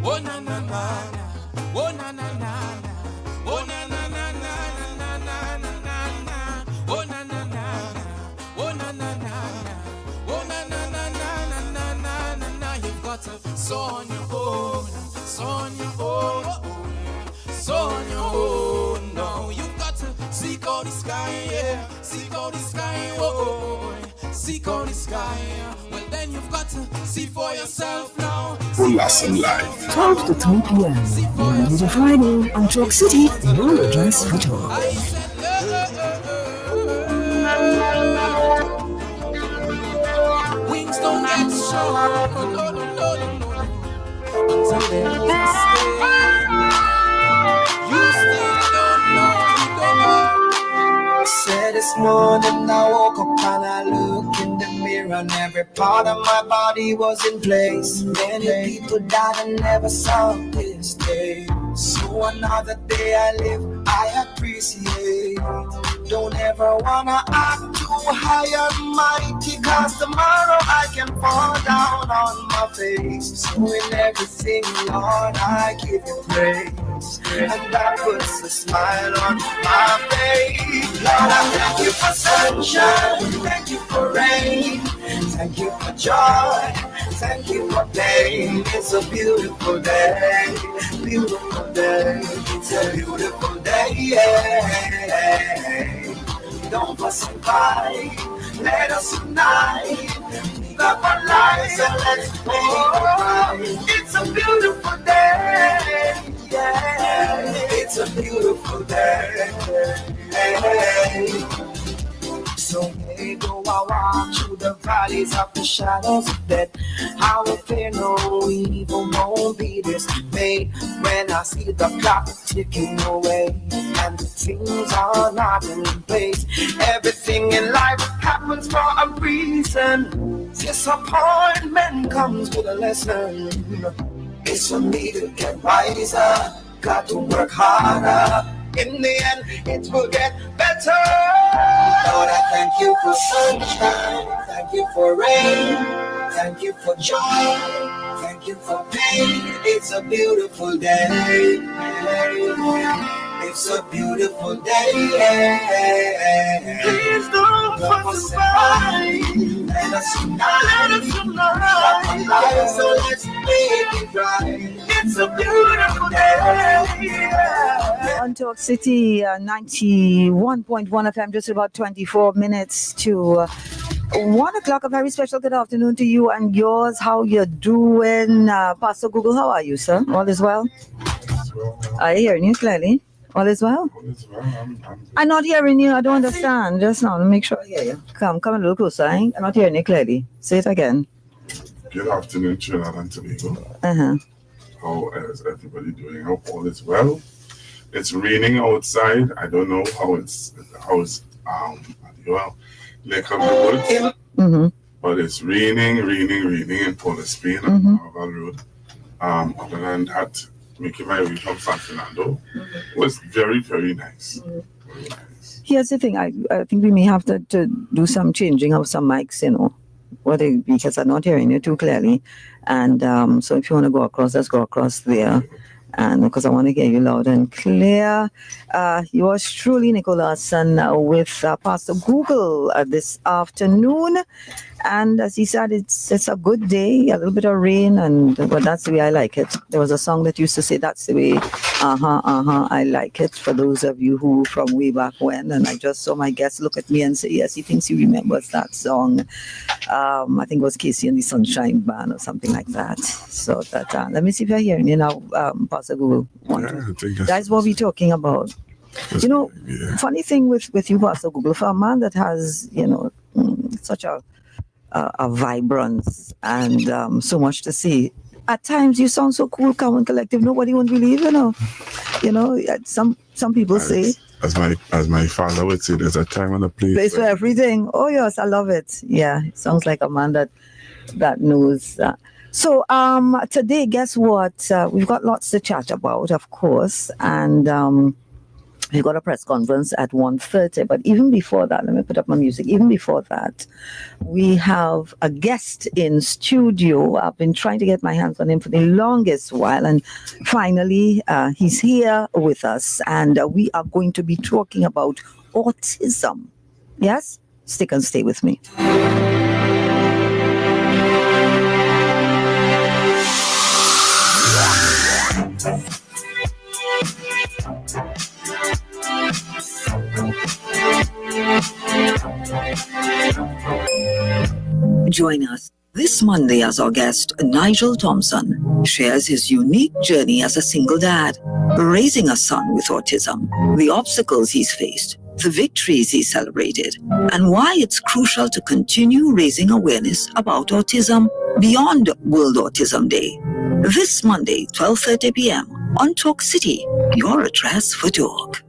Oh na na na na. Oh na na na na. Oh na na na na na na na na na. Oh na na na na. Oh na na na na. Oh na na na na na na na na. You've got to soar on your own. Soar on your own. Soar on your own. No, you've got to seek out the sky, yeah. Seek out the sky, oh. Seek out the sky, yeah. Well then you've got to see for yourself now. Blossom Life. 12 to 3 p.m. Monday to Friday on Truck City, your address for tour. I said, wings don't get short. No, no, no, no, no. Until there is a stay. You still don't know, you don't know. Said this morning I woke up and I looked in the mirror and every part of my body was in place. Many people died and never saw this day. So another day I live, I appreciate. Don't ever wanna act too high and mighty, cause tomorrow I can fall down on my face. So in everything, Lord, I give you praise, and that puts a smile on my face. Lord, I thank you for sunshine, thank you for rain, thank you for joy, thank you for pain. It's a beautiful day, beautiful day. It's a beautiful day, yeah. Don't fuss and fight, let us unite. Pick up our lives and let's make it right. It's a beautiful day, yeah. It's a beautiful day. So may go I walk through the valleys of the shadows of death. I will fear no evil, won't be dismayed when I see the clock ticking away and the things are not in place. Everything in life happens for a reason. Disappointment comes with a lesson. It's for me to get wiser, got to work harder. In the end, it will get better. Lord, I thank you for sunshine, thank you for rain, thank you for joy, thank you for pain. It's a beautiful day. It's a beautiful day. Please don't fuss about. Let us unite. So let's make it right. It's a beautiful day. On Talk City, 91.1 FM, just about 24 minutes to 1 o'clock. A very special good afternoon to you and yours. How you doing? Pastor Google, how are you, sir? All is well? I hear you clearly. All is well? I'm not hearing you. I don't understand. Just now, make sure I hear you. Come a little closer. I'm not hearing you clearly. Say it again. Good afternoon, Trinidad and Tobago. Uh-huh. How is everybody doing? Hope all is well. It's raining outside. I don't know how it's neck of the woods. Mm-hmm. But it's raining in Port of Spain on Marvel Road. Other than that, making my way from San Fernando was very, very nice. Very nice. Here's the thing. I think we may have to do some changing of some mics, because I'm not hearing you too clearly. And so if you want to go across, let's go across there. And because I want to hear you loud and clear. Yours truly, Nicholas, and with Pastor Google this afternoon. And as he said, it's a good day, a little bit of rain, but that's the way I like it. There was a song that used to say, that's the way, I like it, for those of you who from way back when. And I just saw my guest look at me and say, yes, he thinks he remembers that song. I think it was Casey and the Sunshine Band or something like that. So that, let me see if you're hearing me now, Pastor Google. That's what we're talking about. Funny thing with you, Pastor Google, for a man that has, such a vibrance and so much to say. At times you sound so cool, calm and collective. Nobody won't believe, Some people say. As my father would say, there's a time and a place for everything. Oh yes, I love it. Yeah, sounds like a man that knows that. So today, guess what? We've got lots to chat about, of course, and we got a press conference at 1:30, but even before that, let me put up my music. Even before that, we have a guest in studio. I've been trying to get my hands on him for the longest while, and finally he's here with us, and we are going to be talking about autism. Yes? Stick and stay with me. Join us this Monday as our guest, Nigel Thompson, shares his unique journey as a single dad, raising a son with autism, the obstacles he's faced, the victories he's celebrated, and why it's crucial to continue raising awareness about autism beyond World Autism Day. This Monday, 12:30 p.m. on Talk City, your address for talk.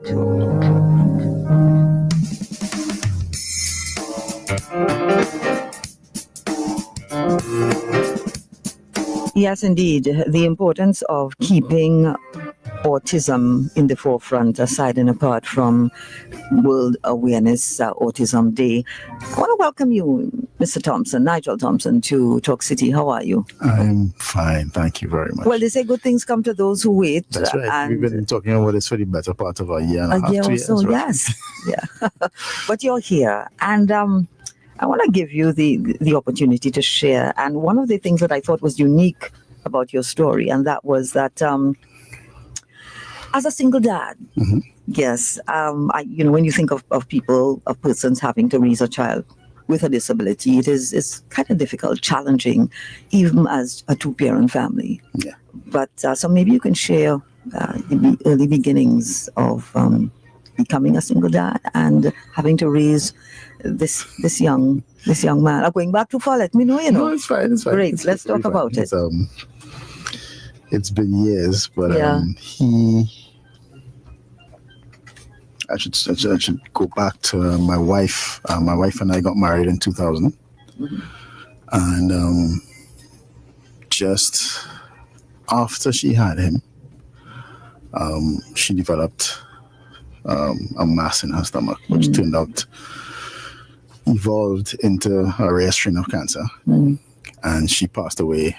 Yes, indeed. The importance of keeping autism in the forefront, aside and apart from World Awareness Autism Day. I want to welcome you, Mr. Thompson, Nigel Thompson, to Talk City. How are you? I'm fine. Thank you very much. Well, they say good things come to those who wait. That's right. And we've been talking about this for the better part of a year and a half, year 2 or years. so, Right? yes. Yeah. But you're here. And I want to give you the opportunity to share. And one of the things that I thought was unique about your story, and that was that as a single dad, yes, when you think of persons having to raise a child with a disability, it's kind of difficult, challenging, even as a two-parent family. Yeah. But so maybe you can share the early beginnings of becoming a single dad and having to raise this young man. I'm going back too far. Let me know. No, it's fine. It's fine. Great. Let's talk about it. It's been years, but I should go back to my wife. My wife and I got married in 2000, and just after she had him, she developed a mass in her stomach, which turned out evolved into a rare strain of cancer, and she passed away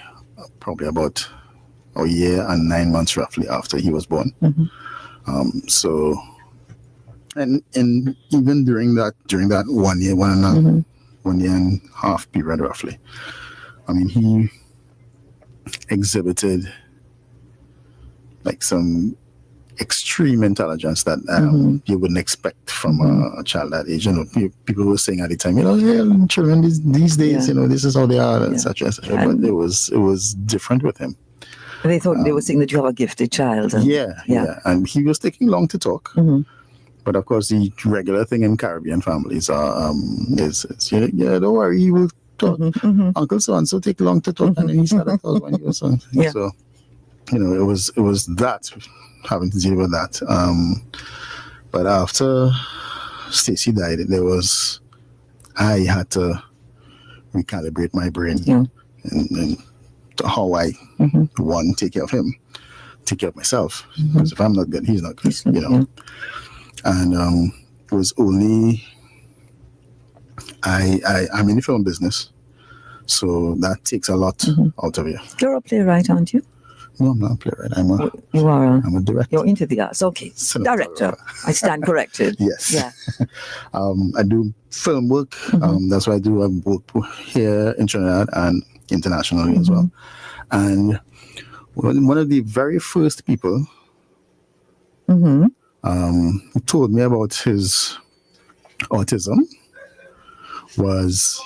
probably about a year and 9 months roughly after he was born. So, and even during that 1 year, 1 year and a half period roughly, I mean, he exhibited like some extreme intelligence that you wouldn't expect from a child that age. You know, people were saying at the time, children these days, this is how they are, etc., etc. But it was different with him. They thought they were saying that you have a gifted child. And, yeah. And he was taking long to talk. But of course, the regular thing in Caribbean families is don't worry, he will talk. Uncle so and so take long to talk, and then he started talking when he was on. So, it was that, having to deal with that. But after Stacy died, I had to recalibrate my brain and how I take care of him, take care of myself. Because if I'm not good, he's not good, And it was only I'm in the film business, so that takes a lot out of you. You're a playwright, aren't you? No, I'm not a playwright. I'm a director. You're into the arts. Okay. Director. I stand corrected. Yes. Yeah. I do film work. That's what I do. I work here in Trinidad and internationally as well. And one of the very first people who told me about his autism was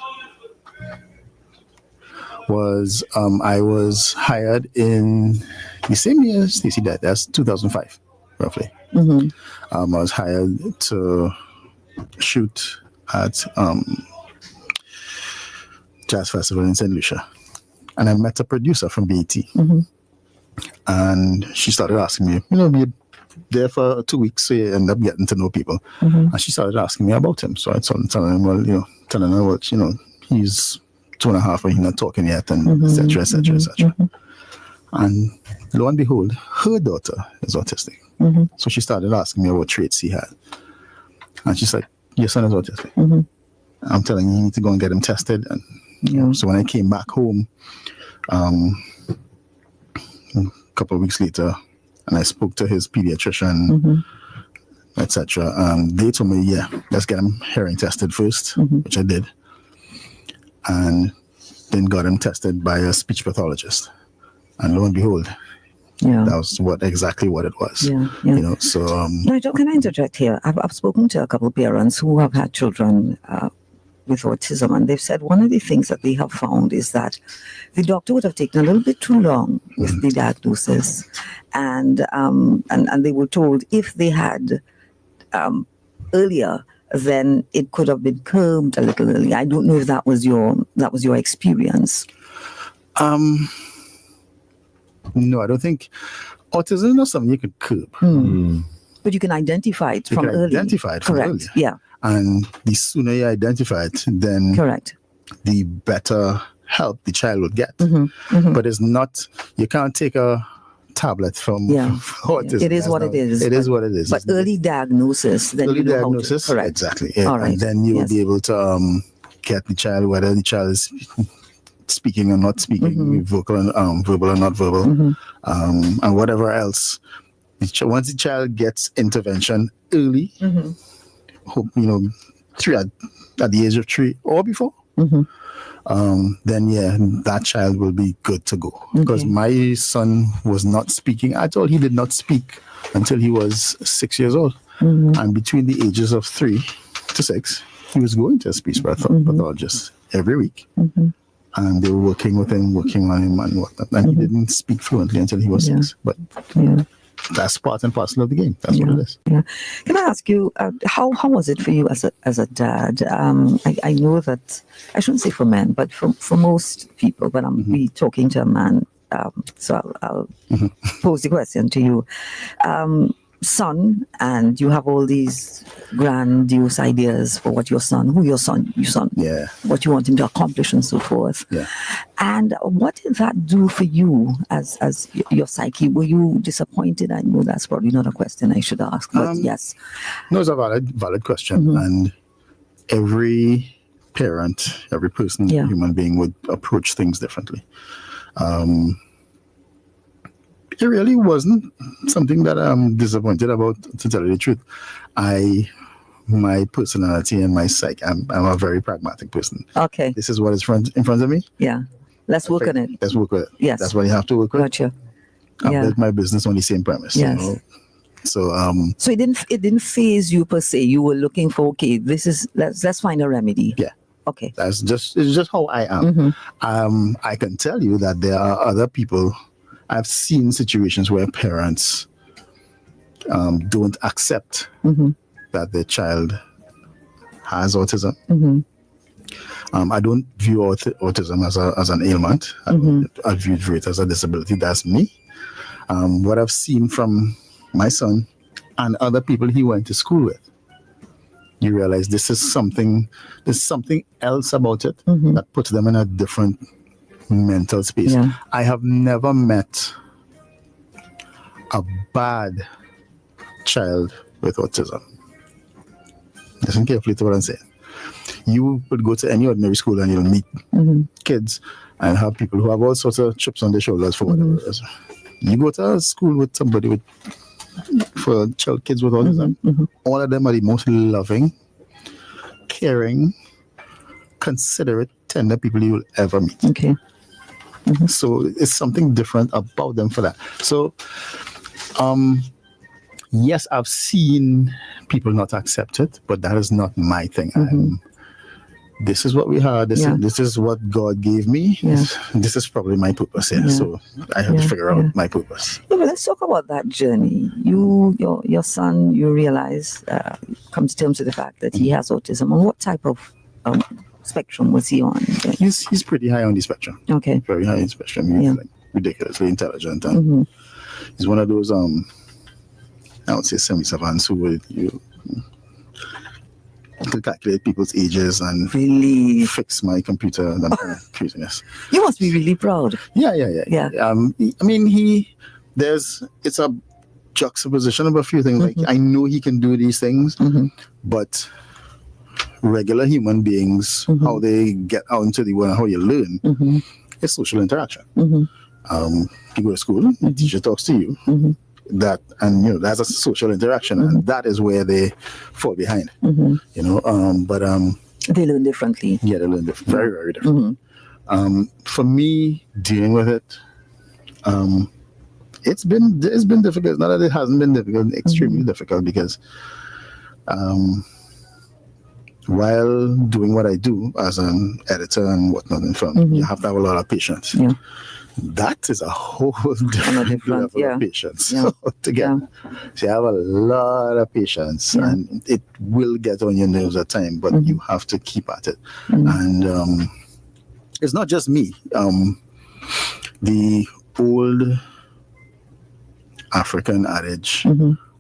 I was hired in the same year Stacey died. That's 2005, roughly. I was hired to shoot at Jazz Festival in St. Lucia, and I met a producer from BET, and she started asking me, we're there for 2 weeks, so you end up getting to know people, and she started asking me about him. So I started telling her, well, he's 2.5 and he's not talking yet, and etc. And lo and behold, her daughter is autistic. So she started asking me what traits he had. And she's like, your son is autistic. I'm telling you, you need to go and get him tested. And so when I came back home, a couple of weeks later, and I spoke to his pediatrician, etc. They told me, yeah, let's get him hearing tested first, which I did. And then got him tested by a speech pathologist. And lo and behold, that was exactly what it was. You know, so Nigel, can I interject here? I've spoken to a couple of parents who have had children with autism, and they've said one of the things that they have found is that the doctor would have taken a little bit too long with the diagnosis, and they were told if they had earlier, then it could have been curbed a little earlier. I don't know if that was your experience. No, I don't think autism is not something you could curb. But you can identify it from early. Identify it from Correct. early. Yeah. And the sooner you identify it, then Correct. the better help the child will get. But it's not, you can't take a tablet from autism. It is what it is. It is what it is. But early diagnosis, then early you know diagnosis, how to, correct. exactly. Yeah. All right. And then you will be able to get the child, whether the child is speaking or not speaking, vocal and verbal or not verbal, and whatever else. Once the child gets intervention early, hope, you know, at the age of 3 or before, then that child will be good to go. Because my son was not speaking at all. He did not speak until he was 6 years old. And between the ages of 3 to 6, he was going to a speech pathologist every week. And they were working on him and whatnot. And he didn't speak fluently until he was 6. But that's part and parcel of the game. That's what it is. Yeah. Can I ask you, how was it for you as a dad? I know that, I shouldn't say for men, but for most people, but I'm be talking to a man, so I'll pose the question to you. Son, and you have all these grandiose ideas for what your son, what you want him to accomplish and so forth. And what did that do for you as your psyche? Were you disappointed? I know that's probably not a question I should ask, but yes. No, it's a valid question. And every parent, every person, human being would approach things differently. It really wasn't something that I'm disappointed about, to tell you the truth. My personality and my psyche, I'm a very pragmatic person. Okay. This is what is in front of me. Yeah. Let's work on it. Let's work with it. Yes. That's what you have to work with. Gotcha. I built my business on the same premise. Yes. You know? So so it didn't phase you per se. You were looking for, okay, let's find a remedy. Yeah. Okay. It's just how I am. I can tell you that there are other people. I've seen situations where parents don't accept that their child has autism. I don't view autism as an ailment. I view it as a disability. That's me. What I've seen from my son and other people he went to school with, you realize there's something else about it that puts them in a different mental space. I have never met a bad child with autism. Listen carefully to what I'm saying. You would go to any ordinary school and you'll meet kids and have people who have all sorts of chips on their shoulders for whatever it is. You go to a school with somebody for kids with autism, all of them are the most loving, caring, considerate, tender people you will ever meet. Okay. So it's something different about them for that. So, yes, I've seen people not accept it, but that is not my thing. This is what we had. This is what God gave me. This is probably my purpose here. So I have to figure out my purpose. But let's talk about that journey. Your son, you realize, come to terms with the fact that he has autism. And what type of spectrum was he on? He's pretty high on the spectrum. Okay. Very high on the spectrum. He's like ridiculously intelligent. And he's one of those, I would say semi-savants who would you could calculate people's ages and really fix my computer and craziness. You must be really proud. Yeah. I mean, it's a juxtaposition of a few things. Like, I know he can do these things, but regular human beings, how they get out into the world, how you learn, is social interaction. You go to school, the teacher talks to you. That, and you know, that's a social interaction, and that is where they fall behind. You know, but they learn differently. Yeah, they learn very, very different. For me, dealing with it, it's been difficult. Not that it hasn't been difficult, extremely difficult, because while doing what I do as an editor and whatnot in film, you have to have a lot of patience. Yeah. That is a whole different level of patience to get. So you have a lot of patience, and it will get on your nerves at times, but you have to keep at it. And it's not just me. The old African adage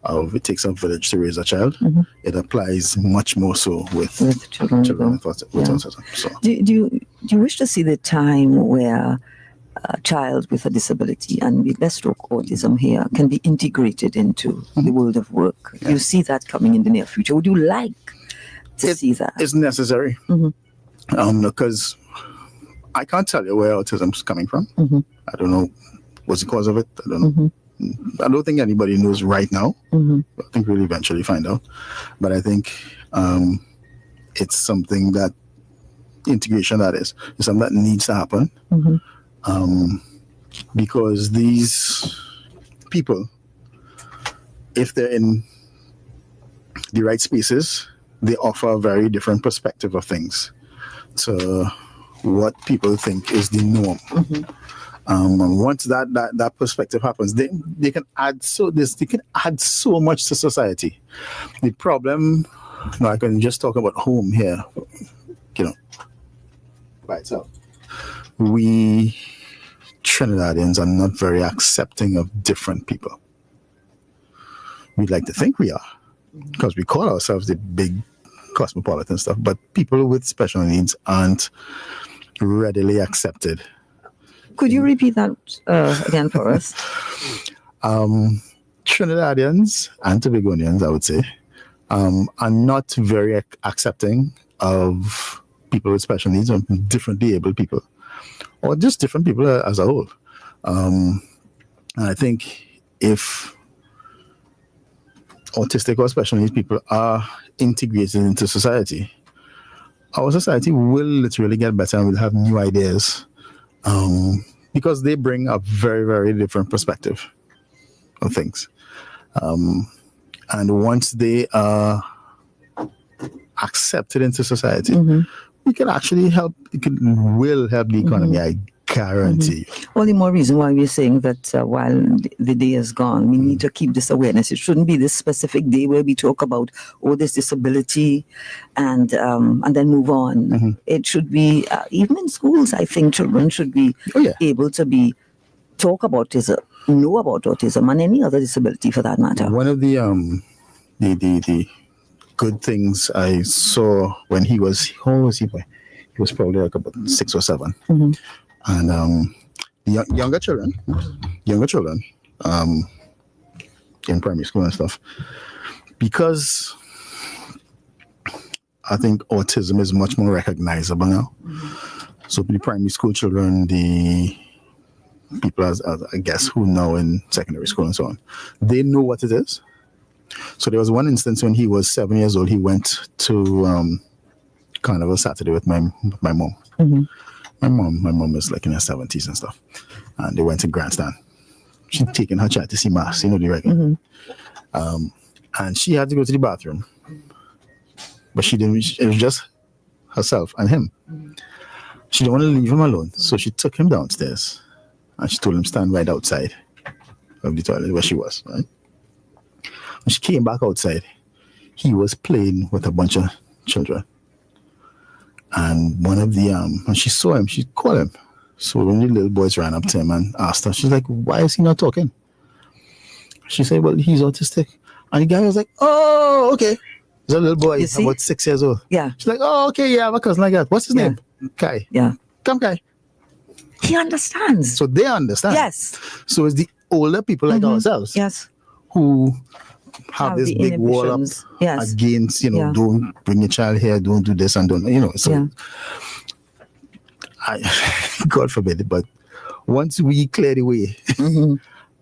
of it takes a village to raise a child, it applies much more so with children with autism. So. Do you wish to see the time where a child with a disability, and let's talk autism here, can be integrated into the world of work? Do you see that coming in the near future? Would you like to see that? It's necessary. Because I can't tell you where autism is coming from. I don't know what's the cause of it. I don't know. I don't think anybody knows right now. I think we'll eventually find out. But I think it's something that integration, that is something that needs to happen. Because these people, if they're in the right spaces, they offer a very different perspective of things to what people think is the norm. And once that perspective happens, they can add so much to society. The problem, I can just talk about home here, by itself. We Trinidadians are not very accepting of different people. We'd like to think we are, because we call ourselves the big cosmopolitan stuff, but people with special needs aren't readily accepted. Could you repeat that again for us? Trinidadians and Tobagonians, I would say, are not very accepting of people with special needs, or differently able people, or just different people as a whole. And I think if autistic or special needs people are integrated into society, our society will literally get better, and we'll have new ideas, because they bring a very, very different perspective of things. And once they are accepted into society, we can actually help. Will help the economy. I guarantee. All the more reason why we're saying that while the day is gone, we need to keep this awareness. It shouldn't be this specific day where we talk about this disability and then move on. It should be even in schools. I think children should be able to talk about autism, know about autism, and any other disability for that matter. One of the good things I saw when he was, how old was he? He was probably like about 6 or 7. And the younger children, in primary school and stuff, because I think autism is much more recognizable now. So the primary school children, the people as I guess who know in secondary school and so on, they know what it is. So there was one instance when he was 7 years old, he went to Carnival Saturday with my mom. My mom is like in her 70s and stuff. And they went to Grandstand. She'd taken her child to see mass, the regular. And she had to go to the bathroom. But she didn't, it was just herself and him. She didn't want to leave him alone. So she took him downstairs and she told him stand right outside of the toilet where she was, right? When she came back outside, he was playing with a bunch of children. And one of the, when she saw him, she called him. So when the little boys ran up to him and asked her, she's like, why is he not talking? She said, well, he's autistic. And the guy was like, oh, okay. He's a little boy, about 6 years old. Yeah. She's like, oh, okay, yeah, I have a cousin like that. What's his name? Kai. Yeah. Come, Kai. He understands. So they understand. Yes. So it's the older people like ourselves. Yes. who have this the big wall up inhibitions. Yes. against, you know, Yeah. don't bring your child here, don't do this and don't, you know. So Yeah. God forbid it, but once we clear the way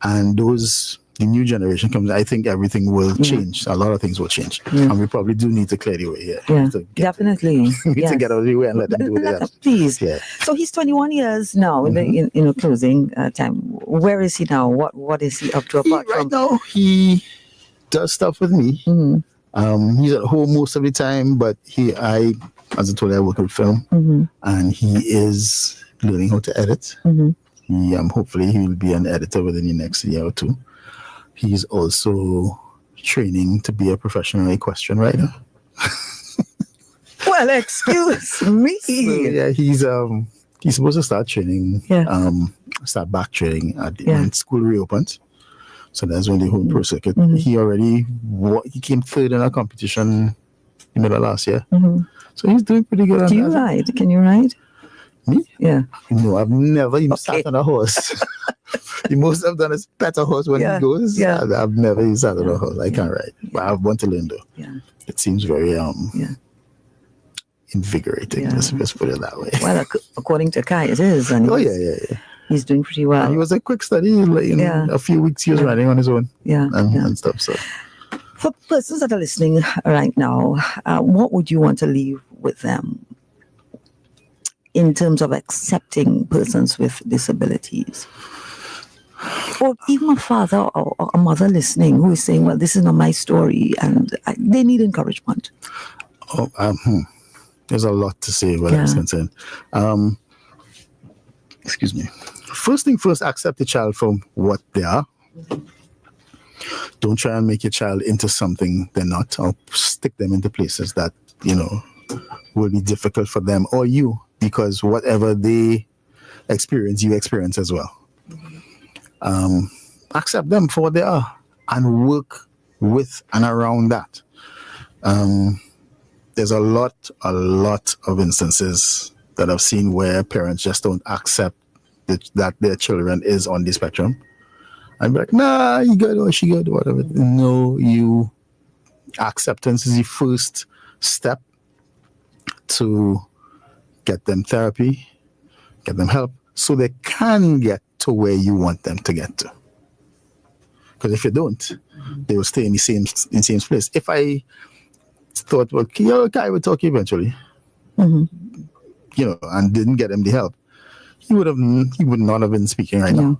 and the new generation comes, I think everything will change. A lot of things will change. And we probably do need to clear the way here. Yeah, To get- definitely. we need Yes. to get out of the way and let them do that. Please. Yeah. So he's 21 years now in the in closing time. Where is he now? What is he up to apart Right from? now, he does stuff with me. He's at home most of the time, but as I told you, I work with film, and he is learning how to edit. Hopefully he will be an editor within the next year or two. He's also training to be a professional equestrian rider. Well, excuse me. So, yeah, he's supposed to start training, Yeah. start back training Yeah. when school reopens. So that's when the whole pro circuit. He came third in a competition in the middle of last year. So he's doing pretty good. Do you ride? Can you ride? Me? Yeah. No, I've never even sat on a horse. The most I've done is pet a horse when Yeah, he goes. yeah. I've never even sat on a horse. I can't ride. But I want to learn though. Yeah. It seems very Yeah. invigorating. Yeah. Let's put it that way. Well, according to Kai, it is. And Oh yeah. he's doing pretty well. And he was a quick study. Like, in a few weeks he was riding on his own Yeah. and stuff. So For persons that are listening right now, what would you want to leave with them in terms of accepting persons with disabilities? Or even a father or a mother listening who is saying, well, this is not my story, and they need encouragement. there's a lot to say where that's concerned. Excuse me. First thing first, accept the child from what they are. Don't try and make your child into something they're not, or stick them into places that, will be difficult for them or you, because whatever they experience, you experience as well. Accept them for what they are and work with and around that. There's a lot of instances that I've seen where parents just don't accept that their children is on the spectrum. I'd be like, nah, you good or she good, whatever. No, acceptance is the first step to get them therapy, get them help, so they can get to where you want them to get to. Because if you don't, they will stay in the same place. If I thought, well, Kai would talk eventually, and didn't get him the help, he would not have been speaking right now.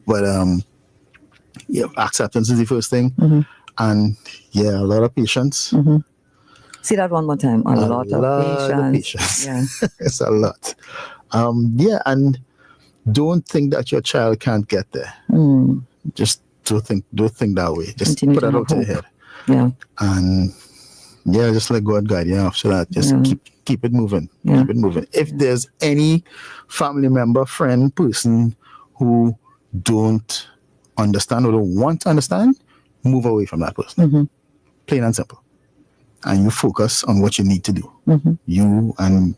But acceptance is the first thing, and a lot of patience. See that one more time. A lot of patience. Yeah. It's a lot. And don't think that your child can't get there. Just don't think that way. Just Continue put that to out to your have head. Yeah. And just let God guide you after that. Just keep it moving. Yeah. Keep it moving. If there's any family member, friend, person who don't understand or don't want to understand, move away from that person. Plain and simple. And you focus on what you need to do. You and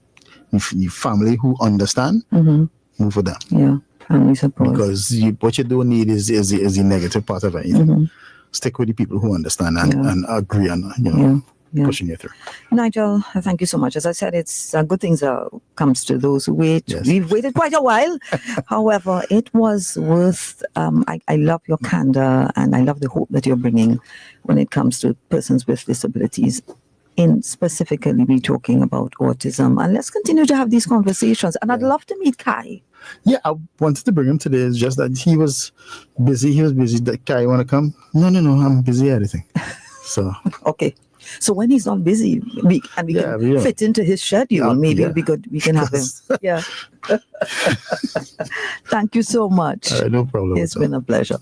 your family who understand, move with them. Yeah, family support. Because what you don't need is the negative part of anything. Stick with the people who understand and agree on pushing you through. Nigel, thank you so much. As I said, it's good things comes to those who wait. Yes. We've waited quite a while. However, it was worth, I love your candor and I love the hope that you're bringing when it comes to persons with disabilities. In specifically, we're talking about autism. And let's continue to have these conversations. And I'd love to meet Kai. Yeah, I wanted to bring him today. It's just that he was busy. That Kai, you want to come? No, I'm busy editing. So Okay. So when he's not busy, we can fit into his schedule. Maybe it'll be good. We can have him. Yeah. Thank you so much. All right, no problem. It's been a pleasure.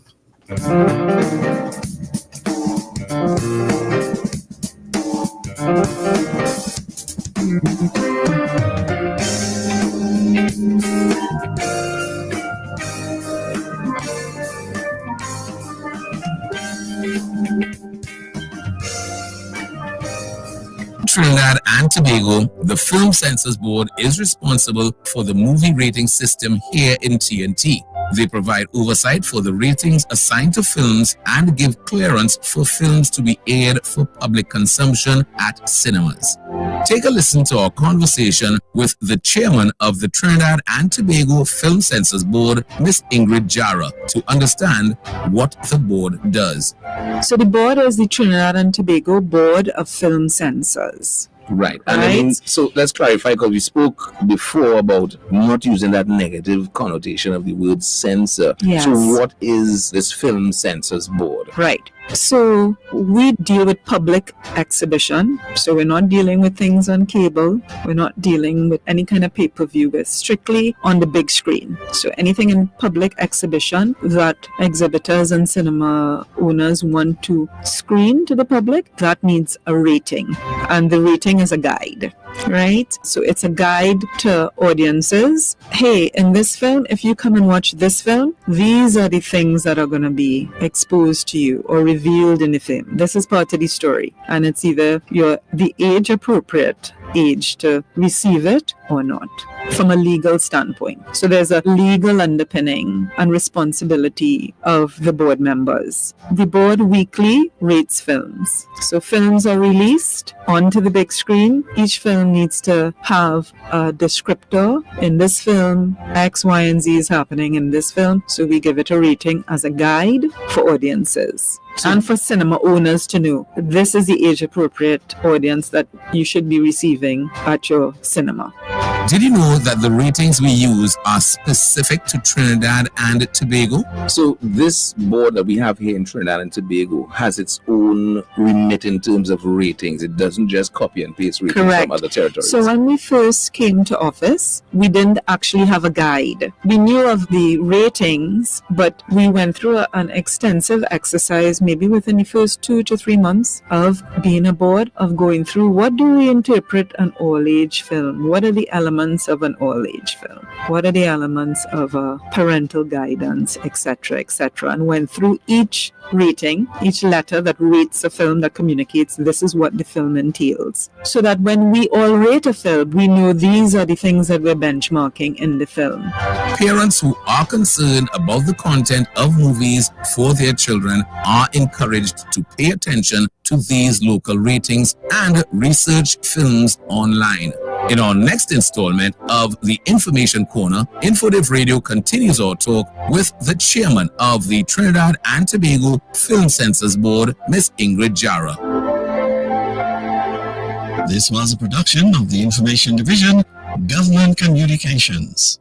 Trinidad and Tobago, the Film Censors Board is responsible for the movie rating system here in TNT. They provide oversight for the ratings assigned to films and give clearance for films to be aired for public consumption at cinemas. Take a listen to our conversation with the chairman of the Trinidad and Tobago Film Censors Board, Miss Ingrid Jara, to understand what the board does. So the board is the Trinidad and Tobago Board of Film Censors. Right. And I mean, so let's clarify, because we spoke before about not using that negative connotation of the word censor. Yes. So what is this Film Censors Board? Right. So we deal with public exhibition. So we're not dealing with things on cable. We're not dealing with any kind of pay-per-view. We're strictly on the big screen. So anything in public exhibition that exhibitors and cinema owners want to screen to the public, that needs a rating. And the rating is a guide, right? So it's a guide to audiences. Hey, in this film, if you come and watch this film, these are the things that are going to be exposed to you or revealed in the film. This is part of the story. And it's either you're the age appropriate age to receive it or not from a legal standpoint. So there's a legal underpinning and responsibility of the board members. The board weekly rates films. So films are released onto the big screen. Each film needs to have a descriptor. In this film, X, Y, and Z is happening in this film. So we give it a rating as a guide for audiences. And for cinema owners to know this is the age appropriate audience that you should be receiving at your cinema. Did you know that the ratings we use are specific to Trinidad and Tobago? So this board that we have here in Trinidad and Tobago has its own remit in terms of ratings. It doesn't just copy and paste ratings from other territories. So when we first came to office, we didn't actually have a guide. We knew of the ratings, but we went through an extensive exercise maybe within the first 2 to 3 months of being a board, of going through what do we interpret an all-age film? What are the elements of an all-age film? What are the elements of a parental guidance, etc., etc., and went through each rating, each letter that rates a film, that communicates this is what the film entails. So that when we all rate a film, we know these are the things that we're benchmarking in the film. Parents who are concerned about the content of movies for their children are encouraged to pay attention to these local ratings and research films online. In our next installment of the Information Corner, Infodiv Radio continues our talk with the chairman of the Trinidad and Tobago Film Censors Board, Miss Ingrid Jara. This was a production of the Information Division, Government Communications.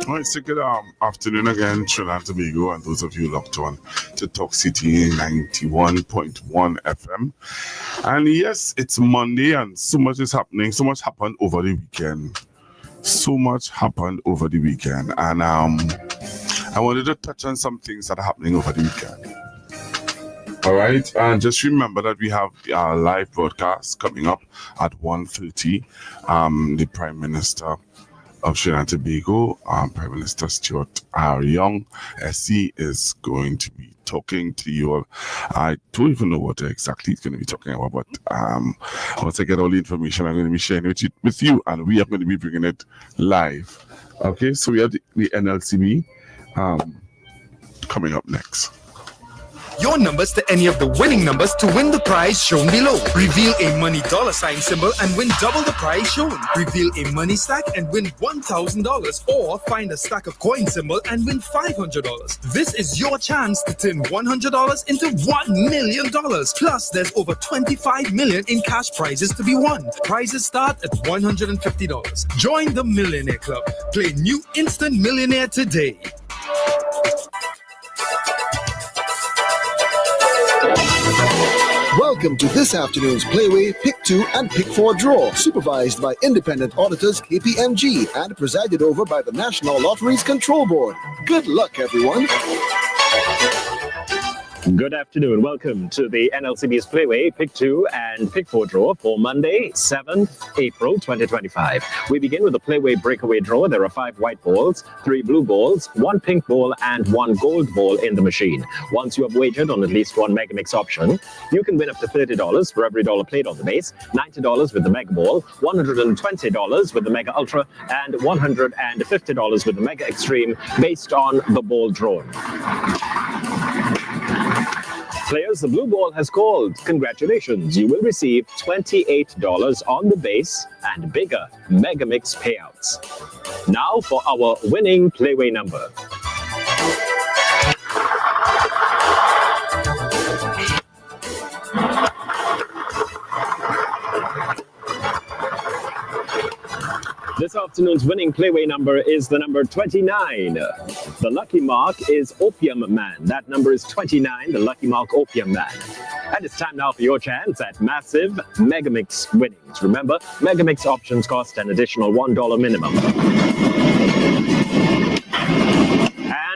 All right, so good afternoon again, Trinidad and Tobago, and those of you locked on to Talk City 91.1 FM. And yes, it's Monday, and so much is happening. So much happened over the weekend. And I wanted to touch on some things that are happening over the weekend. All right, and just remember that we have our live broadcast coming up at 1:30. The Prime Minister of Trinidad and Tobago, Prime Minister Stuart R. Young, SC, is going to be talking to you all. I don't even know what exactly he's going to be talking about, but once I get all the information, I'm going to be sharing it with you, and we are going to be bringing it live. Okay, so we have the NLCB coming up next. Your numbers to any of the winning numbers to win the prize shown below. Reveal a money $ symbol and win double the prize shown. Reveal a money stack and win $1,000, or find a stack of coin symbol and win $500. This is your chance to turn $100 into $1 million. Plus, there's over $25 million in cash prizes to be won. Prizes start at $150. Join the Millionaire Club. Play New Instant Millionaire today. Welcome to this afternoon's Playway Pick 2 and Pick 4 draw, supervised by independent auditors KPMG and presided over by the National Lotteries Control Board. Good luck, everyone. Good afternoon. Welcome to the NLCB's Playway Pick 2 and Pick 4 draw for Monday, 7th April 2025. We begin with the Playway breakaway draw. There are 5 white balls, 3 blue balls, 1 pink ball, and 1 gold ball in the machine. Once you have wagered on at least one Mega Mix option, you can win up to $30 for every dollar played on the base, $90 with the Mega Ball, $120 with the Mega Ultra, and $150 with the Mega Extreme based on the ball drawn. Players, the blue ball has called. Congratulations. You will receive $28 on the base and bigger Mega Mix payouts. Now for our winning Playway number. This afternoon's winning Playway number is the number 29. The lucky mark is Opium Man. That number is 29, the lucky mark Opium Man. And it's time now for your chance at massive Mega Mix winnings. Remember, Mega Mix options cost an additional $1 minimum.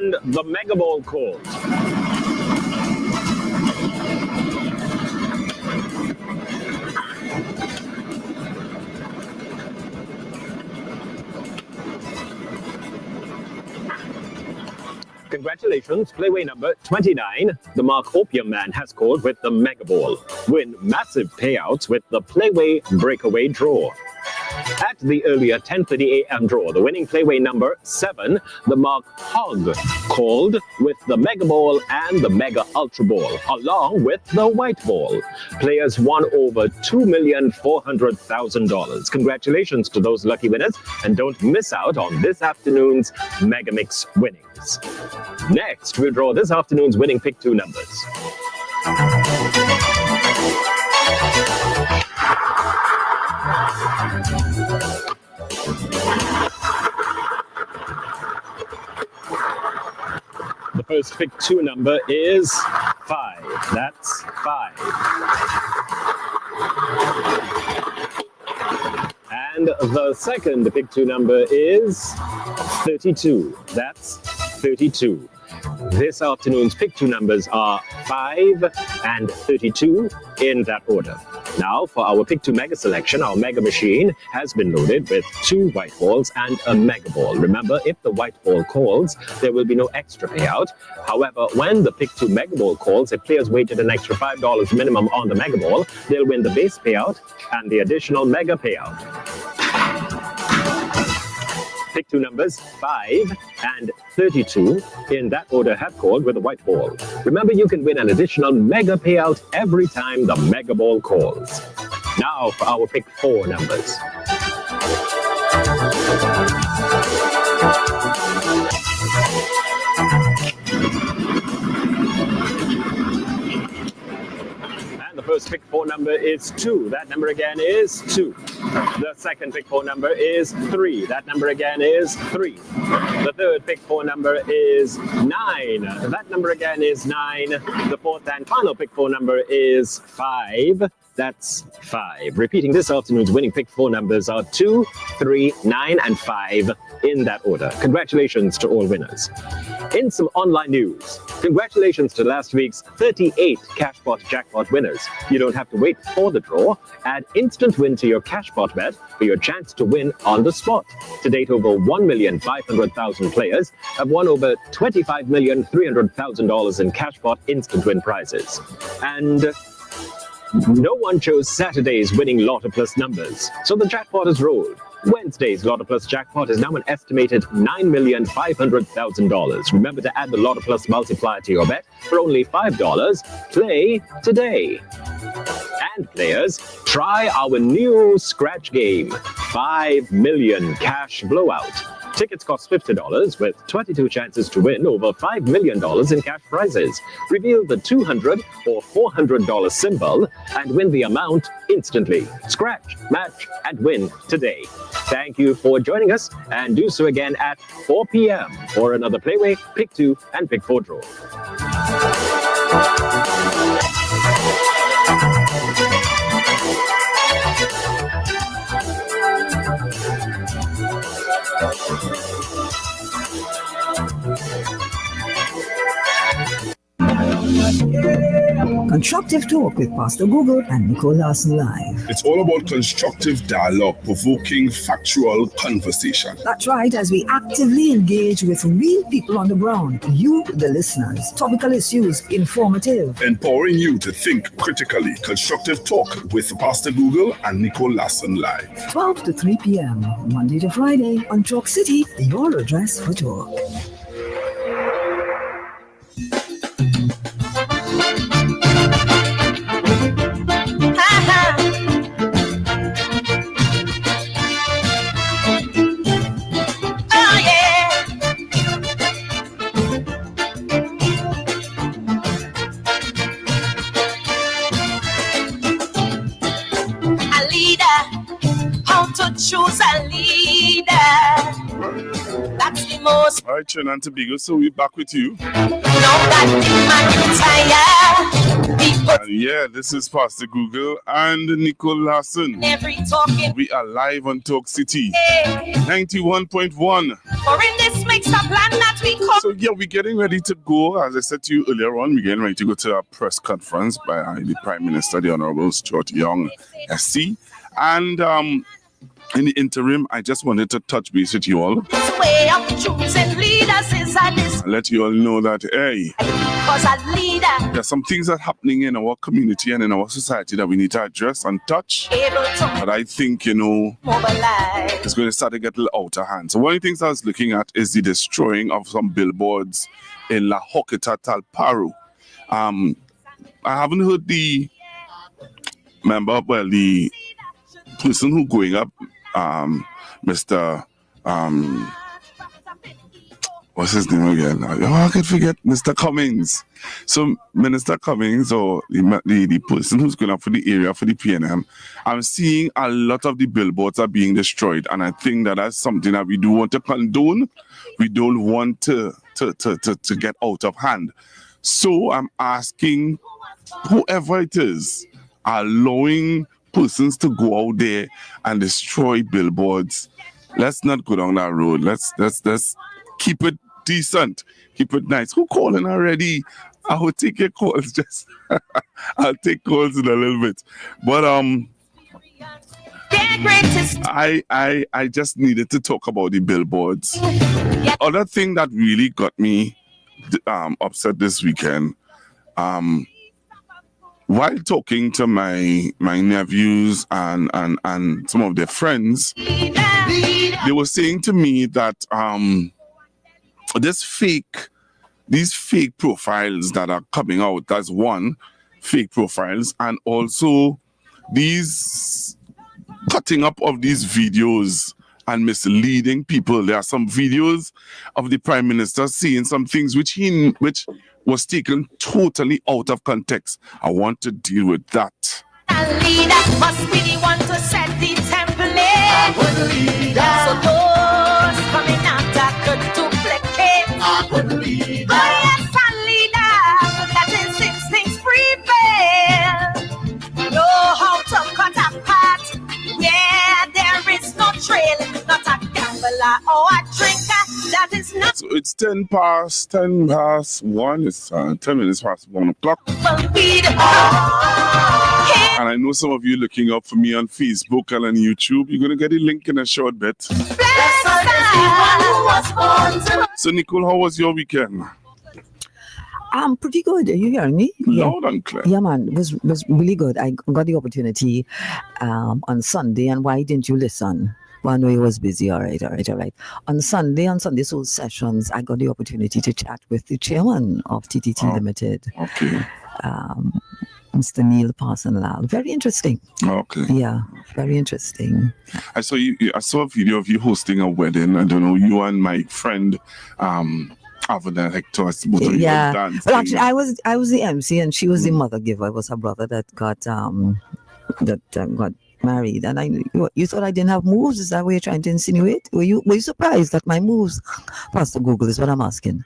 And the Mega Ball called. Congratulations, Playway number 29. The mark Opium Man has called with the Mega Ball. Win massive payouts with the Playway breakaway draw. At the earlier 10:30 a.m. draw, the winning Playway number 7, the mark Hog, called with the Mega Ball and the Mega Ultra Ball, along with the White Ball. Players won over $2,400,000. Congratulations to those lucky winners, and don't miss out on this afternoon's Mega Mix winnings. Next, we'll draw this afternoon's winning Pick 2 numbers. The first Pick 2 number is 5. That's 5. And the second Pick 2 number is 32. That's 32. This afternoon's Pick 2 numbers are 5 and 32 in that order. Now, for our Pick 2 Mega selection, our Mega machine has been loaded with 2 white balls and a Mega Ball. Remember, if the white ball calls, there will be no extra payout. However, when the Pick 2 Mega Ball calls, if players waited an extra $5 minimum on the Mega Ball, they'll win the base payout and the additional Mega payout. Pick 2 numbers 5 and 32 in that order have called with a white ball. Remember, you can win an additional Mega payout every time the Mega Ball calls. Now for our Pick 4 numbers. And the first Pick 4 number is 2. That number again is 2. The second Pick 4 number is 3. That number again is 3. The third Pick 4 number is 9. That number again is 9. The fourth and final Pick 4 number is 5. That's 5. Repeating this afternoon's winning Pick 4 numbers are 2, 3, 9, and 5 in that order. Congratulations to all winners. In some online news, congratulations to last week's 38 Cashpot Jackpot winners. You don't have to wait for the draw. Add instant win to your Cashpot bet for your chance to win on the spot. To date, over 1,500,000 players have won over $25,300,000 in Cashpot instant win prizes. And no one chose Saturday's winning Lotto Plus numbers, so the jackpot is rolled. Wednesday's Lotto Plus jackpot is now an estimated $9,500,000. Remember to add the Lotto Plus multiplier to your bet for only $5. Play today. And players, try our new scratch game, 5 million cash blowout. Tickets cost $50 with 22 chances to win over $5 million in cash prizes. Reveal the $200 or $400 symbol and win the amount instantly. Scratch, match, and win today. Thank you for joining us, and do so again at 4 p.m. for another Playway, Pick 2, and Pick 4 draw. Constructive Talk with Pastor Google and Nicole Larson Live. It's all about constructive dialogue, provoking factual conversation. That's right, as we actively engage with real people on the ground, you, the listeners. Topical issues, informative. Empowering you to think critically. Constructive Talk with Pastor Google and Nicole Larson Live. 12 to 3 p.m., Monday to Friday on Talk City, your address for talk. Choose a leader. That's the most. All right, Trinidad and Tobago, so we're back with you. And yeah, this is Pastor Google and Nicole Larson. We are live on Talk City 91.1. Or in this mixed up land that we call. So yeah, we're getting ready to go. As I said to you earlier on, we're getting ready to go to a press conference by the Prime Minister, the Honorable Stuart Young, SC. And in the interim, I just wanted to touch base with you all. And let you all know that, hey, there's some things that are happening in our community and in our society that we need to address and touch. But I think, it's going to start to get a little out of hand. So one of the things I was looking at is the destroying of some billboards in La Hoqueta, Talparo. I haven't heard the person who going up, Mr. What's his name again? I can forget, Mr. Cummings. So Minister Cummings, or the person who's going up for the area for the PNM, I'm seeing a lot of the billboards are being destroyed, and I think that that's something that we do want to condone. We don't want to get out of hand. So I'm asking whoever it is, allowing persons to go out there and destroy billboards. Let's not go down that road. Let's keep it decent, keep it nice. Who calling already? I will take your calls. I'll take calls in a little bit. But I just needed to talk about the billboards. Other thing that really got me upset this weekend. While talking to my nephews and some of their friends, they were saying to me that these fake profiles that are coming out, that's one, fake profiles, and also these cutting up of these videos and misleading people. There are some videos of the Prime Minister saying some things which was taken totally out of context. I want to deal with that. Must be the one to set the template. So those coming after could duplicate. Oh yes, a leader that is 6 things prevail. Know how to cut apart. Yeah, there is no trail, not a gambler or a drinker. That is not. So it's 10 past 1. It's 10 minutes past 1 o'clock. And I know some of you looking up for me on Facebook and on YouTube. You're going to get a link in a short bit. So, Nicole, how was your weekend? Pretty good. Are you hearing me? Loud and clear. Yeah, man. It was really good. I got the opportunity on Sunday. And why didn't you listen? Well, I know you was busy. All right. On Sunday Soul Sessions, I got the opportunity to chat with the chairman of TTT Limited. Okay. Mr. Neil Parson-Lal. Very interesting. Okay. Yeah, very interesting. I saw a video of you hosting a wedding. I don't know, you and my friend, Avana Hector, I suppose you were dancing. Well, actually, I was the MC and she was the mother giver. It was her brother that got married. And you thought I didn't have moves? Is that what you're trying to insinuate? Were you surprised at my moves? Pastor Google is what I'm asking.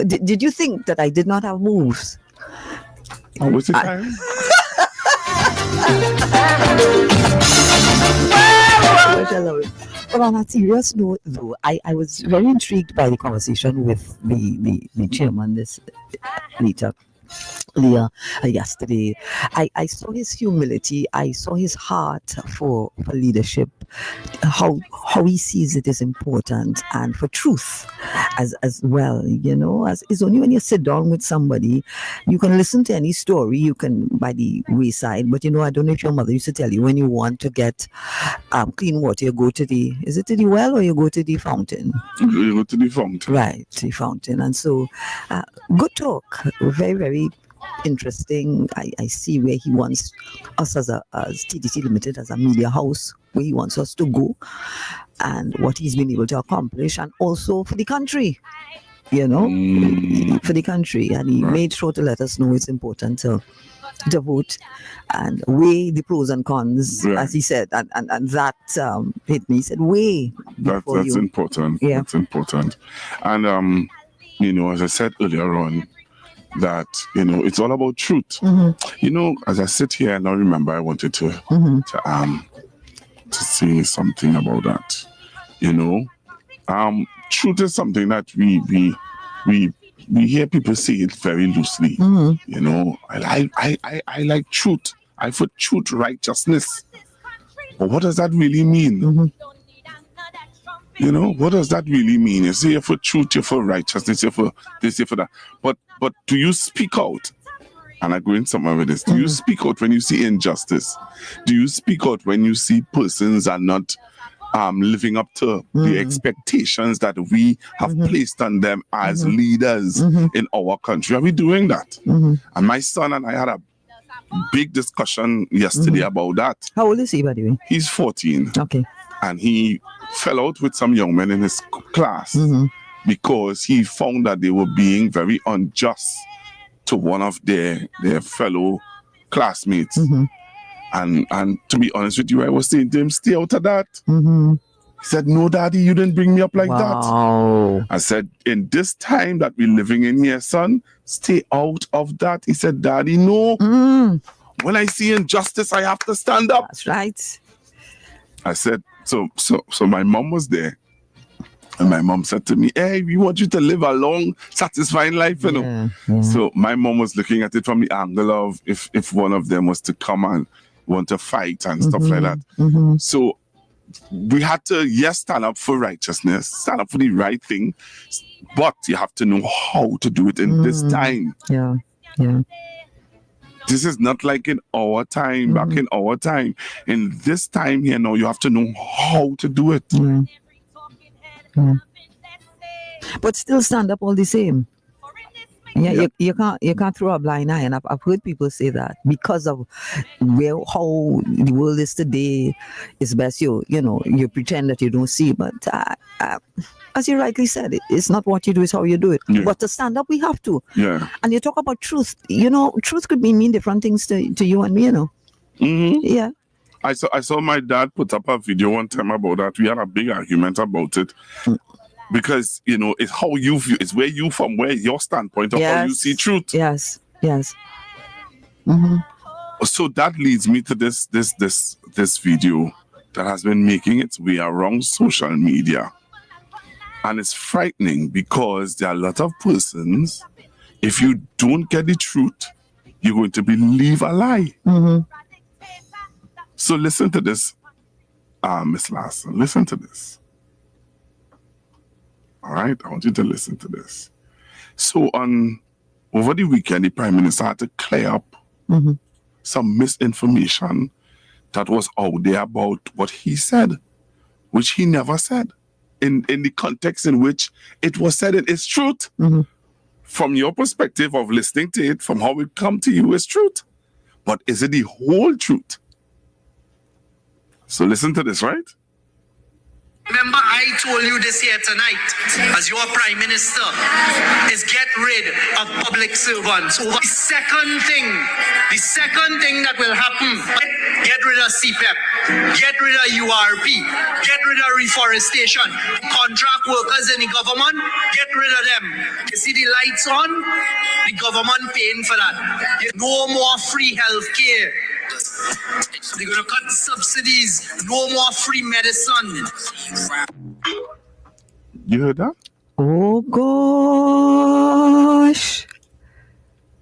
Did you think that I did not have moves? Oh, what's the time? But on a serious note, though, I was very intrigued by the conversation with the chairman this later yesterday. I saw his humility. I saw his heart for leadership. How he sees it is important, and for truth as well. As it's only when you sit down with somebody, you can listen to any story. You can by the wayside, but I don't know if your mother used to tell you when you want to get clean water, you go to the well or you go to the fountain. You go to the fountain. Right, the fountain. And so, good talk. Very, very interesting. I see where he wants us as TDC Limited, as a media house, where he wants us to go and what he's been able to accomplish, and also for the country, for the country. And he made sure to let us know it's important to vote and weigh the pros and cons, as he said, and that hit me. He said, weigh. That's important. Yeah. That's important. And as I said earlier on, that it's all about truth. As I sit here and I remember, I wanted to say something about that. Truth is something that we hear people say it very loosely. I like truth. I put truth, righteousness. But what does that really mean? What does that really mean? You say you're for truth, you're for righteousness, you're for this, you're for that. But do you speak out? And I go in somewhere with this. Do you speak out when you see injustice? Do you speak out when you see persons are not living up to the expectations that we have placed on them as leaders in our country? Are we doing that? And my son and I had a big discussion yesterday about that. How old is he, by the way? He's 14. Okay. And he fell out with some young men in his class because he found that they were being very unjust to one of their fellow classmates. And to be honest with you, I was saying to him, stay out of that. He said, no, Daddy, you didn't bring me up like that. I said, in this time that we're living in here, son, stay out of that. He said, Daddy, no. When I see injustice, I have to stand up. That's right. I said, so my mom was there. And my mom said to me, hey, we want you to live a long, satisfying life, Yeah. So my mom was looking at it from the angle of if one of them was to come and want to fight and stuff like that. So we had to, stand up for righteousness, stand up for the right thing, but you have to know how to do it in this time. Yeah. This is not like in our time, back in our time. In this time here now, you have to know how to do it. But still stand up all the same. You can't throw a blind eye, and I've heard people say that because of how the world is today. It's best you pretend that you don't see, but as you rightly said, it's not what you do, it's how you do it. But to stand up, we have to. And you talk about truth. Truth could mean different things to you and me. Yeah. I saw my dad put up a video one time about that. We had a big argument about it. Because, it's how you view, it's where your standpoint of how you see truth. Yes. So that leads me to this video that has been making its way around social media. And it's frightening because there are a lot of persons, if you don't get the truth, you're going to believe a lie. So listen to this, Miss Larson. Listen to this. All right, I want you to listen to this. So over the weekend, the Prime Minister had to clear up some misinformation that was out there about what he said, which he never said, in the context in which it was said. It is truth. From your perspective of listening to it, from how it come to you, is truth. But is it the whole truth? So listen to this, right? Remember, I told you this here tonight, as your Prime Minister, is get rid of public servants. The second thing that will happen, get rid of CPEP, get rid of URP, get rid of reforestation, contract workers in the government, get rid of them. You see the lights on? The government paying for that. No more free health care. They're going to cut subsidies. No more free medicine. You heard that? Oh, gosh.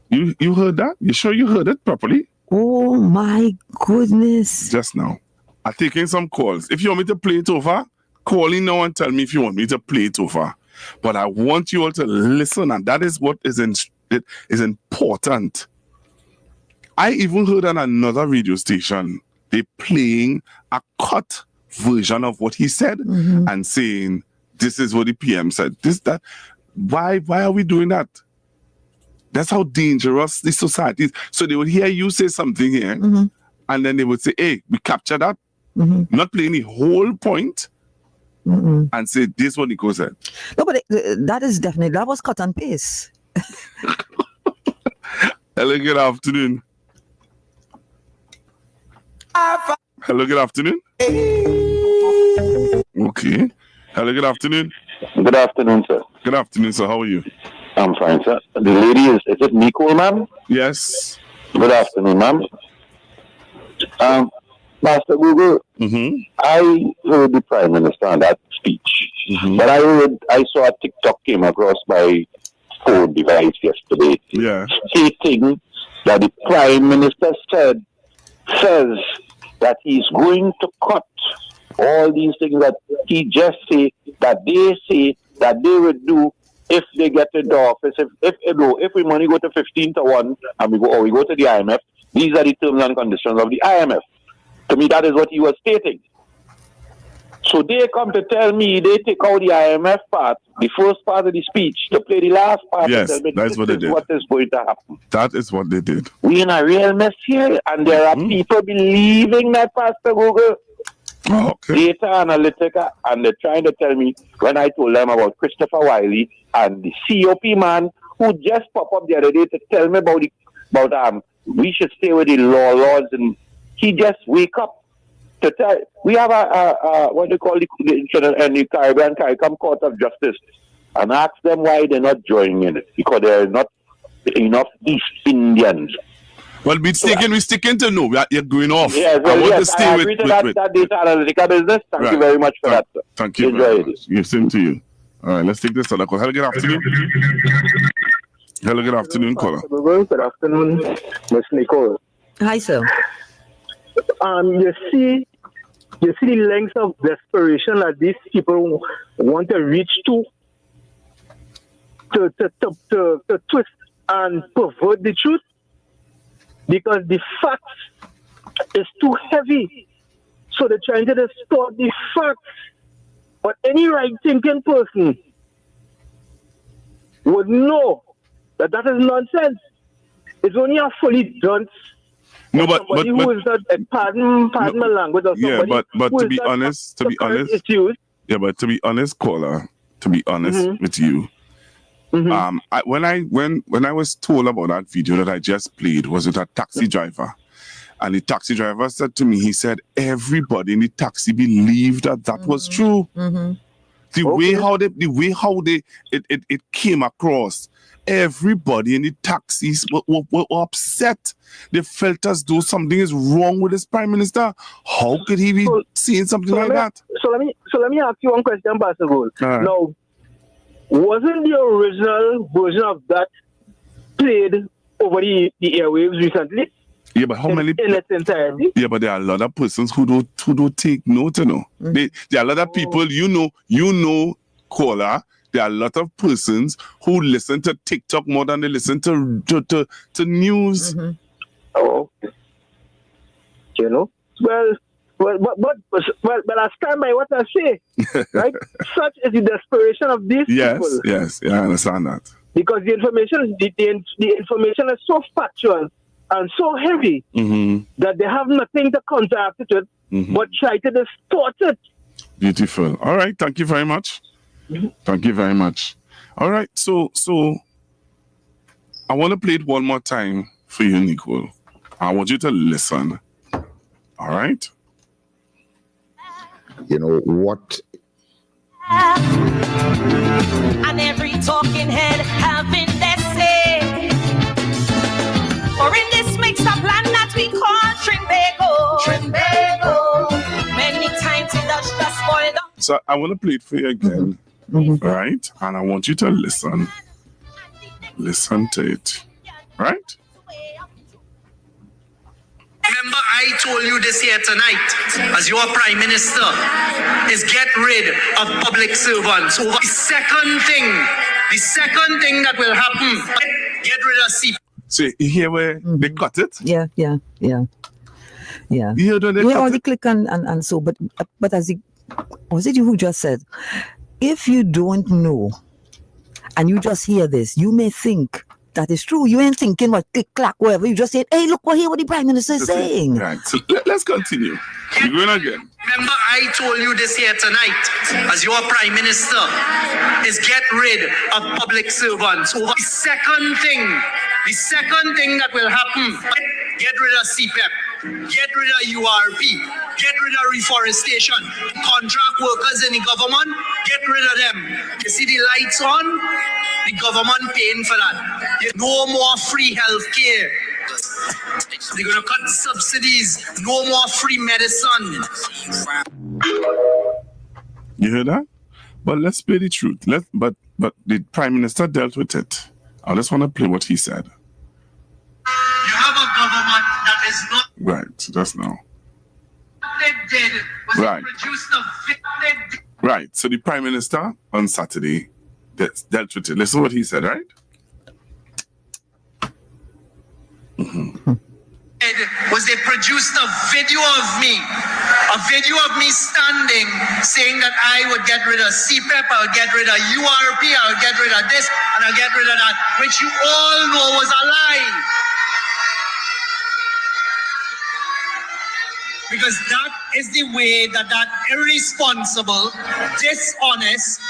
You heard that? You sure you heard it properly? Oh my goodness. Just now. I'm taking some calls. If you want me to play it over, call in now and tell me if you want me to play it over. But I want you all to listen, and that is what is important. I even heard on another radio station, they playing a cut version of what he said and saying, this is what the PM said. This, that. Why are we doing that? That's how dangerous this society is. So they would hear you say something here, and then they would say, hey, we captured that. Not playing the whole point, and say, this is what Nico said. No, but that is definitely, that was cut and paste. Hello, good afternoon. Hello, good afternoon. Okay. Hello, good afternoon. Good afternoon, sir. Good afternoon, sir. How are you? I'm fine, sir. The lady is it Nicole, ma'am? Yes. Good afternoon, ma'am. Master Google, I heard the Prime Minister on that speech, but I saw a TikTok came across my phone device yesterday, stating that the Prime Minister says that he's going to cut all these things that he just say that they would do if they get into office. If we money go to 15-1 and we go to the IMF, these are the terms and conditions of the IMF. To me, that is what he was stating. So they come to tell me they take out the IMF part, the first part of the speech, to play the last part. Yes, to tell me that's what they did. What is going to happen? That is what they did. We in a real mess here, and there are people believing that, Pastor Google. Data Analytica, and they're trying to tell me when I told them about Christopher Wiley and the COP man who just popped up the other day to tell me about we should stay with the laws, and he just wake up to tell. We have a what they call the Caribbean CARICOM Court of Justice, and ask them why they're not joining in it, because there are not enough East Indians. Well, we're sticking to no. You're going off. Yes, well, I want to stay with that data analytica business. Thank you very much for that, sir. Thank you very much. You same to you. All right, let's take this other call. Hello, good afternoon. Hello, good afternoon, caller. Good afternoon, Miss Nicole. Hi, sir. You see the lengths of desperation that these people want to reach to twist and pervert the truth, because the facts is too heavy. So they're trying to distort the facts. But any right-thinking person would know that is nonsense. It's only a fully dunce. No, but who is not pardon my language, or somebody but who to is be not honest, caller, to be honest with you, when I was told about that video that I just played was with a taxi driver, and the taxi driver said to me, he said everybody in the taxi believed that was true. The way how it came across, everybody in the taxis were upset. They felt as though something is wrong with this Prime Minister. How could he be saying something like that? So let me ask you one question, Pastor Gold. Now, wasn't the original version of that played over the airwaves recently? Yeah, but how many? In its entirety? Yeah, but there are a lot of persons who don't take note. There are a lot of people. You know, caller. There are a lot of persons who listen to TikTok more than they listen to news. Oh, you know. Well, but I stand by what I say, right? Such is the desperation of these people. Yes, I understand that. Because the information is so factual and so heavy that they have nothing to counteract it with, but try to distort it. Beautiful. All right, thank you very much. Thank you very much. All right, so I want to play it one more time for you, Nicole. I want you to listen. All right? You know what? And every talking head having their say. For in this mixed up land that we call Trimbago. Many times it does just spoil them. So I want to play it for you again. Right? And I want you to listen. Listen to it. right? Remember, I told you this here tonight, as your prime minister, is get rid of public servants. Over the second thing that will happen, get rid of CP. So you hear where they cut it? Yeah. You hear when they Yeah, cut all it? the click and so, but as was it you who just said, if you don't know and you just hear this, you may think that is true. You ain't thinking what click clack whatever. You just say, hey, look what the prime minister is saying. Right. So let's continue. We're going again. Remember, I told you this here tonight, as your prime minister, is get rid of public servants. Over the second thing that will happen, get rid of CPEP, get rid of URP, get rid of reforestation, contract workers in the government, get rid of them. You see the lights on? The government paying for that. No more free health care. They're going to cut subsidies. No more free medicine. You hear that? But let's play the truth. But the prime minister dealt with it. I just want to play what he said. You have a government that is not. Right. Just now. What they did was Right. they produced a Right. So the prime minister on Saturday dealt with it. Listen to what he said, right? was they produced a video of me standing saying that I would get rid of CPEP, I would get rid of URP, I would get rid of this, and I'll get rid of that, which you all know was a lie. Because that is the way that irresponsible, dishonest,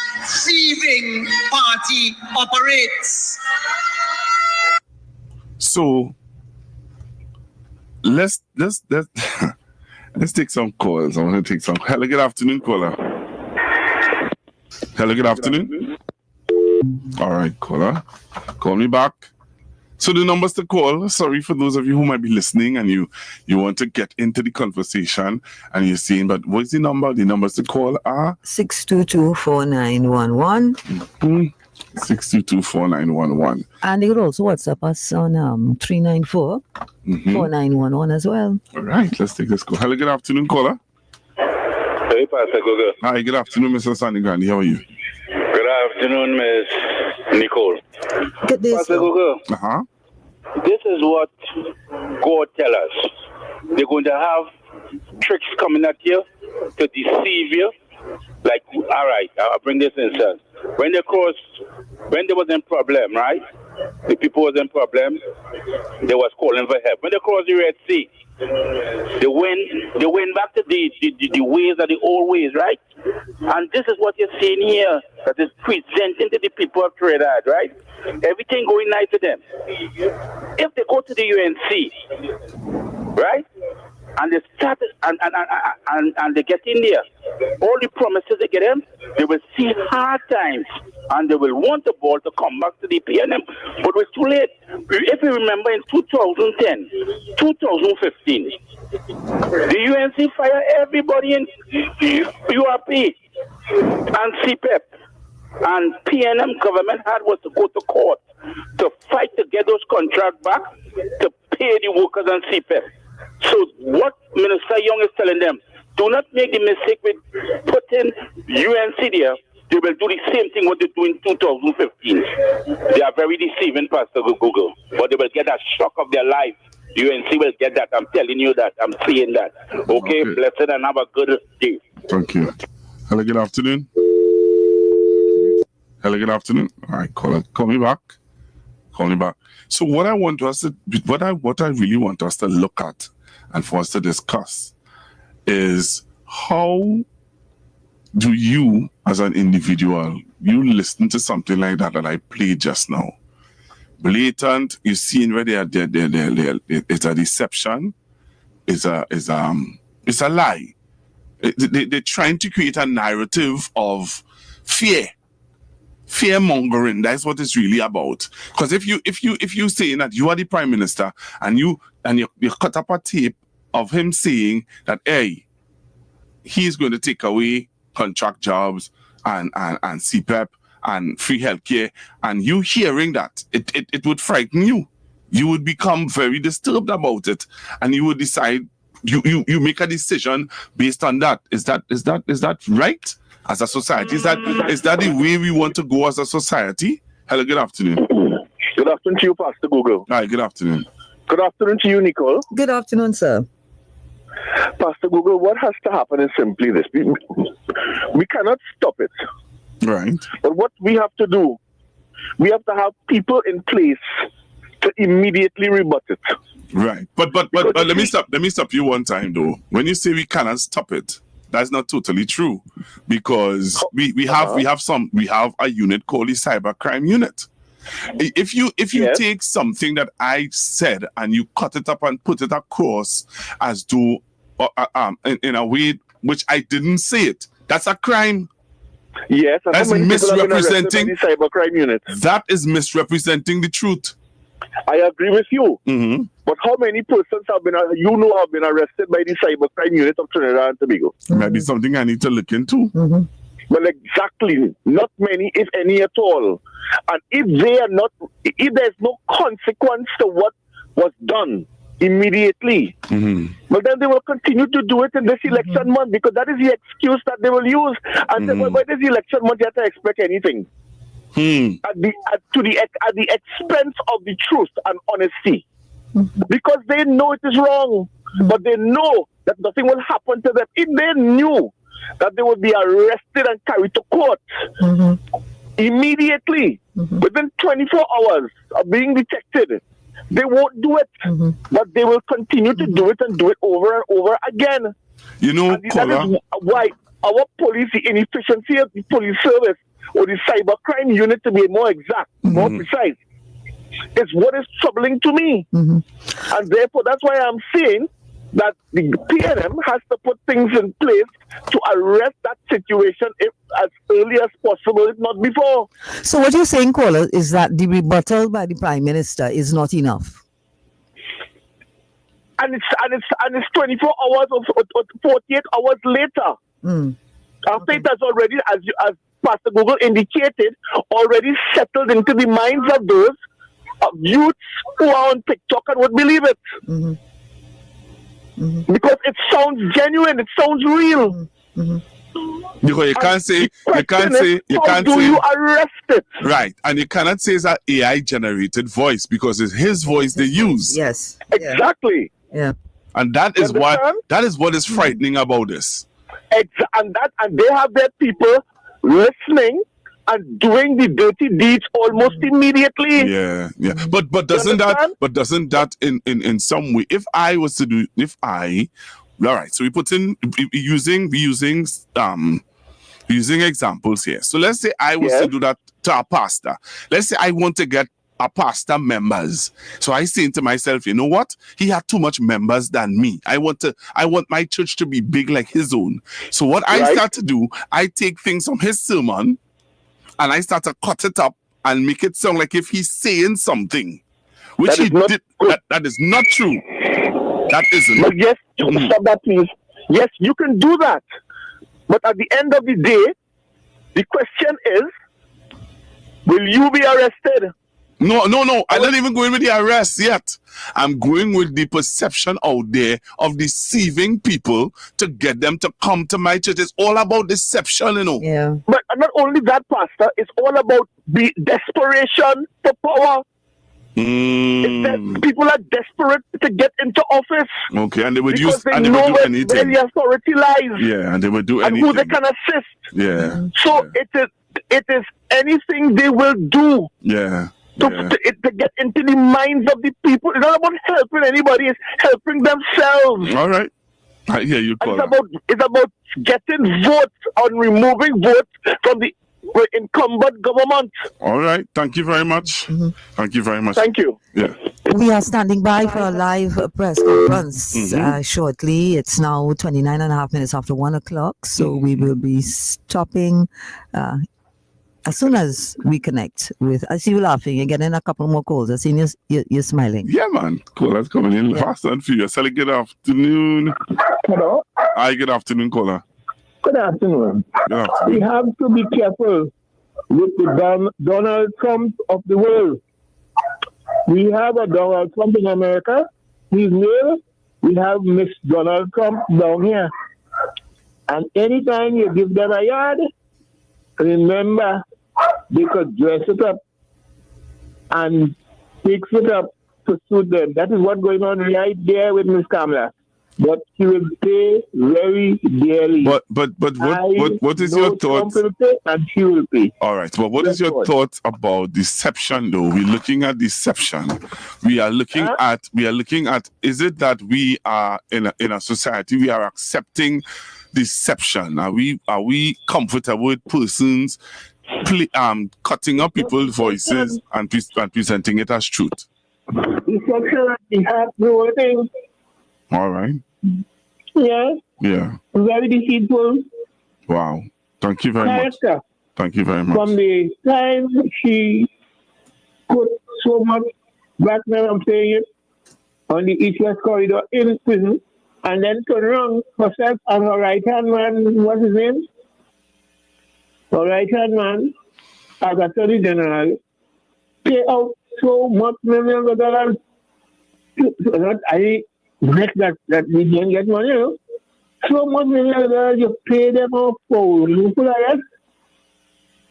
thieving party operates. So let's take some calls. I want to take some. Hello, good afternoon, caller. Hello, good afternoon. All right, caller. Call me back. So the numbers to call, sorry for those of you who might be listening and you want to get into the conversation and you're saying, but what's the number? The numbers to call are 622-4911. 622-4911. And they could also WhatsApp us on 394-4911 as well. All right, let's take this call. Hello, good afternoon, caller. Hey, Pastor Google. Hi, good afternoon, Mr. Sandy Grandy. How are you? Good afternoon, Miss Nicole. Get this. Pastor Google. Uh-huh. This is what God tell us. They're going to have tricks coming at you to deceive you. Like, all right, I'll bring this instance. When there was a problem, right? The people was in problem. They was calling for help. When they crossed the Red Sea, they went back to the ways of the old ways, right? And this is what you're seeing here that is presenting to the people of Trinidad, right? Everything going nice to them. If they go to the UNC, right? And they start and they get in there, all the promises they get them, they will see hard times and they will want the ball to come back to the PNM. But it's too late. If you remember in 2010, 2015, the UNC fired everybody in URP and CPEP. And PNM government was to go to court to fight to get those contracts back to pay the workers and CPEP. So what Minister Young is telling them, do not make the mistake with putting UNC there. They will do the same thing what they do in 2015. They are very deceiving, Pastor Google, but they will get a shock of their life. UNC will get that. I'm telling you that. I'm saying that. Okay. Blessed and have a good day. Thank you. Hello, good afternoon. Hello, good afternoon. All right, call me back. Call me back. So what I really want us to look at and for us to discuss is how do you, as an individual, you listen to something like that I played just now? Blatant, you've seen where it's a deception, it's a lie. They're trying to create a narrative of fear mongering. That's what it's really about. Because if you saying that you are the prime minister and you cut up a tape of him saying that, hey, he's going to take away contract jobs and CPEP and free healthcare, and you hearing that, it would frighten you. you would become very disturbed about it, and you would decide. You make a decision based on that. Is that right? As a society, is that the way we want to go as a society? Hello, good afternoon. Good afternoon to you, Pastor Google. Hi, good afternoon. Good afternoon to you, Nicole. Good afternoon, sir. Pastor Google, what has to happen is simply this. We cannot stop it. Right. But what we have to do, we have to have people in place to immediately rebut it. Right. But let me stop you one time though. When you say we cannot stop it, that's not totally true, because we have a unit called the cybercrime unit. If you take something that I said and you cut it up and put it across as though in a way which I didn't say it, that's a crime. Yes, that's misrepresenting the cybercrime unit. That is misrepresenting the truth. I agree with you. Mm-hmm. But how many persons have been arrested by the cybercrime unit of Trinidad and Tobago? Maybe something I need to look into. Mm-hmm. Well, exactly. Not many, if any at all. And if there's no consequence to what was done immediately, well, then they will continue to do it in this election month, because that is the excuse that they will use. And say, well, by this election month, you have to expect anything. At the expense of the truth and honesty, because they know it is wrong, but they know that nothing will happen to them. If they knew that they would be arrested and carried to court immediately, within 24 hours of being detected, they won't do it, but they will continue to do it and do it over and over again. You know, that is why our police, the inefficiency of the police service, or the cybercrime unit, to be more exact, more precise, is what is troubling to me. And therefore, that's why I'm saying that the PNM has to put things in place to arrest that situation as early as possible, if not before. So what you're saying, caller, is that the rebuttal by the Prime Minister is not enough? And it's 24 hours or 48 hours later. After it has already, as Pastor Google indicated, already settled into the minds of those youths who are on TikTok and would believe it. Because it sounds genuine, it sounds real. Because you can't say you arrest it? Right, and you cannot say it's an AI generated voice, because it's his voice they use. Yes, exactly. Yeah, and that is what is frightening about this. And they have their people listening and doing the dirty deeds almost immediately. Yeah. But doesn't that in some way, all right, so we put in using examples here. So let's say I was to do that to a pastor. Let's say I want to get a pastor members. So I say to myself, you know what? He had too much members than me. I want my church to be big like his own. So what I start to do, I take things from his sermon and I start to cut it up and make it sound like if he's saying something, which he did. That is not true. That isn't. But yes, stop that, please. Yes, you can do that. But at the end of the day, the question is, will you be arrested? No. I'm not even going with the arrest yet. I'm going with the perception out there of deceiving people to get them to come to my church. It's all about deception, you know. Yeah. But not only that, Pastor, it's all about the desperation for power. It's that people are desperate to get into office. Okay, and they would because do anything. Where the authority lies. Yeah, and they would do anything. And who they can assist. Yeah. So it is anything they will do. Yeah. To get into the minds of the people. It's not about helping anybody, it's helping themselves. All right. I hear you, Paul. It's about getting votes on removing votes from the incumbent government. All right. Thank you very much. Thank you very much. Thank you. Yeah. We are standing by for a live press conference shortly. It's now 29 and a half minutes after 1 o'clock. So we will be stopping as soon as we connect with. I see you laughing. You're getting a couple more calls. I see you're smiling. Yeah, man. Callers coming in fast and furious. Hello, good afternoon. Hello. Hi, good afternoon, caller. Good afternoon. Good afternoon. We have to be careful with the Donald Trump of the world. We have a Donald Trump in America. He's male. We have Miss Donald Trump down here. And anytime you give them a yard, remember, they could dress it up and fix it up to suit them. That is what's going on right there with Miss Kamala. But she will pay very dearly. But what is your thoughts? Trump will pay and she will pay. All right, but what is your thoughts about deception though? We're looking at deception. We are looking at is it that we are in a society we are accepting deception? Are we comfortable with persons cutting up people's voices and presenting it as truth? Deception is the whole thing. All right. Yeah. Yeah. Very deceitful. Wow. Thank you very much. Thank you very much. From the time she put so much blackmail, I'm saying it, on the East-West corridor in prison, and then turn around herself and her right-hand man, what's his name? Her right-hand man, as Attorney General, pay out so much millions of dollars. I make that we didn't get money, you know? So much millions of dollars you pay them off for.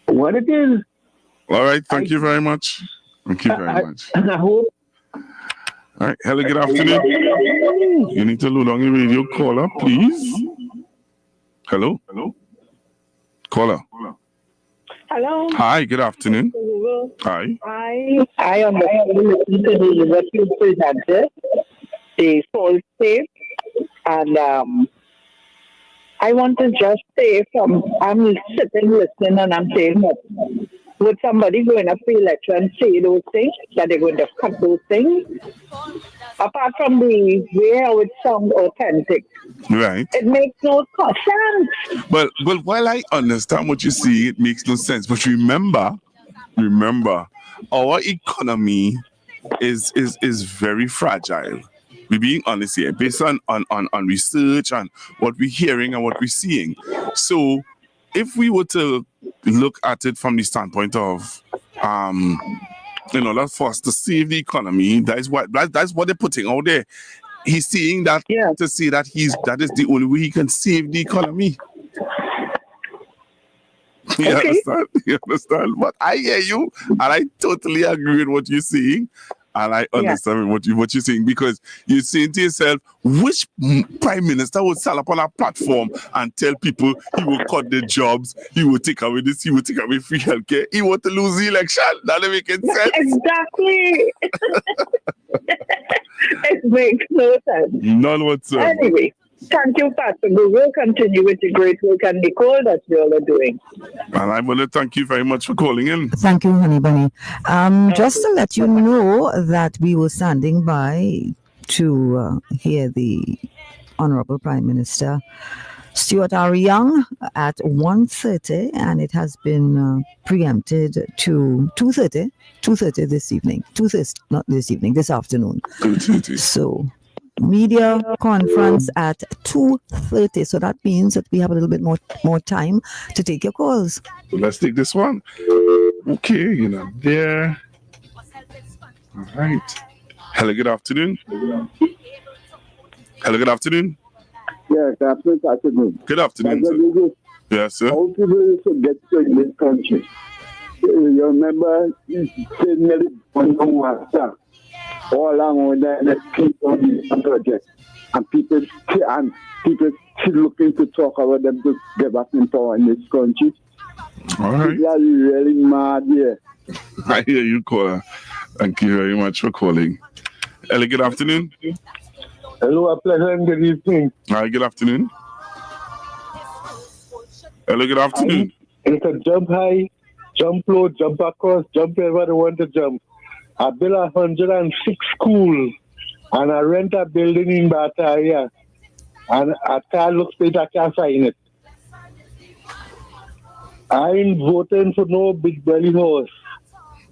What it is. All right, thank you very much. Thank you very much. And I hope. All right, hello, good afternoon. You need to load on your radio. Caller, please. Hello? Caller. Hello. Hi, good afternoon. Hi. I understand listening to what you presented, the soul safe, and I want to just say I'm sitting listening and I'm saying that would somebody going up for election say those things, that they're going to cut those things? Apart from the way how it sounds authentic. Right. It makes no sense. But while I understand what you see, it makes no sense. But remember, our economy is very fragile. We're being honest here, based on research and what we're hearing and what we're seeing. So if we were to look at it from the standpoint of for us to save the economy, that's what they're putting out there. He's seeing that to say that that is the only way he can save the economy. You understand? But I hear you, and I totally agree with what you're saying, and I understand what you're saying, because you're saying to yourself, which prime minister would stand up on a platform and tell people he will cut their jobs, he will take away this, he will take away free healthcare, he want to lose the election? That doesn't make any sense. Exactly. It makes no sense. None whatsoever. Anyway, thank you, Pastor. We will continue with the great work and Nicole that you all are doing. And I want to thank you very much for calling in. Thank you, Honey Bunny. Just to let you know that we were standing by to hear the Honorable Prime Minister Stuart R. Young at 1:30, and it has been preempted to 2:30 this evening. Not this evening, this afternoon. 2:30. So, media conference at 2:30. So that means that we have a little bit more time to take your calls. So let's take this one. Okay, there. All right. Hello, good afternoon. Hello, good afternoon. Yes, afternoon. Good afternoon, sir. Yes, sir. How people should get to this country? You remember, nearly one all along with the people project, and people still looking to talk about them to get back in power in this country. All right. People are really mad here. I hear you, caller. Thank you very much for calling. Hello, good afternoon. Hello, a pleasant good evening. Hi, good afternoon. Hello, good afternoon. It's a jump high, jump low, jump across, jump wherever they want to jump. I built 106 schools, and I rent a building in Bataria, and I can't look straight, I can't find it. I ain't voting for no big belly horse.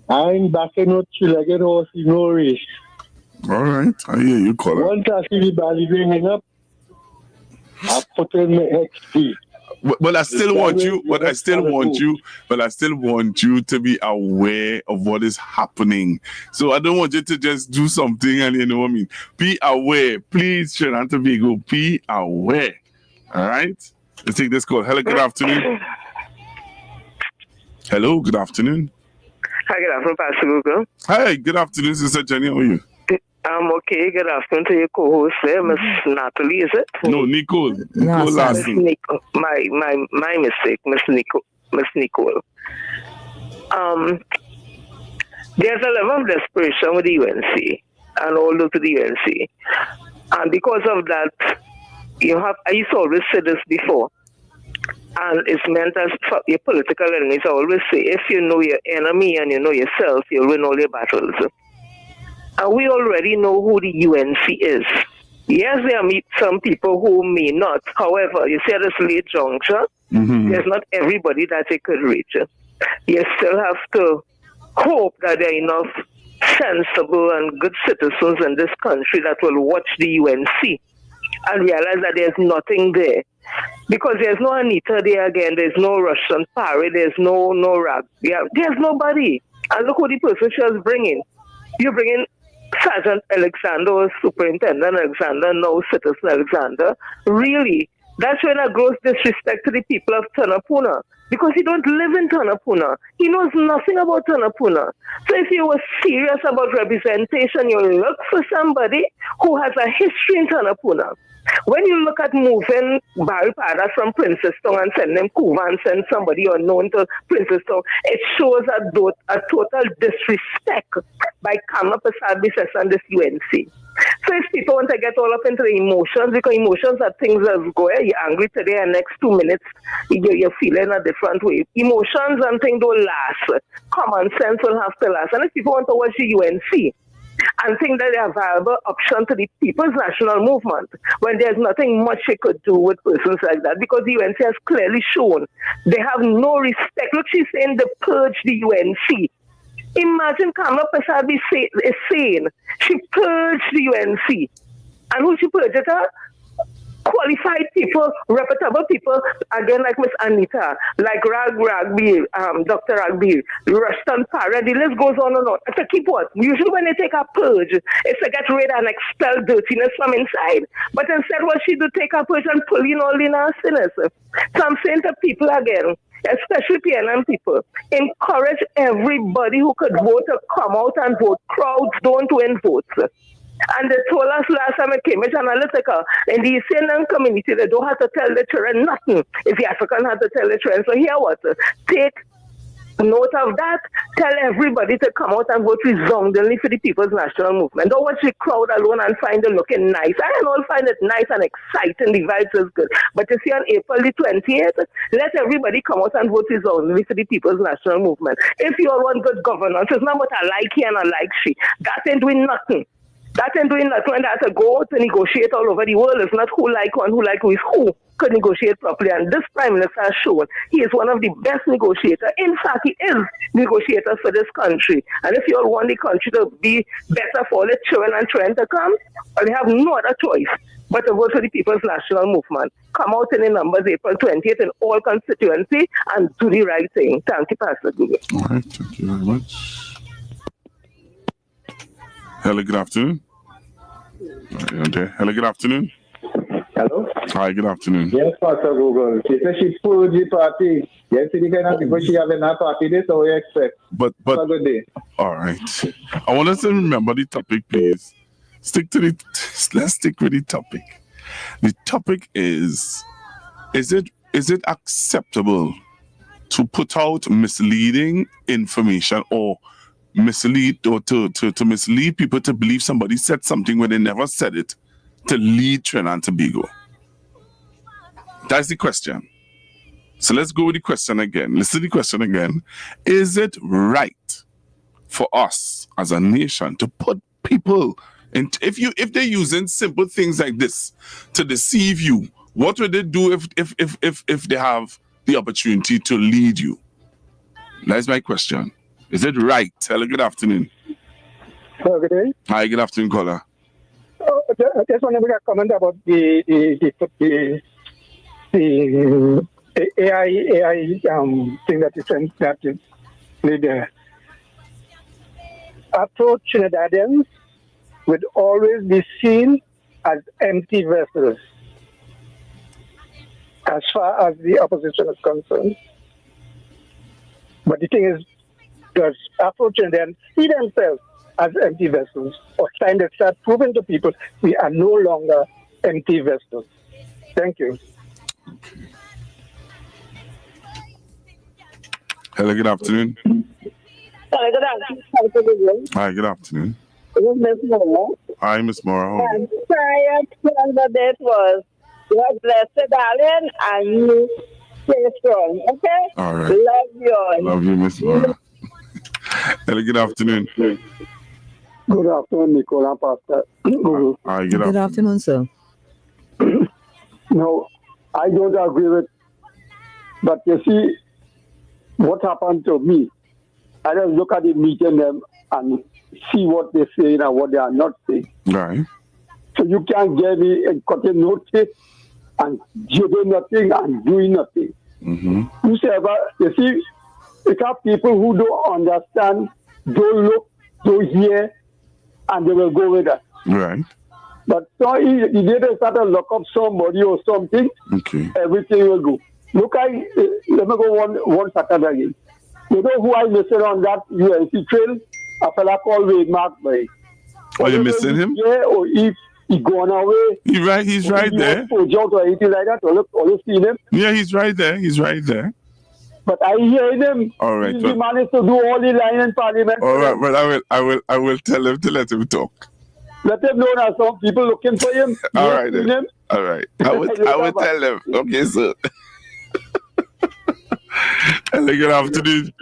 I ain't backing no three-legged horse in no race. All right, I hear you, caller. Once I see the belly hang up, I put in my XP. But I still want you. But I still want you. But I still want you to be aware of what is happening. So I don't want you to just do something and you know what I mean. Be aware, please, Trinidad and Tobago. Be aware. All right. Let's take this call. Hello. Good afternoon. Hello. Good afternoon. Hi. Good afternoon, Pastor Google. Hi. Good afternoon, Sister Jenny. How are you? I'm okay. Good afternoon to your co-host there, Miss Natalie, is it? No, Nicole. Nicole Larson. My mistake, Miss Nicole. There's a level of desperation with the UNC and all those to the UNC. And because of that, I used to always say this before, and it's meant as your political enemies. I always say, if you know your enemy and you know yourself, you'll win all your battles. And we already know who the UNC is. Yes, there are some people who may not. However, you see at this late juncture, there's not everybody that they could reach. You still have to hope that there are enough sensible and good citizens in this country that will watch the UNC and realize that there's nothing there. Because there's no Anita there again, there's no Russian Parry, there's no rap. There's nobody. And look who the person she was bringing. You bring in Sergeant Alexander or Superintendent Alexander, no Citizen Alexander. Really, that's when a gross disrespect to the people of Tanapuna. Because he don't live in Tanapuna. He knows nothing about Tanapuna. So if you were serious about representation, you look for somebody who has a history in Tanapuna. When you look at moving Baripada from Princestown and send them Kuva and send somebody unknown to Princestown, it shows a total disrespect by Kamala Prasad and this UNC. So if people want to get all up into the emotions, because emotions are things that go, you're angry today and next 2 minutes you're feeling a different way. Emotions and things don't last. Common sense will have to last. And if people want to watch the UNC, and think that they are a viable option to the People's National Movement when there's nothing much they could do with persons like that, because the UNC has clearly shown they have no respect. Look, she's saying they purge the UNC. Imagine Kamala Prasad is saying she purged the UNC. And who she purged it? Qualified people, reputable people, again like Miss Anita, like Ragbir, Dr. Ragbir, Rushton Parra, the list goes on and on. To keep what? Usually when they take a purge, it's to get rid and expel dirtiness from inside. But instead what she do, take a purge and pull in all the nastiness. So I'm saying to people again, especially PNM people, encourage everybody who could vote to come out and vote. Crowds don't win votes. And they told us last time at Cambridge Analytica, in the Asian community, they don't have to tell the children nothing if the African have to tell the children. So here what? Take note of that. Tell everybody to come out and vote resoundingly for the People's National Movement. Don't watch the crowd alone and find it looking nice. I don't all find it nice and exciting. The vibes is good. But you see on April the 28th, let everybody come out and vote resoundingly for the People's National Movement. If you all want good governance, it's not what I like here and I like she. That ain't doing nothing. That ain't doing nothing. When they have to go to negotiate all over the world, it's not who like one, who like who is who could negotiate properly. And this Prime Minister has shown he is one of the best negotiators. In fact, he is negotiator for this country. And if you all want the country to be better for all the children and trying to come, well, they have no other choice but to vote for the People's National Movement. Come out in the numbers April 20th in all constituency and do the right thing. Thank you, Pastor Google. All right, thank you very much. Hello, good afternoon. Okay. Hello, good afternoon. Hello? Hi, good afternoon. Yes, Pastor Google. She said she pulled the party. Yes, the kind of people she have in her party, this so we expect. But have a good day. All right. I want us to remember the topic, please. Let's stick with the topic. The topic is it acceptable to put out misleading information or mislead or to mislead people to believe somebody said something when they never said it to lead Trinidad and Tobago? That's the question. So let's go with the question again. Listen to the question again. Is it right for us as a nation to put people in, if they're using simple things like this to deceive you, what would they do if they have the opportunity to lead you? That's my question. Is it right? Hello, good afternoon. Hello, good day. Hi, good afternoon, caller. I just want to make a comment about the AI thing that you sent that is laid Afro Trinidadians would always be seen as empty vessels as far as the opposition is concerned. But the thing is, does Afro Trinidadians see themselves as empty vessels, or time they start proving to people we are no longer empty vessels? Thank you. Hello, good afternoon. Hello, good afternoon. Hi, good afternoon. This is Miss Moore. Hi, Miss Mora. And prior to the date was, God bless you, darling, and you stay strong, okay? All right. Love you all. Love you, Miss Mora. Hello, good afternoon. Good afternoon, Nicola Pastor. Hi, Good afternoon, sir. No, I don't agree with, but you see, what happened to me, I just look at the meeting them and see what they're saying and what they are not saying. Right. So you can't get me and cutting notice and doing nothing and doing nothing. Mm-hmm. Whosoever, you see, it's have people who don't understand, don't look, don't hear, and they will go with that. Right. But so if they start to lock up somebody or something, okay, everything will go. Look, let me go one Saturday again. You know who I missing on that UNC trail? A fella called Wade Mark Bay. Oh, you missing him? Yeah, or if he gone away. He's right there. Or anything like that, or you see him? Yeah, he's right there. He's right there. But I hear him. All right. He managed to do all the line in Parliament. All right, well, I will tell him to let him talk. Let him know that some people looking for him. All right, then. Him. All right. I will tell him. Okay, sir. Hello, good afternoon.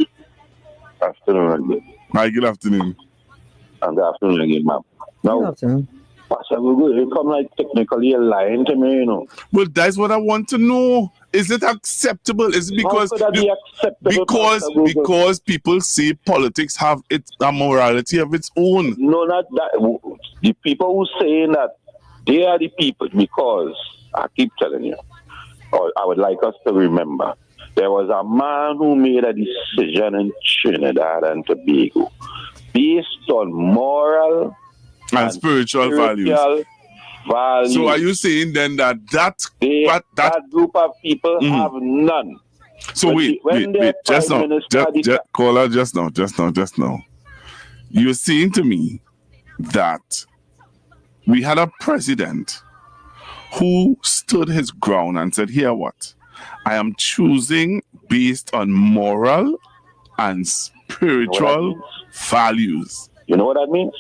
Afternoon again. Hi, good afternoon. And good afternoon again, ma'am. Now, good afternoon. Pastor Google, you come like technically lying to me, you know. Well, that's what I want to know. Is it acceptable? Is it because because people say politics have a morality of its own? No, not that. The people who saying that, they are the people, because I keep telling you, or I would like us to remember, there was a man who made a decision in Trinidad and Tobago based on moral and spiritual values. So are you saying then that group of people have none? So wait, just now. You're saying to me that we had a president who stood his ground and said, here what? I am choosing based on moral and spiritual values. You know what that means?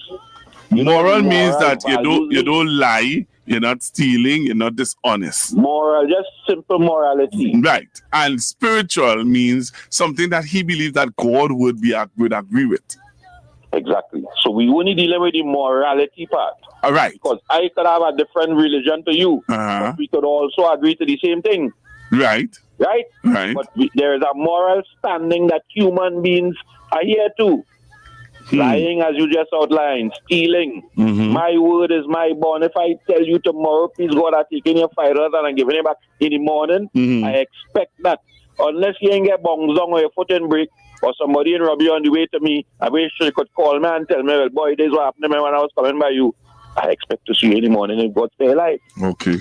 Moral means that you don't lie, you're not stealing, you're not dishonest. Moral, just simple morality. Right. And spiritual means something that he believed that God would agree with. Exactly. So we only dealing with the morality part. All right. Because I could have a different religion to you, but we could also agree to the same thing. Right. Right? Right. But there is a moral standing that human beings are here too. Lying, as you just outlined, stealing. My word is my bond. If I tell you tomorrow, please God, I'm taking your $5 and giving it back in the morning, I expect that. Unless you ain't get bongzong or your foot in break, or somebody in rob you on the way to me, I wish you could call me and tell me, well, boy, this is what happened to me when I was coming by you. I expect to see you in the morning if God stay alive. Okay.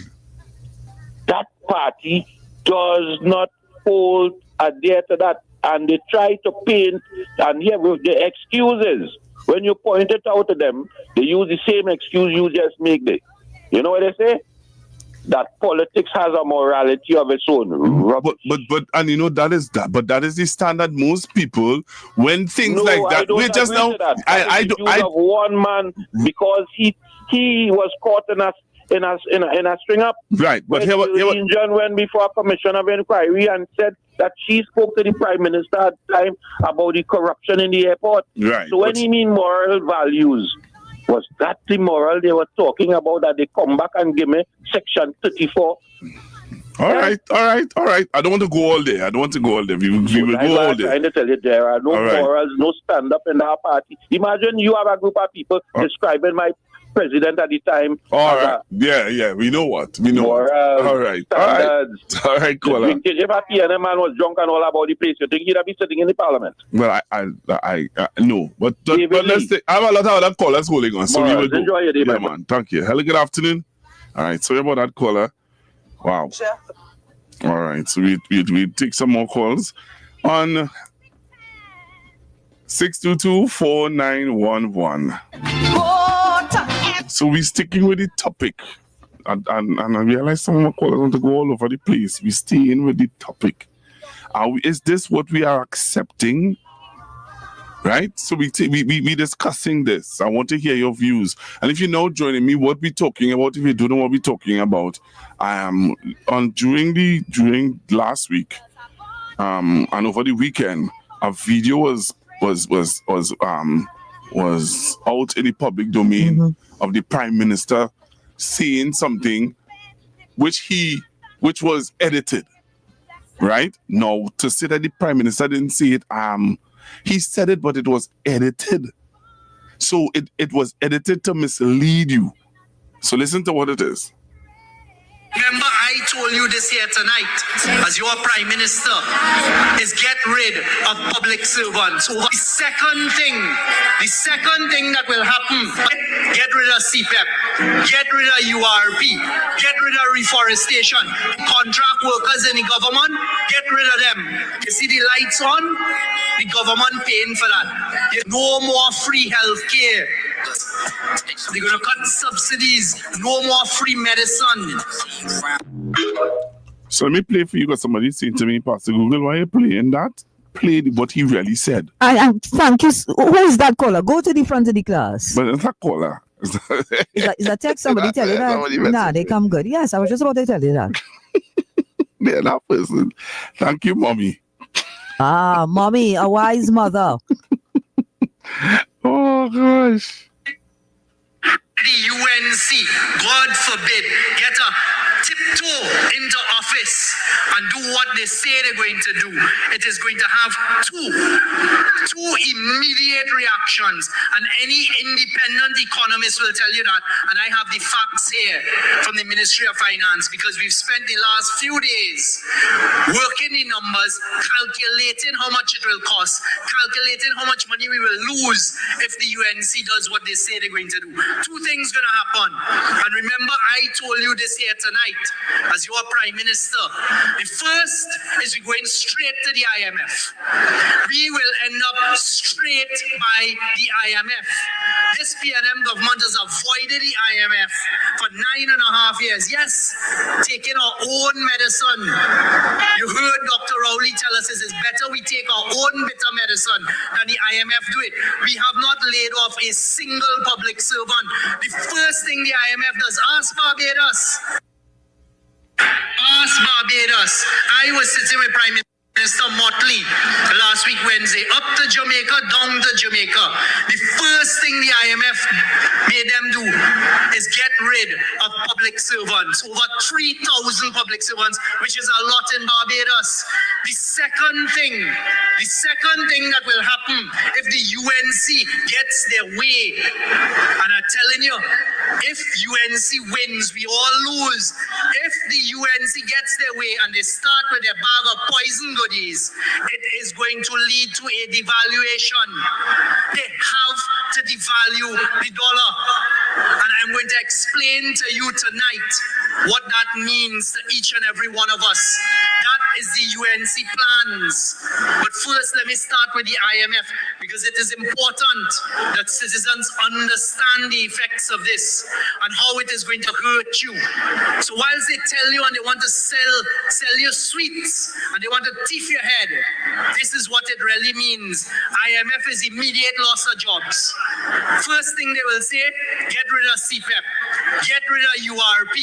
That party does not hold adhere to that. And they try to paint, and here with the excuses. When you point it out to them, they use the same excuse you just make. You know what they say? That politics has a morality of its own. But and you know that is that. But that is the standard. Most people, when things like that, wait just now. I of one man because he was caught in a string up. Right, but John went before a commission of inquiry and said that she spoke to the Prime Minister at the time about the corruption in the airport. Right. So when he mean moral values, was that the moral they were talking about, that they come back and give me Section 34? All right. I don't want to go all day. We will go all day. I'm trying to tell you, there are no morals, no stand-up in our party. Imagine you have a group of people describing my president at the time. All right. Yeah. We know what. We know. All right. All right, caller. If a PNM man was drunk and all about the place, you think he'd be sitting in the parliament? Well, I no. But let's say I have a lot of other callers holding on. So we will enjoy your day, man. Thank you. Hello, good afternoon. All right. Sorry about that caller. Wow. All right. So we take some more calls on 622-4911. So we're sticking with the topic. And I realize some of my callers want to go all over the place. We're staying with the topic. Is this what we are accepting? Right? So we discussing this. I want to hear your views. And if you're now joining me, what we're talking about, if you don't know what we're talking about, during last week, and over the weekend, a video was out in the public domain of the Prime Minister saying something which was edited. Right? Now, to say that the Prime Minister didn't say it, he said it, but it was edited. So it was edited to mislead you. So listen to what it is. Remember, I told you this here tonight, as your Prime Minister, is get rid of public servants. So the second thing that will happen, get rid of CPEP, get rid of URP, get rid of reforestation, contract workers in the government, get rid of them. You see the lights on? The government paying for that. No more free health care. They're going to cut subsidies. No more free medicine. So let me play for you because somebody saying to me, Pastor Google, why are you playing that? Play what he really said. Thank you. Who is that caller? Go to the front of the class. But it's a caller. Is that text somebody tell you that? Nah, they come good. Yes, I was just about to tell you that. They're that person. Thank you, mommy. Mommy, a wise mother. Oh, gosh. The UNC, God forbid, get a tiptoe into office and do what they say they're going to do. It is going to have two immediate reactions, and any independent economist will tell you that. And I have the facts here from the Ministry of Finance, because we've spent the last few days working the numbers, calculating how much it will cost, calculating how much money we will lose if the UNC does what they say they're going to do. Two things going to happen. And remember, I told you this here tonight as your Prime Minister. The first is we're going straight to the IMF. We will end up straight by the IMF. This PNM government has avoided the IMF for 9.5 years. Yes, taking our own medicine. You heard Dr. Rowley tell us it's better we take our own bitter medicine than the IMF do it. We have not laid off a single public servant. The first thing the IMF does, ask Barbados. I was sitting with Prime Minister Motley last week Wednesday, up to Jamaica, down to Jamaica. The first thing the IMF made them do is get rid of public servants. Over 3,000 public servants, which is a lot in Barbados. The second thing that will happen if the UNC gets their way, and I'm telling you, if UNC wins, we all lose. If the UNC gets their way and they start with their bag of poison goodies, it is going to lead to a devaluation. They have to devalue the dollar. And I'm going to explain to you tonight what that means to each and every one of us. That is the UNC plans. But first, let me start with the IMF, because it is important that citizens understand the effects of this and how it is going to hurt you. So whilst they tell you and they want to sell you sweets and they want to thief your head, this is what it really means. IMF is immediate loss of jobs. First thing they will say, get rid of CPEP, get rid of URP,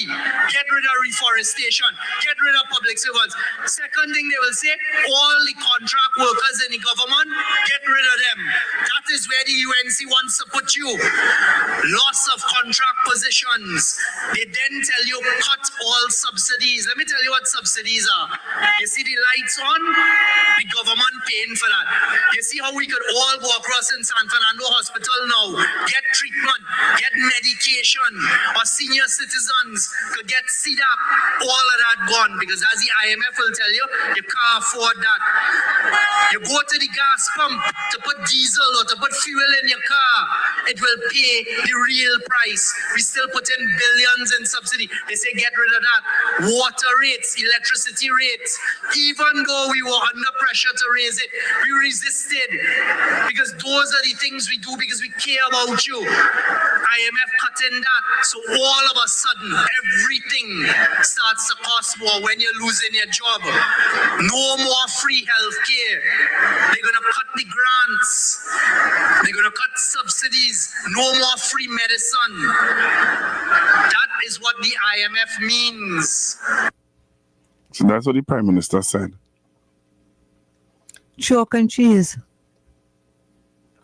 get rid of reforestation, get rid of public servants. Second thing they will say, all the contract workers in the government, get rid of them. That is where the UNC wants to put you. Loss of contract positions. They then tell you cut all subsidies. Let me tell you what subsidies are. You see the lights on? The government paying for that. You see how we could all go across in San Fernando Hospital now, get treatment, get medication, or senior citizens could get CDAP, all of that gone, because as the IMF will tell you, you can't afford that. You go to the gas pump to put diesel or to put fuel in your car, it will pay the real price. We still put in billions in subsidy. They say get rid of that. Water rates, electricity rates, even though we were under pressure to raise it, we resisted, because those are the things we do because we care about you. IMF cutting that, so all of a sudden everything starts to cost more when you're losing your job. No more free health care. They're gonna cut the grants. They're gonna cut subsidies. No more free medicine. That is what the IMF means. So that's what the Prime Minister said. Chalk and cheese.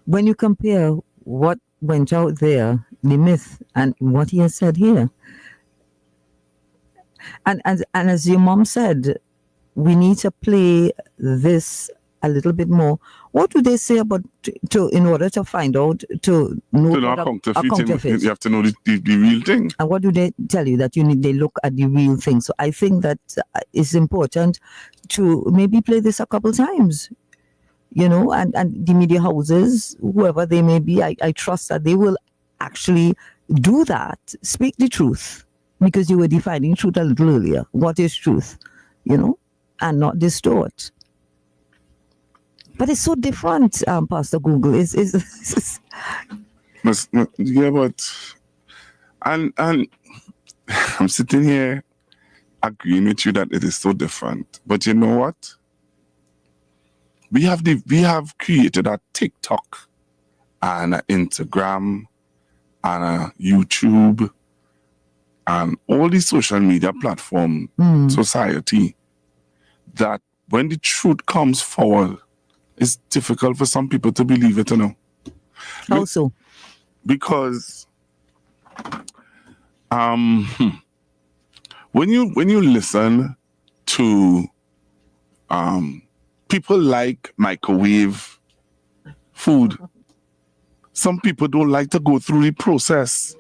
When you compare what went out there, the myth, and what he has said here, and as your mom said, we need to play this a little bit more. What do they say about to in order to find out to know To know counterfeit, you have to know the real thing. And what do they tell you? That they look at the real thing. So I think that it's important to maybe play this a couple times, and the media houses, whoever they may be, I trust that they will actually do that. Speak the truth, because you were defining truth a little earlier. What is truth, and not distort. But it's so different, Pastor Google. It's yeah, but and I'm sitting here agreeing with you that it is so different. But you know what? We have created a TikTok and an Instagram and a YouTube and all these social media platform society that when the truth comes forward, it's difficult for some people to believe it, How so? Because when you listen to people like microwave food, some people don't like to go through the process.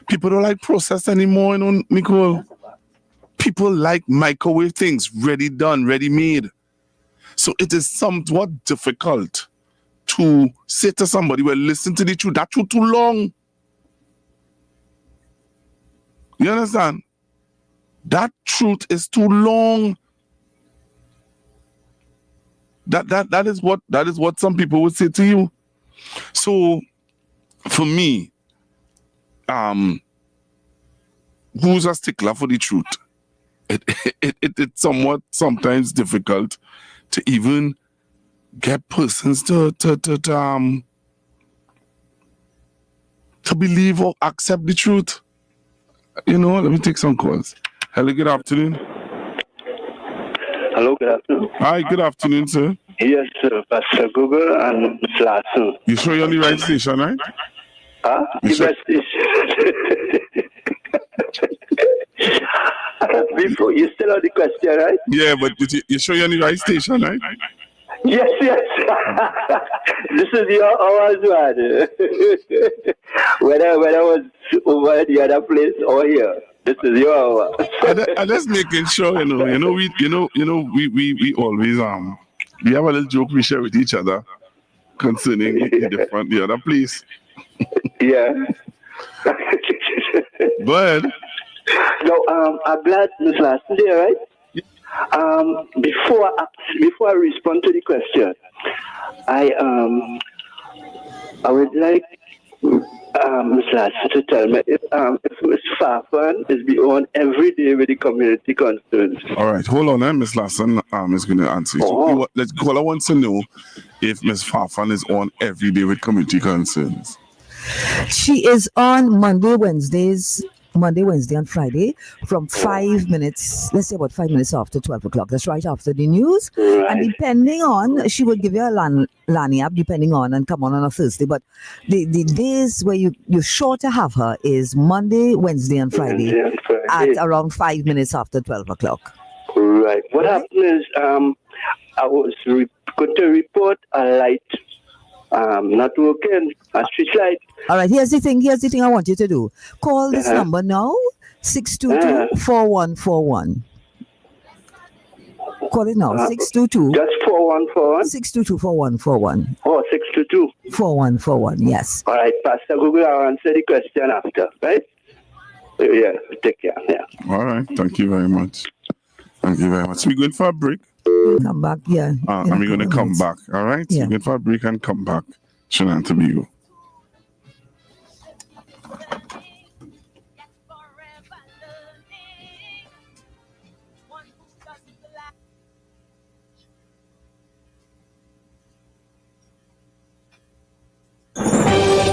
People don't like process anymore, Nicole. People like microwave things, ready done, ready made. So it is somewhat difficult to say to somebody, well, listen to the truth. That truth too long. You understand? That truth is too long. That is what some people would say to you. So for me, who's a stickler for the truth? It's sometimes difficult to even get persons to believe or accept the truth. Let me take some calls. Hello, good afternoon. Hello, good afternoon. Hi, good afternoon, sir. Yes, sir. Pastor Google and Lasso. You sure you're on the right station, right? Huh? You sure? Before you still on the question, right? Yeah, but you sure you're on the right station, right? Yes. This is your hours, man. Whether I was over at the other place or here, this is your hour. I'm just making sure, we always we have a little joke we share with each other concerning the other place. Yeah. Go ahead. No, I'm glad Ms. Larson there, right? Before I respond to the question, I would like Ms. Larson to tell me if Ms. Farfan is be on every day with the community concerns. All right, hold on, Ms. Larson is going to answer you. So, let's call. I want to know if Ms. Farfan is on every day with community concerns. She is on Monday, Wednesdays, Monday, Wednesday, and Friday from 5 minutes, let's say about 5 minutes after 12 o'clock. That's right after the news. Right. And depending on, she will give you a Lani app, depending on, and come on a Thursday. But the days where you're sure to have her is Monday, Wednesday, and Friday, at around 5 minutes after 12 o'clock. Right. What happened is I was going to report a light not working, a street light. All right, here's the thing I want you to do. Call this number now, 622-4141. Call it now, 622. Just 4141? 622-4141. Oh, 622. 4141, yes. All right, Pastor Google, I'll answer the question after, right? Yeah, take care, yeah. All right, thank you very much. Thank you very much. We're going for a break. Come back, yeah. And we're going to come back, all right? Yeah. We're going for a break and come back. Shannon Tobago.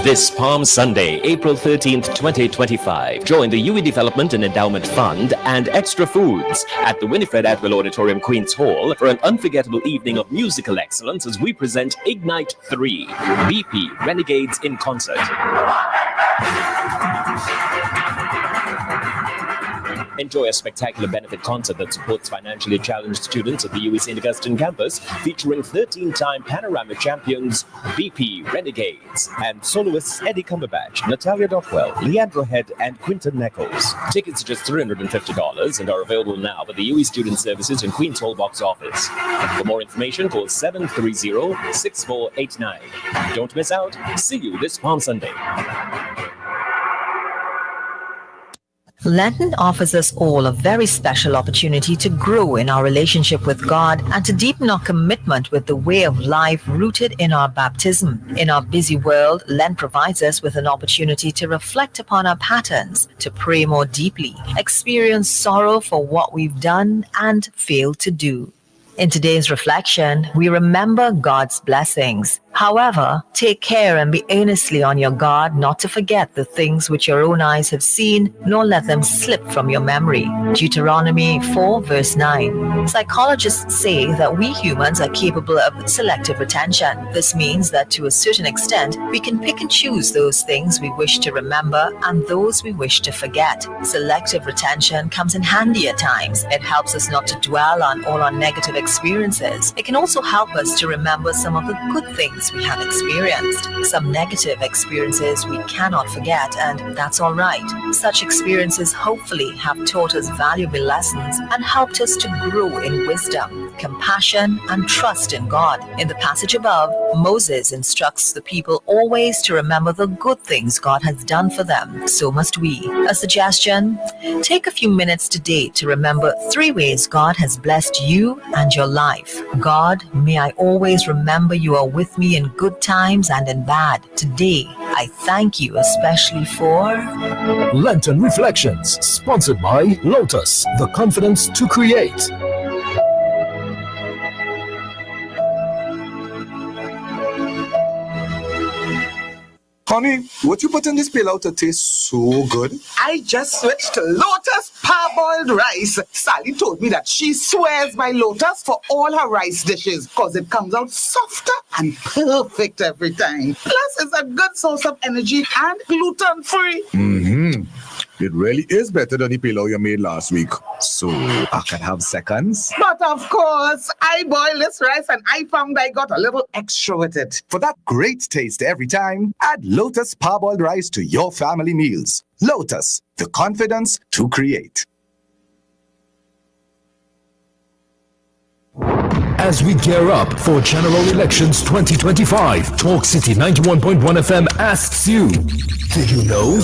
This Palm Sunday, April 13th, 2025, join the UE Development and Endowment Fund and Extra Foods at the Winifred Atwell Auditorium, Queen's Hall for an unforgettable evening of musical excellence as we present Ignite 3, BP Renegades in Concert. Enjoy a spectacular benefit concert that supports financially challenged students at the UE St. Augustine campus, featuring 13-time panorama champions BP Renegades and soloists Eddie Cumberbatch, Natalia Dockwell, Leandro Head, and Quinton Neckles. Tickets are just $350 and are available now at the UE Student Services in Queen's Hall box office. For more information, call 730-6489. Don't miss out. See you this Palm Sunday. Lenten offers us all a very special opportunity to grow in our relationship with God and to deepen our commitment with the way of life rooted in our baptism. In our busy world, Lent provides us with an opportunity to reflect upon our patterns, to pray more deeply, experience sorrow for what we've done and failed to do. In today's reflection, we remember God's blessings. However, take care and be earnestly on your guard not to forget the things which your own eyes have seen, nor let them slip from your memory. Deuteronomy 4 verse 9. Psychologists say that we humans are capable of selective retention. This means that to a certain extent, we can pick and choose those things we wish to remember and those we wish to forget. Selective retention comes in handy at times. It helps us not to dwell on all our negative experiences. It can also help us to remember some of the good things we have experienced. Some negative experiences we cannot forget, and that's all right. Such experiences hopefully have taught us valuable lessons and helped us to grow in wisdom, compassion, and trust in God. In the passage above, Moses instructs the people always to remember the good things God has done for them. So must we. A suggestion: take a few minutes today to remember 3 ways God has blessed you and your life. God, may I always remember you are with me in good times and in bad. Today, I thank you especially for Lenten Reflections, sponsored by Lotus, the confidence to create. Honey, what you put in this pillow to taste so good? I just switched to Lotus parboiled rice. Sally told me that she swears by Lotus for all her rice dishes because it comes out softer and perfect every time. Plus, it's a good source of energy and gluten-free. Mm-hmm. It really is better than the pillow you made last week. So, I can have seconds? But of course, I boiled this rice and I found I got a little extra with it. For that great taste every time, add Lotus parboiled rice to your family meals. Lotus, the confidence to create. As we gear up for General Elections 2025, Talk City 91.1 FM asks you, did you know?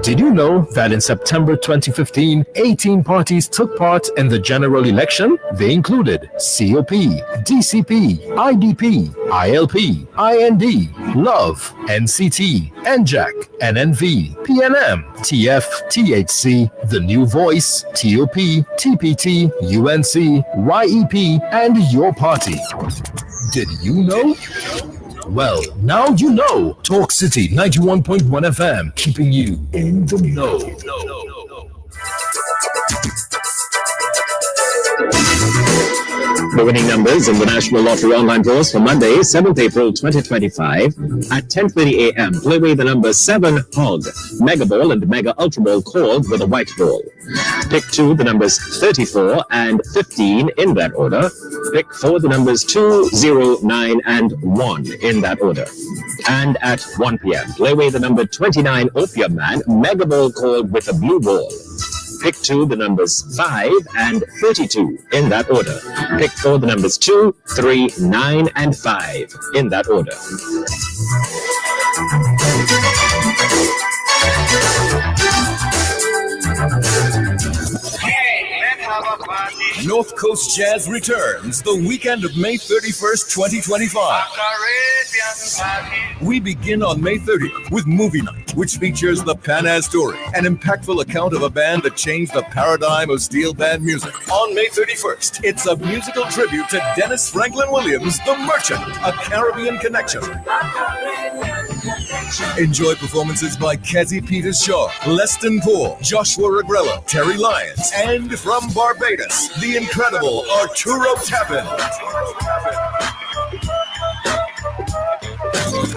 Did you know that in September 2015, 18 parties took part in the general election? They included COP, DCP, IDP, ILP, IND, LOVE, NCT, NJAC, NNV, PNM, TF, THC, The New Voice, TOP, TPT, UNC, YEP, and your party. Did you know? Well, now you know. Talk City 91.1 FM, keeping you in the know. The winning numbers in the National Lottery online draws for Monday, 7th April 2025 at 10:30 a.m. Play away the number 7 Hog, Mega Ball and Mega Ultra Ball called with a white ball. Pick 2 the numbers 34 and 15 in that order. Pick 4 the numbers 2, 0, 9 and 1 in that order. And at 1 p.m. play away the number 29 Opium Man, Mega Ball called with a blue ball. Pick 2 the numbers 5 and 32 in that order. Pick 4 the numbers 2, 3, 9 and 5 in that order. North Coast Jazz returns the weekend of May 31st, 2025. We begin on May 30th with Movie Night, which features the Pan story, an impactful account of a band that changed the paradigm of steel band music. On May 31st, it's a musical tribute to Dennis Franklin Williams, The Merchant, A Caribbean Connection. Enjoy performances by Kezzy Peters Shaw, Leston Poole, Joshua Regrello, Terry Lyons, and from Barbados, the incredible Arturo Tappan.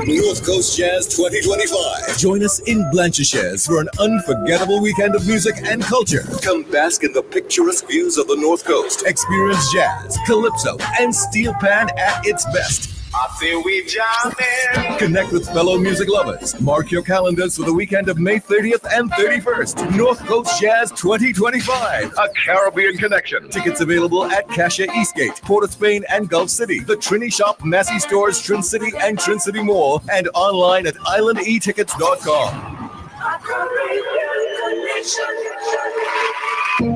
North Coast Jazz 2025. Join us in Blanchisseuse for an unforgettable weekend of music and culture. Come bask in the picturesque views of the North Coast. Experience jazz, calypso, and steel pan at its best. I say we jamming. Connect with fellow music lovers. Mark your calendars for the weekend of May 30th and 31st. North Coast Jazz 2025, a Caribbean connection. Tickets available at Cassia Eastgate, Port of Spain, and Gulf City. The Trini Shop, Massey Stores, Trin City, and Trin City Mall, and online at islandetickets.com.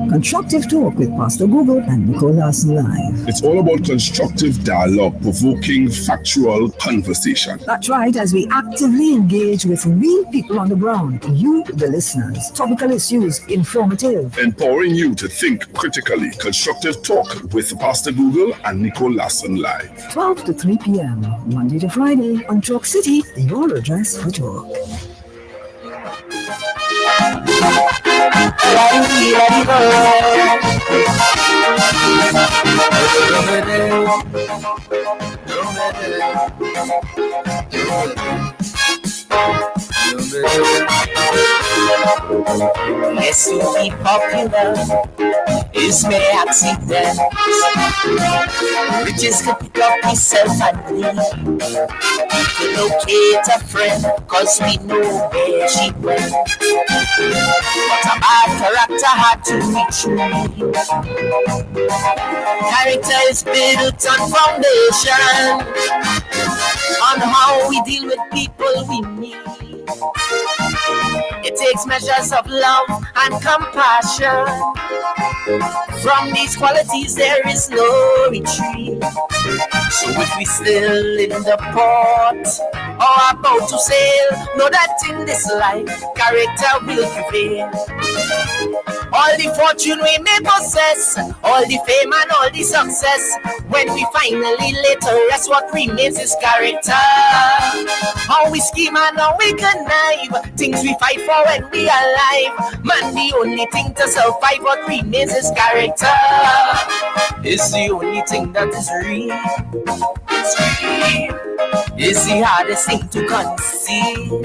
Constructive Talk with Pastor Google and Nicole Larson Live. It's all about constructive dialogue, provoking factual conversation. That's right, as we actively engage with real people on the ground, you, the listeners. Topical issues, informative. Empowering you to think critically. Constructive Talk with Pastor Google and Nicole Larson Live. 12 to 3 p.m., Monday to Friday on Talk City, your address for talk. Yes, to be popular is mere accident. Riches could pick up himself and leave. To locate a friend, cause we know where she went. But a bad character had to retreat. Character is built on foundation, on how we deal with people we meet. It takes measures of love and compassion. From these qualities there is no retreat. So if we still in the port or about to sail, know that in this life character will prevail. All the fortune we may possess, all the fame and all the success, when we finally lay to rest, what remains is character. How we scheme and how we connive, things we fight for when we are alive. Man, the only thing to survive, what remains is character. It's the only thing that is real. It's real. It's the hardest thing to conceive.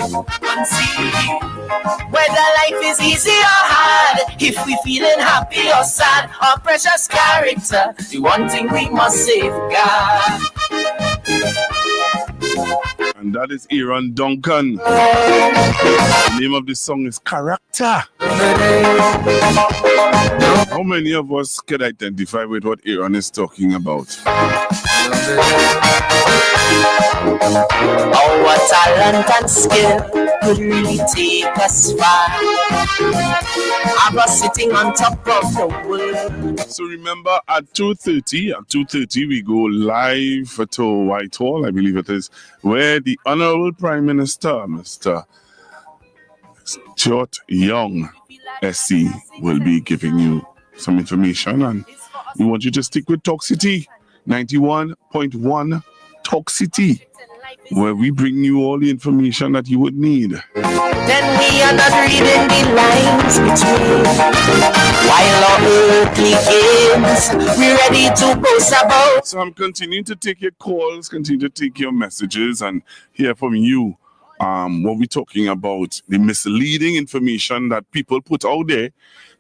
Whether life is easy or hard, if we feeling happy or sad, our precious character, the one thing we must safeguard. And that is Aaron Duncan. The name of the song is Character. How many of us can identify with what Aaron is talking about? Our talent and skill could really take us far. I was sitting on top of the world. So remember, at 2:30 we go live to Whitehall, I believe it is, where the Honorable Prime Minister, Mr. Stuart Young, SC, will be giving you some information, and we want you to stick with Talk City 91.1 Talk City. where we bring you all the information that you would need. Then we are not reading the lines between. While our earthly games, we're ready to boast about. So I'm continuing to take your calls, continue to take your messages and hear from you. What we're talking about, the misleading information that people put out there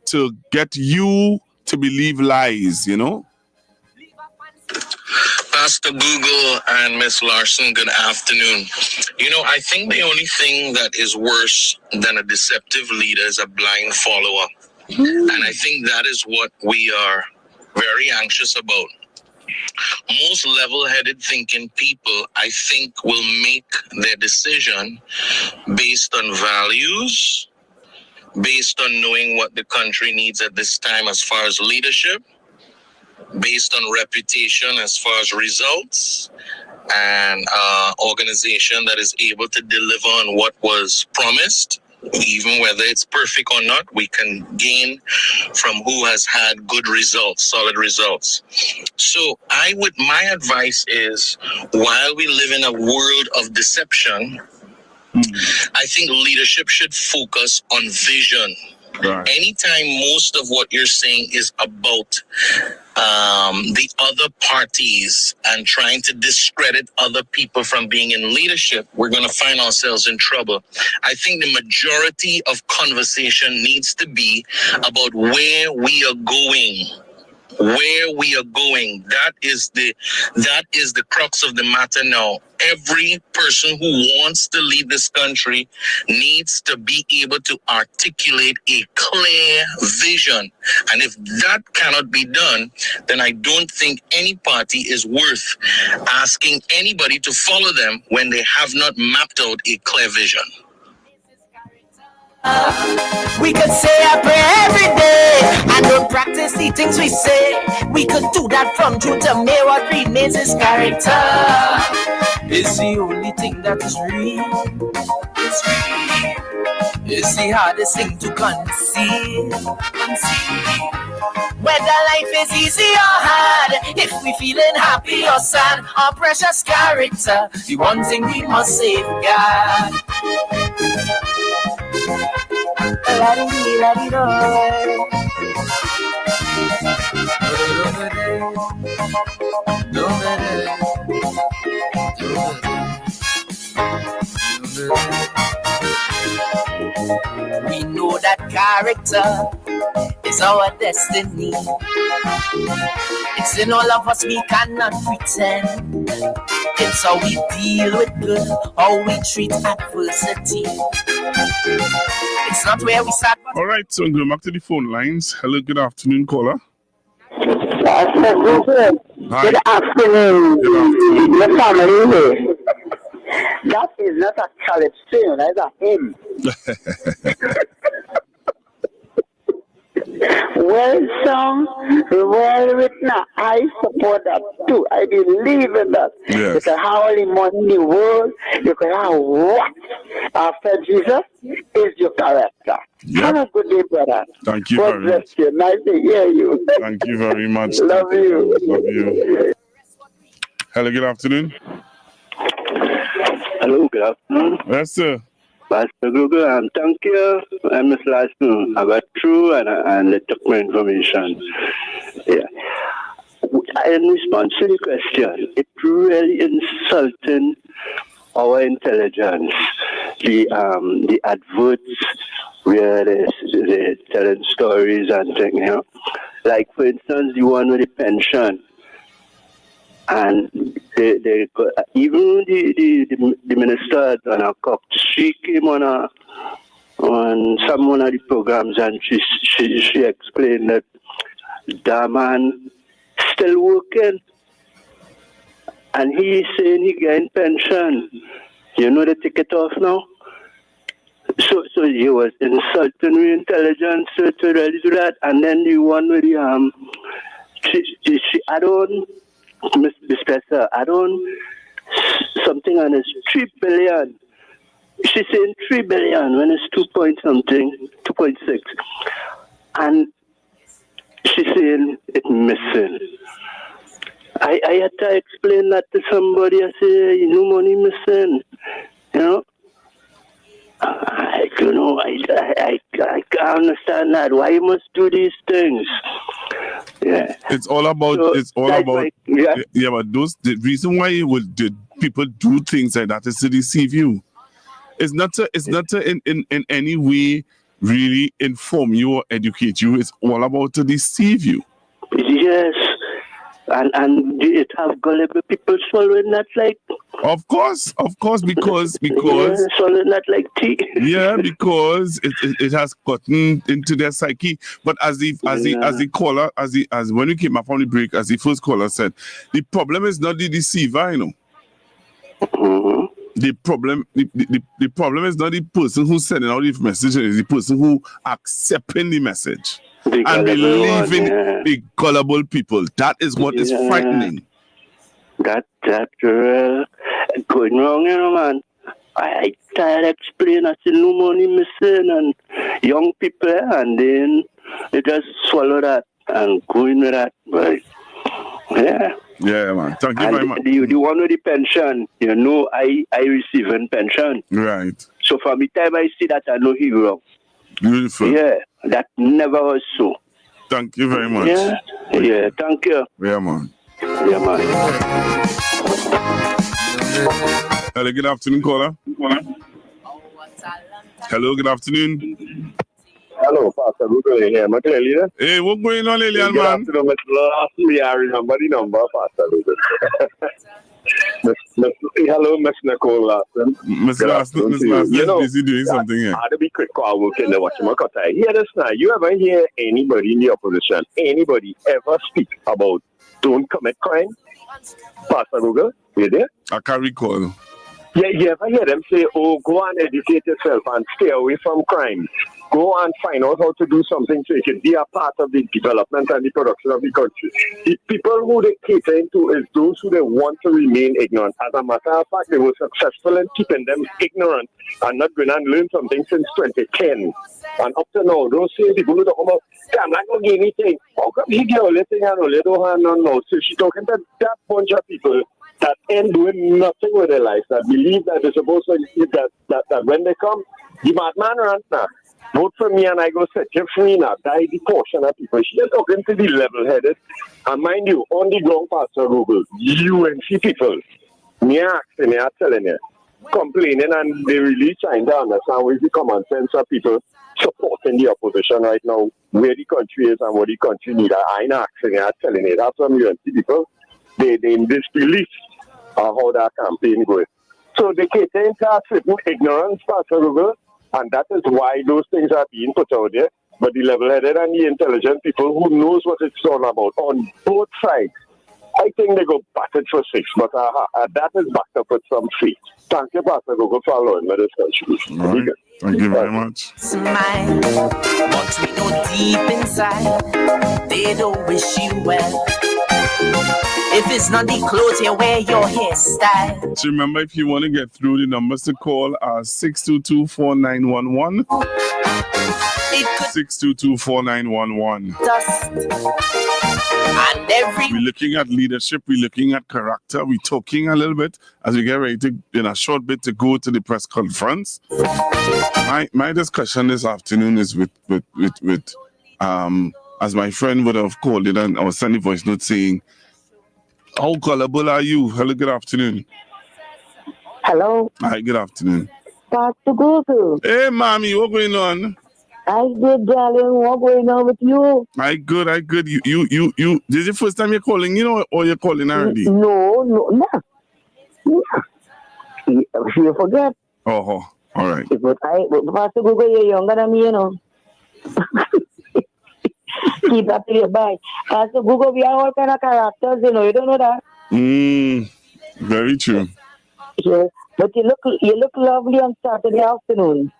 to get you to believe lies, you know? Pastor Google and Miss Larson, good afternoon. You know, I think the only thing that is worse than a deceptive leader is a blind follower. And I think that is what we are very anxious about. Most level-headed thinking people, I think, will make their decision based on values, based on knowing what the country needs at this time as far as leadership, based on reputation as far as results, and organization that is able to deliver on what was promised. Even whether it's perfect or not, we can gain from who has had good results, solid results. So my advice is, while we live in a world of deception, I think leadership should focus on vision. Right. Anytime most of what you're saying is about the other parties and trying to discredit other people from being in leadership, we're going to find ourselves in trouble. I think the majority of conversation needs to be about where we are going. Where we are going. That is the crux of the matter now. Every person who wants to lead this country needs to be able to articulate a clear vision. And if that cannot be done, then I don't think any party is worth asking anybody to follow them when they have not mapped out a clear vision. We could say a prayer every day and don't practice the things we say. We could do that from June to May. What remains is character. It's the only thing that is real. It's real. It's the hardest thing to conceal. Whether life is easy or hard, if we feeling happy or sad, our precious character, the one thing we must safeguard. We know that character is our destiny. It's in all of us, we cannot pretend. It's how we deal with good, how we treat adversity. It's not where we start. All right, so I'm going back to the phone lines. Hello, good afternoon, caller. Hi. Good afternoon. Your family. That is not a college tune, that's a hymn. Well sung, well written. I support that too. I believe in that. Yes. You can have only money in the world. You can have what? After Jesus is your character. Yep. Have a good day, brother. Thank you God very bless much. you. Nice to hear you. Thank you very much. Love you. Love you. Hello, good afternoon. Hello, good afternoon. Yes, sir. Pastor Google, thank you. I'm Miss Larson. I got through and they took my information. Yeah. In response to the question, it's really insulting our intelligence. The adverts where they're telling stories and things, you know. Like, for instance, the one with the pension. And they even the minister on a cock, she came on some one of the programs and she explained that the man still working and he's saying he getting pension. You know, they take it off now. So he was insulting the intelligence to really do that. And then the one with the she add on. Miss Professor, I don't something on it's 3 billion. She's saying 3 billion when it's 2 point something, 2.6. And she's saying it's missing. I had to explain that to somebody. I say, money missing. I don't know. I can't understand that. Why you must do these things? Yeah. It's all about. Yeah, but the reason why people do things like that is to deceive you. It's not to in any way really inform you or educate you. It's all about to deceive you. Yes. And it have gullible people swallowing that like. Of course, because swallowing that like tea. Yeah, because it has gotten into their psyche. But as the caller, as when we came up on the break, as the first caller said, the problem is not the deceiver, Mm-hmm. The problem is not the person who's sending out the message, it's the person who accepting the message and believing the gullible people. That is what is frightening. That going wrong, man. I tried to explain. I said no money missing and young people, and then they just swallow that and go in with that. But yeah. Yeah, man. Thank you very much. The one with the pension, I receive a pension. Right. So from the time I see that, I know he wrong. Beautiful. Yeah, that never was so. Thank you very much. Yeah, thank you. Yeah, man. Yeah, man. Hello, good afternoon, caller. Hello, good afternoon. Hello, Pastor Google here. Hey, what's going on, Lillian, good man? Afternoon, I remember the number, Pastor Google. Hello, Miss Nicole Larson. Miss Larson is busy doing something here. I had to be quick while working the watching my cut. Hear this now. You ever hear anybody in the opposition, anybody ever speak about don't commit crime? Pastor Google, you there? I can't recall. Yeah, you ever hear them say, oh, go and educate yourself and stay away from crime. Go and find out how to do something so you can be a part of the development and the production of the country. The people who they cater to is those who they want to remain ignorant. As a matter of fact, they were successful in keeping them ignorant and not going and learn something since 2010. And up to now, those same people who don't come up, I'm not going to give anything. How come he get all this thing and all that don't have none now? So she's talking to that bunch of people that ain't doing nothing with their life, that believe that they're supposed to, that when they come, the madman runs now. Vote for me and I go set you free now. Die the portion of people. She is talking to the level-headed. And mind you, on the ground, Pastor Google, UNC people, me asking, me are telling you, complaining, and they really trying to understand what is the common sense of people supporting the opposition right now, where the country is and what the country needs. I ain't asking you, I'm telling you. That's some UNC people. They in disbelief of how that campaign goes. So they cater into a certain ignorance, Pastor Google, and that is why those things are being put out there. But the level-headed and the intelligent people who knows what it's all about on both sides, I think they go batted for 6, but that is backed up with some faith. Thank you, Pastor Google, for allowing me this contribution. All right. Thank you very much. Smile, but we know deep inside they don't wish you well. If it's not the clothes you wear, your hairstyle. So remember, if you want to get through, the numbers to call are 622-4911. 622-4911. We're looking at leadership, we're looking at character, we're talking a little bit as we get ready to, in a short bit, to go to the press conference. My discussion this afternoon is with as my friend would have called it, and I was sending a voice note saying, how gullible are you? Hello, good afternoon. Hello. Hi, good afternoon. Pastor Google. Hey, mommy, what's going on? I good, darling. What's going on with you? I good. You. This is the first time you're calling, or you're calling already? No. You forget. Oh, all right. But Pastor Google, you're younger than me, Keep that to your bag. Pastor Google, we are all kind of characters, you don't know that? Very true. Yes, but you look lovely on Saturday afternoon.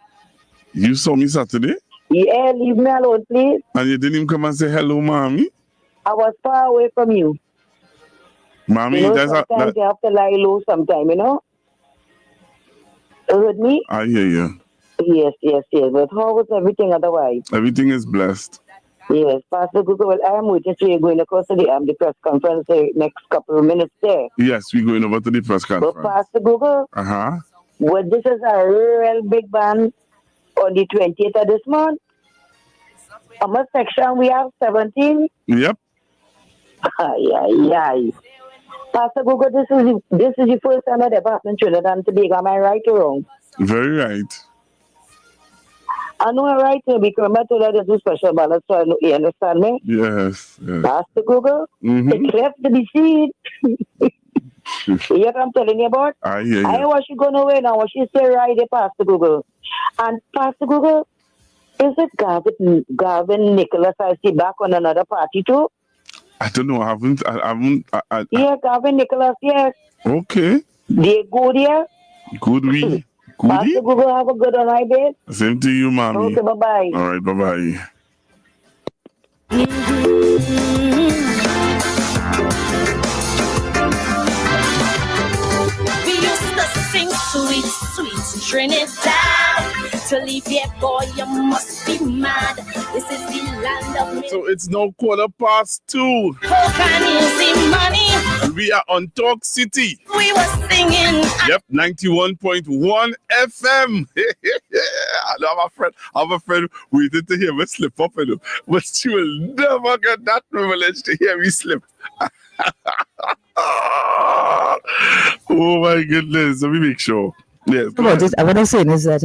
You saw me Saturday? Yeah, leave me alone, please. And you didn't even come and say hello, mommy? I was far away from you. Mommy, sometimes you have to lie low sometime, You heard me? I hear you. Yes. But how was everything otherwise? Everything is blessed. Yes, Pastor Google, I am waiting for you going across to the press conference the next couple of minutes there. Yes, we're going over to the press conference. But Pastor Google, well, this is a real big ban on the 20th of this month. On my section, we have 17. Yep. Ay. Pastor Google, this is the first time I've ever happened in Trinidad and Tobago. Am I right or wrong? Very right. I know I'm right because I told her to do special ballots, so you understand me? Yes. Pastor Google, it's left to be seen. You hear what I'm telling you about? I hear you. I know what she's going to win now. What she say right there, Pastor Google. And Pastor Google, is it Gavin Nicholas I see back on another party too? I don't know. I haven't. Yeah, Gavin Nicholas, yes. Okay. They go there. Good we. Pastor Google, have a good one, right, babe? Same to you, mommy. Okay, bye-bye. All right, bye-bye. We used to sing sweet, sweet Trinidad. To leave here, boy, you must be mad. This is the land of me. So it's now 2:15. How can you see money? We are on Talk City. We were singing. Yep, 91.1 FM. I have a friend waiting to hear me slip up, but she will never get that privilege to hear me slip. Oh my goodness, let me make sure. Yes. What I'm saying is that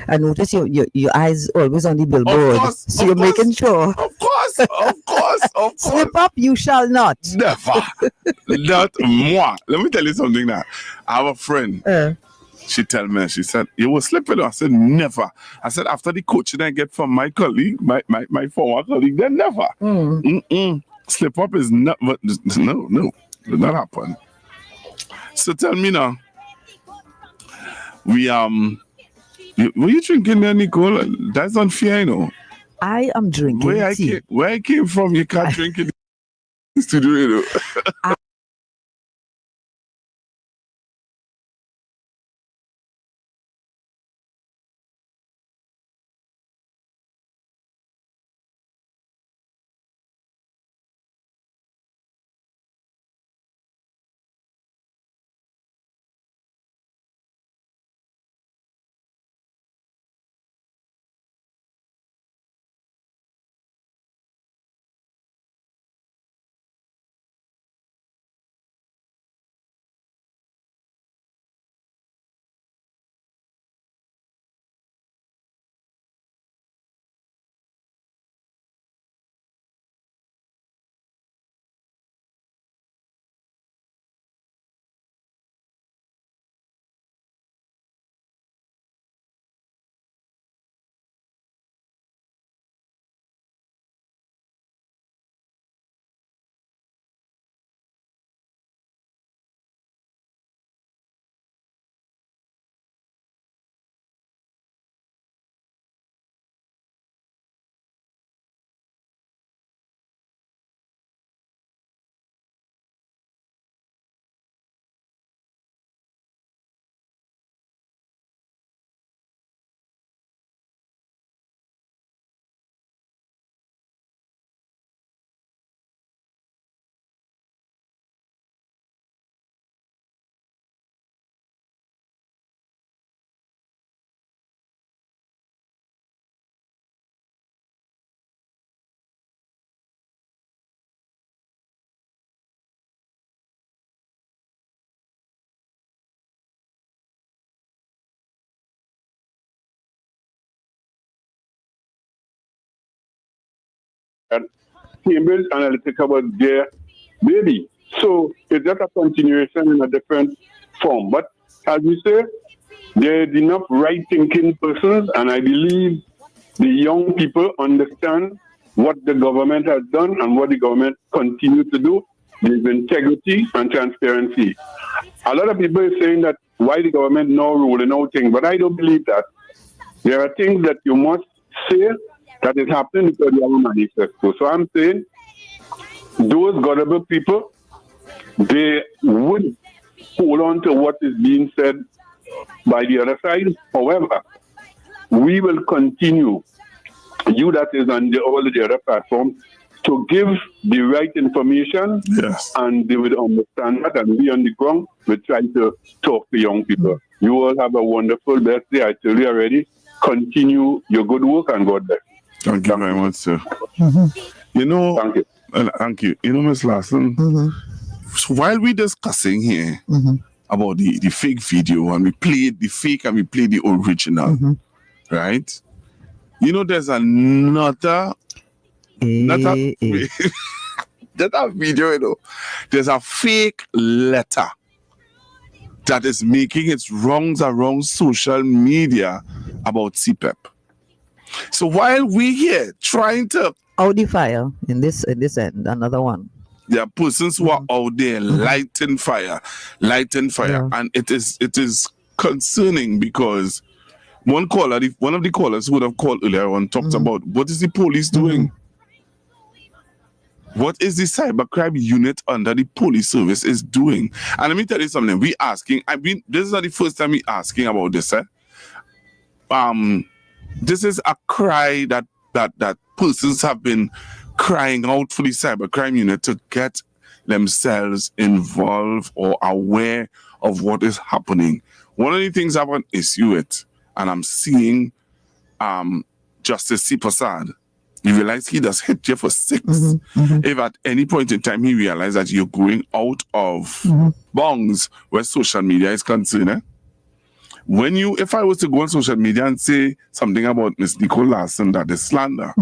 I notice your eyes always on the billboard, so you're making sure. Of course. Slip up, you shall not. Never. Not moi. Let me tell you something now. I have a friend. She tell me, she said, you were slipping. I said, never. I said, after the coaching I get from my colleague, my former colleague, then never. Slip up is not, no, did not happen. So tell me now, were you drinking there, Nicole? That's unfair, you know. I am drinking tea. Where I came from, you can't drink in the studio, you know. Cambridge Analytica was there, baby. So it's just a continuation in a different form. But as you say, there's enough right-thinking persons, and I believe the young people understand what the government has done and what the government continues to do. There's integrity and transparency. A lot of people are saying that why the government now rolling out things, but I don't believe that. There are things that you must say that is happening because you have a manifesto. So I'm saying those gullible people, they would hold on to what is being said by the other side. However, we will continue you that is on all the other platforms, to give the right information, and they will understand that, and we on the ground, we try to talk to young people. You all have a wonderful birthday. I tell you already, continue your good work and God bless. Thank you very much, sir. You know, thank you. Thank you. You know, Ms. Larson, so while we're discussing here about the fake video, and we played the fake and we played the original, right? You know, there's another that video, you know, there's a fake letter that is making its rounds around social media about CPEP. So while we here trying to out the fire in this end, another one. There are persons who are out there lighting fire, and it is concerning because one of the callers who would have called earlier on talked about what is the police doing. What is the cybercrime unit under the police service is doing? And let me tell you something. We asking. This is not the first time we asking about this. This is a cry that persons have been crying out for the cybercrime unit to get themselves involved or aware of what is happening. One of the things I want to issue it, and I'm seeing Justice C. Prasad. You realize he does hit you for 6. If at any point in time he realizes that you're going out of bounds where social media is concerned, if I was to go on social media and say something about Miss Nicole Larson that is slander,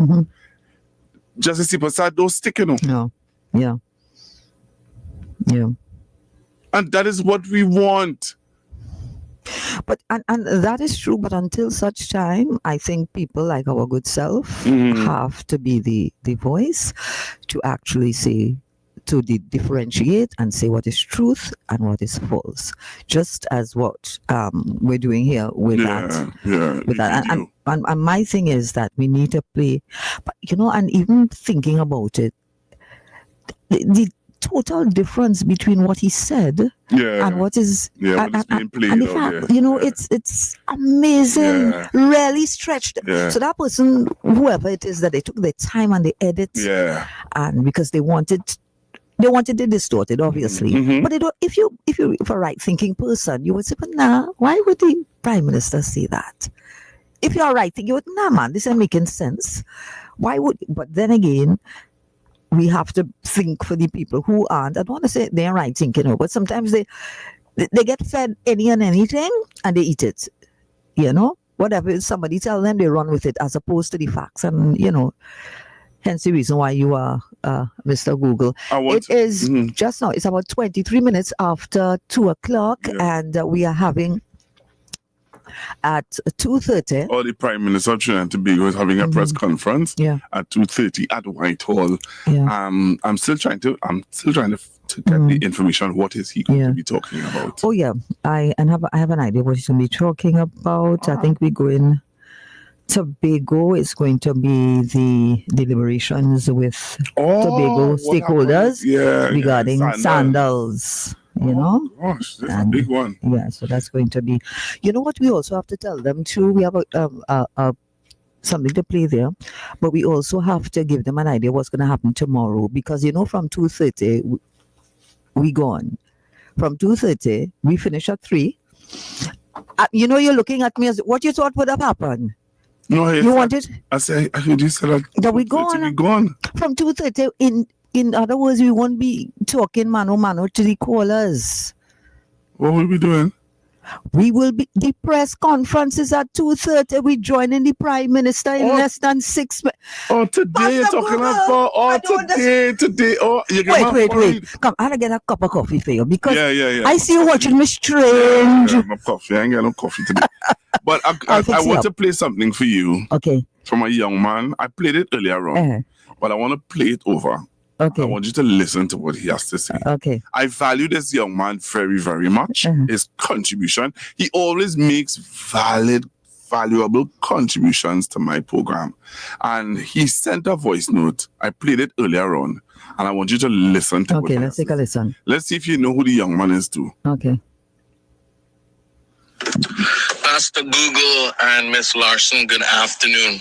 Justice C. Prasad don't stick, you know. No. Yeah. And that is what we want. But and that is true, but until such time, I think people like our good self have to be the voice to actually say, to differentiate and say what is truth and what is false. Just as what we're doing here with that. And my thing is that we need to play, but you know, and even thinking about it, the total difference between what he said and what is what is being played you know, it's amazing, really stretched. So that person, whoever it is, that they took their time and they edit, and because they wanted it distorted, obviously. But if you're a right thinking person, you would say, but nah, why would the Prime Minister say that? If you're right thinking, you would, nah, man, this ain't making sense. Why would? But then again, we have to think for the people who aren't. I don't want to say they're right thinking, but sometimes they get fed any and anything and they eat it. You know, whatever somebody tell them, they run with it as opposed to the facts. And you know, hence the reason why you are Mr. Google. It is just now. It's about 23 minutes after 2:00, and we are having at 2:30. Or the Prime Minister of Trinidad and Tobago is having a press conference at 2:30 at Whitehall. I'm still trying to get the information. What is he going to be talking about? Oh yeah, I have an idea what he's going to be talking about. I think we're going. Tobago is going to be the deliberations with Tobago stakeholders regarding sandals. You know, gosh, that's a big one. Yeah, so that's going to be. You know what? We also have to tell them too. We have something to play there, but we also have to give them an idea what's going to happen tomorrow, because you know, from 2:30 we gone. From 2:30 we finish at 3. You know, you're looking at me as what you thought would have happened. No, you wanted. I heard you said that we gone. We gone from 2:30. In other words, we won't be talking mano to the callers. What will we be doing? We will be, the press conference is at 2:30. We joining the Prime Minister in less than 6 minutes. Oh, today you're talking about. Oh, today. Oh, you wait. Come, I'll get a cup of coffee for you, because yeah. I see you watching me strange. Yeah, my coffee. I ain't got no coffee today. But I want to play something for you. Okay. From a young man. I played it earlier on, but I want to play it over. Okay. I want you to listen to what he has to say. Okay. I value this young man very, very much. His contribution. He always makes valuable contributions to my program. And he sent a voice note. I played it earlier on. And I want you to listen to Okay, let's take a listen. Let's see if you know who the young man is too. Okay. Pastor Google and Miss Larson, good afternoon.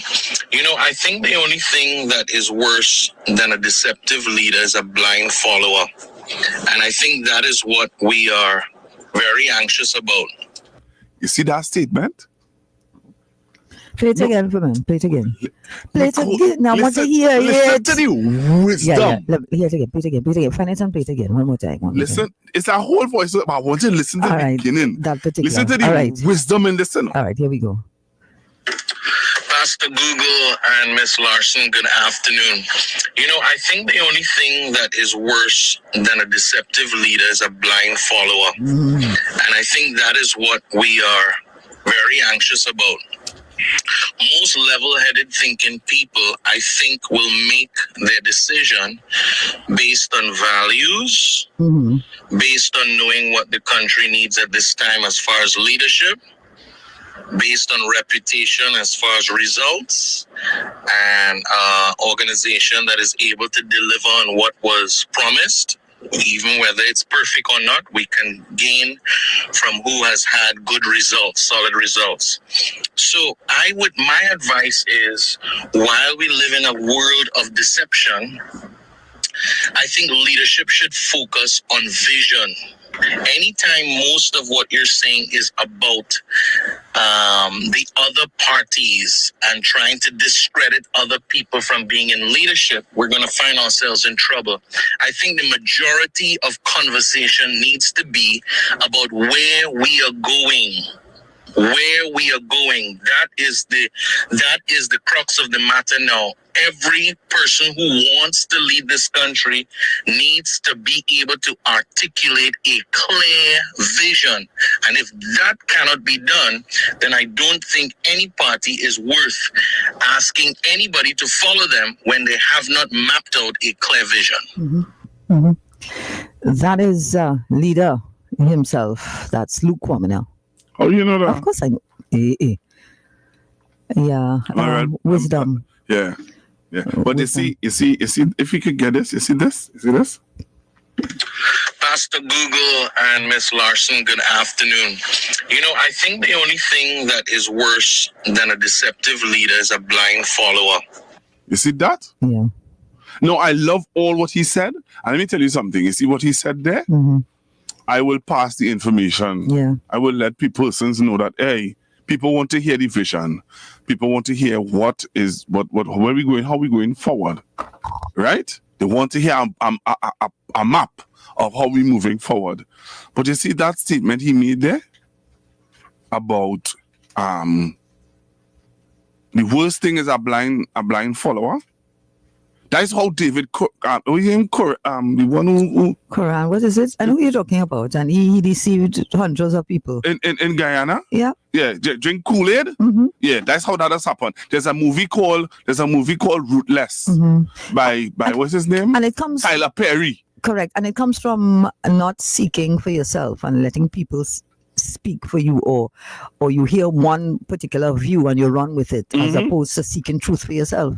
You know, I think the only thing that is worse than a deceptive leader is a blind follower. And I think that is what we are very anxious about. You see that statement? Play it again for me. Play it again. Play it again. Now I want to hear it. Listen to the wisdom. Hear it again. Play it again. Play it again. Find it and play it again. One more time. Listen, it's a whole voice. I want you to listen to the beginning. Listen to the wisdom in this. All right, here we go. Pastor Google and Miss Larson, good afternoon. You know, I think the only thing that is worse than a deceptive leader is a blind follower. And I think that is what we are very anxious about. Most level-headed thinking people, I think, will make their decision based on values, based on knowing what the country needs at this time as far as leadership, based on reputation as far as results, and organization that is able to deliver on what was promised. Even whether it's perfect or not, we can gain from who has had good results, solid results. So my advice is, while we live in a world of deception, I think leadership should focus on vision. Anytime most of what you're saying is about the other parties and trying to discredit other people from being in leadership, we're going to find ourselves in trouble. I think the majority of conversation needs to be about where we are going. Where we are going. That is the crux of the matter now. Every person who wants to lead this country needs to be able to articulate a clear vision. And if that cannot be done, then I don't think any party is worth asking anybody to follow them when they have not mapped out a clear vision. That is leader himself. That's Luke Kwame. Oh, you know that? Of course I know. Yeah. Wisdom. Yeah. But you see, if you could get this, you see this? Pastor Google and Miss Larson, good afternoon. You know, I think the only thing that is worse than a deceptive leader is a blind follower. You see that? Yeah. No, I love all what he said. And let me tell you something. You see what he said there? I will pass the information. Yeah. I will let persons know that, hey, people want to hear the vision. People want to hear where we going, how we going forward. Right? They want to hear a map of how we moving forward. But you see that statement he made there about the worst thing is a blind follower. That's how David, the one who Quran, what is it? I know who you're talking about, and he deceived hundreds of people in Guyana. Yeah, drink Kool-Aid. Yeah, that's how that has happened. There's a movie called Rootless by what's his name? And it comes Tyler Perry. Correct, and it comes from not seeking for yourself and letting people speak for you, or you hear one particular view and you run with it, as opposed to seeking truth for yourself.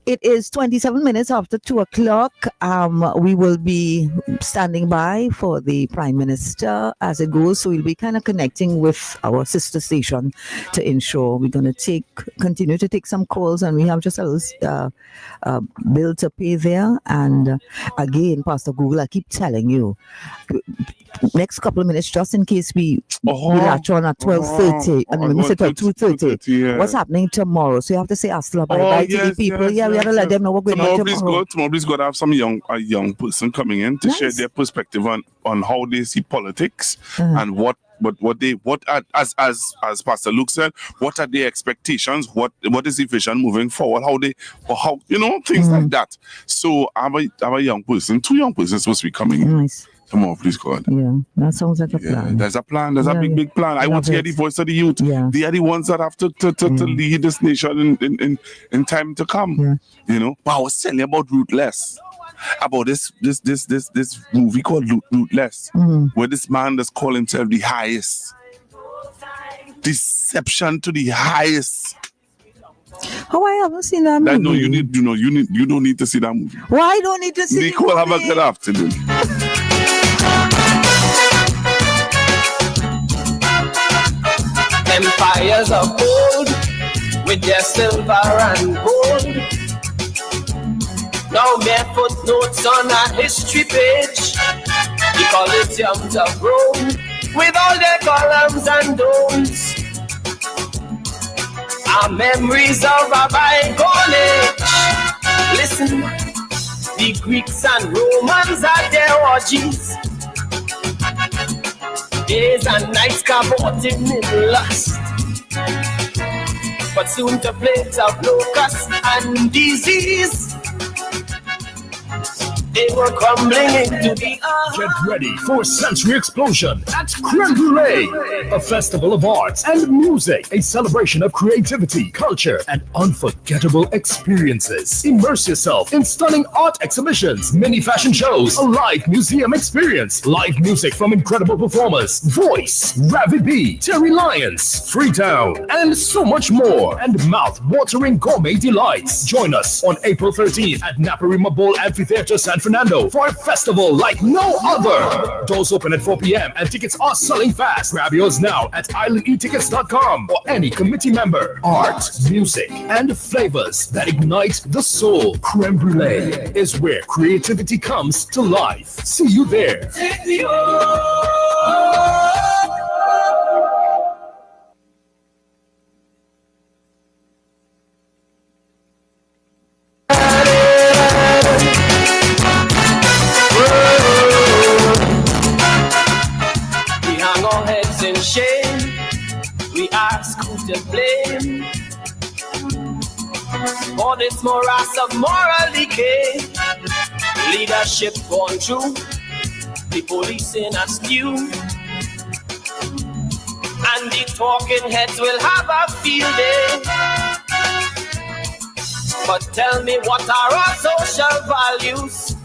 It is 27 minutes after 2:00. We will be standing by for the Prime Minister as it goes, so we'll be kind of connecting with our sister station to ensure we're going to continue to take some calls, and we have just a bill to pay there. And again, Pastor Google, I keep telling you, next couple of minutes, just in case we latch on at 12:30, and when we say 2:30, what's happening tomorrow? So you have to say hasta bye to the people. We have to let them know what's going on tomorrow. Tomorrow's got to have a young person coming in to share their perspective on how they see politics and what as Pastor Luke said, what are their expectations? What is the vision moving forward? How things like that. So I have a young person, 2 young persons supposed to be coming in. Nice. Come on, please, God. Yeah, that sounds like a plan. There's a plan. There's a big plan. I want to hear the voice of the youth. Yeah. They are the ones that have to lead this nation in time to come. Yeah. But I was telling you about Rootless, about this movie called Rootless, where this man that's called himself the highest. Deception to the highest. Oh, I haven't seen that movie. No, you don't need to see that movie. Why I don't need to see it? Nicole, have a good afternoon. Empires of gold with their silver and gold. Now mere footnotes on a history page, the Colosseums of Rome with all their columns and domes are memories of a bygone age. Listen, the Greeks and Romans had their orgies, days and nights cavorting in lust, but soon to plagues of locusts and disease, they were crumbling into the earth. Get ready for a sensory explosion at Creme Brulee, a festival of arts and music, a celebration of creativity, culture, and unforgettable experiences. Immerse yourself in stunning art exhibitions, mini fashion shows, a live museum experience, live music from incredible performers, Voice, Ravi B, Terry Lyons, Freetown, and so much more, and mouth-watering gourmet delights. Join us on April 13th at Naparima Bowl Amphitheater, San Fernando, for a festival like no other. Doors open at 4 p.m. and tickets are selling fast. Grab yours now at islandetickets.com or any committee member. Art, music, and flavors that ignite the soul. Creme Brulee is where creativity comes to life. See you there. Our heads in shame, we ask who to blame for this morass of moral decay. Leadership gone through, the police in a stew, and the talking heads will have a field day. But tell me, what are our social values?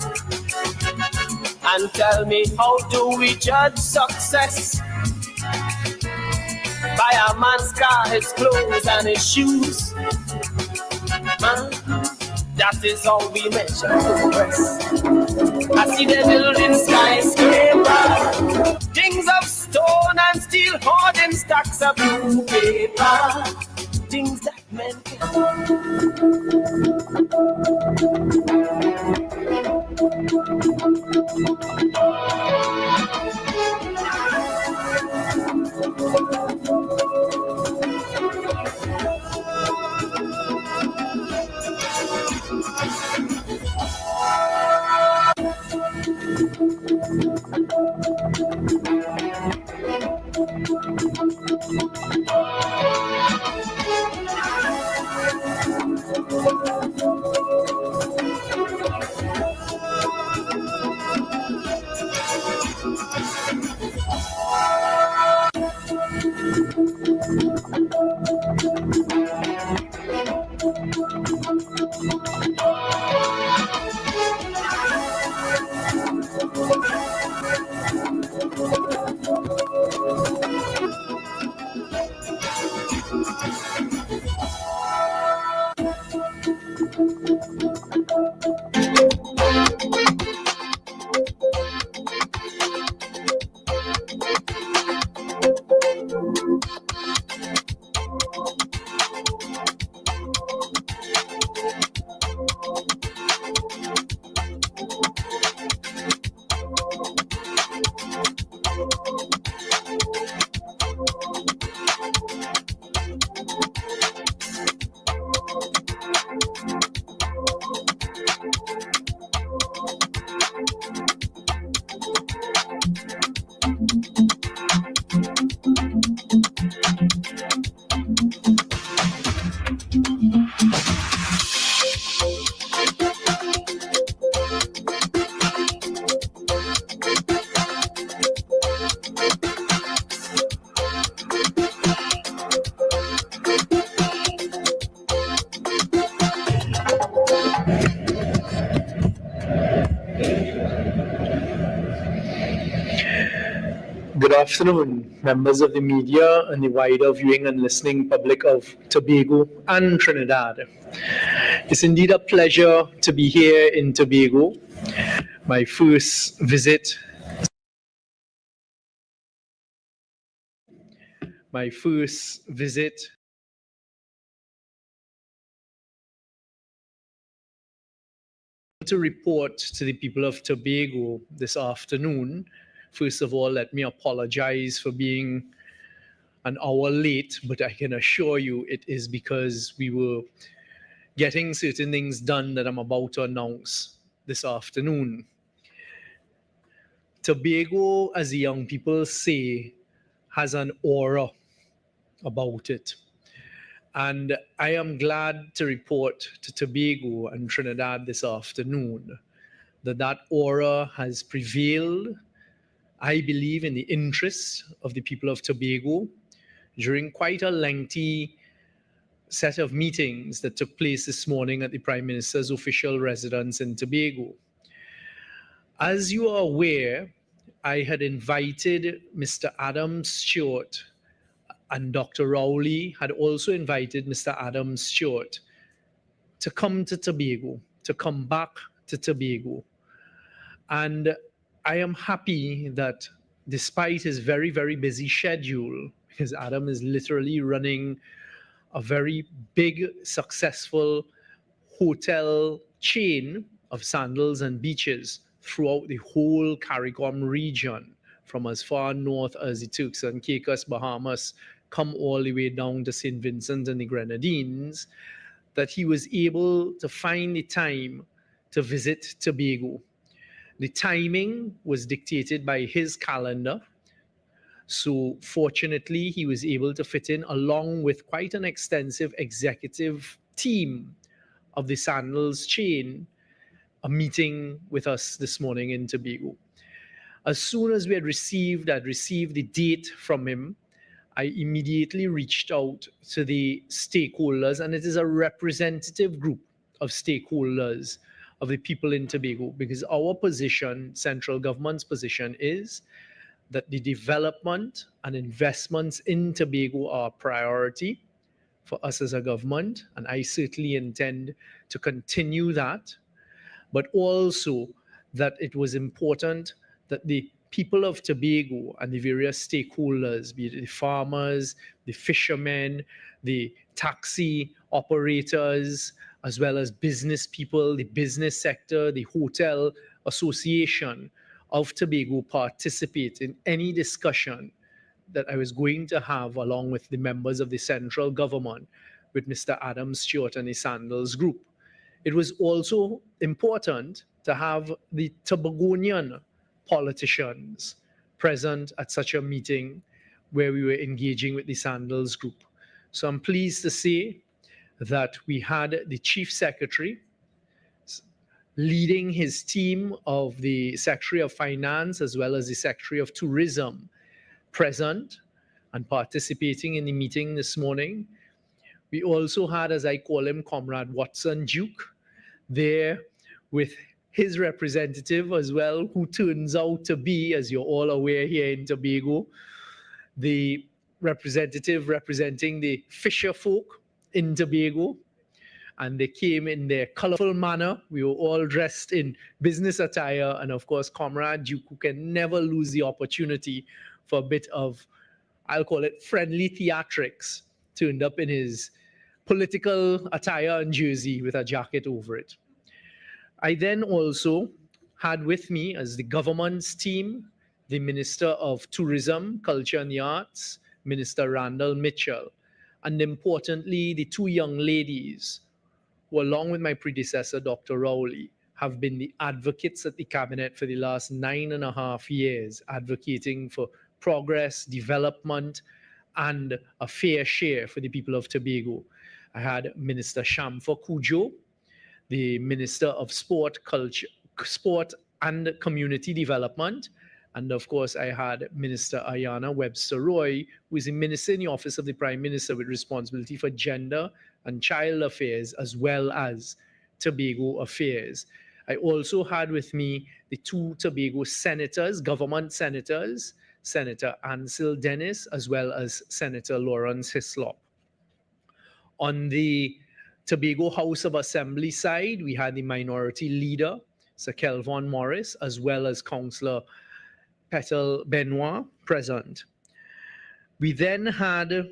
And tell me, how do we judge success? By a man's car, his clothes and his shoes. Man, that is how we measure progress. I see them building skyscrapers, things of stone and steel, hoarding stacks of blue paper, things that men can. Good afternoon, members of the media and the wider viewing and listening public of Tobago and Trinidad. It's indeed a pleasure to be here in Tobago. My first visit my first visit to report to the people of Tobago this afternoon. First of all, let me apologize for being an hour late, but I can assure you it is because we were getting certain things done that I'm about to announce this afternoon. Tobago, as the young people say, has an aura about it. And I am glad to report to Tobago and Trinidad this afternoon that that aura has prevailed, I believe, in the interests of the people of Tobago during quite a lengthy set of meetings that took place this morning at the Prime Minister's official residence in Tobago. As you are aware, I had invited Mr. Adam Stewart, and Dr. Rowley had also invited Mr. Adam Stewart to come to Tobago, to come back to Tobago. And I am happy that despite his very, very busy schedule, because Adam is literally running a very big, successful hotel chain of sandals and beaches throughout the whole CARICOM region, from as far north as the Turks and Caicos, Bahamas, come all the way down to St. Vincent and the Grenadines, that he was able to find the time to visit Tobago. The timing was dictated by his calendar. So fortunately, he was able to fit in, along with quite an extensive executive team of the sandals chain, a meeting with us this morning in Tobago. As soon as I'd received the date from him, I immediately reached out to the stakeholders, and it is a representative group of stakeholders of the people in Tobago, because our position, central government's position, is that the development and investments in Tobago are a priority for us as a government, and I certainly intend to continue that, but also that it was important that the people of Tobago and the various stakeholders, be it the farmers, the fishermen, the taxi operators, as well as business people, the business sector, the hotel association of Tobago, participate in any discussion that I was going to have along with the members of the central government with Mr. Adam Stewart and the Sandals Group. It was also important to have the Tobagonian politicians present at such a meeting where we were engaging with the Sandals Group. So I'm pleased to say that we had the Chief Secretary leading his team of the Secretary of Finance as well as the Secretary of Tourism present and participating in the meeting this morning. We also had, as I call him, Comrade Watson Duke there with his representative as well, who turns out to be, as you're all aware here in Tobago, the representative representing the fisher folk in Tobago. And they came in their colorful manner. We were all dressed in business attire. And of course, Comrade Duke, who can never lose the opportunity for a bit of, I'll call it friendly theatrics, turned up in his political attire and jersey with a jacket over it. I then also had with me, as the government's team, the Minister of Tourism, Culture and the Arts, Minister Randall Mitchell, and importantly, the two young ladies who, along with my predecessor, Dr. Rowley, have been the advocates at the cabinet for the last 9.5 years, advocating for progress, development, and a fair share for the people of Tobago. I had Minister Shamfa Kujo, the Minister of Sport, Culture, Sport and Community Development, and of course, I had Minister Ayana Webster Roy, who is a minister in the Office of the Prime Minister with responsibility for gender and child affairs, as well as Tobago affairs. I also had with me the two Tobago senators, government senators, Senator Ansel Dennis, as well as Senator Lawrence Hislop. On the Tobago House of Assembly side, we had the minority leader, Sir Kelvon Morris, as well as Councillor Petal Benoit present. We then had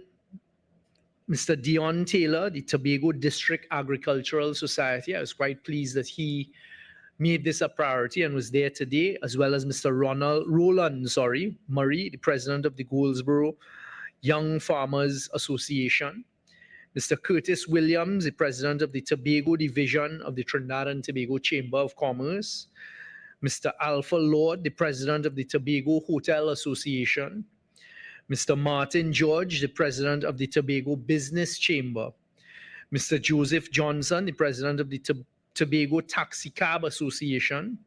Mr. Dion Taylor, the Tobago District Agricultural Society. I was quite pleased that he made this a priority and was there today, as well as Mr. Roland Murray, the president of the Goldsboro Young Farmers Association. Mr. Curtis Williams, the president of the Tobago Division of the Trinidad and Tobago Chamber of Commerce. Mr. Alpha Lord, the president of the Tobago Hotel Association. Mr. Martin George, the president of the Tobago Business Chamber. Mr. Joseph Johnson, the president of the Tobago Taxi Cab Association.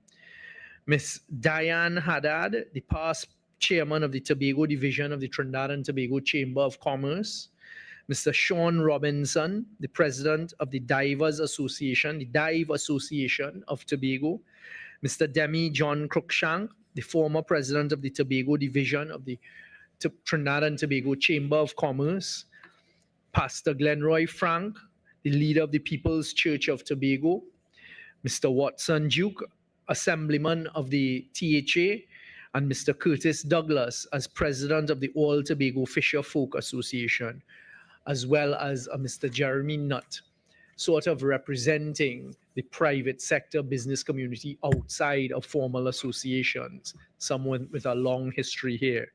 Ms. Diane Haddad, the past chairman of the Tobago Division of the Trinidad and Tobago Chamber of Commerce. Mr. Sean Robinson, the president of the Divers Association, the Dive Association of Tobago. Mr. Demi John Cruikshank, the former president of the Tobago Division of the Trinidad and Tobago Chamber of Commerce. Pastor Glenroy Frank, the leader of the People's Church of Tobago. Mr. Watson Duke, assemblyman of the THA, and Mr. Curtis Douglas as president of the All Tobago Fisher Folk Association, as well as Mr. Jeremy Nutt, sort of representing the private sector business community outside of formal associations, someone with a long history here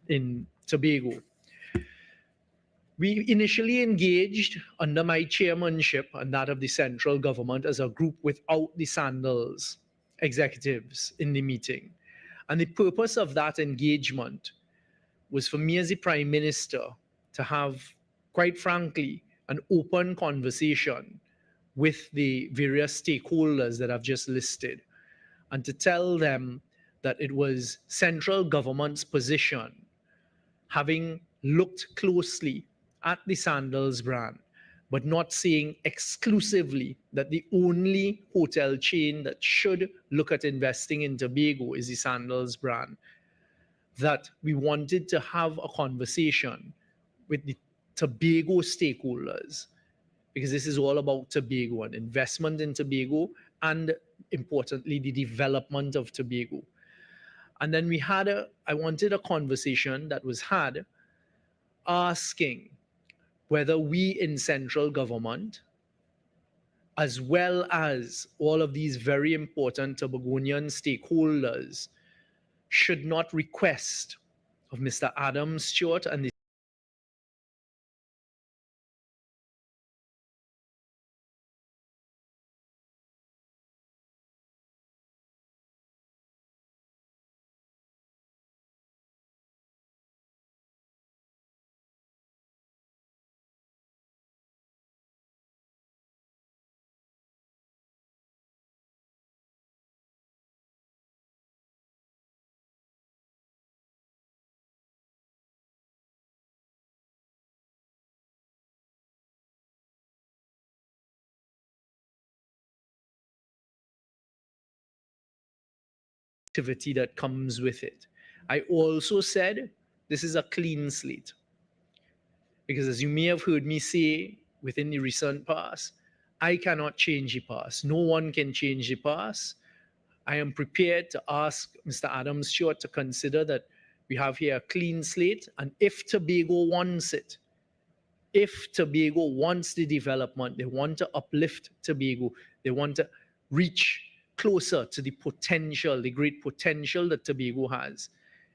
in Tobago. We initially engaged under my chairmanship and that of the central government as a group without the Sandals executives in the meeting. And the purpose of that engagement was for me as the Prime Minister to have, quite frankly, an open conversation with the various stakeholders that I've just listed, and to tell them that it was central government's position, having looked closely at the Sandals brand, but not saying exclusively that the only hotel chain that should look at investing in Tobago is the Sandals brand, that we wanted to have a conversation with the Tobago stakeholders, because this is all about Tobago and investment in Tobago, and importantly, the development of Tobago. And then I wanted a conversation that was had asking whether we in central government, as well as all of these very important Tobagonian stakeholders, should not request of Mr. Adam Stewart and the activity that comes with it. I also said this is a clean slate, because as you may have heard me say within the recent past, I cannot change the past. No one can change the past. I am prepared to ask Mr. Adam Stewart to consider that we have here a clean slate, and if Tobago wants it, if Tobago wants the development, they want to uplift Tobago, they want to reach closer to the potential, the great potential that Tobago has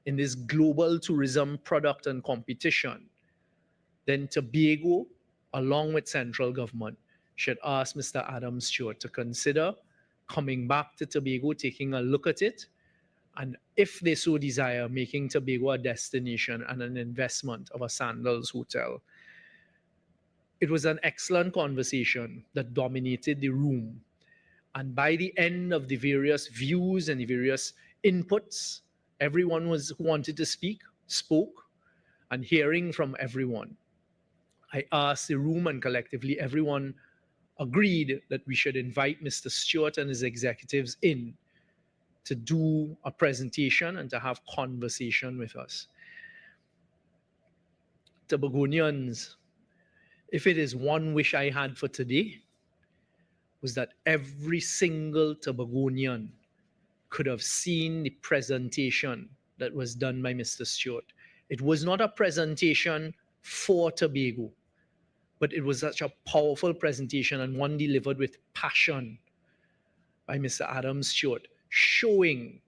in this global tourism product and competition, then Tobago, along with central government, should ask Mr. Adam Stewart to consider coming back to Tobago, taking a look at it, and if they so desire, making Tobago a destination and an investment of a Sandals hotel. It was an excellent conversation that dominated the room. And by the end of the various views and the various inputs, everyone who wanted to speak, spoke, and hearing from everyone, I asked the room, and collectively everyone agreed that we should invite Mr. Stewart and his executives in to do a presentation and to have conversation with us. Tobagonians, if it is one wish I had for today, was that every single Tobagonian could have seen the presentation that was done by Mr. Stewart. It was not a presentation for Tobago, but it was such a powerful presentation and one delivered with passion by Mr. Adam Stewart, showing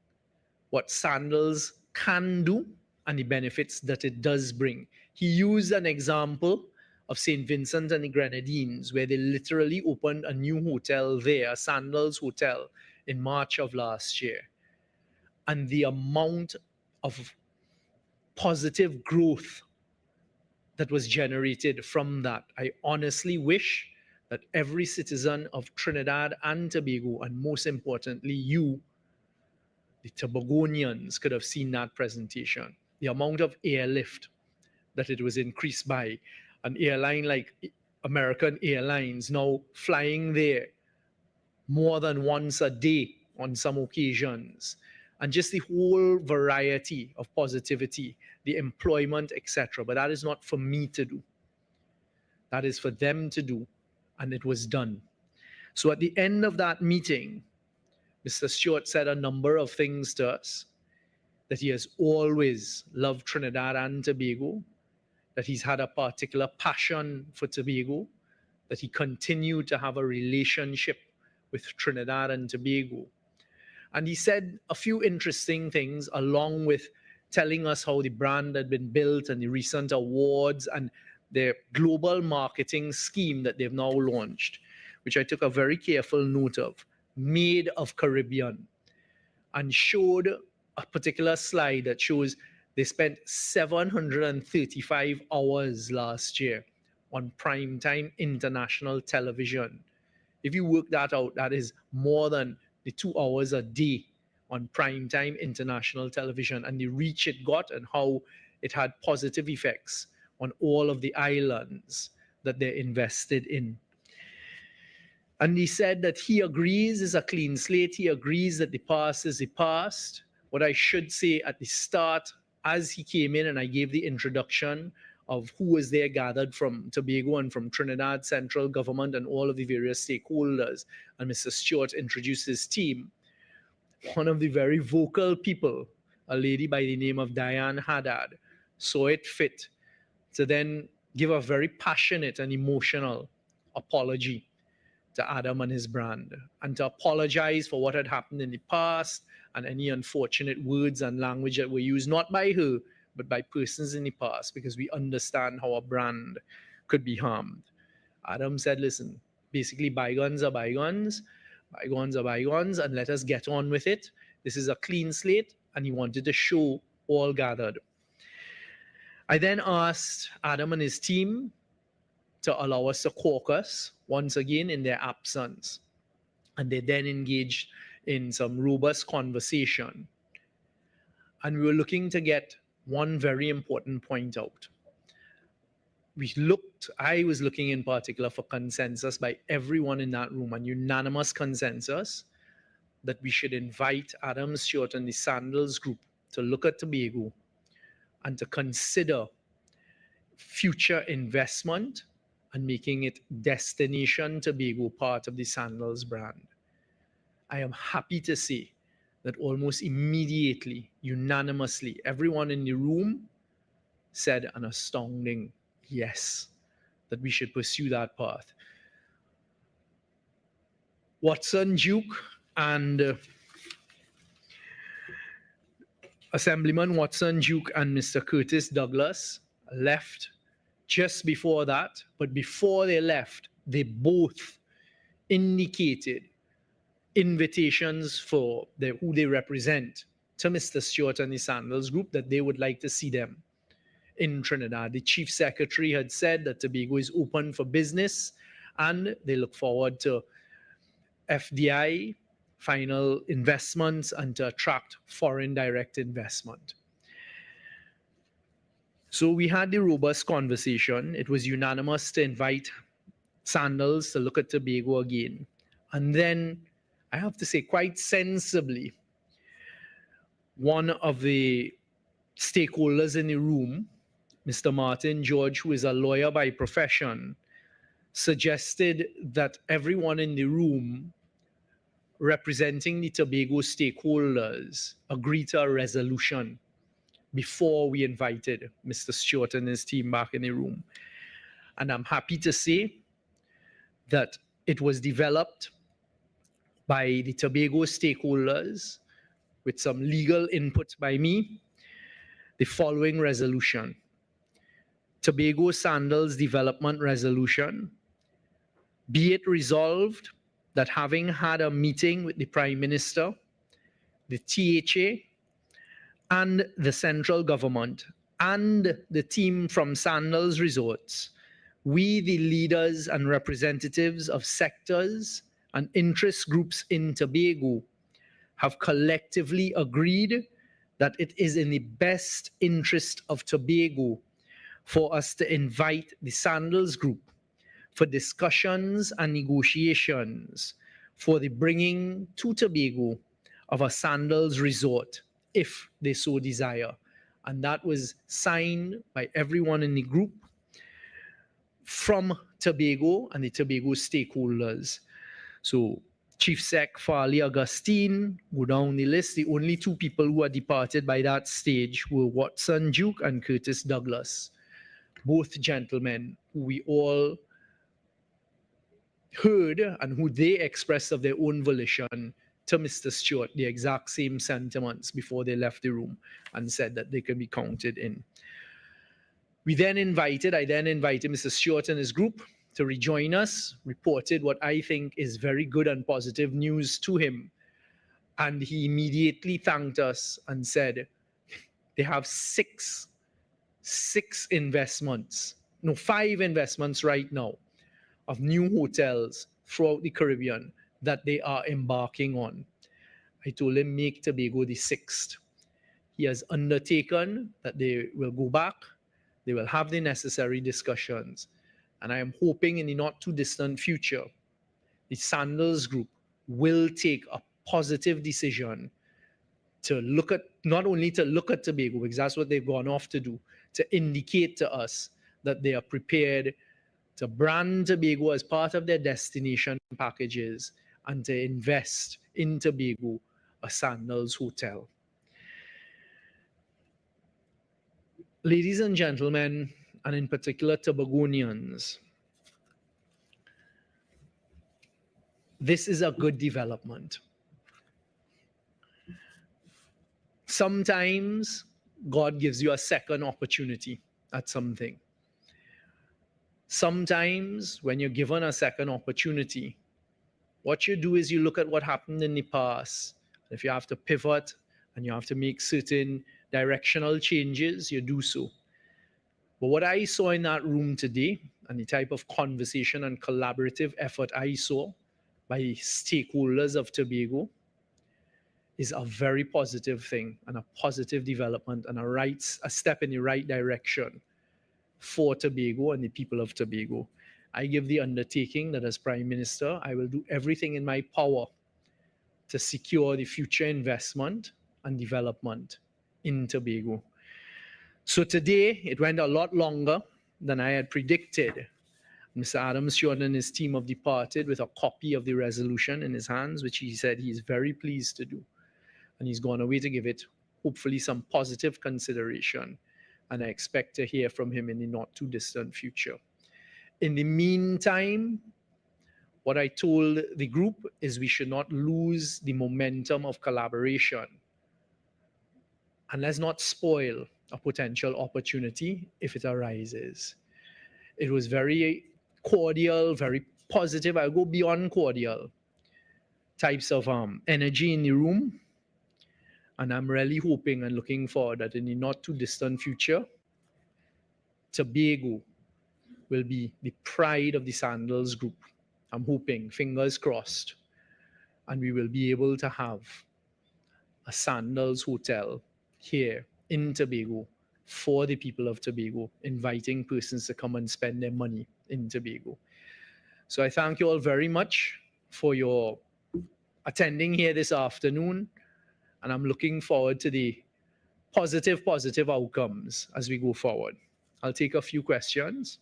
what sandals can do and the benefits that it does bring. He used an example of St. Vincent and the Grenadines, where they literally opened a new hotel there, a sandals hotel, in March of last year. And the amount of positive growth that was generated from that. I honestly wish that every citizen of Trinidad and Tobago, and most importantly you, the Tobagonians, could have seen that presentation. The amount of airlift that it was increased by. An airline like American Airlines now flying there more than once a day on some occasions. And just the whole variety of positivity, the employment, etc. But that is not for me to do. That is for them to do. And it was done. So at the end of that meeting, Mr. Stewart said a number of things to us, that he has always loved Trinidad and Tobago, that he's had a particular passion for Tobago, that he continued to have a relationship with Trinidad and Tobago. And he said a few interesting things, along with telling us how the brand had been built and the recent awards and their global marketing scheme that they've now launched, which I took a very careful note of, Made of Caribbean, and showed a particular slide that shows they spent 735 hours last year on primetime international television. If you work that out, that is more than the 2 hours a day on primetime international television, and the reach it got and how it had positive effects on all of the islands that they're invested in. And he said that he agrees it's a clean slate. He agrees that the past is the past. What I should say at the start, as he came in and I gave the introduction of who was there gathered from Tobago and from Trinidad central government and all of the various stakeholders, and Mr. Stewart introduced his team, one of the very vocal people, a lady by the name of Diane Haddad, saw it fit to then give a very passionate and emotional apology to Adam and his brand, and to apologize for what had happened in the past and any unfortunate words and language that were used, not by her, but by persons in the past, because we understand how a brand could be harmed. Adam said, listen, basically bygones are bygones, bygones are bygones, and let us get on with it. This is a clean slate, and he wanted to show all gathered. I then asked Adam and his team to allow us to caucus once again in their absence. And they then engaged in some robust conversation. And we were looking to get one very important point out. I was looking in particular for consensus by everyone in that room, and unanimous consensus that we should invite Adam Stewart and the Sandals Group to look at Tobago and to consider future investment and making it Destination Tobago part of the Sandals brand. I am happy to say that almost immediately, unanimously, everyone in the room said an astounding yes, that we should pursue that path. Watson Duke and Assemblyman Watson Duke and Mr. Curtis Douglas left just before that, but before they left, they both indicated invitations for who they represent to Mr. Stewart and the Sandals Group, that they would like to see them in Trinidad. The Chief Secretary had said that Tobago is open for business and they look forward to FDI, final investments, and to attract foreign direct investment. So we had the robust conversation. It was unanimous to invite Sandals to look at Tobago again. And then, I have to say, quite sensibly, one of the stakeholders in the room, Mr. Martin George, who is a lawyer by profession, suggested that everyone in the room representing the Tobago stakeholders agree to a resolution before we invited Mr. Stewart and his team back in the room. And I'm happy to say that it was developed by the Tobago stakeholders with some legal input by me, the following resolution. Tobago Sandals Development Resolution. Be it resolved that having had a meeting with the Prime Minister, the THA, and the central government, and the team from Sandals Resorts, we, the leaders and representatives of sectors and interest groups in Tobago, have collectively agreed that it is in the best interest of Tobago for us to invite the Sandals Group for discussions and negotiations for the bringing to Tobago of a Sandals resort, if they so desire. And that was signed by everyone in the group from Tobago and the Tobago stakeholders. So Chief Sec Farley Augustine, go down the list. The only two people who are departed by that stage were Watson Duke and Curtis Douglas. Both gentlemen who we all heard and who they expressed of their own volition to Mr. Stewart the exact same sentiments before they left the room and said that they can be counted in. I then invited Mr. Stewart and his group to rejoin us, reported what I think is very good and positive news to him. And he immediately thanked us and said they have 5 investments right now of new hotels throughout the Caribbean that they are embarking on. I told him make Tobago the 6th. He has undertaken that they will go back, they will have the necessary discussions, and I am hoping in the not too distant future, the Sandals Group will take a positive decision to look at, not only to look at Tobago, because that's what they've gone off to do, to indicate to us that they are prepared to brand Tobago as part of their destination packages and to invest in Tobago, a Sandals hotel. Ladies and gentlemen, and in particular Tobagonians, this is a good development. Sometimes God gives you a second opportunity at something. Sometimes when you're given a second opportunity, what you do is you look at what happened in the past. If you have to pivot and you have to make certain directional changes, you do so. But what I saw in that room today, and the type of conversation and collaborative effort I saw by stakeholders of Tobago, is a very positive thing and a positive development and a step in the right direction for Tobago and the people of Tobago. I give the undertaking that as Prime Minister, I will do everything in my power to secure the future investment and development in Tobago. So today, it went a lot longer than I had predicted. Mr. Adams Stewart and his team have departed with a copy of the resolution in his hands, which he said he is very pleased to do. And he's gone away to give it, hopefully, some positive consideration. And I expect to hear from him in the not too distant future. In the meantime, what I told the group is we should not lose the momentum of collaboration. And let's not spoil a potential opportunity if it arises. It was very cordial, very positive. I'll go beyond cordial types of energy in the room. And I'm really hoping and looking forward that in the not too distant future, Tobago will be the pride of the Sandals Group. I'm hoping, fingers crossed, and we will be able to have a Sandals hotel here in Tobago for the people of Tobago, inviting persons to come and spend their money in Tobago. So I thank you all very much for your attending here this afternoon, and I'm looking forward to the positive outcomes as we go forward. I'll take a few questions.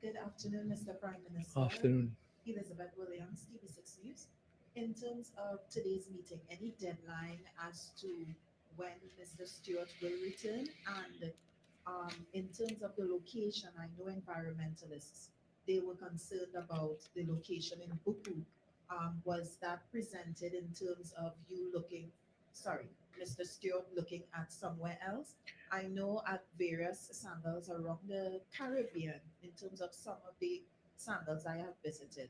Good afternoon, Mr. Prime Minister. Afternoon. Elizabeth Williams, TV6 News. In terms of today's meeting, any deadline as to when Mr. Stewart will return? And in terms of the location, I know environmentalists, they were concerned about the location in Buku. Was that presented in terms of you Mr. Stewart looking at somewhere else? I know at various sandals around the Caribbean, in terms of some of the sandals I have visited,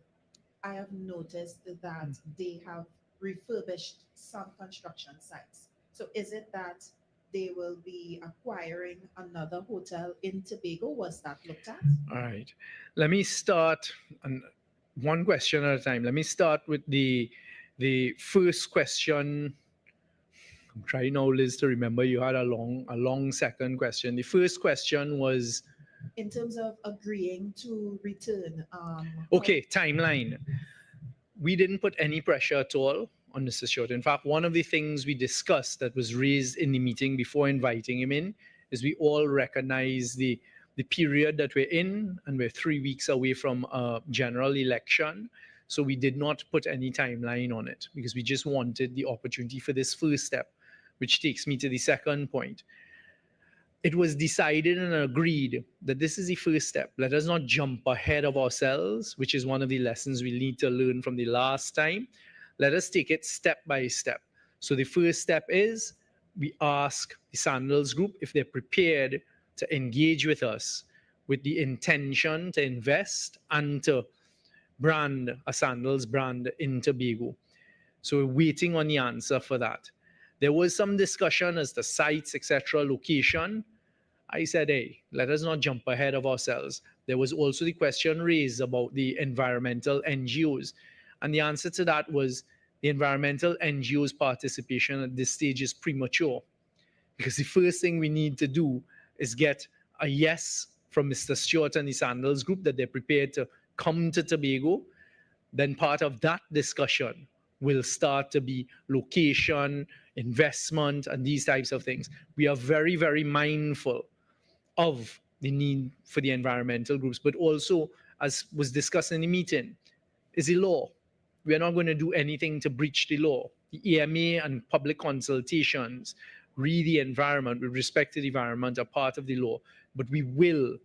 I have noticed that they have refurbished some construction sites. So is it that they will be acquiring another hotel in Tobago? Was that looked at? All right. Let me start one question at a time. Let me start with the first question. I'm trying now, Liz, to remember you had a long second question. The first question was in terms of agreeing to return. Okay, timeline. We didn't put any pressure at all on Mr. Stewart. In fact, one of the things we discussed that was raised in the meeting before inviting him in is we all recognize the period that we're in, and we're 3 weeks away from a general election. So we did not put any timeline on it because we just wanted the opportunity for this first step, which takes me to the second point. It was decided and agreed that this is the first step. Let us not jump ahead of ourselves, which is one of the lessons we need to learn from the last time. Let us take it step by step. So the first step is we ask the Sandals Group if they're prepared to engage with us with the intention to invest and to brand a Sandals brand in Tobago. So we're waiting on the answer for that. There was some discussion as to sites, etc., location. I said, hey, let us not jump ahead of ourselves. There was also the question raised about the environmental NGOs. And the answer to that was the environmental NGOs' participation at this stage is premature. Because the first thing we need to do is get a yes from Mr. Stewart and the Sandals Group that they're prepared to come to Tobago. Then part of that discussion will start to be location, investment, and these types of things. We are very, very mindful of the need for the environmental groups, but also, as was discussed in the meeting, is the law. We are not going to do anything to breach the law. The EMA and public consultations, read the environment, with respect to the environment, are part of the law. But we will,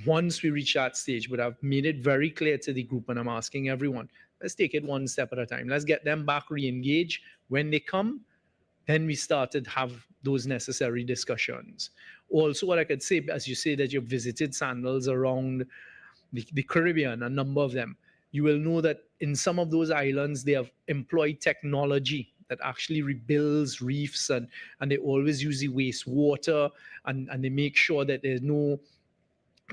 once we reach that stage, but I've made it very clear to the group, and I'm asking everyone, let's take it one step at a time. Let's get them back re-engaged. When they come, then we started to have those necessary discussions. Also, what I could say, as you say that you've visited sandals around the Caribbean, a number of them, you will know that in some of those islands, they have employed technology that actually rebuilds reefs, and they always use the wastewater, and they make sure that there's no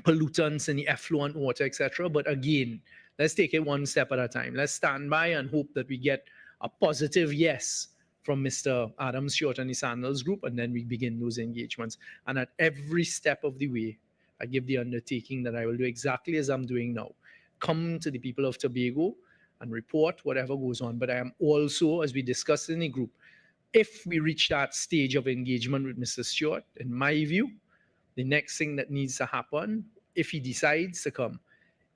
pollutants in the effluent water, etc. But again, let's take it one step at a time. Let's stand by and hope that we get a positive yes from Mr. Adam Stewart and the Sandals Group, and then we begin those engagements. And at every step of the way, I give the undertaking that I will do exactly as I'm doing now. Come to the people of Tobago and report whatever goes on. But I am also, as we discussed in the group, if we reach that stage of engagement with Mr. Stewart, in my view, the next thing that needs to happen, if he decides to come,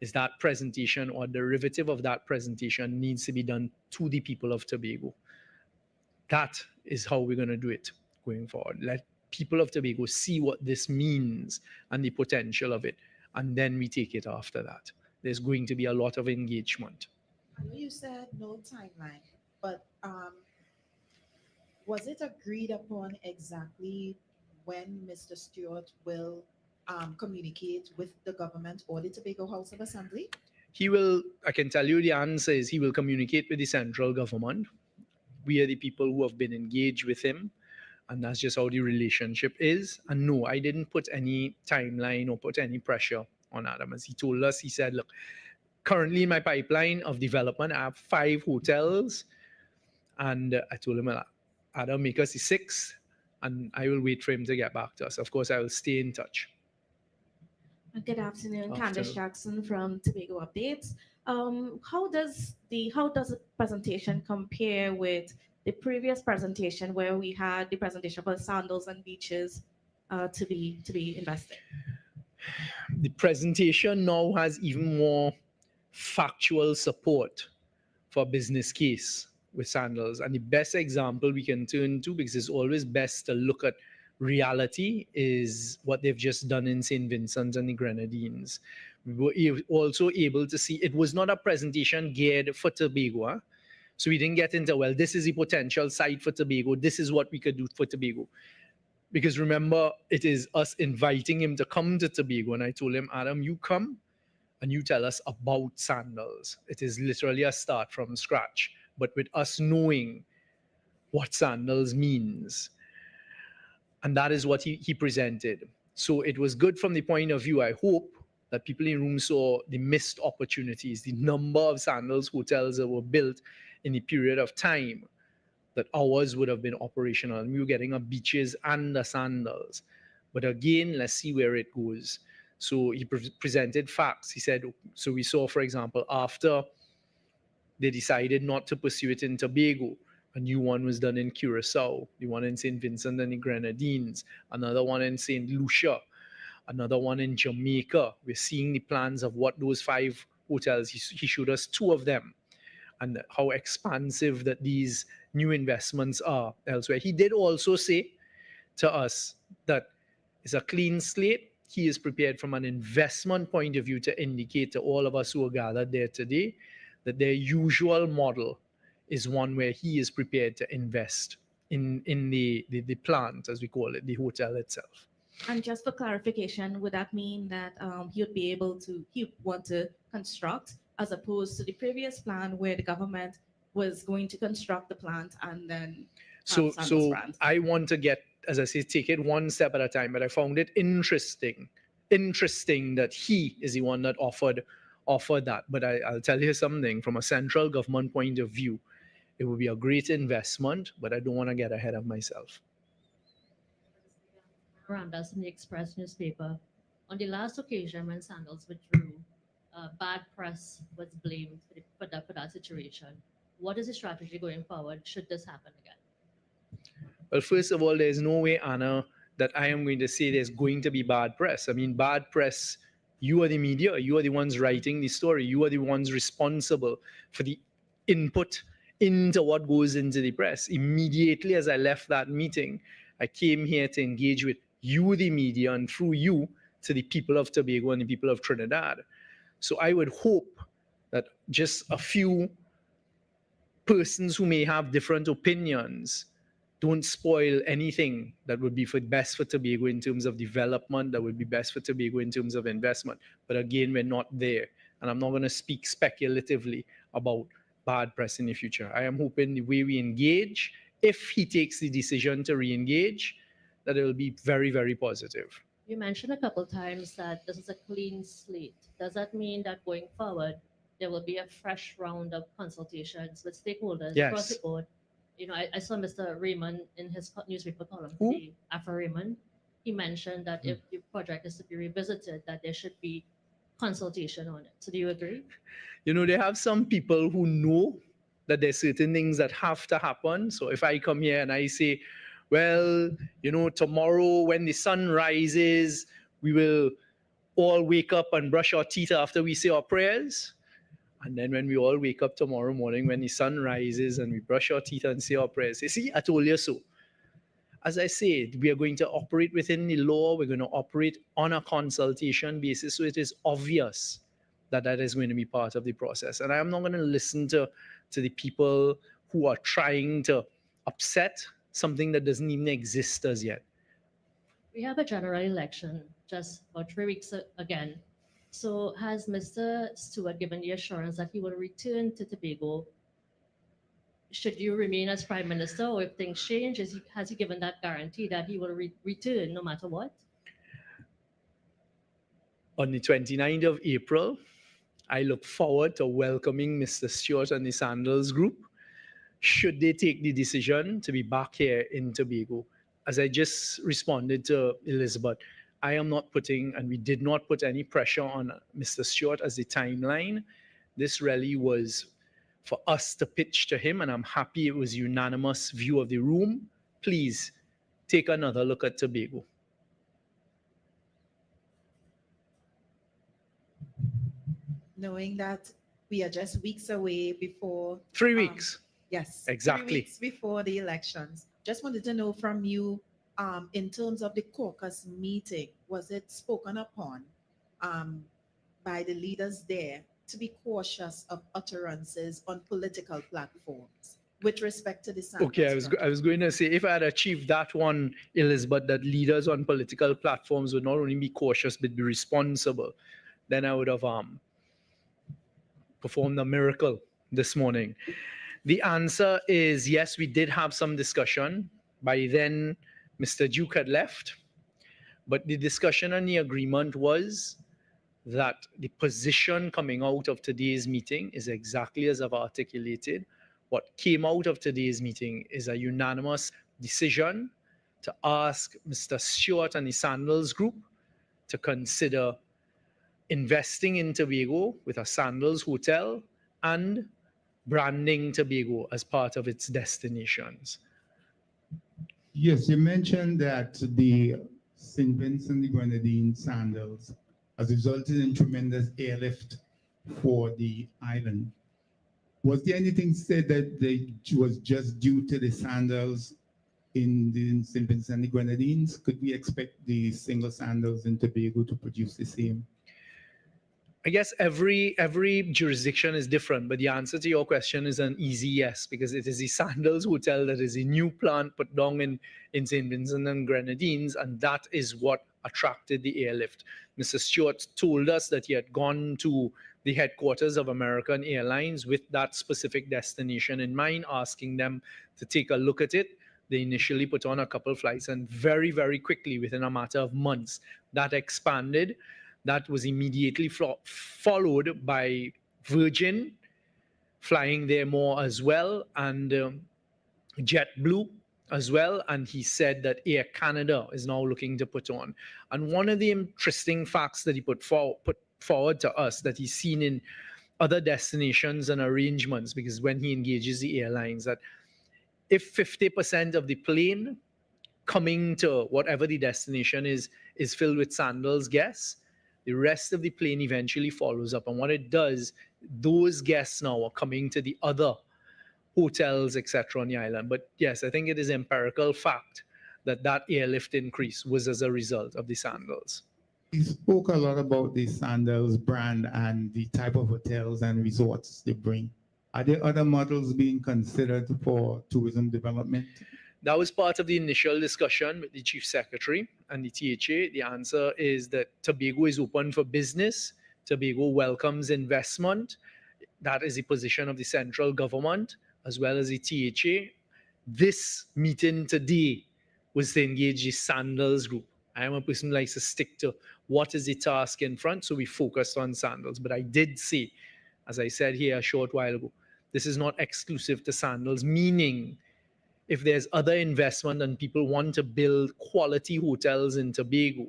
is that presentation or derivative of that presentation needs to be done to the people of Tobago. That is how we're going to do it going forward. Let people of Tobago see what this means and the potential of it, and then we take it after that. There's going to be a lot of engagement. I know you said no timeline, but was it agreed upon exactly when Mr. Stewart will communicate with the government or the Tobago House of Assembly? He will, I can tell you the answer is he will communicate with the central government. We are the people who have been engaged with him, and that's just how the relationship is. And no, I didn't put any timeline or put any pressure on Adam. As he told us, he said, look, currently in my pipeline of development, I have 5 hotels. And I told him, Adam, make us the 6th, and I will wait for him to get back to us. Of course, I will stay in touch. Good afternoon, Candice Jackson from Tobago Updates. How does the presentation compare with the previous presentation where we had the presentation for sandals and beaches to be invested? The presentation now has even more factual support for a business case with Sandals. And the best example we can turn to, because it's always best to look at reality, is what they've just done in St. Vincent and the Grenadines. We were also able to see it was not a presentation geared for Tobago. Huh? So we didn't get into, well, this is the potential site for Tobago. This is what we could do for Tobago. Because remember, it is us inviting him to come to Tobago. And I told him, Adam, you come and you tell us about Sandals. It is literally a start from scratch. But with us knowing what Sandals means. And that is what he presented. So it was good from the point of view, I hope, that people in the room saw the missed opportunities, the number of Sandals hotels that were built in a period of time that ours would have been operational. And we were getting our beaches and the Sandals. But again, let's see where it goes. So he presented facts. He said, so we saw, for example, after they decided not to pursue it in Tobago, a new one was done in Curacao, the one in St. Vincent and the Grenadines, another one in St. Lucia, another one in Jamaica. We're seeing the plans of what those 5 hotels, he showed us 2 of them, and how expansive that these new investments are elsewhere. He did also say to us that it's a clean slate. He is prepared from an investment point of view to indicate to all of us who are gathered there today that their usual model is one where he is prepared to invest in the plant, as we call it, the hotel itself. And just for clarification, would that mean that he'd want to construct, as opposed to the previous plan where the government was going to construct the plant and then So brand? I want to get, as I say, take it one step at a time, but I found it interesting that he is the one that offered that. But I'll tell you something, from a central government point of view, it would be a great investment, but I don't want to get ahead of myself. Ramdas in the Express newspaper. On the last occasion when Sandals withdrew, bad press was blamed for that situation. What is the strategy going forward should this happen again? Well, first of all, there's no way, Anna, that I am going to say there's going to be bad press. I mean, bad press, you are the media, you are the ones writing the story, you are the ones responsible for the input into what goes into the press. Immediately as I left that meeting, I came here to engage with you, the media, and through you to the people of Tobago and the people of Trinidad. So I would hope that just a few persons who may have different opinions don't spoil anything that would be best for Tobago in terms of development, that would be best for Tobago in terms of investment. But again, we're not there. And I'm not going to speak speculatively about bad press in the future. I am hoping the way we engage, if he takes the decision to re-engage, that it will be very, very positive. You mentioned a couple times that this is a clean slate. Does that mean that going forward, there will be a fresh round of consultations with stakeholders across the board? You know, I saw Mr. Raymond in his newspaper column today, Afro Raymond. He mentioned that if the project is to be revisited, that there should be consultation on it. So do you agree? You know, they have some people who know that there's certain things that have to happen. So if I come here and I say, well, you know, tomorrow when the sun rises, we will all wake up and brush our teeth after we say our prayers. And then when we all wake up tomorrow morning, when the sun rises and we brush our teeth and say our prayers, say, see, I told you so. As I said, we are going to operate within the law. We're going to operate on a consultation basis. So it is obvious that that is going to be part of the process. And I am not going to listen to the people who are trying to upset something that doesn't even exist as yet. We have a general election just about 3 weeks again. So has Mr. Stewart given the assurance that he will return to Tobago? Should you remain as Prime Minister, or if things change, has he given that guarantee that he will return no matter what? On the 29th of April, I look forward to welcoming Mr. Stewart and the Sandals Group, should they take the decision to be back here in Tobago. As I just responded to Elizabeth, I am not putting, and we did not put any pressure on Mr. Stewart as the timeline. This really was for us to pitch to him, and I'm happy it was unanimous view of the room. Please take another look at Tobago. Knowing that we are just weeks away before 3 weeks. Yes, Exactly. 3 weeks before the elections. Just wanted to know from you, in terms of the caucus meeting, was it spoken upon by the leaders there to be cautious of utterances on political platforms with respect to the Sandals Okay, I project? was going to say, if I had achieved that one, Elizabeth, that leaders on political platforms would not only be cautious but be responsible, then I would have performed a miracle this morning. The answer is yes, we did have some discussion. By then, Mr. Duke had left. But the discussion and the agreement was that the position coming out of today's meeting is exactly as I've articulated. What came out of today's meeting is a unanimous decision to ask Mr. Stewart and the Sandals Group to consider investing in Tobago with a Sandals hotel and branding Tobago as part of its destinations. Yes, you mentioned that the St. Vincent the Grenadines Sandals has resulted in tremendous airlift for the island. Was there anything said that was just due to the Sandals in the St. Vincent the Grenadines? Could we expect the single Sandals in Tobago to produce the same? I guess every jurisdiction is different, but the answer to your question is an easy yes, because it is the Sandals Hotel that is a new plant put down in St. Vincent and Grenadines, and that is what attracted the airlift. Mr. Stewart told us that he had gone to the headquarters of American Airlines with that specific destination in mind, asking them to take a look at it. They initially put on a couple flights, and very, very quickly, within a matter of months, that expanded. That was immediately followed by Virgin flying there more as well, and JetBlue as well. And he said that Air Canada is now looking to put on. And one of the interesting facts that he put forward to us that he's seen in other destinations and arrangements, because when he engages the airlines, that if 50% of the plane coming to whatever the destination is filled with Sandals guests, the rest of the plane eventually follows up. And what it does, those guests now are coming to the other hotels, etc. on the island. But yes, I think it is empirical fact that airlift increase was as a result of the Sandals. You spoke a lot about the Sandals brand and the type of hotels and resorts they bring. Are there other models being considered for tourism development? That was part of the initial discussion with the Chief Secretary and the THA. The answer is that Tobago is open for business. Tobago welcomes investment. That is the position of the central government as well as the THA. This meeting today was to engage the Sandals Group. I am a person who likes to stick to what is the task in front, so we focused on Sandals. But I did say, as I said here a short while ago, this is not exclusive to Sandals, meaning if there's other investment and people want to build quality hotels in Tobago,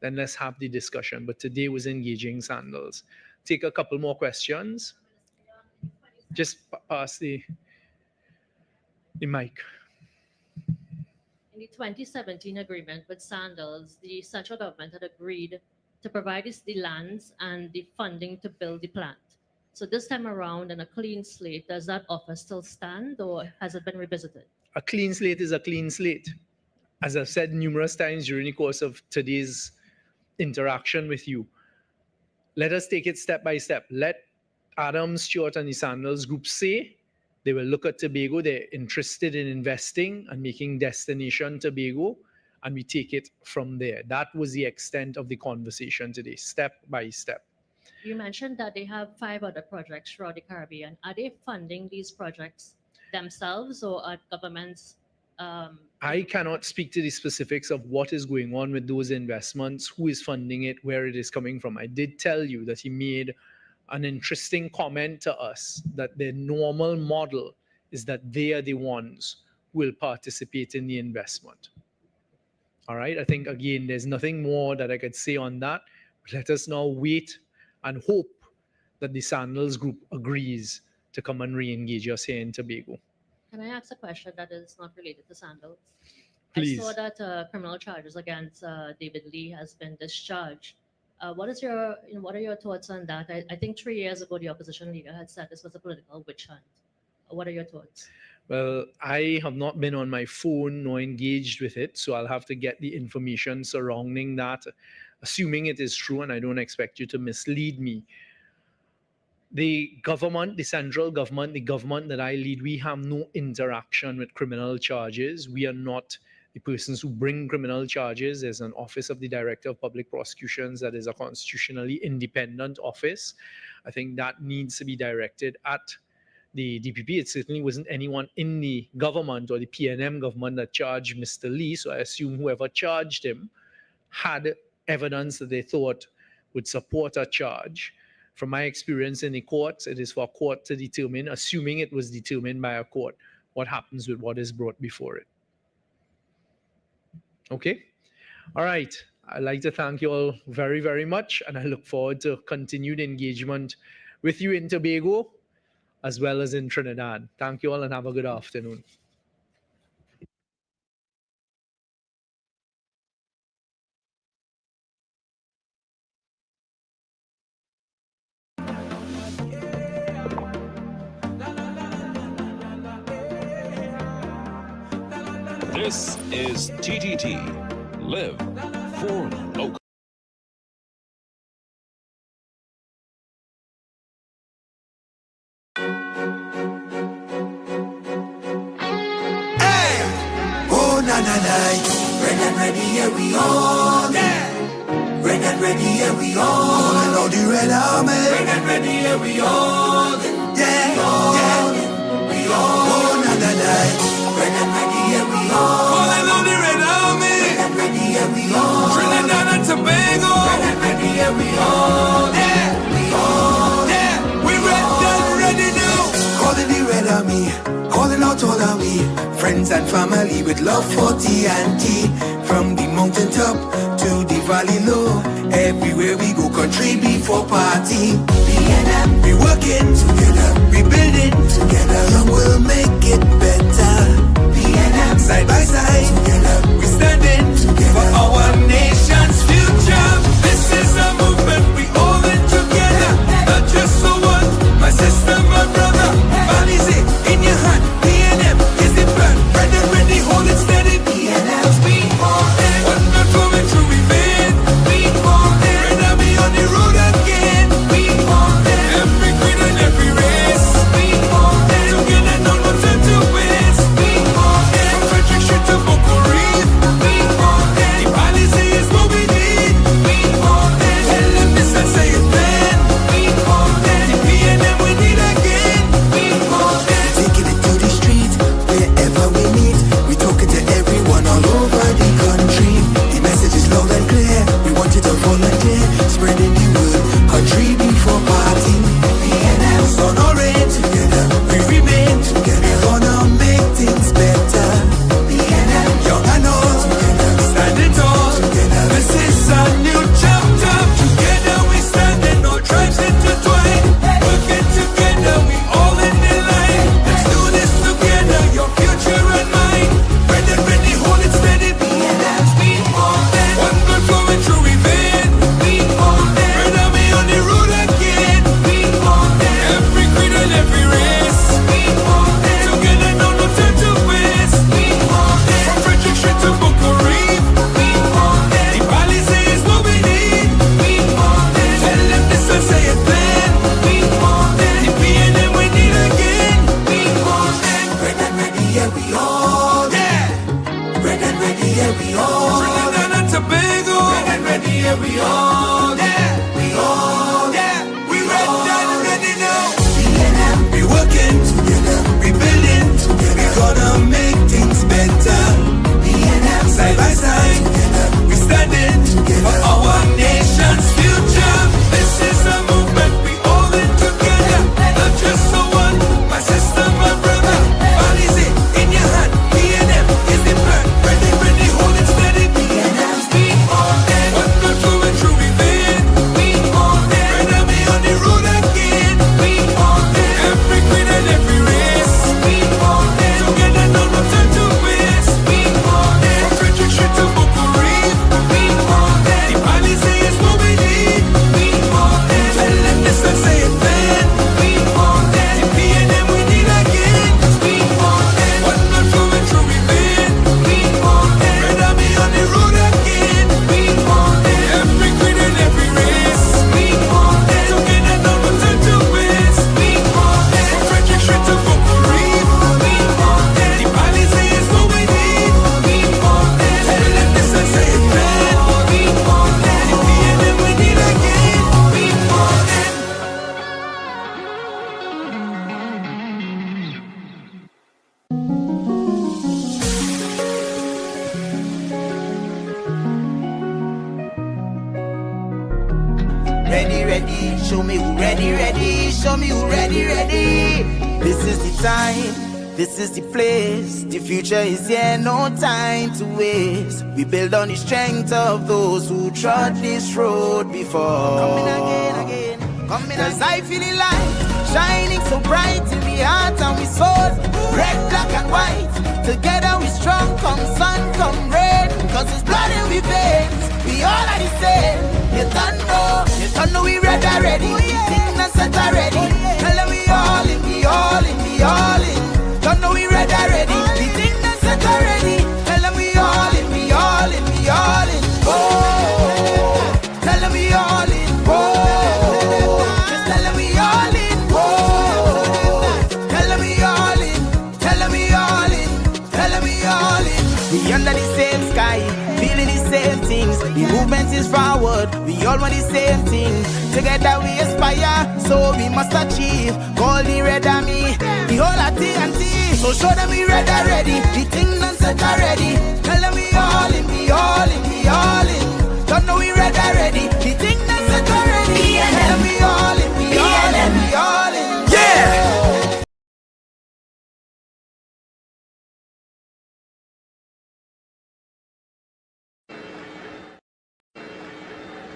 then let's have the discussion. But today was engaging Sandals. Take a couple more questions. Just pass the mic. In the 2017 agreement with Sandals, the central government had agreed to provide us the lands and the funding to build the plant. So this time around, on a clean slate, does that offer still stand, or has it been revisited? A clean slate is a clean slate. As I've said numerous times during the course of today's interaction with you, let us take it step by step. Let Adam Stewart and the Sandals Group say they will look at Tobago. They're interested in investing and making destination Tobago, and we take it from there. That was the extent of the conversation today, step by step. You mentioned that they have 5 other projects throughout the Caribbean. Are they funding these projects themselves, or are governments? I cannot speak to the specifics of what is going on with those investments, who is funding it, where it is coming from. I did tell you that he made an interesting comment to us that their normal model is that they are the ones who will participate in the investment. All right. I think, again, there's nothing more that I could say on that. Let us now wait and hope that the Sandals Group agrees to come and re-engage us here in Tobago. Can I ask a question that is not related to Sandals? Please. I saw that criminal charges against David Lee has been discharged. What is your, what are your thoughts on that? I think 3 years ago the opposition leader had said this was a political witch hunt. What are your thoughts? Well, I have not been on my phone nor engaged with it, so I'll have to get the information surrounding that, assuming it is true, and I don't expect you to mislead me. The government, the central government, the government that I lead, we have no interaction with criminal charges. We are not the persons who bring criminal charges. There's an office of the Director of Public Prosecutions that is a constitutionally independent office. I think that needs to be directed at the DPP. It certainly wasn't anyone in the government or the PNM government that charged Mr. Lee. So I assume whoever charged him had evidence that they thought would support a charge. From my experience in the courts, it is for a court to determine, assuming it was determined by a court, what happens with what is brought before it. Okay? All right. I'd like to thank you all very, very much, and I look forward to continued engagement with you in Tobago as well as in Trinidad. Thank you all and have a good afternoon. This is TTT. Live for local. Na na na, red and ready, here we on. Red and ready, here we on. Calling all the red army. Red and ready, here we on. Yeah, we on. Oh na na na, red and ready, here we on. Calling all the red army. Red and ready, here we on. Trinidad and Tobago. Red and ready, here we on. Yeah, we on. Yeah, we red and ready now. Calling the red army. Calling out all our we friends and family with love for TNT. From the mountain top to the valley low, everywhere we go, country before party. B&M, we working together, we building together, and we'll make it better. B&M, side by side together, we standing together for our nation's future. This is a movement we all in together, not just for one. My sister, my brother, Balize in your hand. B&M is the plan. Red and ready, hold it steady. B&M, we all in. One man flowing through we vein. We all in. Red and be on the road again. We all in. Every green and every red. Show me who ready, ready. Show me who ready, ready. This is the time. This is the place, the future is here, no time to waste. We build on the strength of those who trod this road before. Coming again, coming again. Cause I feel the light, shining so bright in the heart and we soul. Red, black and white, together we strong, come sun, come rain. Cause it's blood in we veins, we all are the same. You don't know we ready already. We think that's set already. Tell them we all in, we all in, we all in. Don't know we ready already. We think that's set already. Tell them we all in, we all in, we all in. Oh, tell them we all in. Oh, just tell them we all in. Oh, tell them we all in. Tell them we all in. Tell them we all in. We under the same sky, feeling the same things. The movement is forward. We all want the same thing. Together we aspire, so we must achieve. Call the red army, the whole of TNT. So show them we ready already. The thing done set already. Tell them we all in, we all in, we all in. Don't know we ready already. The thing done set already. Tell them we all in, we all in, we all in. Yeah.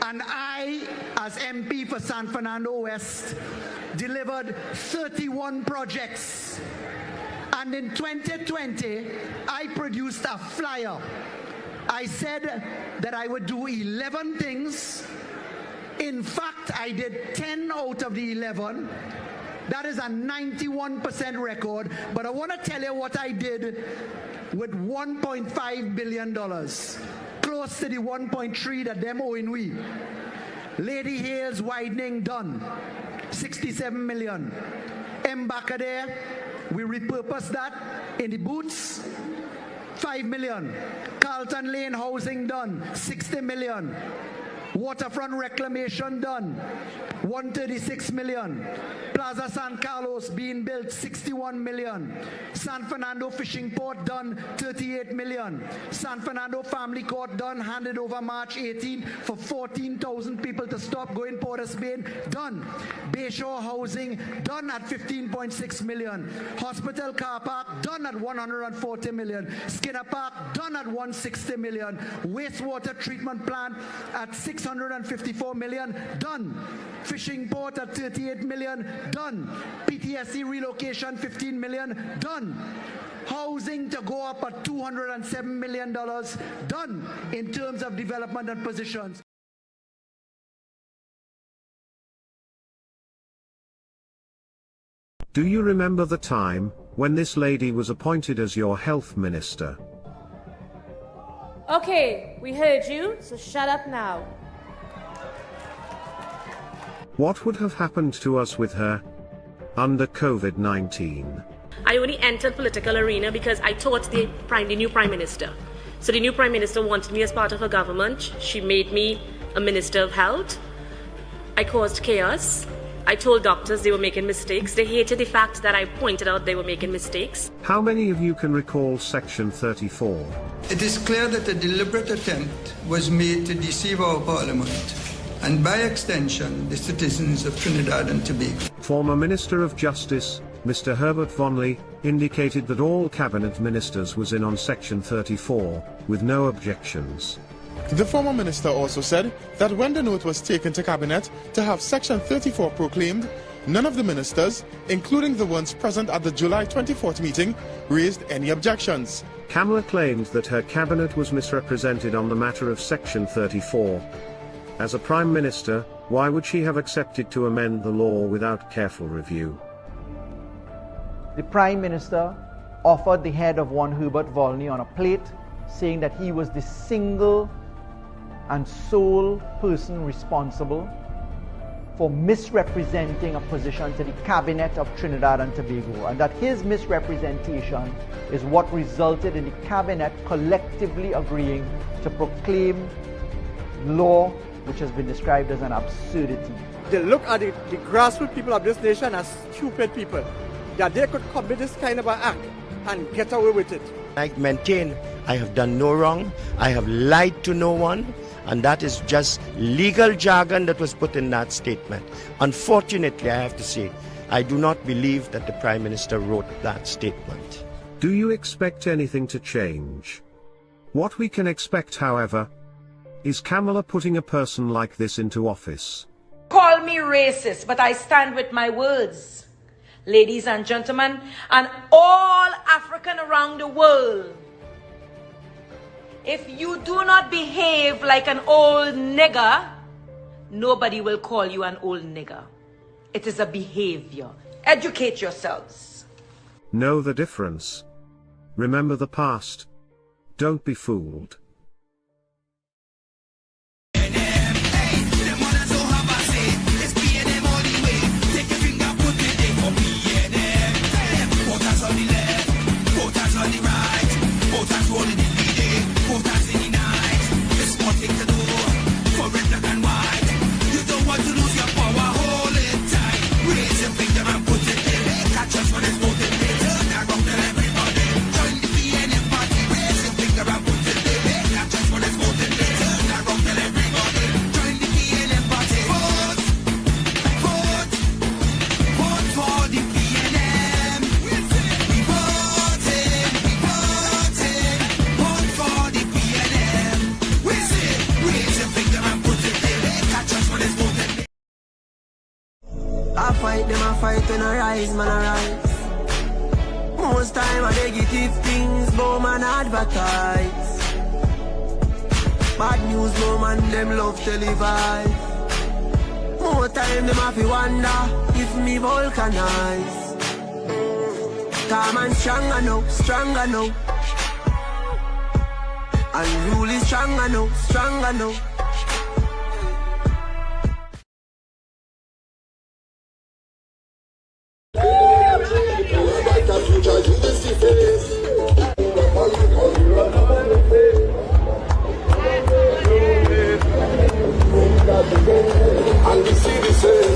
And I, as MP for San Fernando West, delivered 31 projects. And in 2020, I produced a flyer. I said that I would do 11 things. In fact, I did 10 out of the 11. That is a 91% record. But I want to tell you what I did with $1.5 billion. Close to the 1.3 that them owing we. Lady Hales widening done, 67 million. Mbakade, we repurposed that in the boots, 5 million. Carlton Lane housing done, 60 million. Waterfront reclamation done, 136 million. Plaza San Carlos being built, 61 million. San Fernando Fishing Port done, 38 million. San Fernando Family Court done, handed over March 18 for 14,000 people to stop going Port of Spain, done. Bayshore housing done at 15.6 million. Hospital car park done at 140 million. Skinner Park done at 160 million. Wastewater treatment plant at 654 million, done. Fishing port at 38 million, done. PTSD relocation 15 million, done. Housing to go up at $207 million, done in terms of development and positions. Do you remember the time when this lady was appointed as your health minister? Okay, we heard you, so shut up now. What would have happened to us with her under COVID-19? I only entered political arena because I taught the new prime minister. So the new prime minister wanted me as part of her government. She made me a minister of health. I caused chaos. I told doctors they were making mistakes. They hated the fact that I pointed out they were making mistakes. How many of you can recall Section 34? It is clear that a deliberate attempt was made to deceive our parliament, and by extension, the citizens of Trinidad and Tobago. Former Minister of Justice, Mr. Herbert Vonley, indicated that all cabinet ministers was in on Section 34, with no objections. The former minister also said that when the note was taken to cabinet to have Section 34 proclaimed, none of the ministers, including the ones present at the July 24th meeting, raised any objections. Kamala claimed that her cabinet was misrepresented on the matter of Section 34. As a Prime Minister, why would she have accepted to amend the law without careful review? The Prime Minister offered the head of one Herbert Volney on a plate, saying that he was the single and sole person responsible for misrepresenting a position to the Cabinet of Trinidad and Tobago, and that his misrepresentation is what resulted in the Cabinet collectively agreeing to proclaim law which has been described as an absurdity. They look at the grassroots people of this nation as stupid people, that they could commit this kind of an act and get away with it. I maintain I have done no wrong, I have lied to no one, And that is just legal jargon that was put in that statement. Unfortunately, I have to say, I do not believe that the Prime Minister wrote that statement. Do you expect anything to change? What we can expect, however, is Kamala putting a person like this into office. Call me racist, but I stand with my words. Ladies and gentlemen, and all African around the world, if you do not behave like an old nigger, nobody will call you an old nigger. It is a behavior. Educate yourselves. Know the difference. Remember the past. Don't be fooled. When I rise, man, I rise. Most time I negative things, no man advertise. Bad news, no man, them love televise. More time, them have to wonder if me vulcanize. Calm and stronger now, stronger now. And rule is stronger now, stronger now. And we see the same.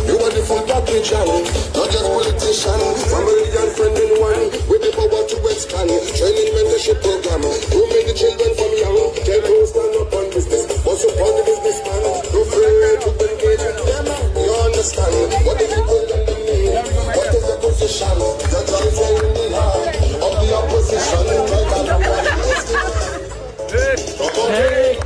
You are the full package, not just politician. Family and friend in one, with the power to expand. Training mentorship program, grooming the children from young. Tell who stand up on business, but support the businessman. No afraid to engage with them. You understand what the people in the need. What is the position? You're trying in the heart of the opposition. Hey,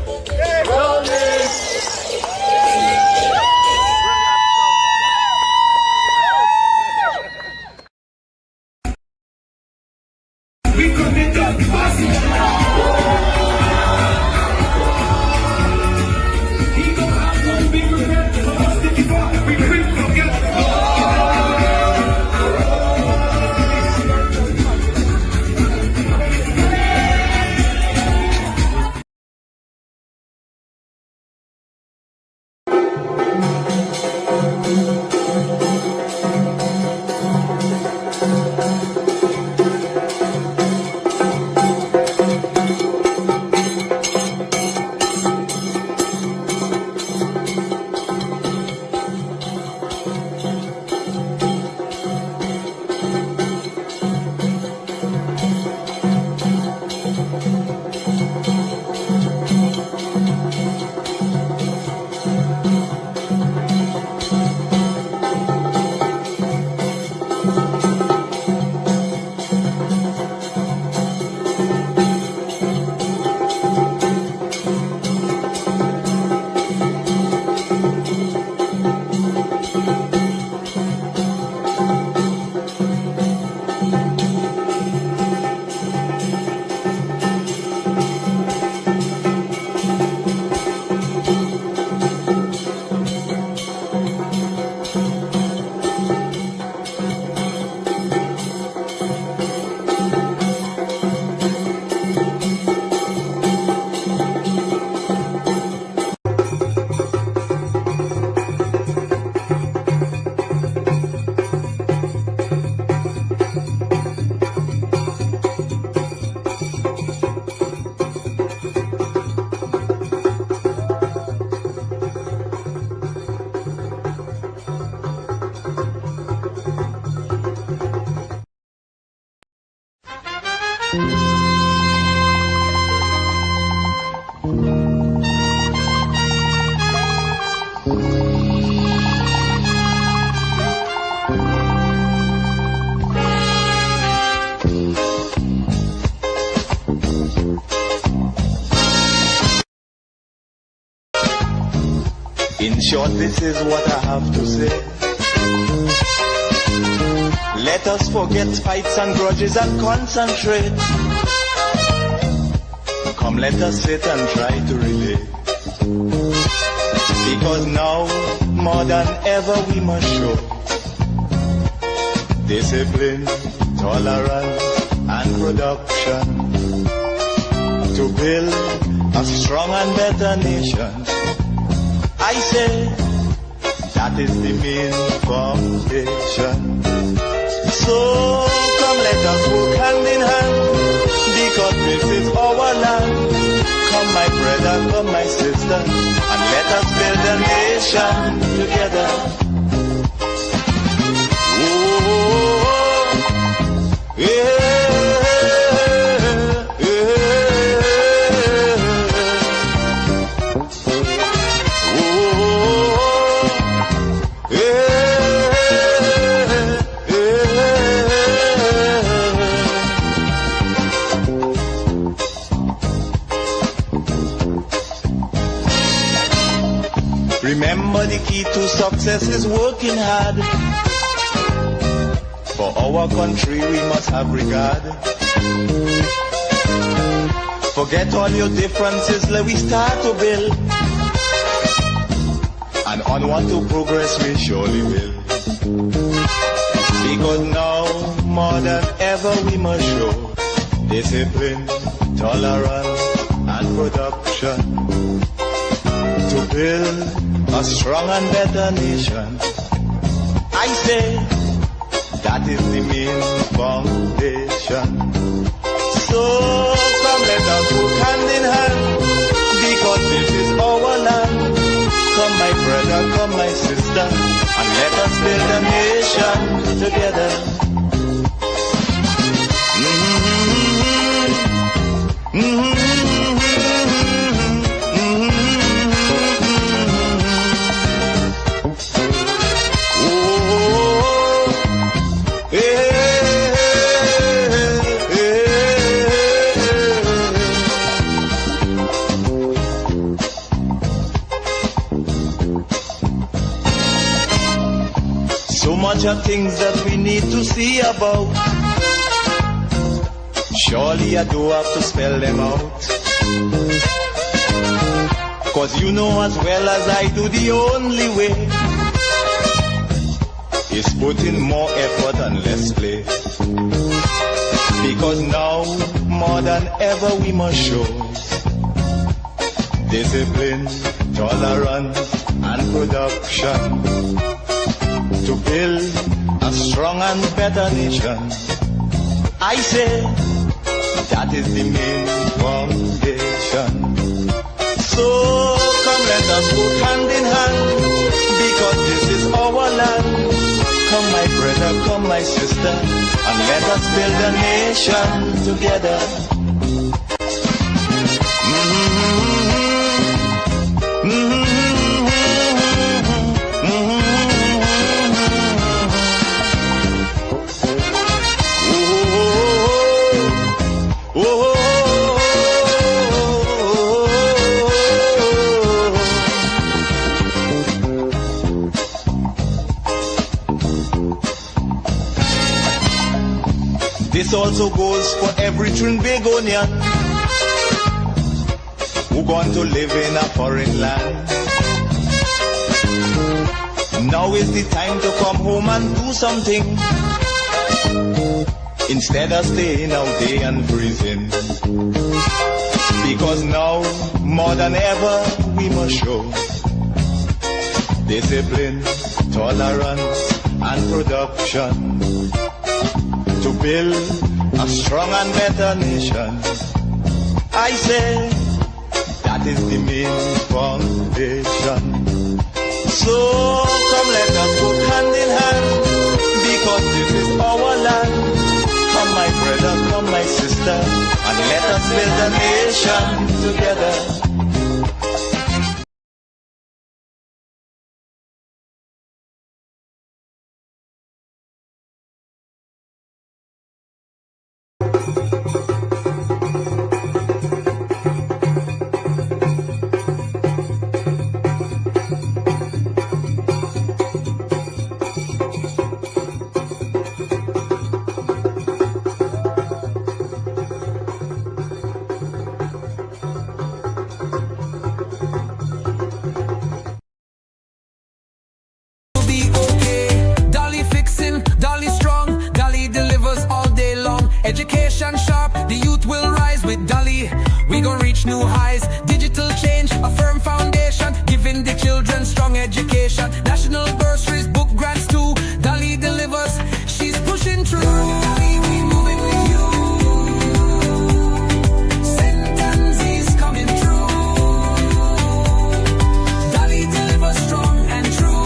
Thank you. short, this is what I have to say. Let us forget fights and grudges and concentrate. Come, let us sit and try to relate. Because now, more than ever, we must show discipline, tolerance, and production to build a strong and better nation. I say that is the main foundation. So come, let us work hand in hand, because this is our land. Come, my brother, come, my sister, and let us build a nation together. Oh, yeah. Remember, the key to success is working hard. For our country we must have regard. Forget all your differences, let we start to build. And onward to progress we surely will. Because now, more than ever, we must show discipline, tolerance, and production to build a strong and better nation. I say that is the main foundation. So come, let us work hand in hand, because this is our land. Come, my brother, come, my sister, and let us build a nation together. So much of things that we need to see about. Surely I do have to spell them out. Cause you know as well as I do, the only way is put in more effort and less play. Because now, more than ever, we must show discipline, tolerance, and production to build a strong and better nation. I say that is the main foundation. So come, let us work hand in hand, because this is our land. Come, my brother, come, my sister, and let us build a nation together. This also goes for every Trinbagonian who gone to live in a foreign land. Now is the time to come home and do something, instead of staying out day and freezing. Because now, more than ever, we must show discipline, tolerance, and production to build a strong and better nation. I say that is the main foundation. So come, let us work hand in hand, because this is our land. Come, my brother, come, my sister, and let us build a nation together. reach new highs. Digital change, a firm foundation, giving the children strong education. National bursaries, book grants too. Dolly delivers, she's pushing through. We moving with you. Sentences coming through. Dolly delivers strong and true.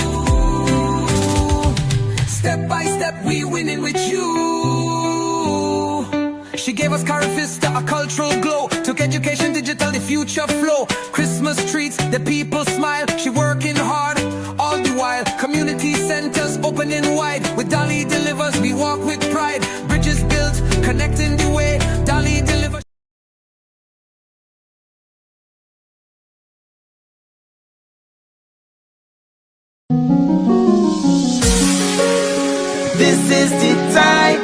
Step by step, we winning with you. She gave us Carifista, a cultural glow. Took education digital, the future flow. Christmas treats, the people smile. She working hard all the while. Community centers opening wide. With Dolly delivers, we walk with pride. Bridges built, connecting the way. Dolly delivers. This is the time.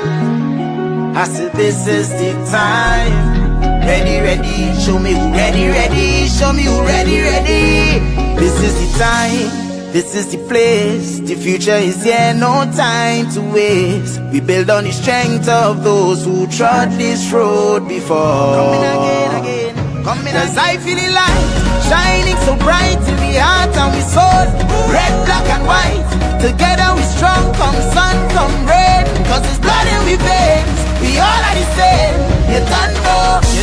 I said this is the time. Ready, ready, show me who ready, ready. Show me who ready, ready. This is the time, this is the place. The future is here, no time to waste. We build on the strength of those who trod this road before. Coming again, coming again. Cause I feel the light shining so bright in the heart and we soul. Red, black and white, together we strong. Come sun, come rain, cause it's blood in we veins. We all are the same. You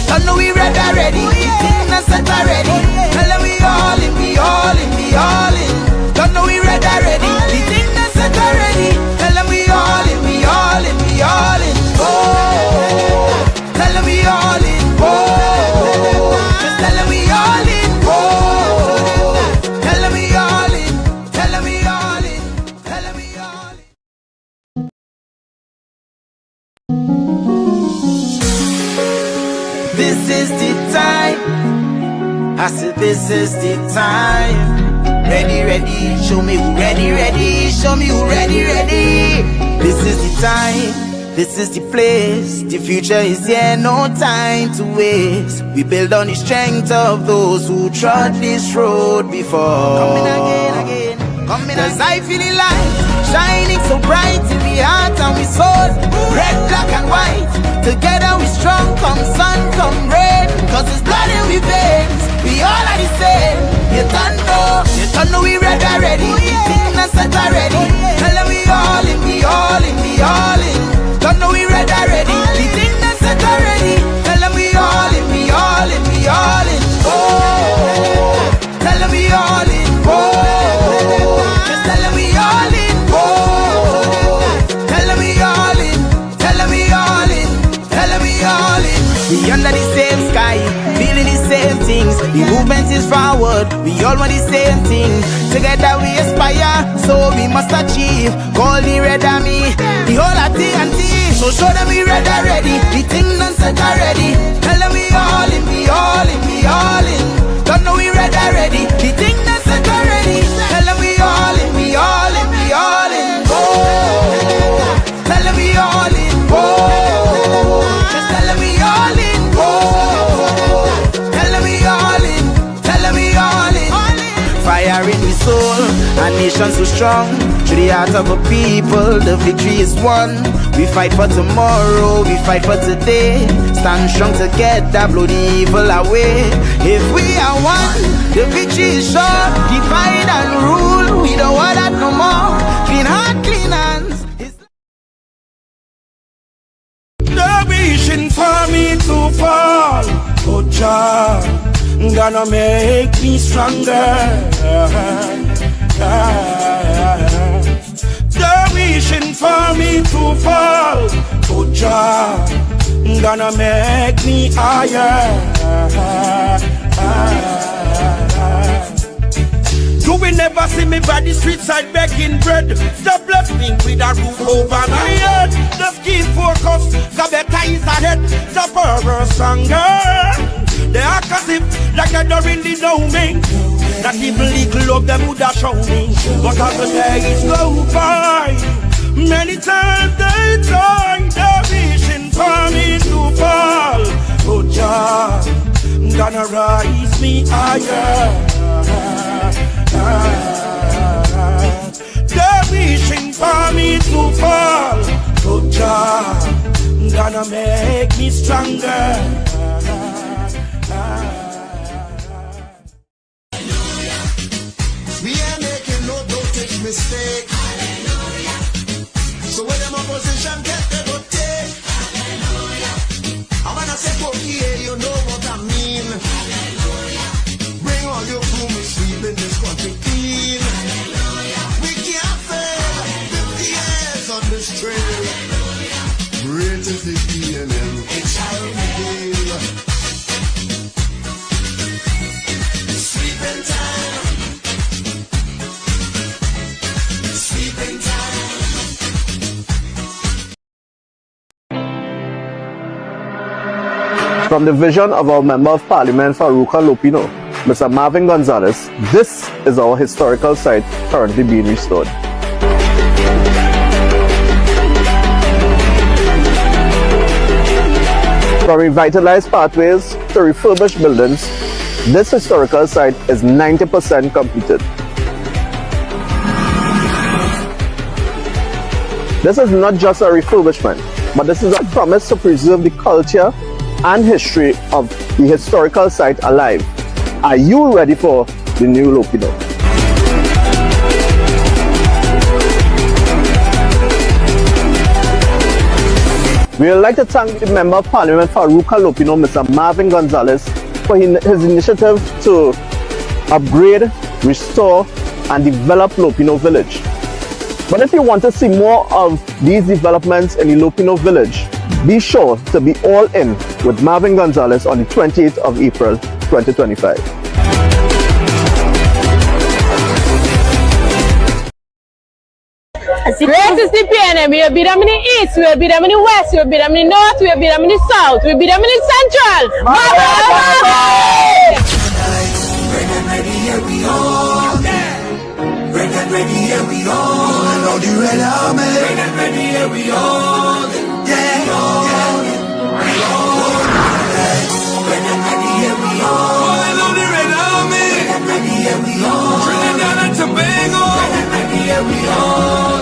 don't know we ready already. The thing that's set already. Tell them we all in, we all in, we all in. Don't know we ready already. The thing that's set already. Tell them we all in, we all in, we all in. Oh, tell them we all in. Oh, just tell them we all in. Oh, tell them we all in. Tell them we all in. Tell them we all in. This is the time. I said this is the time. Ready, ready, show me who ready, ready. Show me who ready, ready. This is the time, this is the place. The future is here, no time to waste. We build on the strength of those who trod this road before. Coming again, coming. Cause I feel the light shining so bright in the heart and we soul. Red, black and white, together we strong. Come sun, come rain, cause it's blood in we veins. We all are the same. You don't know we ready already. The thing that's set already. Tell them we all in, we all in, we all in. Don't know we ready already. The thing that's set already. Tell them we all in, we all in, we all in. Oh, tell them we all in. Oh, just tell them we all in. Oh, tell them we all in. Tell them we all in. Tell them we all in. We under the same sky, feeling the same things. The movement is forward, we all want the same thing. Together we aspire, so we must achieve. Call the red army, the whole of TNT. So show them we ready already, the thing done set already. Tell them we all in, we all in, we all in. Don't know we ready already, the thing done set already. Tell them we all in, we all in, we all in. Oh, tell them we all in. Oh, just tell them we all in. Oh, tell them we all in. Tell them we all in. Fire in the soul, a nation so strong. To the heart of a people, the victory is won. We fight for tomorrow, we fight for today. Stand strong together, blow the evil away. If we are one, the victory is sure. Divide and rule, we don't want that no more. Clean heart, clean hands. They're wishing for me to fall, oh Jah, gonna make me stronger. They're wishing for me to fall, oh Jah, gonna make me higher. You will never see me by the street side begging bread. Stop blessing with a roof over my head. Just keep focus, the better is ahead. The power stronger. They act as if like they don't really know me. That even little love them would have shown me. But as the days go by, many times they try. They're wishing for me to fall. Oh Jah, gonna rise me higher. They're wishing for me to fall. Oh Jah, gonna make me stronger. So when them opposition get they go take. I wanna say okay, you know what I mean. Bring all your crew, we sweep in this country clean. We can't fail, 50 years on this trail. Great is the PNM, it shall reveal. Sweeping time. Sweeping time. From the vision of our Member of Parliament Faruqa Lopino, Mr. Marvin Gonzalez, this is our historical site currently being restored. From revitalized pathways to refurbished buildings, this historical site is 90% completed. This is not just a refurbishment, but this is a promise to preserve the culture and history of the historical site alive. Are you ready for the new Lopino? We would like to thank the Member of Parliament Faruqa Lopino, Mr. Marvin Gonzalez, for his initiative to upgrade, restore, and develop Lopino Village. But if you want to see more of these developments in the Lopino Village, be sure to be all in with Marvin Gonzalez on the 28th of April, 2025. Great is the PNM. We'll be them in the east, we'll be them in the west, we'll be them in the north, we'll be them in the south, we'll be them in the central. Red and ready, here we all. Red and ready, here we all. And all the red army. Red and ready, here we all. Yeah, we all. Red and ready, here we all. And all the red army. Red and ready, here we all. Trinidad and Tobago. Red and ready, here we all.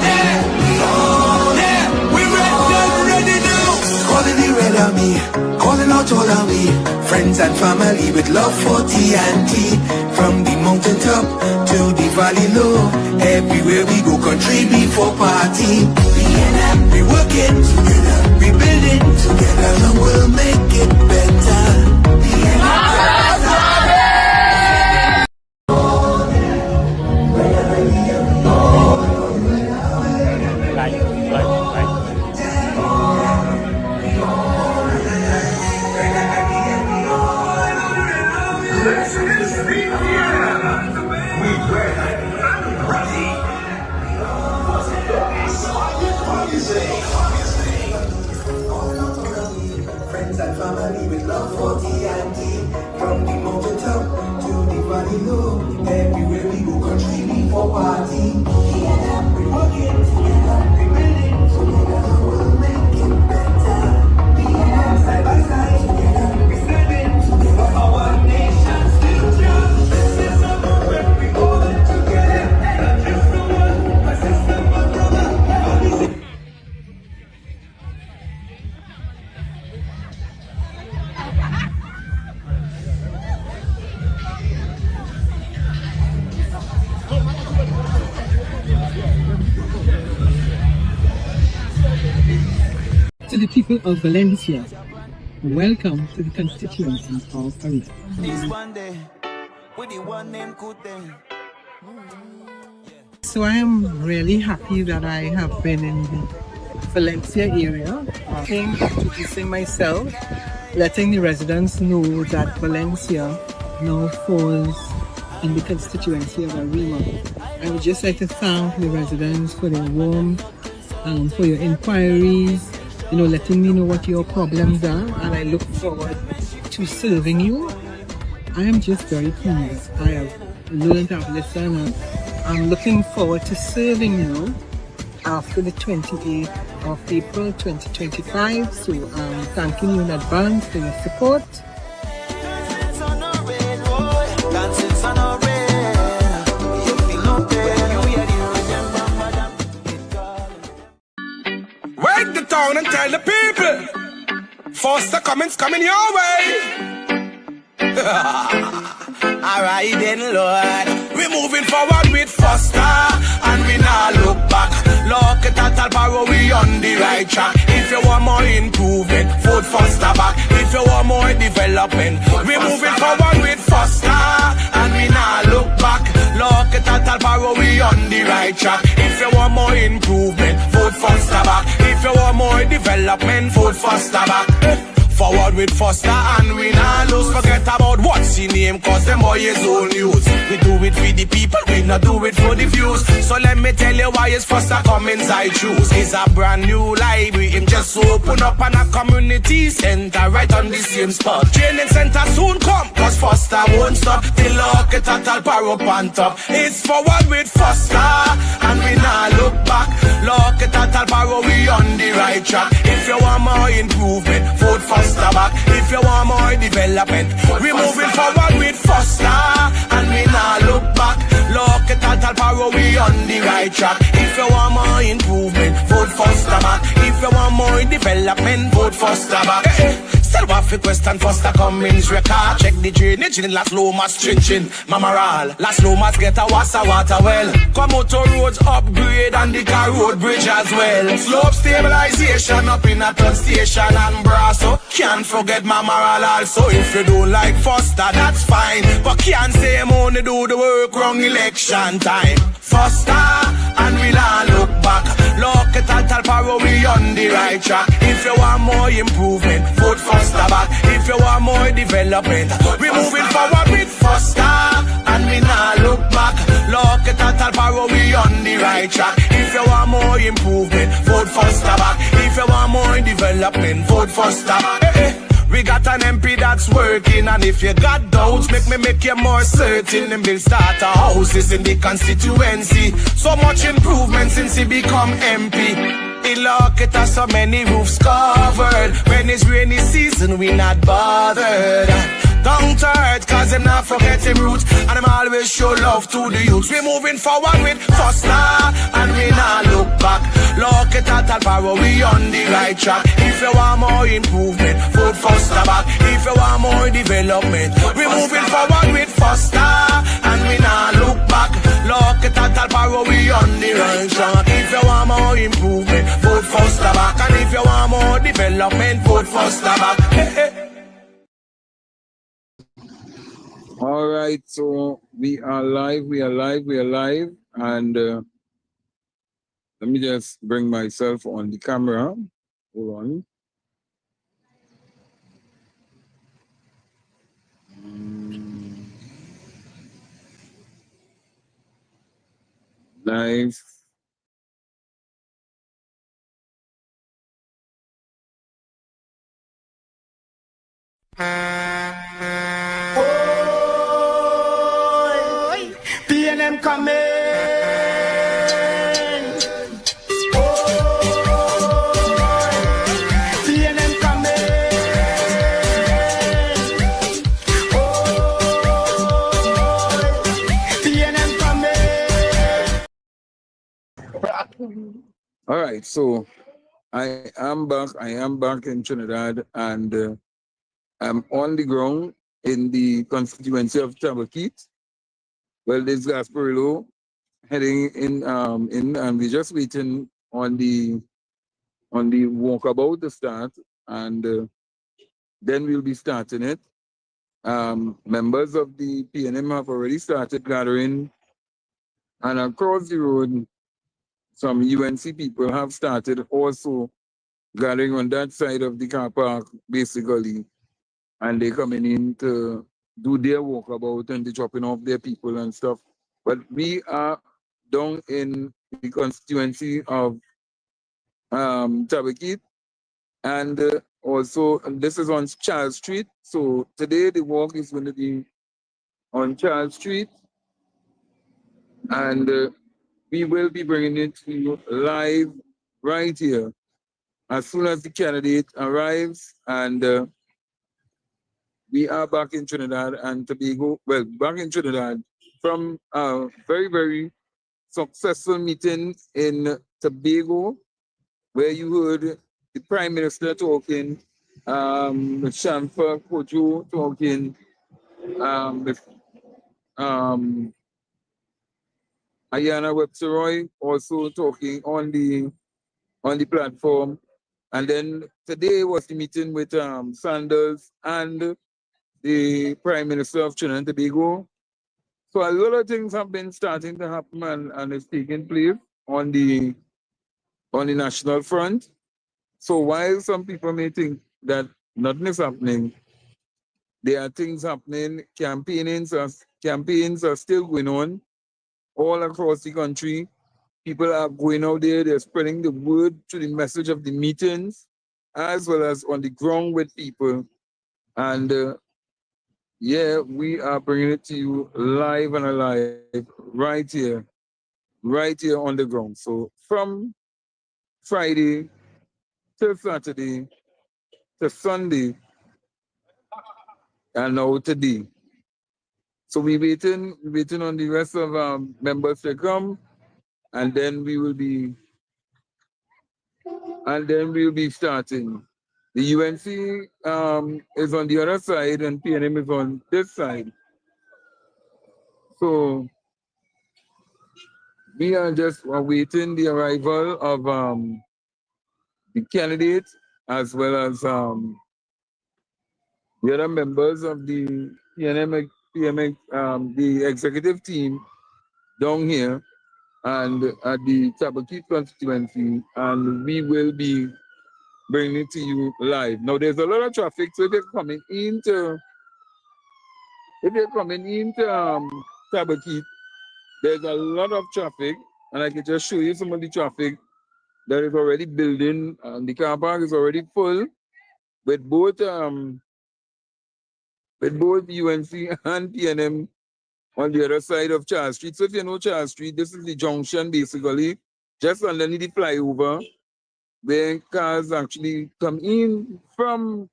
Calling out all our way, friends and family with love for TNT. From the mountain top to the valley low, everywhere we go, country before party. PNM, we working together, we building together, and we'll make it better. PNM. Friends and family with love for TNT. From the mountain top to the valley low, everywhere we go, country before party. PNM, we working together, we building together, we'll make it better. PNM, side by side together, we standing together, our nation's future. This is a movement, we hold it together, not just the one, my sister, my brother. To the people of Valencia, welcome to the constituency of Arena. So I am really happy that I have been in the Valencia area, introducing myself, letting the residents know that Valencia now falls in the constituency of Arima. I would just like to thank the residents for their warmth, for your inquiries, letting me know what your problems are, and I look forward to serving you. I am just very pleased. I have learned to listen, and I'm looking forward to serving you after the 28th of April 2025. So I'm thanking you in advance for your support. Wake the town and tell the people. Foster comments coming your way. Alright then, Lord. We're moving forward with Foster, and we now look back. Barrow, we on the right track. If you want more improvement, vote Foster back. If you want more development, we moving forward with Foster, and we now look back. Look at Barrow, we on the right track. If you want more improvement, vote Foster back. If you want more development, vote Foster back. Forward with Foster and we not lose. Forget about what's the name, cause them boy is old news. We do it for the people, we not do it for the views. So let me tell you why it's Foster Commons I choose. It's a brand new library, him just open up on a community center right on the same spot. Training center soon come, cause Foster won't stop. Till look at all Barrow on top. It's forward with Foster and we not look back. Look at all Barrow, we on the right track. If you want more improvement, vote Foster back. If you want more development, we moving forward with Foster and we not look back. Look at all Barrow, we on the right track. If you want more improvement, vote Foster back. If you want more development, vote Foster back. Still want to question Foster Cummings record. Check the drainage in Las Lomas trenching. Mamaral, Las Lomas get a water well. Come out to roads upgrade and the car road bridge as well. Slope stabilization up in a turn station and Brasso. Can't forget Mamaral also. If you don't like Foster, that's fine, but can't say him only do the work wrong election time. Foster and we'll all look back. Look at all Barrow, we on the right track. If you want more improvement, vote Foster back. If you want more development, we moving forward with Foster and we not look back. Look at all Barrow, we on the right track. If you want more improvement, vote Foster back. If you want more development, vote Foster back. We got an MP that's working, and if you got doubts, make you more certain. And build starter houses in the constituency. So much improvement since he become MP. He look at us so many roofs covered. When it's rainy season, we not bothered. Down to earth, cause them not forget him roots. And them always show love to the youths. We moving forward with Foster, and we not look back. Look at all Barrow, we on the right track. If you want more improvement, vote Foster back. If you want more development, we moving forward with Foster, and we not look back. Look at all Barrow, we on the right track. If you want more improvement, vote Foster back. And if you want more development, vote Foster back. All right, so we are live, and let me just bring myself on the camera. Hold on. Live. PNM coming. PNM coming. PNM coming. All right, so I am back in Trinidad, and I'm on the ground in the constituency of Tabaquite. Well, this is Gasparillo heading in, and we're just waiting on the walkabout to start, and then we'll be starting it. Members of the PNM have already started gathering, and across the road, some UNC people have started also gathering on that side of the car park, basically, and they're coming in to do their walkabout and the dropping off their people and stuff. But we are down in the constituency of Tabaquite, and also this is on Charles Street. So today the walk is going to be on Charles Street, and we will be bringing it to you live right here as soon as the candidate arrives. And we are back in Trinidad and Tobago, well, back in Trinidad from a very, very successful meeting in Tobago, where you heard the Prime Minister talking, Shamfa Kojo talking, Ayana Webster-Roy also talking on the on the platform. And then today was the meeting with Sanders and the Prime Minister of Trinidad and Tobago. So a lot of things have been starting to happen and it's taking place on the national front. So while some people may think that nothing is happening, there are things happening. Campaigns are still going on all across the country. People are going out there, they're spreading the word through the message of the meetings, as well as on the ground with people. And yeah, we are bringing it to you live and alive, right here on the ground. So from Friday till Saturday to Sunday, and now today. So we're waiting on the rest of our members to come, and then we'll be starting. The UNC is on the other side and PNM is on this side. So we are just awaiting the arrival of the candidates as well as the other members of the PNM, the executive team down here and at the Tabakit constituency, and we will be bringing it to you live. Now there's a lot of traffic, so if you're coming into Tabakit, there's a lot of traffic, and I can just show you some of the traffic that is already building. The car park is already full with both UNC and PNM on the other side of Charles Street. So if you know Charles Street, this is the junction basically, just underneath the flyover, where cars actually come in from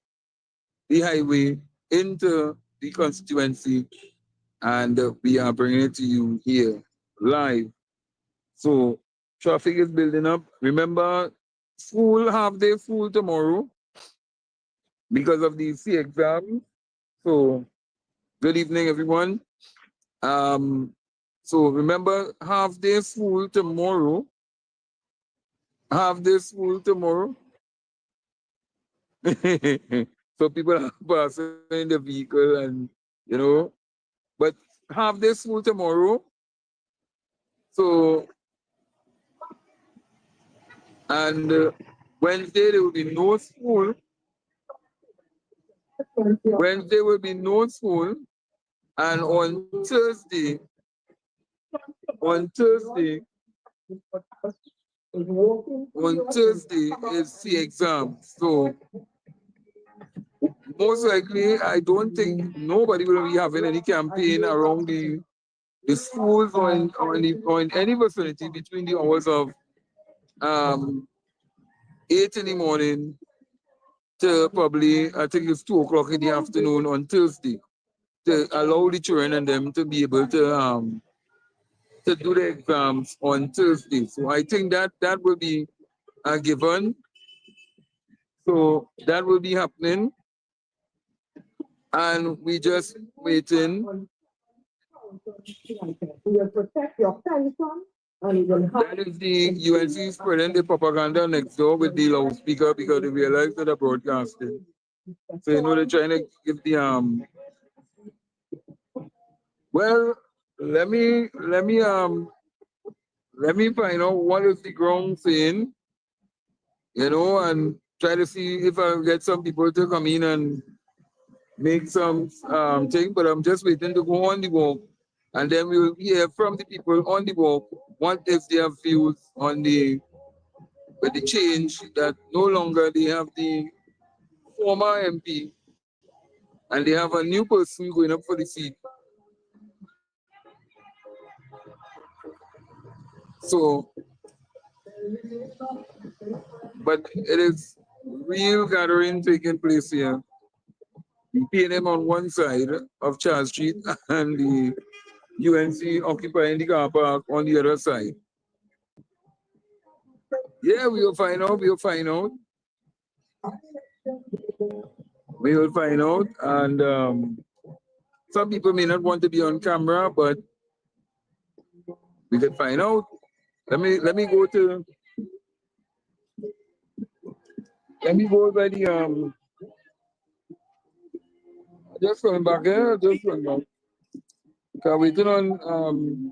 the highway into the constituency, and we are bringing it to you here live. So traffic is building up. Remember, half-day school tomorrow because of the C exam. So good evening, everyone. So remember, half-day school tomorrow. Half-day school tomorrow. So people are passing in the vehicle and, but half-day school tomorrow. So, and Wednesday there will be no school. Wednesday will be no school. And on Thursday is the exam. So most likely, I don't think nobody will be having any campaign around the schools or in any vicinity between the hours of 8 in the morning to probably, I think it's 2 o'clock in the afternoon on Thursday, to allow the children and them to be able to do the exams on Thursday. So I think that will be a given. So that will be happening. And we just waiting. That is the UNC spreading the propaganda next door with the loudspeaker because they realize that they're broadcasting. So they're trying to give the well, let me find out what is the ground saying, and try to see if I get some people to come in and make some thing, but I'm just waiting to go on the walk, and then we will hear from the people on the walk what is their views on the change that no longer they have the former MP and they have a new person going up for the seat. So, but it is real gathering taking place here. The PNM on one side of Charles Street and the UNC occupying the car park on the other side. Yeah, we will find out. And some people may not want to be on camera, but we can find out. Let me go to Let me go by the just going back here, just going back. Because we turn on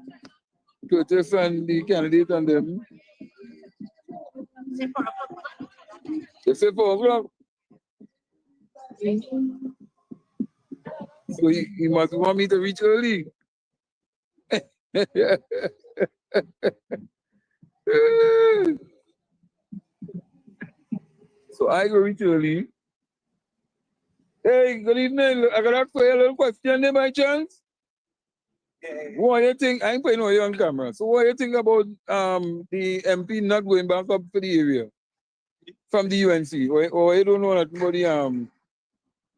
Curtis and the candidate and them. They say 4 o'clock. So he must want me to reach early. So I go reach early. Hey, good evening. I got to ask you a little question there by chance. What do you think? I ain't putting you on camera. So what do you think about the MP not going back up for the area from the UNC? Or you don't know nothing about the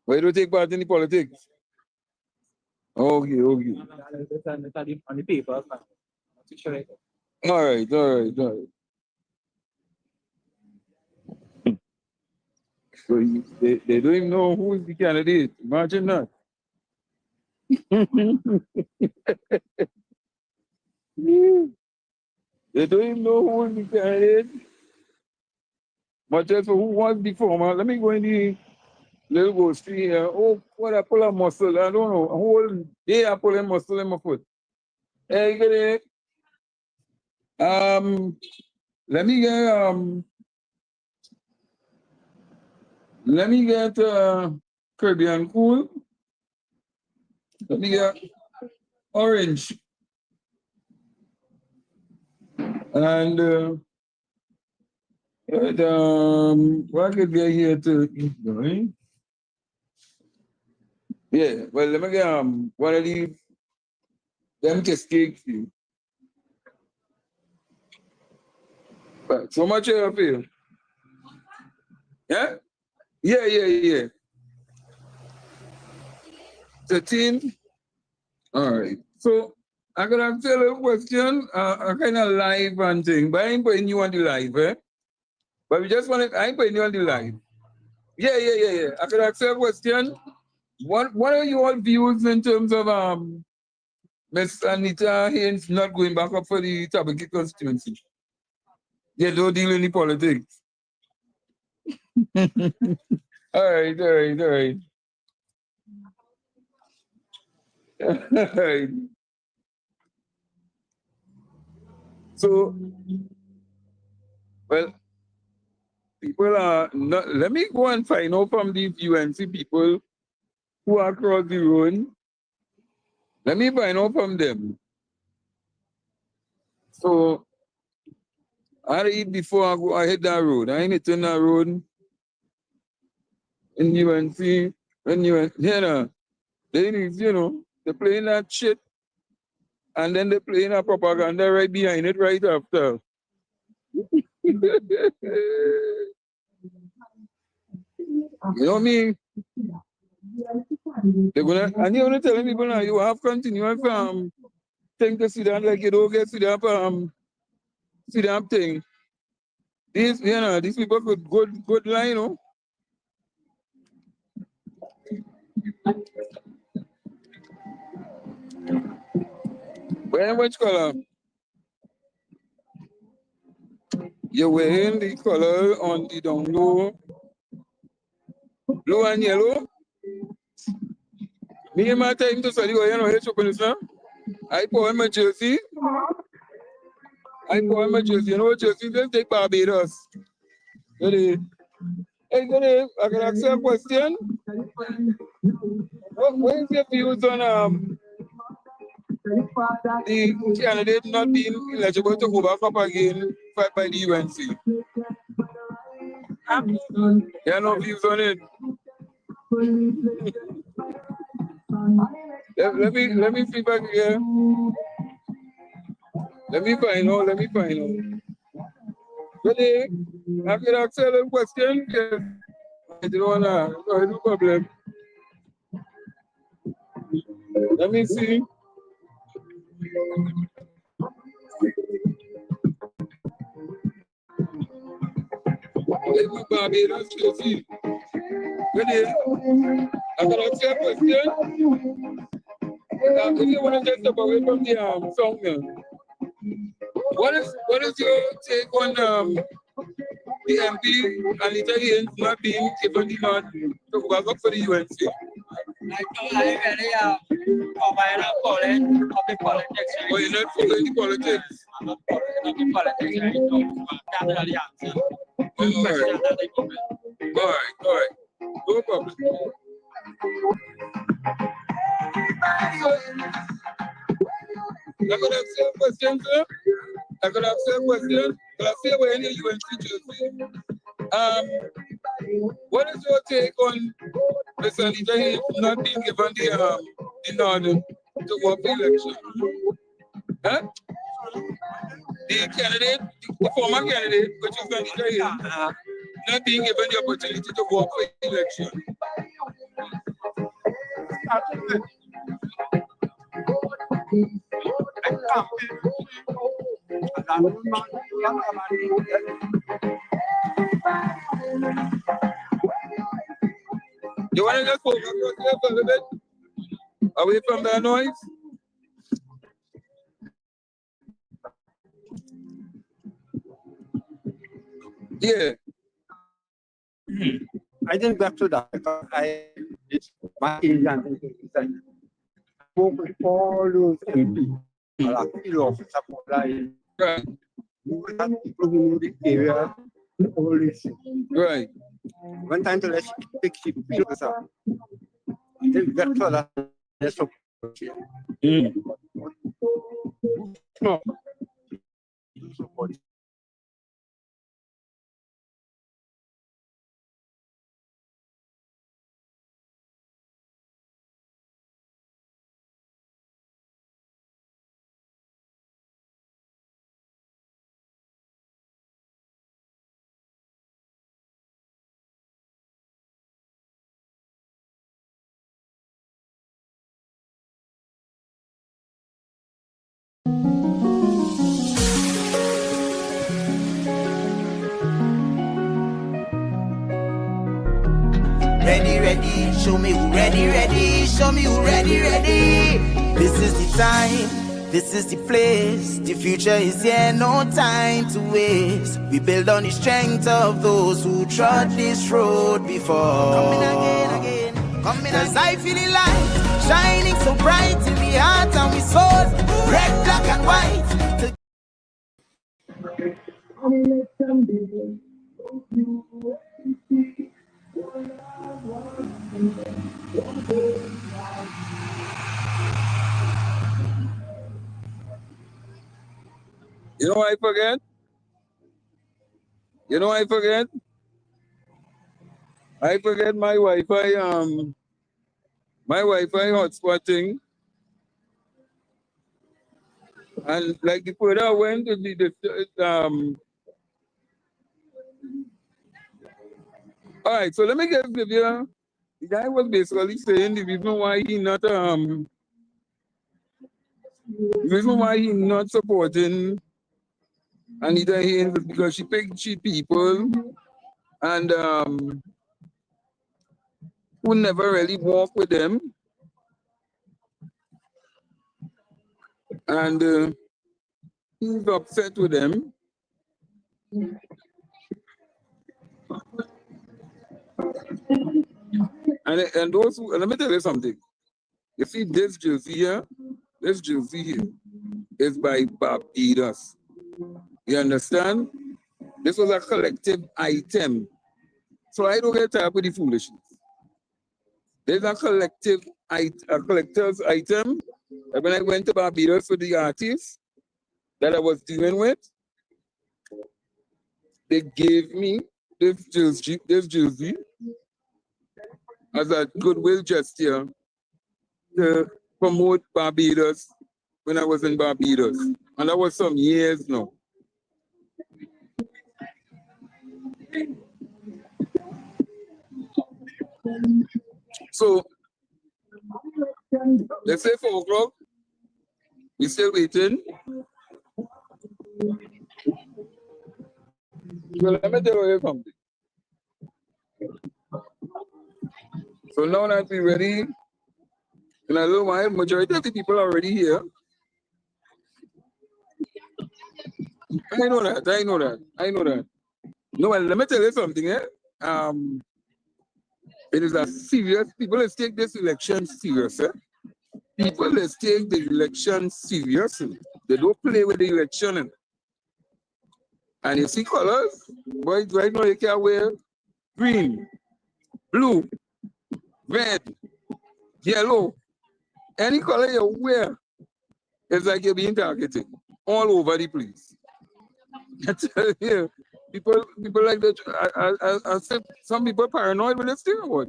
or you don't take part in the politics? Okay. On the paper. All right. So they don't even know who is the candidate. Imagine that. They don't even know who is the candidate. But just who was the former. Let me go in the little go street here. Oh, what I pull a muscle. I don't know. A whole day I pull a muscle in my foot. Hey, get it. Let me get Caribbean Cool. Let me get Orange. And what could be here to eat, right? Yeah, well, let me get one of these them cakes. But so much I feel. Yeah? Yeah. 13. All right. So I gotta ask you a little question. A kind of live and thing, but I ain't putting you on the live, eh? But we just wanted, I ain't putting you on the live. Yeah. I could ask you a question. What are your views in terms of Miss Anita Haynes not going back up for the Tabaki constituency? They don't deal in the politics. All right. So, well, people are not, let me go and find out from these UNC people who are across the road. Let me find out from them. So, I eat before I hit that road. I ain't hitting that road. In UNC, when you know, they're playing that shit. And then they're playing a propaganda right behind it right after. You know what I mean? They're gonna, and you're gonna tell people now you have continuous thing to see that like you don't get see that thing. These people could good line, you know. Which color? You're wearing the color on the down low. Blue and yellow. Me and my time to study, you know, I put on my jersey. You know what jersey? Just take Barbados. Good. Hey, good. I can ask you a question. What is your views on the candidate not being eligible to go back up again by the UNC? You have no views on it. Let me see back here. Let me find out. Really? I can ask you a question. I don't wanna no problem. Let me see. Let me Barbados jersey. Really? I can ask you a question. If you want to just step away from the song now. What is your take on the MP Anita Haynes not being given the nod to work up for the UNC. But you're not following the politics. I'm not following the politics. All right. No problem. I could have said a question, sir. Can I say where any UNC jersey? What is your take on Ms. Anita Haynes not being given the nod to work the election? Huh? The candidate, the former candidate, which is Anita Haynes, not being given the opportunity to work for the election. You want to just focus yourself a little bit away from the noise? Yeah. I didn't get to that because it's my age and I spoke with all those MP, field officer for life. Right. People who know the area, all this. Right. One time to let's pick field officer. I didn't get to that. Let's support. No. Support. Ready, show me who ready, show me who ready. This is the time, this is the place. The future is here, no time to waste. We build on the strength of those who trod this road before. Coming again. Cause I feel the light shining so bright in the heart and we soul, red, black and white. You know what I forget? I forget my Wi-Fi, hotspotting. And like the further I went to all right, so let me get Vivian. The guy was basically saying the reason why he not supporting Anita Haynes is because she picked cheap people and who never really walk with them. And he's upset with them. And those who, let me tell you something. You see this jersey here is by Barbados. You understand? This was a collective item. So I don't get tired with the foolishness. There's a collector's item. And when I went to Barbados with the artists that I was dealing with, they gave me this jersey as a goodwill gesture to promote Barbados when I was in Barbados. And that was some years now. So, let's say 4 o'clock. We're still waiting. So let me tell you something. So now that we're ready, and I don't know why majority of the people are already here. I know that. No, well, let me tell you something, eh? It is a serious, people let's take this election serious, eh? People let's take the election seriously. They don't play with the election. And you see colors, boys, right now you can wear green, blue, red, yellow. Any color you wear, it's like you're being targeted all over the place. I tell you, people like that. I said some people paranoid with this thing or what?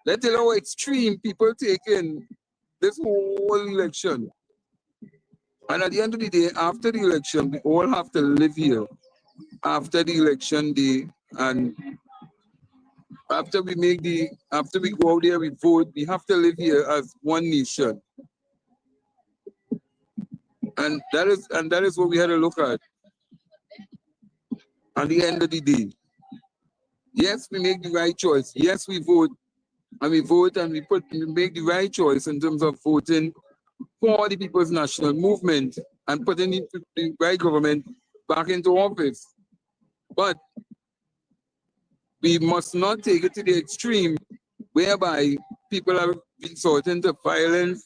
Let's tell you how extreme people taking this whole election. And at the end of the day, after the election, we all have to live here. After the election day, and after we go out there, we vote, we have to live here as one nation. And that is what we had to look at. At the end of the day, yes, we make the right choice. Yes, we vote, and we make the right choice in terms of voting for the People's National Movement and putting the right government back into office. But we must not take it to the extreme whereby people are resorting to violence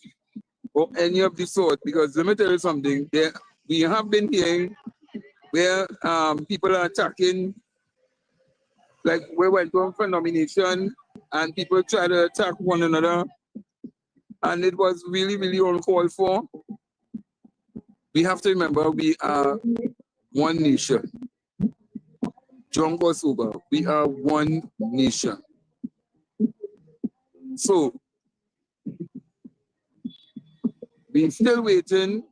or any of the sort. Because let me tell you something, we have been hearing where people are attacking, like we went on for nomination and people try to attack one another, and it was really, really uncalled for. We have to remember we are one nation. Drunk or sober, we are one nation. So we're still waiting.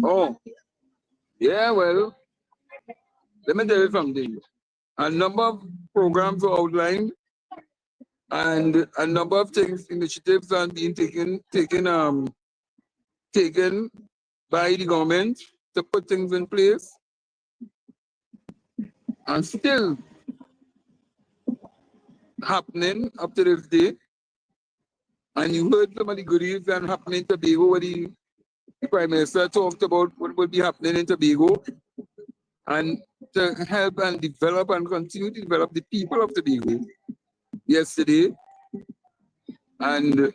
Oh, yeah, well, let me tell you something. A number of programs are outlined and a number of initiatives are being taken by the government to put things in place. And still happening up to this day. And you heard some of the goodies that happening in Tobago, where the Prime Minister talked about what will be happening in Tobago, and to help and develop and continue to develop the people of Tobago yesterday. And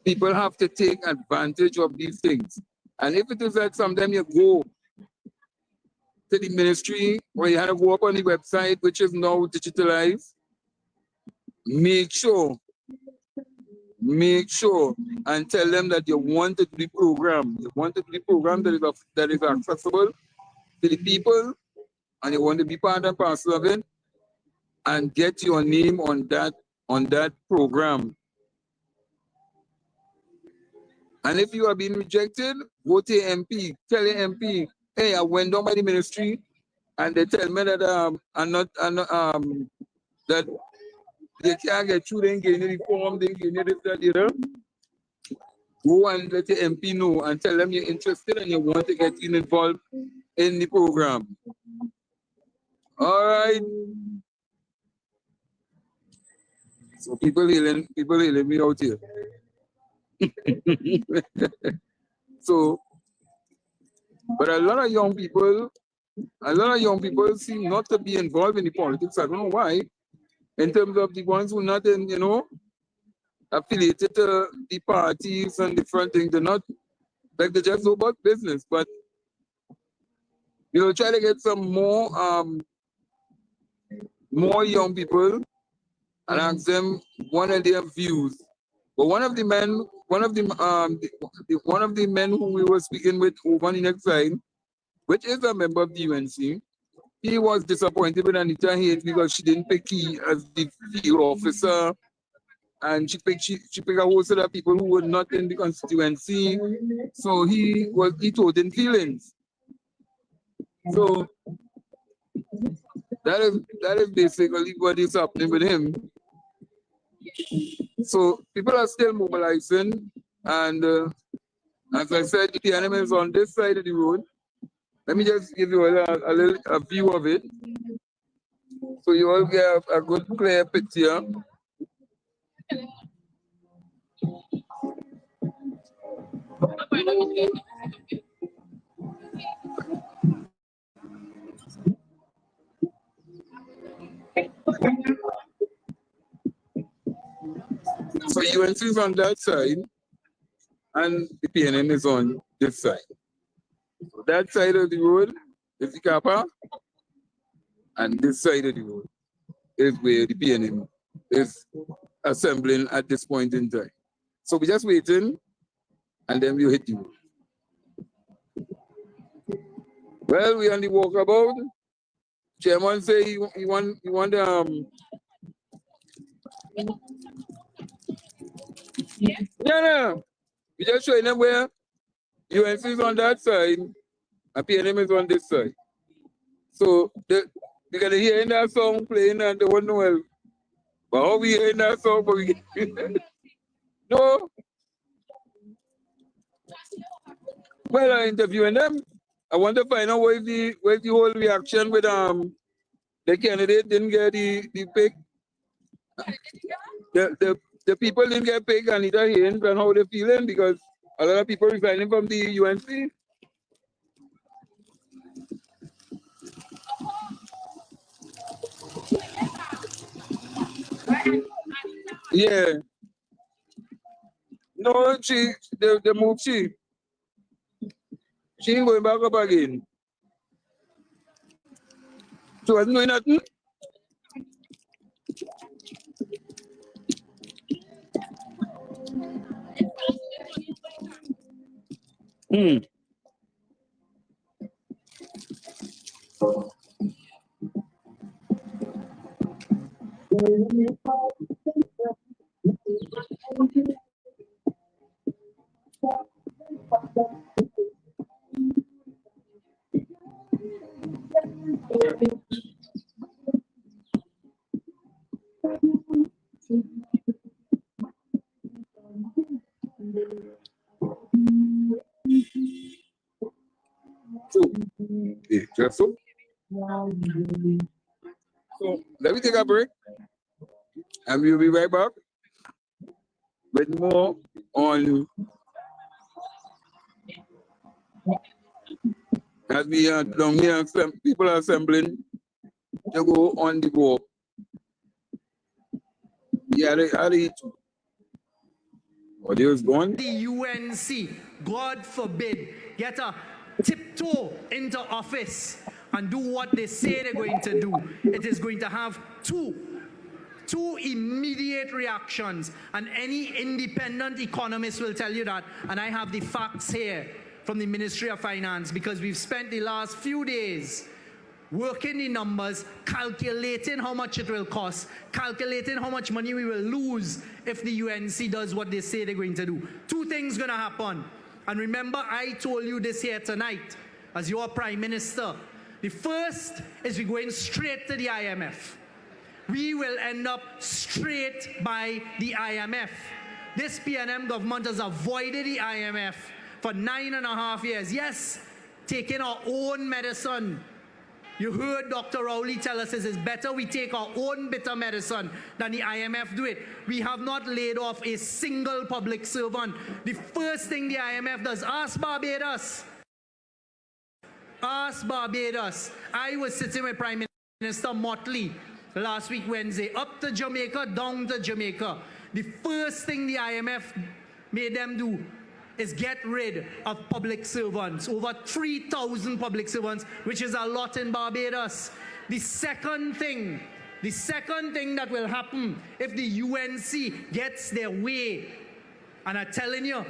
people have to take advantage of these things. And if it is that sometimes you go to the ministry or you have to go up on the website, which is now digitalized, make sure and tell them that you want to do the program. You want to do the program that is accessible to the people, and you want to be part and parcel of it, and get your name on that program. And if you are being rejected, go to your MP. Tell your MP, hey, I went down by the ministry, and they tell me that that they can't get through, they ain't getting the form, they ain't getting this, that, you know. Go and let your MP know and tell them you're interested and you want to get involved in the program. All right. So people healing me out here. So, but a lot of young people seem not to be involved in the politics. I don't know why. In terms of the ones who are not in, affiliated to the parties and different things, they're not, like, they just know about business. But try to get some more young people and ask them what are their views. But one of the men who we were speaking with over on the next side, which is a member of the UNC, he was disappointed with Anita Hayes because she didn't pick he as the field officer, and she picked a whole set of people who were not in the constituency. So he told in feelings. So that is basically what is happening with him. So people are still mobilizing, and as I said, the enemy is on this side of the road. Let me just give you a view of it, so you all get a good clear picture. So UNC is on that side, and the PNM is on this side. So that side of the road is the car park, and this side of the road is where the PNM is assembling at this point in time. So we're just waiting, and then we'll hit the road. Well, we're on the walkabout. Chairman say he want no. We just showing them where UNC is on that side and PNM is on this side. So they're gonna hear in that song playing and they won't know well. But how we hear in that song, but we no. Well, I'm interviewing them. I want to find out where's the whole reaction with the candidate didn't get the pick. The people didn't get picked, Anita Haynes, and how they're feeling because a lot of people resigning from the UNC. Yeah. No, they moved she. She ain't going back up again. She wasn't doing nothing. Just so. So let me take a break and we'll be right back with more on as we are down here, people are assembling to go on the walk. Yeah, they what is going? The UNC, God forbid, get a tiptoe into office and do what they say they're going to do. It is going to have two immediate reactions, and any independent economist will tell you that, and I have the facts here from the Ministry of Finance because we've spent the last few days working the numbers, calculating how much it will cost, calculating how much money we will lose if the UNC does what they say they're going to do. Two things going to happen. And remember, I told you this here tonight as your Prime Minister. The first is we're going straight to the IMF. We will end up straight by the IMF. This PNM government has avoided the IMF for 9.5 years. Yes, taking our own medicine. You heard Dr. Rowley tell us it is better we take our own bitter medicine than the IMF do it. We have not laid off a single public servant. The first thing the IMF does, ask Barbados. Ask Barbados. I was sitting with Prime Minister Motley last week Wednesday, up to Jamaica, down to Jamaica. The first thing the IMF made them do is get rid of public servants, over 3,000 public servants, which is a lot in Barbados. The second thing that will happen if the UNC gets their way, and I'm telling you,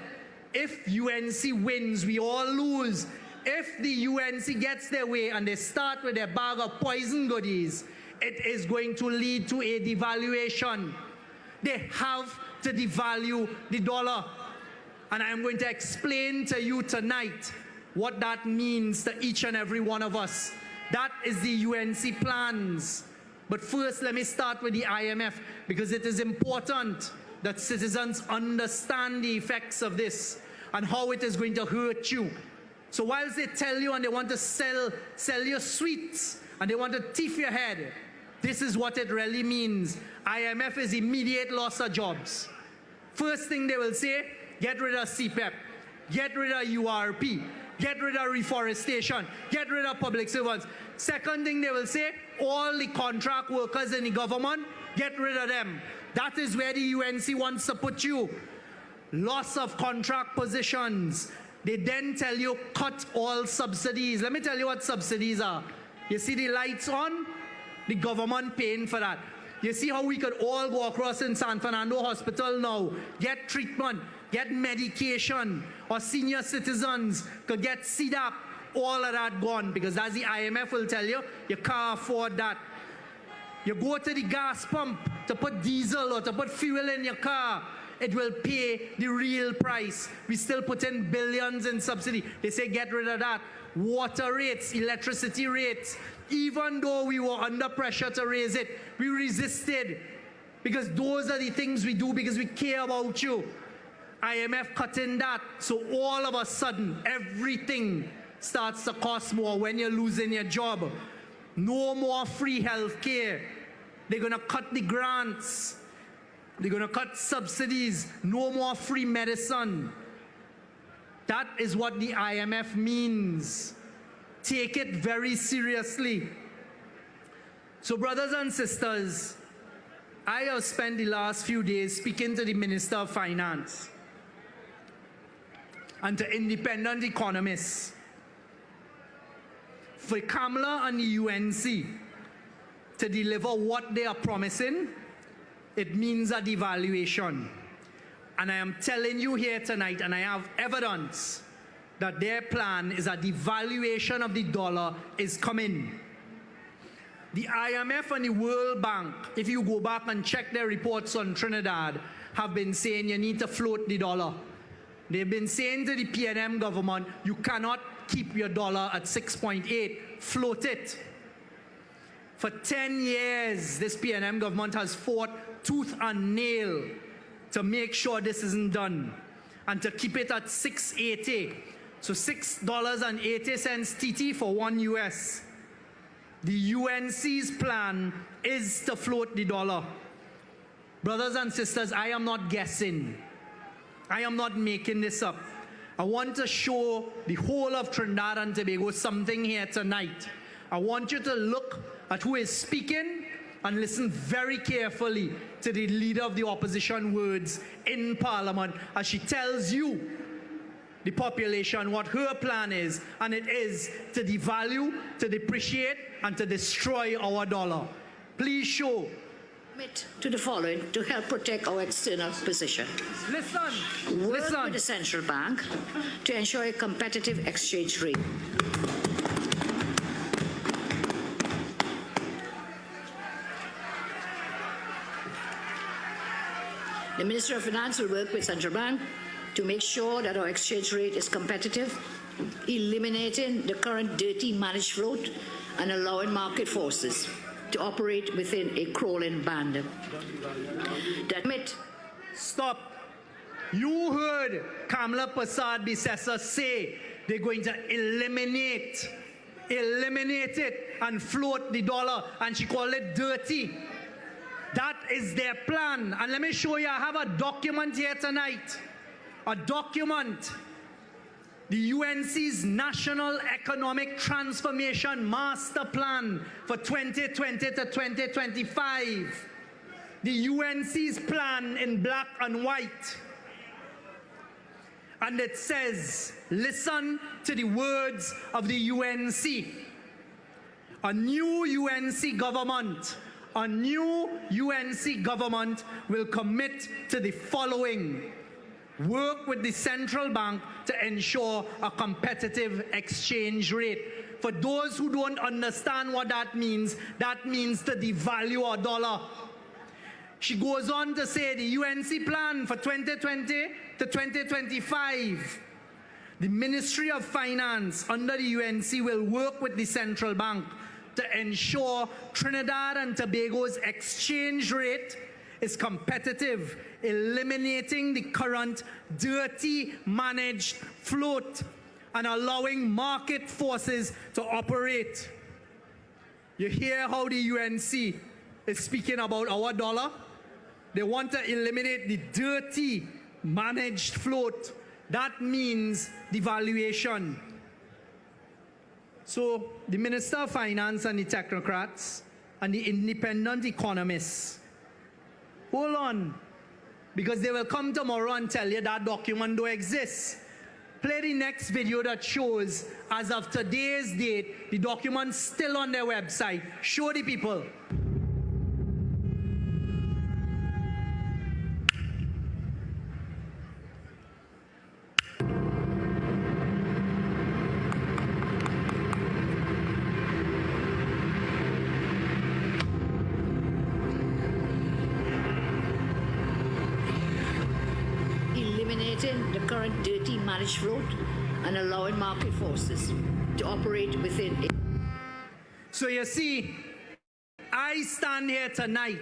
if UNC wins, we all lose. If the UNC gets their way and they start with their bag of poison goodies, it is going to lead to a devaluation. They have to devalue the dollar. And I'm going to explain to you tonight what that means to each and every one of us. That is the UNC plans. But first, let me start with the IMF, because it is important that citizens understand the effects of this and how it is going to hurt you. So whilst they tell you and they want to sell you sweets and they want to thief your head, this is what it really means. IMF is immediate loss of jobs. First thing they will say, get rid of CPEP. get rid of URP, get rid of reforestation, get rid of public servants. Second thing they will say, all the contract workers in the government, get rid of them. That is where the UNC wants to put you. Loss of contract positions. They then tell you, cut all subsidies. Let me tell you what subsidies are. You see the lights on? The government paying for that. You see how we could all go across in San Fernando Hospital now, get treatment, get medication, or senior citizens could get CDAP, all of that gone, because as the IMF will tell you, you can't afford that. You go to the gas pump to put diesel or to put fuel in your car, it will pay the real price. We still put in billions in subsidy. They say get rid of that. Water rates, electricity rates, even though we were under pressure to raise it, we resisted, because those are the things we do because we care about you. IMF cutting that, so all of a sudden everything starts to cost more when you're losing your job. No more free health care. They're going to cut the grants. They're going to cut subsidies. No more free medicine. That is what the IMF means. Take it very seriously. So brothers and sisters, I have spent the last few days speaking to the Minister of Finance and to independent economists. For Kamala and the UNC to deliver what they are promising, it means a devaluation. And I am telling you here tonight, and I have evidence, that their plan is a devaluation of the dollar is coming. The IMF and the World Bank, if you go back and check their reports on Trinidad, have been saying you need to float the dollar. They've been saying to the PNM government, you cannot keep your dollar at 6.8, float it. For 10 years, this PNM government has fought tooth and nail to make sure this isn't done and to keep it at 6.80. So $6.80 TT for 1 US. The UNC's plan is to float the dollar. Brothers and sisters, I am not guessing. I am not making this up. I want to show the whole of Trinidad and Tobago something here tonight. I want you to look at who is speaking and listen very carefully to the leader of the opposition words in Parliament as she tells you, the population, what her plan is, and it is to devalue, to depreciate, and to destroy our dollar. Please show. Commit to the following to help protect our external position. Work with the central bank to ensure a competitive exchange rate. The Minister of Finance will work with central bank to make sure that our exchange rate is competitive, eliminating the current dirty managed float and allowing market forces to operate within a crawling band. Stop. You heard Kamala Persad-Bissessar say they're going to eliminate it and float the dollar, and she called it dirty. That is their plan. And let me show you, I have a document here tonight. A document. The UNC's National Economic Transformation Master Plan for 2020 to 2025. The UNC's plan in black and white. And it says, listen to the words of the UNC. A new UNC government will commit to the following. Work with the central bank to ensure a competitive exchange rate. For those who don't understand what that means to devalue our dollar. She goes on to say the UNC plan for 2020 to 2025. The Ministry of Finance under the UNC will work with the central bank to ensure Trinidad and Tobago's exchange rate is competitive, eliminating the current dirty managed float and allowing market forces to operate. You hear how the UNC is speaking about our dollar? They want to eliminate the dirty managed float That means devaluation. So the Minister of Finance and the technocrats and the independent economists, hold on, because they will come tomorrow and tell you that document don't exist. Play the next video that shows, as of today's date, the document's still on their website. Show the people. Eliminating the current dirty managed float and allowing market forces to operate within it. So you see, I stand here tonight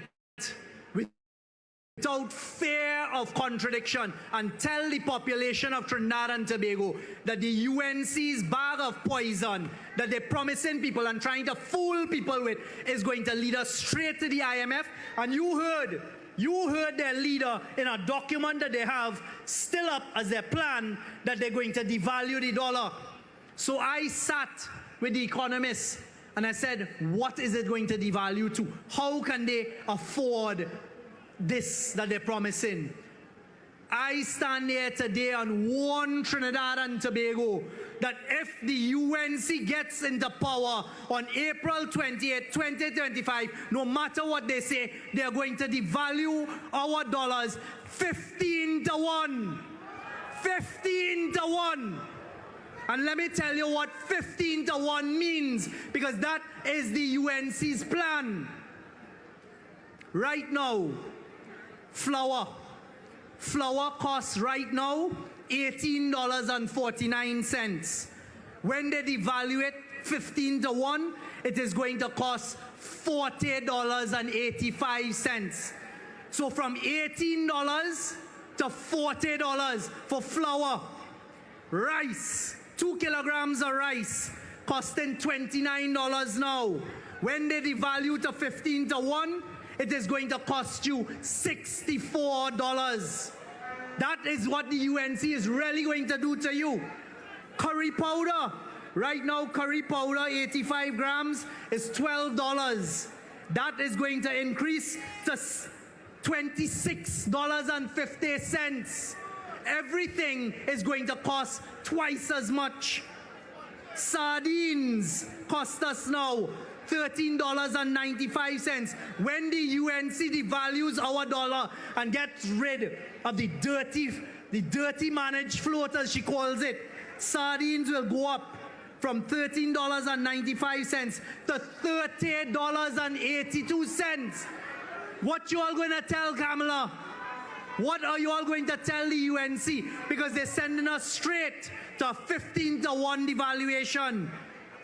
without fear of contradiction and tell the population of Trinidad and Tobago that the UNC's bag of poison that they're promising people and trying to fool people with is going to lead us straight to the IMF. And you heard their leader in a document that they have still up as their plan that they're going to devalue the dollar. So I sat with the economists and I said, what is it going to devalue to? How can they afford this that they're promising? I stand here today and warn Trinidad and Tobago that if the UNC gets into power on April 28, 2025, no matter what they say, they're going to devalue our dollars 15 to 1. 15 to 1. And let me tell you what 15 to 1 means, because that is the UNC's plan. Right now, flour costs right now $18.49. When they devalue it 15 to 1, it is going to cost $40.85. So from $18 to $40 for flour. Rice, 2 kilograms of rice costing $29 now. When they devalue to 15 to 1, it is going to cost you $64. That is what the UNC is really going to do to you. Curry powder. Right now, curry powder, 85 grams, is $12. That is going to increase to $26.50. Everything is going to cost twice as much. Sardines cost us now $13.95. When the UNC devalues our dollar and gets rid of the dirty managed float, as she calls it, sardines will go up from $13.95 to $30.82. What you all going to tell Kamala? What are you all going to tell the UNC? Because they're sending us straight to a 15 to 1 devaluation.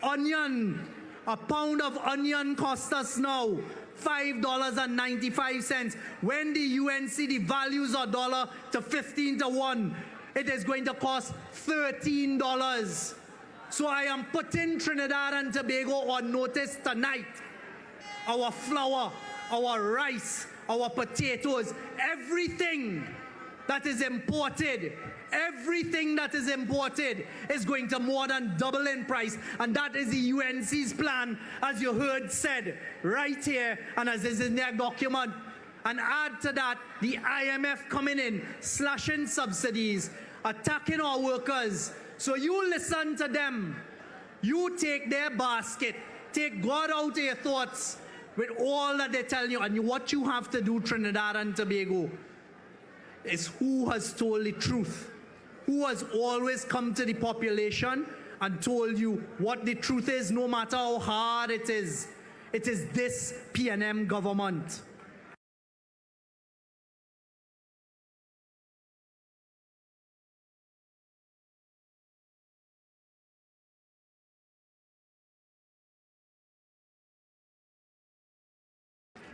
Onion, a pound of onion costs us now $5.95. When the UNC devalues our dollar to 15 to 1, it is going to cost $13. So I am putting Trinidad and Tobago on notice tonight. Our flour, our rice, our potatoes, everything that is imported is going to more than double in price. And that is the UNC's plan, as you heard said right here and as is in their document. And add to that the IMF coming in, slashing subsidies, attacking our workers. So you listen to them. You take their basket. Take God out of your thoughts with all that they tell you. And what you have to do, Trinidad and Tobago, is who has told the truth. Who has always come to the population and told you what the truth is, no matter how hard it is. It is this PNM government.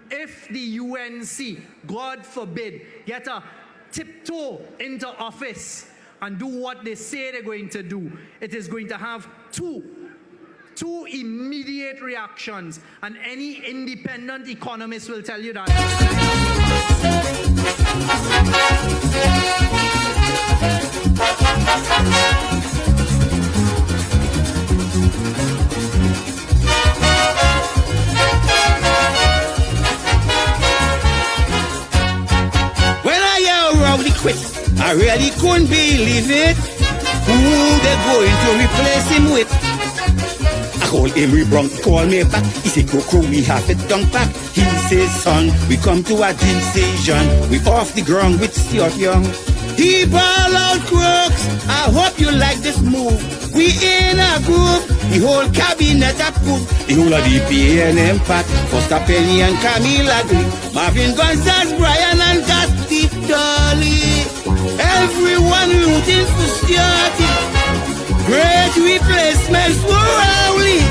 If the UNC, God forbid, get a tiptoe into office and do what they say they're going to do, it is going to have two immediate reactions, and any independent economist will tell you that. believe it? Who they going to replace him with? I call Emery Brown, he call me back. He say, Coco, we have it done back. He says, son, we come to a decision. We off the ground with Stuart Young. He ball out crooks. I hope you like this move. We in a groove. The whole cabinet approved. The whole of the PNM pack. Foster Penny and Camille agree. Marvin Gonzalez, Brian and Gatsby Dolly. Everyone rooting for Stuart. Great replacement for Rowley.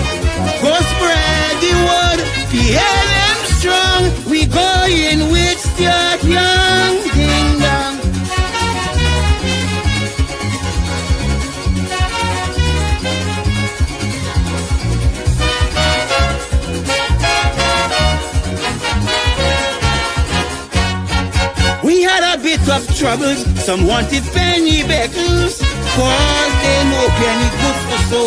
Go spread the word. PNM strong. We go in with Stuart Young. Ding dong. We had a bit of troubles. Some wanted penny beckles, cause they know penny good for so.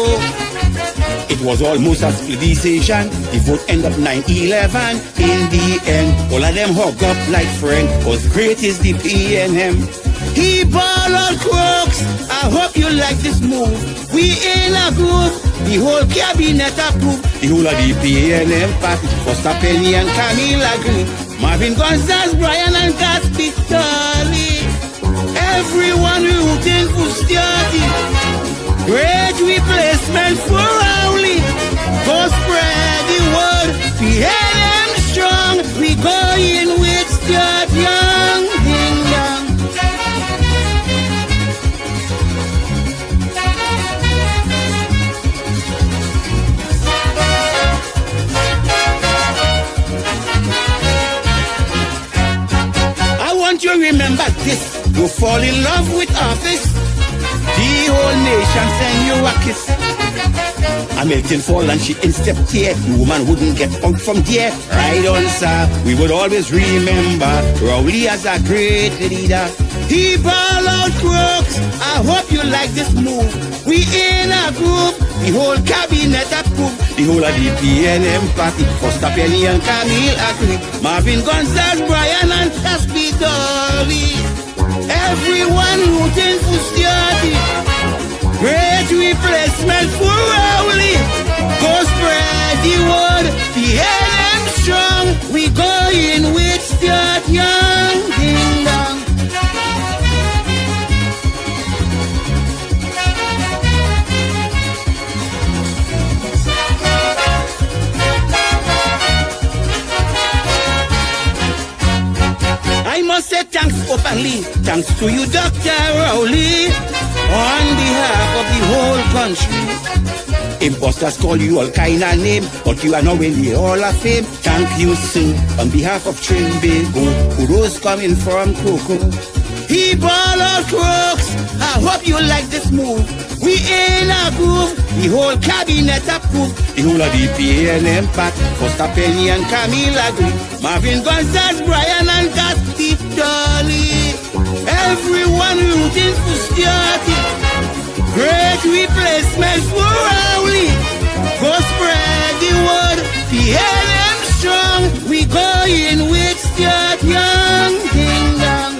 It was almost a split decision. The vote ended up 9-11. In the end, all of them hug up like friend, cause great is the PNM. He ball on crooks. I hope you like this move. We in a groove. The whole cabinet approved. The whole of the PNM party. Foster Penny and Camille agree. Marvin Gonzalez, Brian and Gatsby Dolly. Everyone rooting for Stuarty. Great replacement for Rowley. Go spread the word. PNM strong. We go in with Stuart Young. Ding dong. I want you to remember this. You fall in love with office. The whole nation send you a kiss. Hamilton fall and she in step here. The woman wouldn't get out from there. Right on, sir. We would always remember Rowley as a great leader. He ball out crooks. I hope you like this move. We in a group. The whole cabinet approved. The whole of the PNM party. Foster Penny and Camille agree. Marvin Gonzalez, Brian and Gatsby Dolly. Everyone rooting for Stuarty. Great replacement for Rowley. Go spread the word. PNM strong. We go in with Stuart Young. Ding dong. I must say thanks openly. Thanks to you, Dr. Rowley, on behalf of the whole country. Imposters call you all kind of name, but you are now in the Hall of Fame. Thank you, sir, on behalf of Trinbago, kudos coming from Coco. He ball out crooks. I hope you like this move. We in a groove. The whole cabinet approved. The whole of the PNM pack. Foster Penny and Camille agree. Marvin Gonzalez, Brian and Gatsby Dolly. Everyone rooting for Stuarty. Great replacement for Rowley. Go spread the word. PNM strong. We go in with Stuart Young. Ding dong.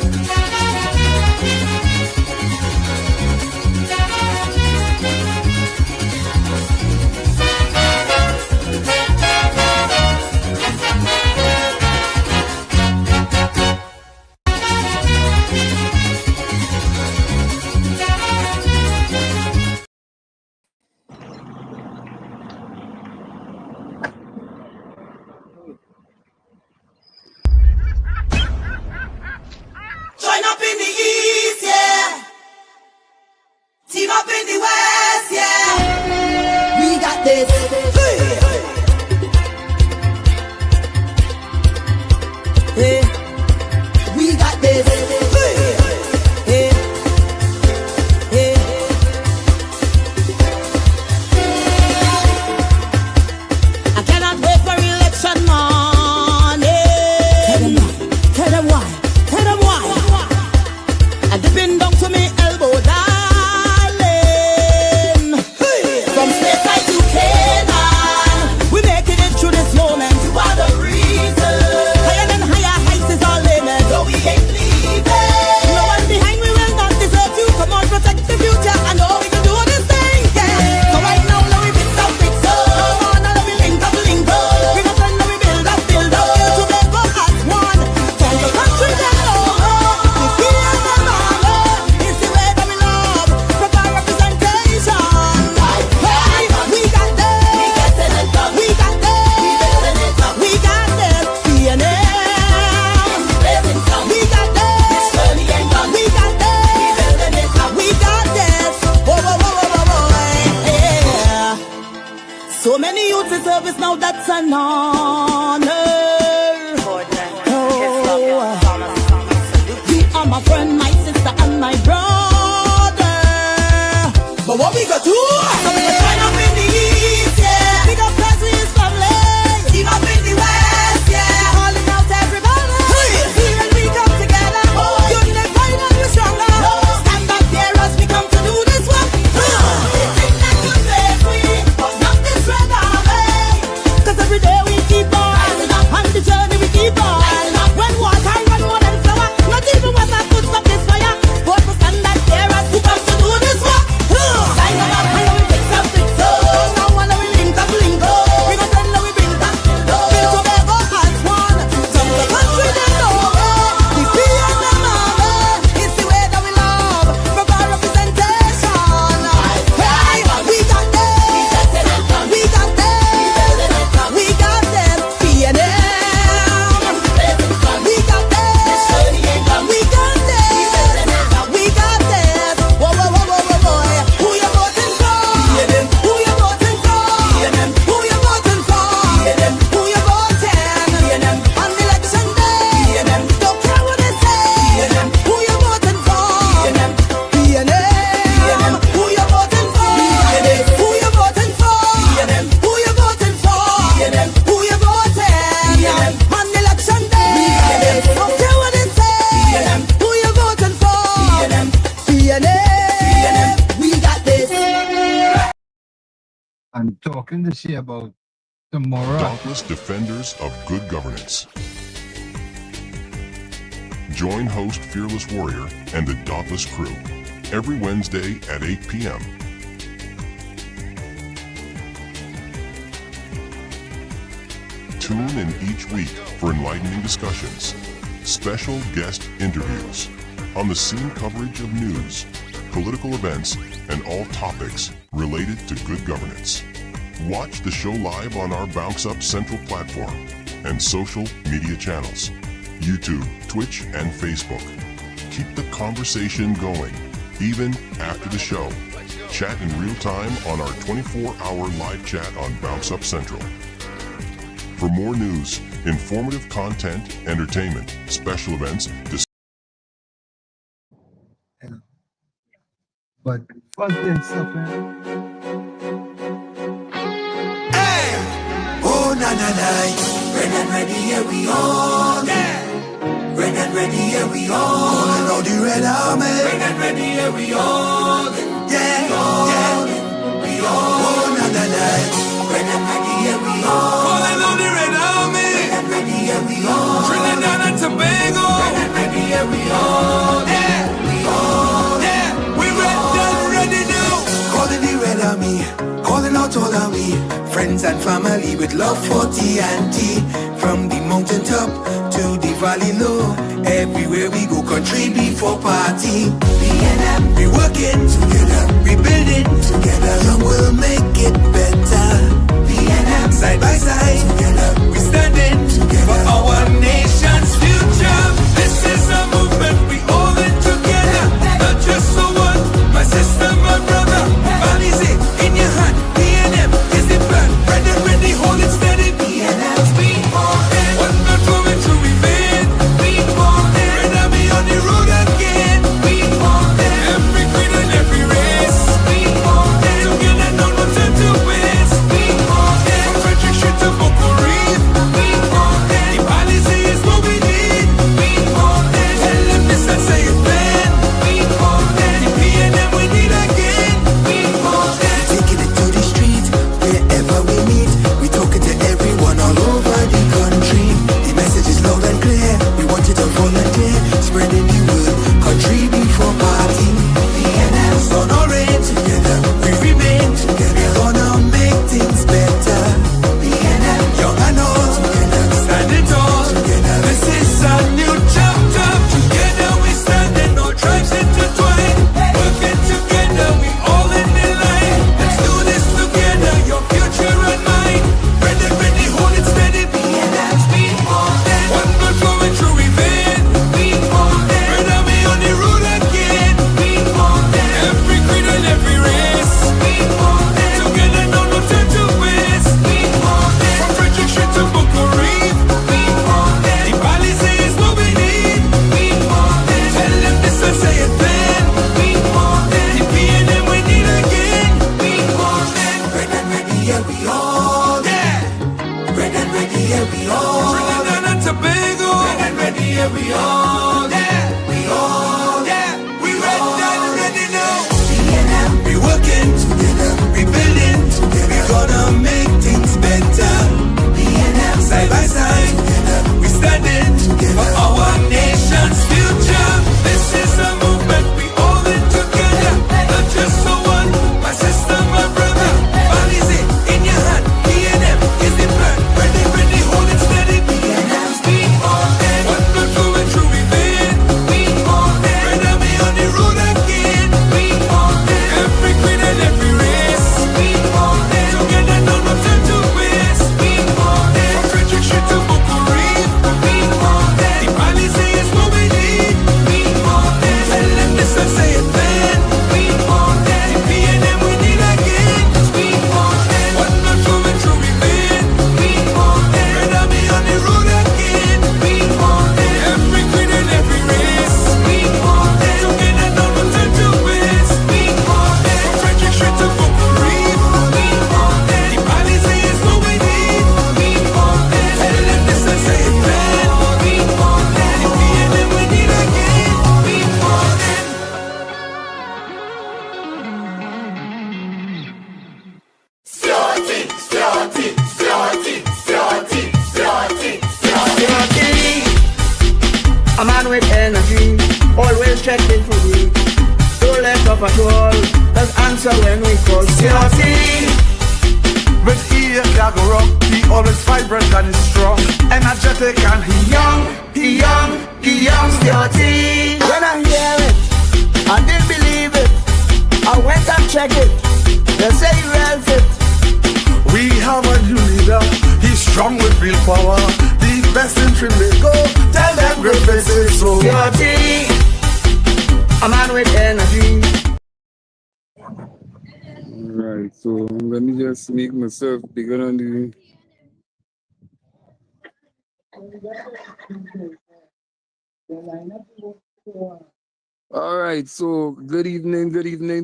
the service, now that's an honor. You are my friend, my sister, and my brother. But what we got to do? So we got turn up in the east, yeah. Big up President's family. Team up in the west, yeah. Calling out everybody. See when we come together. Unite, fight, and we're stronger. Stand back there as we come to do this work. They think that you make we, but not this red army. Cause every day we keep on rising up, on the journey we keep on rising up. When water run more than flour, not even water could stop this fire. But we stand back there as we come to do this work. Sign up, and we fix up, fix up. Now when we link up, link up. We gon' tell now we bring back, build Tobago as one. Jump the country they know. The PNM army is the way that we love. For our representation. Hey, we got them. We got them. We got them. PNM. We got them. We got them. We got them. Whoa, whoa, whoa, whoa, whoa, boy. Who you voting for? Who you voting for? Who you voting for? Who you voting? On election day. Don't care what they say. Who you voting for? PNM. Who you voting for? Who you voting for? Who you voting for? Who you voting? On election day. Don't care what they say. Who you voting for? PNM. We got this. I'm talking this year about tomorrow. Dauntless defenders of good governance. Join host Fearless Warrior and the Dauntless crew every Wednesday at 8 p.m. Tune in each week for enlightening discussions, special guest interviews, on-the-scene coverage of news, political events, and all topics related to good governance. Watch the show live on our BounXup Central platform and social media channels, YouTube, Twitch, and Facebook. Keep the conversation going, even after the show. Chat in real time on our 24-hour live chat on BounXup Central. For more news, informative content, entertainment, special events, But first then something. Oh, na na na. Red and ready, here we all. Red and ready, here we all. Calling all the red army. Red and ready, here we all. Yeah, we all. Oh, na na na. Red and ready, here we all. Calling all the red army. Red and ready, here we all. Trinidad and Tobago. Red and ready, here we all. Yeah, we all. Yeah, we ready now. Calling the red army. Calling out all our we friends and family with love for TNT. From the mountain top to the valley low, everywhere we go, country before party. PNM, we working together, we building together. Young will make it better. PNM, side by side together, we standing together for our nation's future. This is a movement we all in together, not just for one. My sister, my brother, bodies it in your hand. PNM is the plan, ready, hold it steady. PNM's we all in. One man coming to evade. We all in. Red Army on the road again. We all in. Every green and patrol. Let's answer when we call. CRT. With ear that go rock, he always vibrant and strong, energetic and he young. CRT. When I hear it, I didn't believe it. I went and checked it. They say he well fit. We have a new leader, he's strong with real power. The best in Trinidad, tell them Griffiths is so. CRT, a man with energy. Right, so let me just make myself bigger on the. All right, so good evening,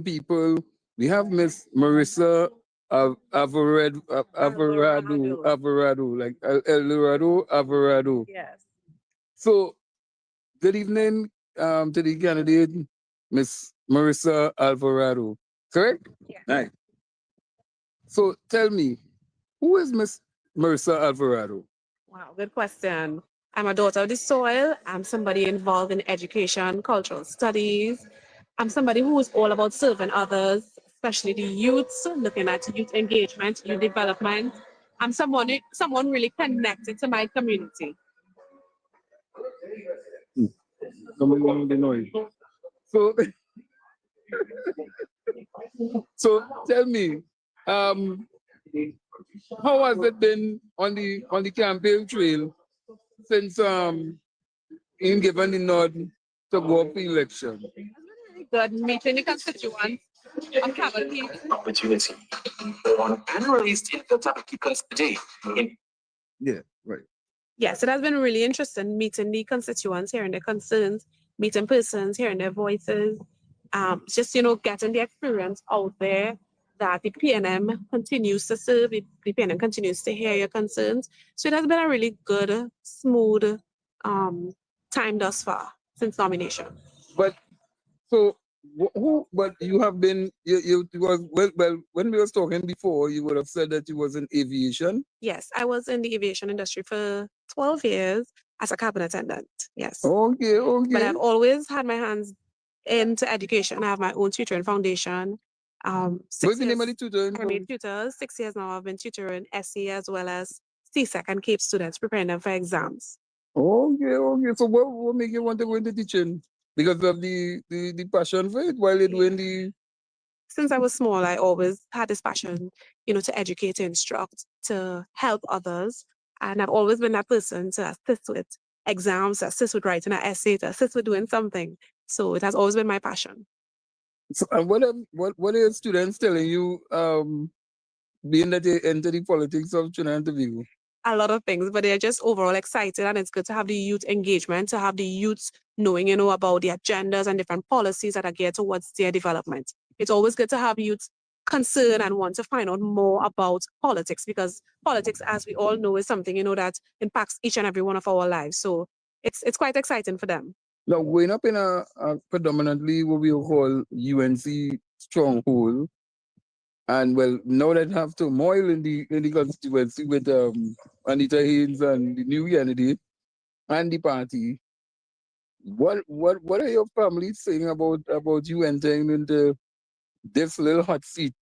people. We have Miss Marissa Alvarado, like Alvarado. Yes. So, good evening to the candidate, Miss Marissa Alvarado. Correct? Yes. Right. So, tell me, who is Miss Marissa Alvarado? Wow, good question. I'm a daughter of the soil. I'm somebody involved in education, cultural studies. I'm somebody who is all about serving others, especially the youths, looking at youth engagement, youth development. I'm someone really connected to my community. Coming along the noise. So tell me, how has it been on the campaign trail since in given the nod to go up the election? Good meeting the constituents of Cavalry. Opportunity on and released in the Keepers today. Yeah, right. Yes, it has been really interesting meeting the constituents, hearing their concerns, meeting persons, hearing their voices, just, getting the experience out there that the PNM continues to serve, the PNM continues to hear your concerns. So it has been a really good, smooth time thus far since nomination. But so but you have been you was well when we was talking before, you would have said that you was in aviation. Yes, I was in the aviation industry for 12 years as a cabin attendant. Yes. Okay. But I've always had my hands into education. I have my own tutoring foundation. What's the name of the tutoring? I'm a tutor. 6 years now I've been tutoring SE as well as CSEC and CAPE students, preparing them for exams. Okay. So what make you want to go into teaching? Because of the passion for it while you're doing the... Since I was small, I always had this passion, to educate, to instruct, to help others. And I've always been that person to assist with exams, to assist with writing an essay, to assist with doing something. So it has always been my passion. So, and what are your students telling you, being that they enter the politics of Trinidad and Tobago? A lot of things, but they're just overall excited, and it's good to have the youth engagement, to have the youths knowing, about the agendas and different policies that are geared towards their development. It's always good to have youths concerned and want to find out more about politics, because politics, as we all know, is something, that impacts each and every one of our lives. So it's quite exciting for them. Now, growing up in a predominantly what we call UNC stronghold, and well, now that have turmoil in the constituency with Anita Haynes and the new candidate and the party, what are your families saying about you entering into this little hot seat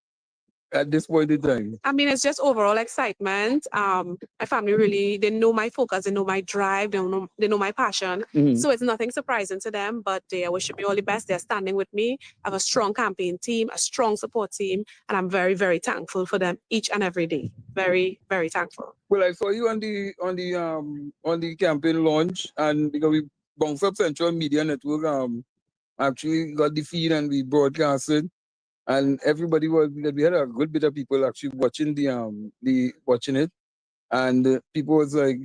at this point in time? I mean, it's just overall excitement. My family really, they know my focus, they know my drive, they know my passion. Mhm. So it's nothing surprising to them, but they wish me all the best. They're standing with me. I have a strong campaign team, a strong support team, and I'm very, very thankful for them each and every day. Very, very thankful. Well, I saw you on the campaign launch, and because we BounXup Central Media Network actually got the feed and we broadcasted. And everybody we had a good bit of people actually watching watching it, and people was like,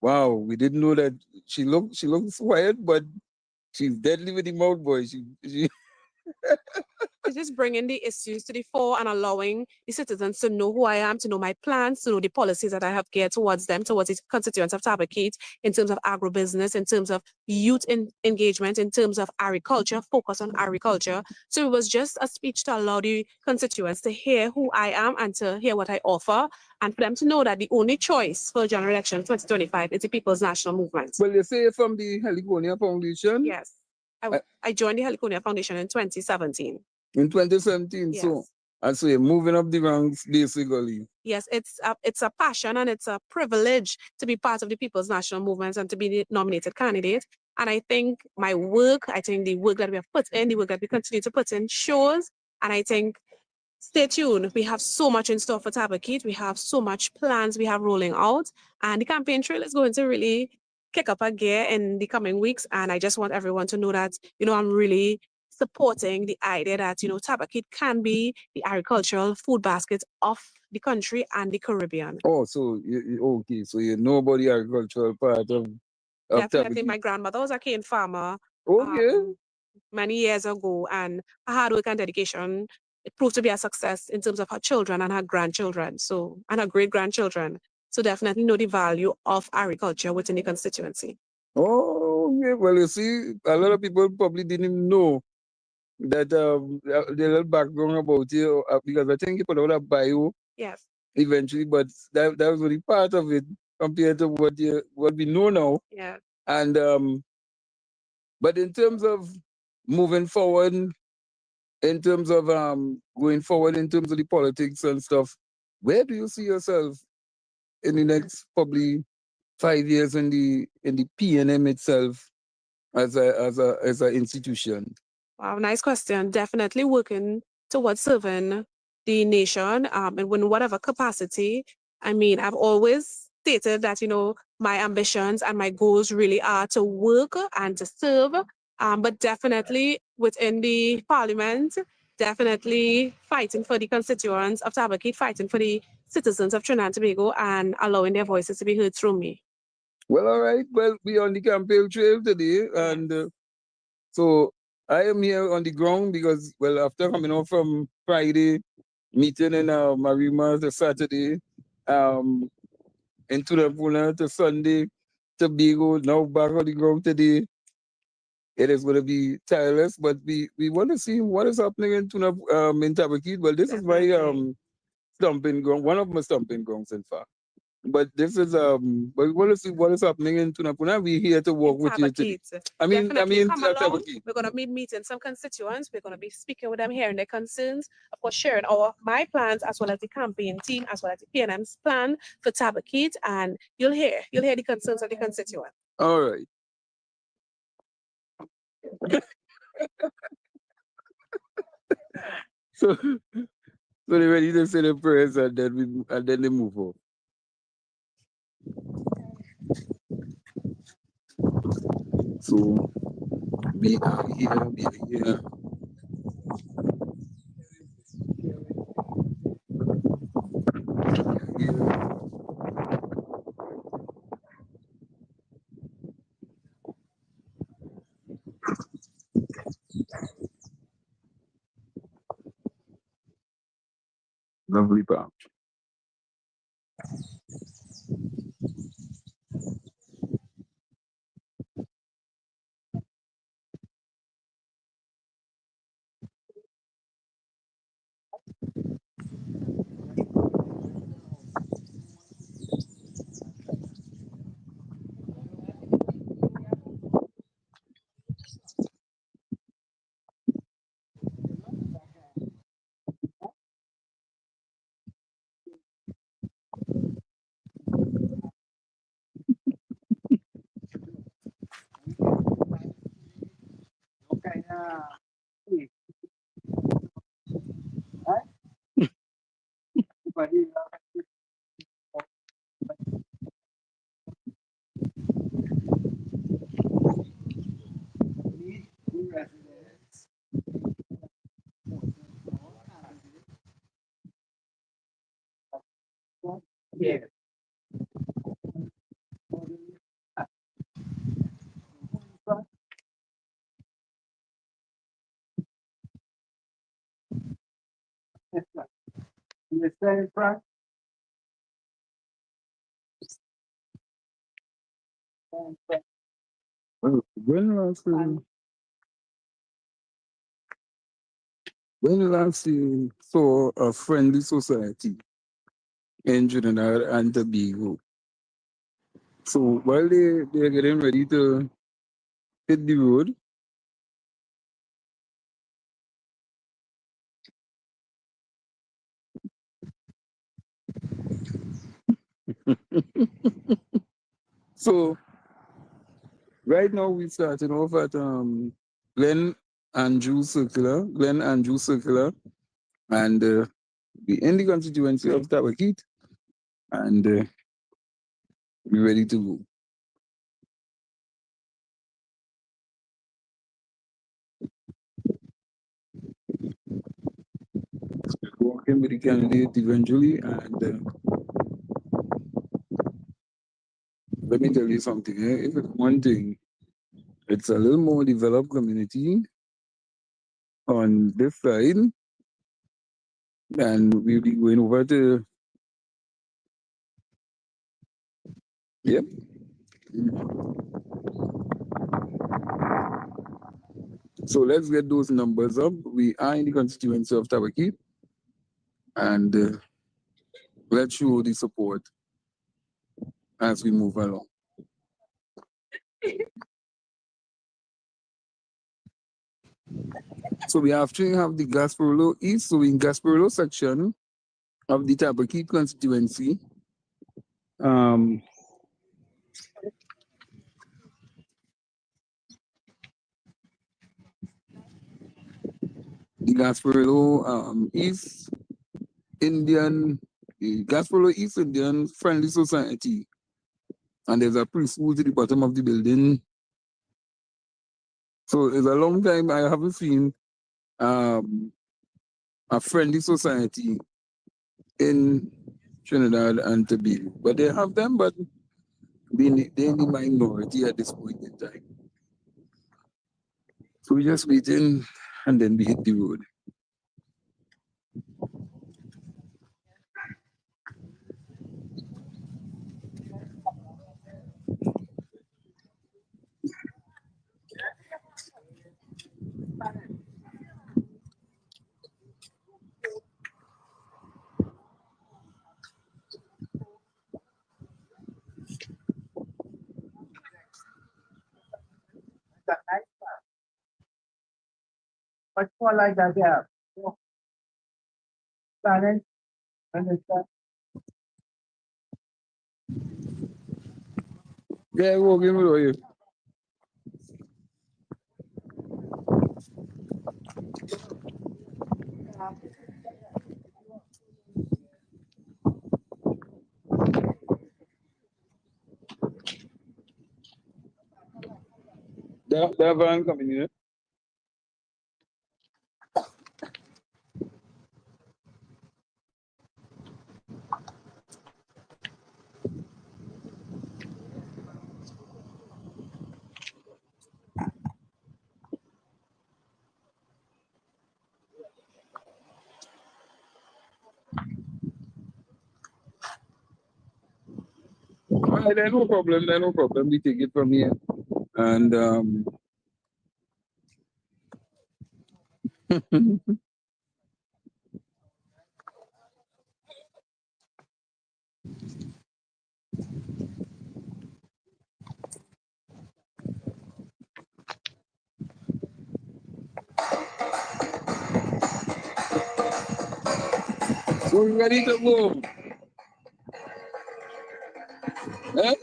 "Wow, we didn't know that she looks quiet, but she's deadly with the mouth, boy." She It's just bringing the issues to the fore and allowing the citizens to know who I am, to know my plans, to know the policies that I have geared towards them, towards the constituents of Tabakit, in terms of agribusiness, in terms of youth engagement, in terms of agriculture, focus on agriculture. So it was just a speech to allow the constituents to hear who I am and to hear what I offer, and for them to know that the only choice for general election 2025 is the People's National Movement. Well, you say from the Heliconia Foundation? Yes. I joined the Heliconia Foundation in 2017. In 2017, Yes. so and so you're moving up the ranks basically. Yes, it's a passion and it's a privilege to be part of the People's National Movement and to be the nominated candidate. And I think my work, I think the work that we have put in, the work that we continue to put in shows. And I think, stay tuned. We have so much in store for Tabakit. We have so much plans we have rolling out. And the campaign trail is going to really kick up a gear in the coming weeks. And I just want everyone to know that, I'm really supporting the idea that, Tabakit can be the agricultural food basket of the country and the Caribbean. Oh, so okay, so you know about the agricultural part of Definitely. Tabakit. My grandmother was a cane farmer Okay. many years ago, and her hard work and dedication, it proved to be a success in terms of her children and her grandchildren, and her great-grandchildren. So definitely know the value of agriculture within the constituency. Oh, yeah. Well, you see, a lot of people probably didn't even know that the little background about you, because I think you put out a bio Yes. eventually, but that was only part of it compared to what we know now. Yeah. And but in terms of moving forward, in terms of going forward, in terms of the politics and stuff, where do you see yourself in the next probably 5 years in the PNM itself as an institution? Wow, nice question. Definitely working towards serving the nation in whatever capacity. I mean, I've always stated that, my ambitions and my goals really are to work and to serve, but definitely within the parliament, definitely fighting for the constituents of Tabakit, fighting for the citizens of Trinidad and Tobago, and allowing their voices to be heard through me. Well, all right. Well, we're on the campaign trail today, and so I am here on the ground because, well, after coming out from Friday meeting in Marima to Saturday, into the Puna to Sunday, Tobago, now back on the ground today. It is going to be tireless, but we want to see what is happening in Tabakit. Well, this is my stomping ground, one of my stomping grounds, in fact. But this is but we want to see what is happening in Tunapuna. We're here to work with you today. Definitely come along. We're going to be meeting some constituents. We're going to be speaking with them, hearing their concerns, of course, sharing my plans as well as the campaign team, as well as the PNM's plan for Tabakit, and you'll hear the concerns of the constituents. All right. So they're ready to say the prayers and then they move on. So we are here. Lovely palm. Yeah. You stay in front. When last you saw a friendly society in Trinidad and Tobago? So while they're getting ready to hit the road, So right now we're starting off at Glen Andrew Circular, and we're in the constituency of Tabakit, and we're ready to go. Working with the candidate eventually, and let me tell you something. If it's one thing, it's a little more developed community on this side, and we'll be going over to. Yep. So let's get those numbers up. We are in the constituency of Tabakit, and let's show the support as we move along. So we actually have the Gasparilla East. So in Gasparilla section of the Tabakit constituency, the Gasparilla East Indian, the Gasparilla East Indian Friendly Society, and there's a preschool to the bottom of the building. So it's a long time I haven't seen a friendly society in Trinidad and Tobago. But they have them, but they're in the minority at this point in time. So we're just waiting, and then we hit the road. Much more like that, yeah. Balance, understand? Yeah, we'll give it away. That van coming in. There's no problem. There's no problem. We take it from here, and so we're ready to go. Eh?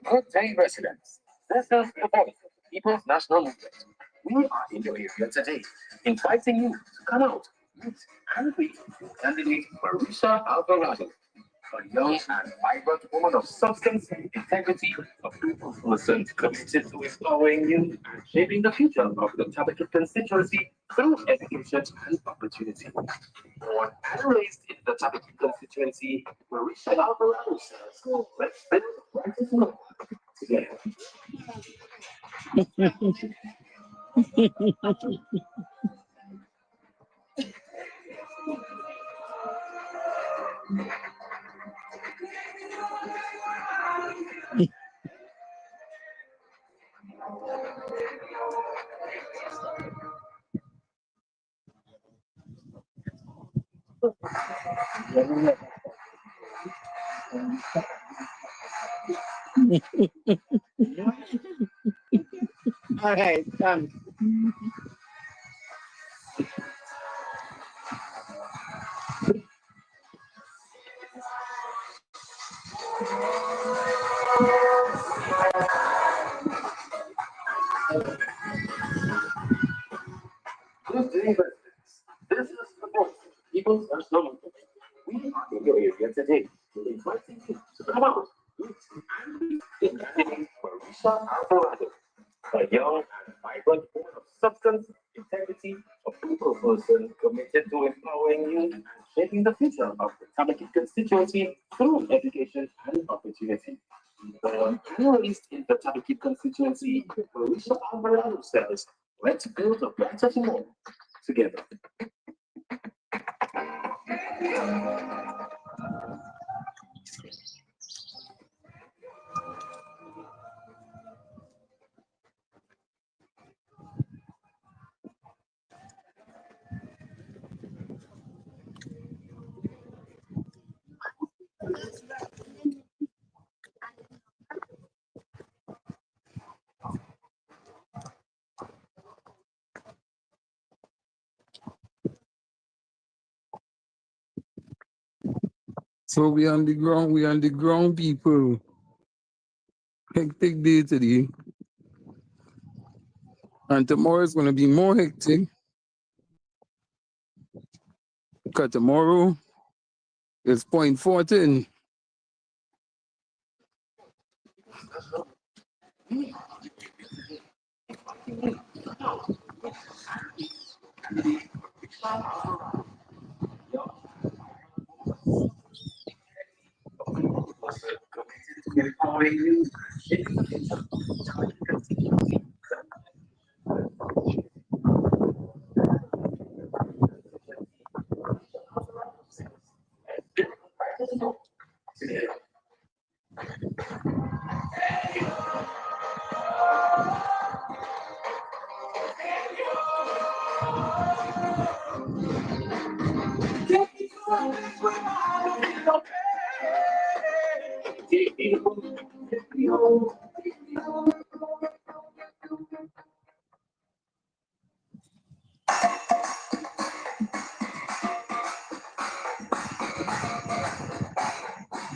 Good day, residents. This is the voice of the People's National Movement. We are in your area today, inviting you to come out, meet, and greet candidate Marisha Alvarado, a young and vibrant woman of substance, integrity, a people person committed to empowering you and shaping the future of the Tabakit constituency through education and opportunity. Born and raised in the Tabakit constituency, Marisha Alvarado says, let's build righteous law together. All right, thanks. Good day, residents. This is the voice of People's National Movement. We are in your area today, inviting you to come out, meet, and meet in candidate Marisha Alvarado, a young and vibrant woman of substance, integrity, a people person committed to empowering you and shaping the future of the Tamaki constituency through education and opportunity. The analyst in the Tamaki constituency, Marisha Alvarado says, let's build a better tomorrow together. So we on the ground, people. Hectic day today. And tomorrow is gonna be more hectic. Because tomorrow is 0.14.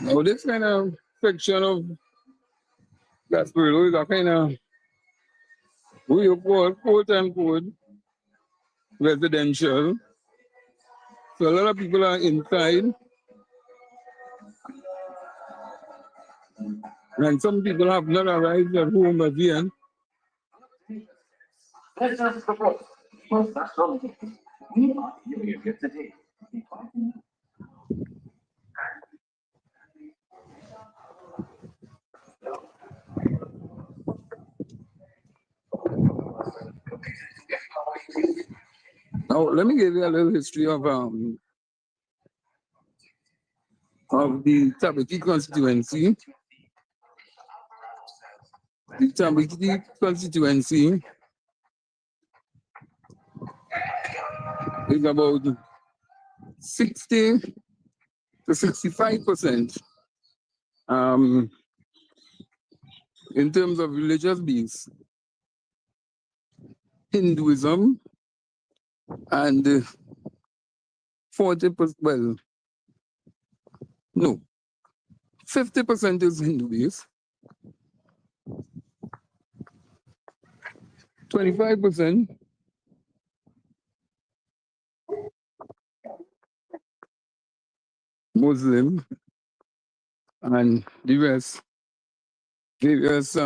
Now this kind of section of Gasparilla is a kind of we call quote unquote residential. So a lot of people are inside. And some people have not arrived at home as yet. This is the voice of People's National Movement. We are in your area today, inviting you. Now let me give you a little history of the Tabaki constituency. The Tabaki constituency is about 60 to 65% in terms of religious beliefs. Hinduism and 40%, well, no, 50% is Hindu base, 25% Muslim, and the rest various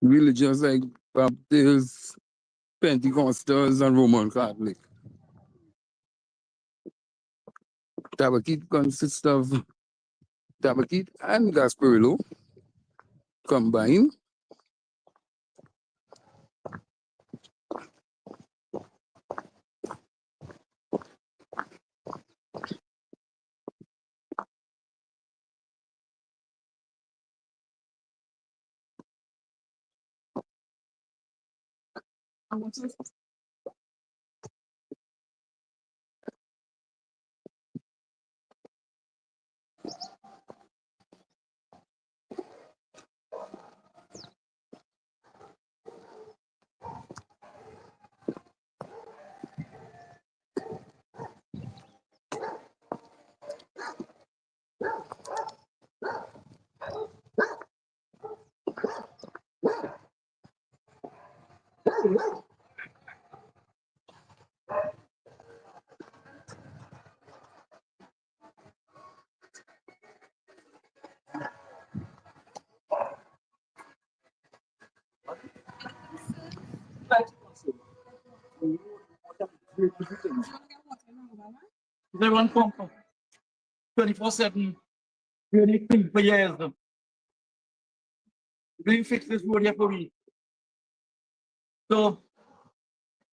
religions like Baptists, Pentecostals, and Roman Catholic. Tabakit consists of Tabakit and Gasparilla combined. They run pump 24/7, really clean for years. They fix this road here for me. So,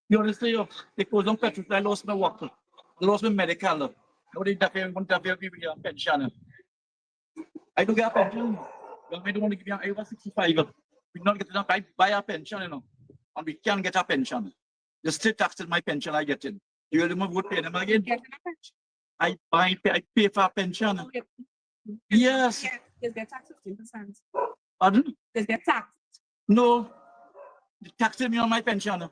you understand, they close on petrol, I lost my work. I lost my medical. Nobody want to give me a pension. I don't get a pension. I don't want to give you over 65. We not get enough. I buy a pension, and we can't get a pension. The state taxes my pension I get in. You will would pay them again. I pay for a pension. Yes. They get taxed 15%. Pardon? They get taxed. No. They taxed me on my pension.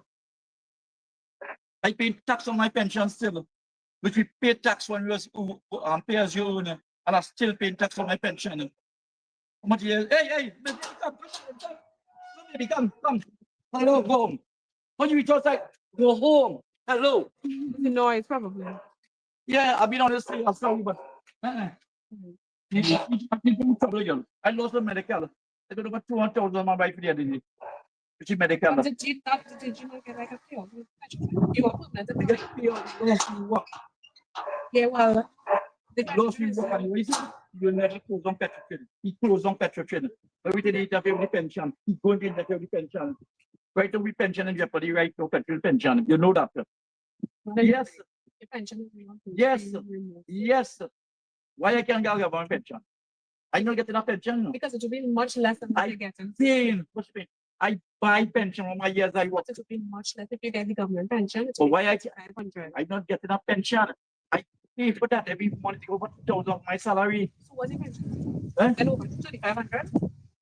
I pay tax on my pension still. Which we pay tax when we was pay as you own, and I still pay tax on my pension. How much years? Hey, come. Hello, go home. When you just like go home. Hello. The noise, probably. Yeah, I've been on the street. I'm sorry, but I lost the medical. I got over 200,000 on my wife the other day. Which is medical. Did you not get like a pill? You were put I get pill. Yeah, well, the lost me work anyway. You never close on petrol train. He closed on petrol train. Every day he have the pension. He going to get the pension. Right now we pension in jeopardy right now, petrol pension. You know that. Yes. Your pension is real. Yes. Why I can't get a government pension? I don't get enough pension. Because it will be much less than what you're getting. I buy pension on my years I work. It will be much less if you get the government pension. So why I 500. I not get enough pension? I pay for that every month. Over 2,000 of my salary. So what's your pension? Huh? And over 2,500.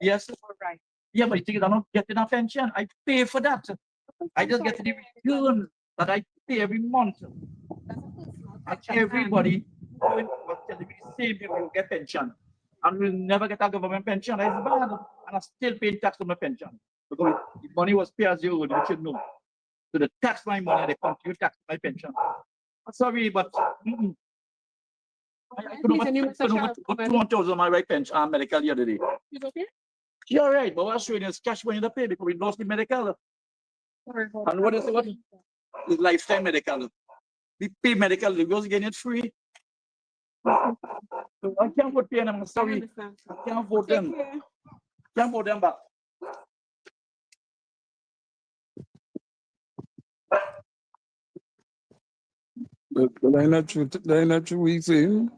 Yes. All right. Yeah, but you think I don't get enough pension? I pay for that. I just get the return that I pay every month. And everybody was telling me the same people will get pension. And we'll never get a government pension. That's bad. And I still pay tax on my pension. Because the money was pay as you own, you should know. So they tax my money, they continue tax my pension. I'm sorry, but I could over 200,000 on my right pension medical the other day. Is okay? You're right, but what's showing is cash money to pay because we lost the medical. And what is what? It's lifetime medical. We pay medical, we was getting it free. So I can't vote pay them, I'm sorry. I can't vote them. Can't vote them back. But I'm not sure we saying.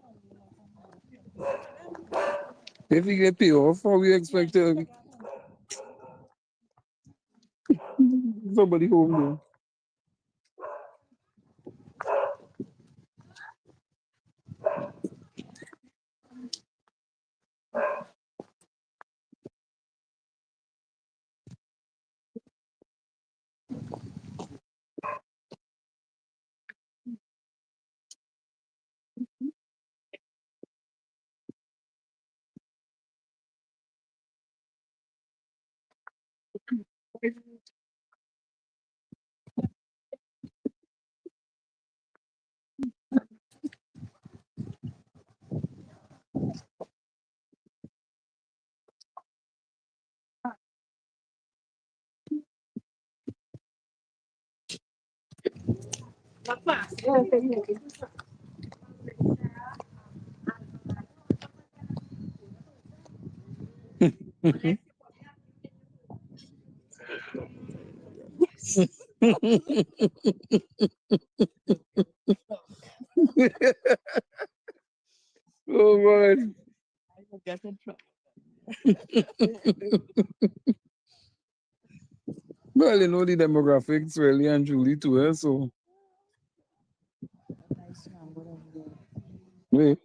If we get paid off, how we expect somebody home there? Not fast. Oh man. I will get in trouble. Well, you know the demographics really and Julie too, eh? So wait.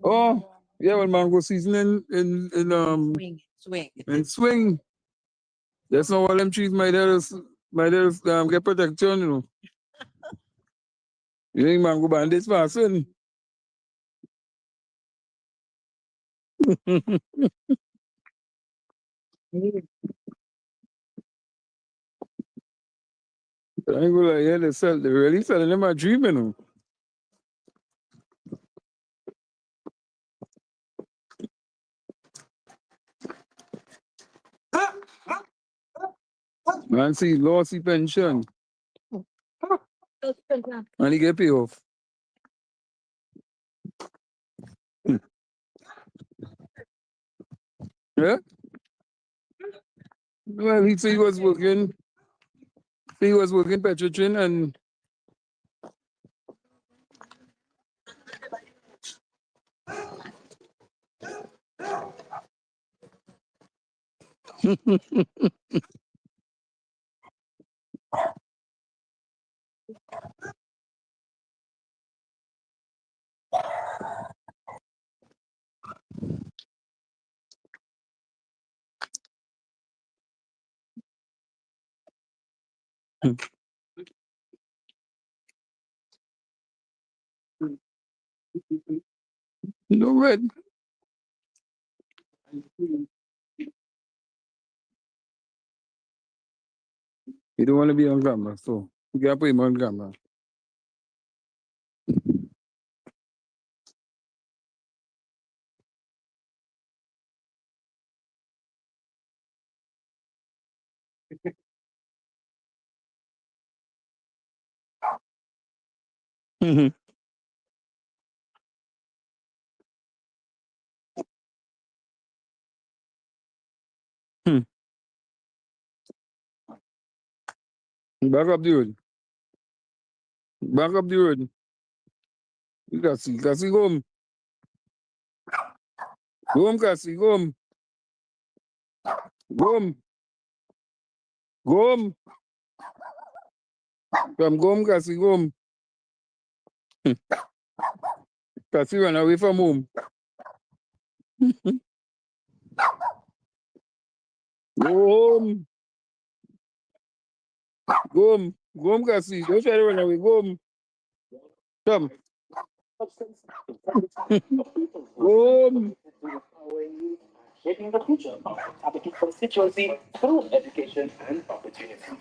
Oh, yeah, well, mango season in swing. That's not all them trees my dad's get protection, you know. You think mango bandits passing? I ain't gonna lie, yeah, they're really selling them a dream, you know. Man, see, lost the pension. And he get paid off. Yeah? Well, he said he was working. He was working Petrotrin and no red. He don't want to be on camera, so you gotta put him on camera. Back up the road. Back up the road. You can see, go home. Go home, Cassie, go home. Go home. Go home. Come, go home, Cassie, go home. Cassie run away from home. Go home. Go home. Go home, Cassie. Don't try to run away. Go home. Come. Go home. Shaping the future of Tabaki constituency through education and opportunity.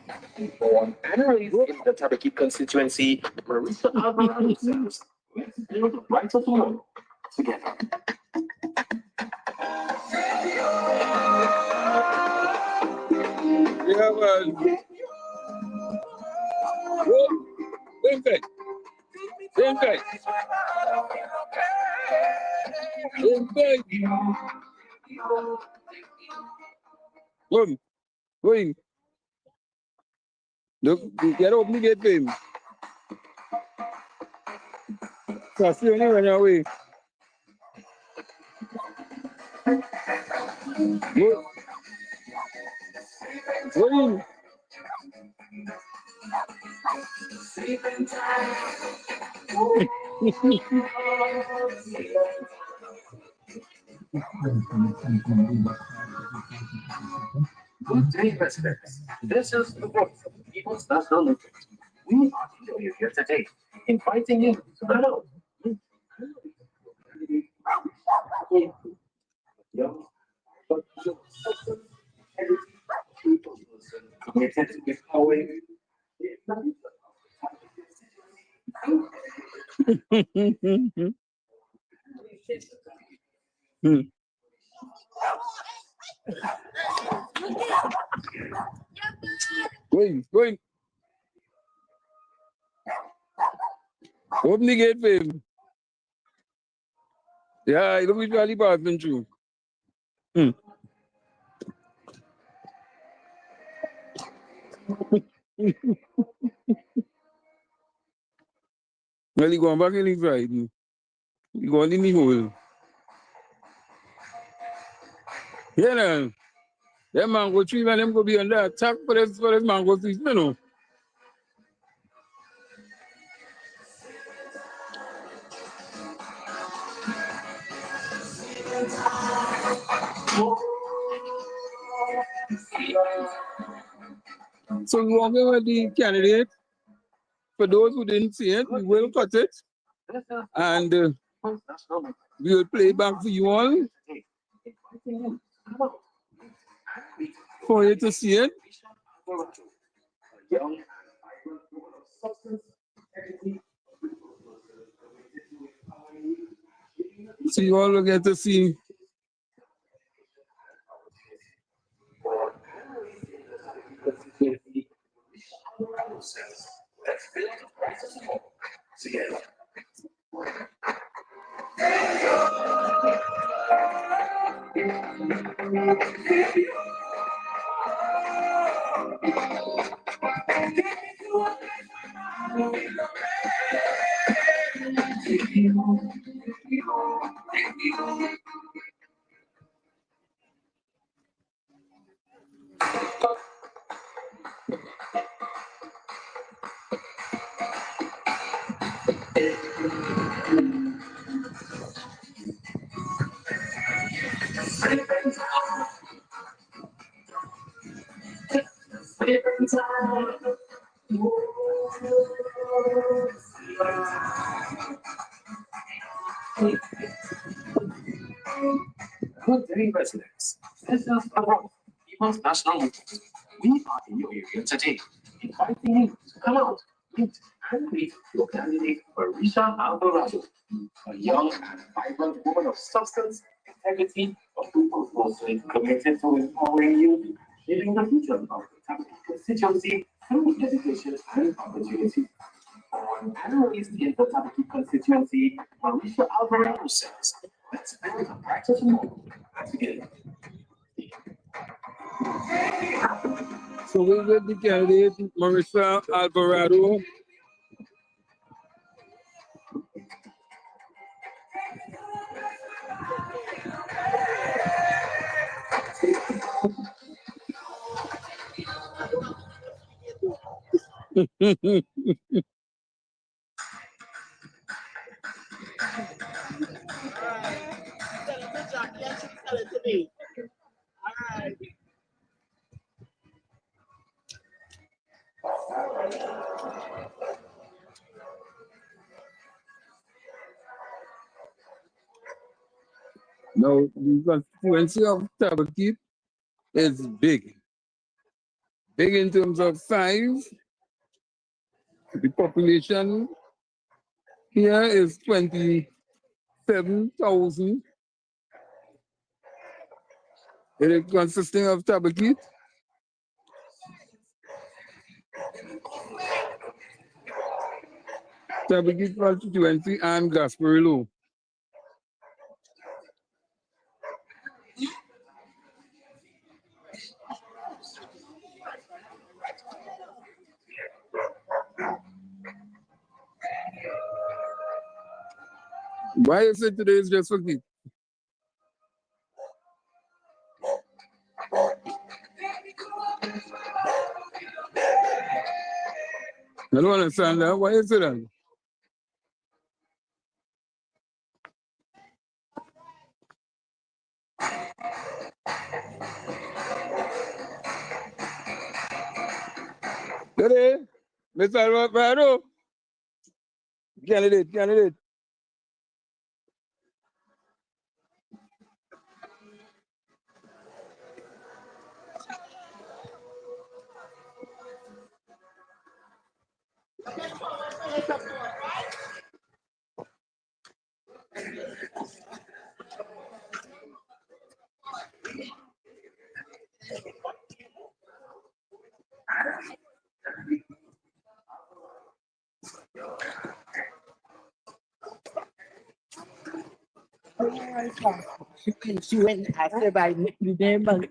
Born and raised in the Tabaki constituency, Marisa Alvarado says, let's build a brighter tomorrow together. Yeah, man. Go. Same thing. Same thing. Same thing. Go. Going. Look, get open the gate for him. Cassie only run away. Go. Go in. Good day, residents. This is the voice of the People's National Movement. We are here today, inviting you to come out. Committed to empowering Going. Open the gate for him. Yeah, look which valley passing through. Well, he going back in his ride. He going in the hole. Yeah, man. That mango tree, man, them go be under attack for this mango trees, you know. So we walk over the candidate. For those who didn't see it, we will cut it. And we will play back for you all. For you to see it. So you all will get to see. Good day, residents. This is the People's National Movement. We are in your area today, inviting you to come out, meet, and greet your candidate, Marisha Alvarado, a young and vibrant woman of substance, integrity, a people's mostly committed to empowering you, shaping the future of the Tampa constituency through education and opportunity. Born and raised in the Tampa constituency, Marisha Alvarado says, let's build a practice model together. So we with the candidate, Marissa Alvarado. Now, the constituency of Tabakit is big. Big in terms of size. The population here is 27,000. It is consisting of Tabakit, Tabakit constituency, and Gasparillo. Why is it today is just for kids? I don't understand that. Why is it that? Today, Mr. Alvarado, candidate. She went after by the name and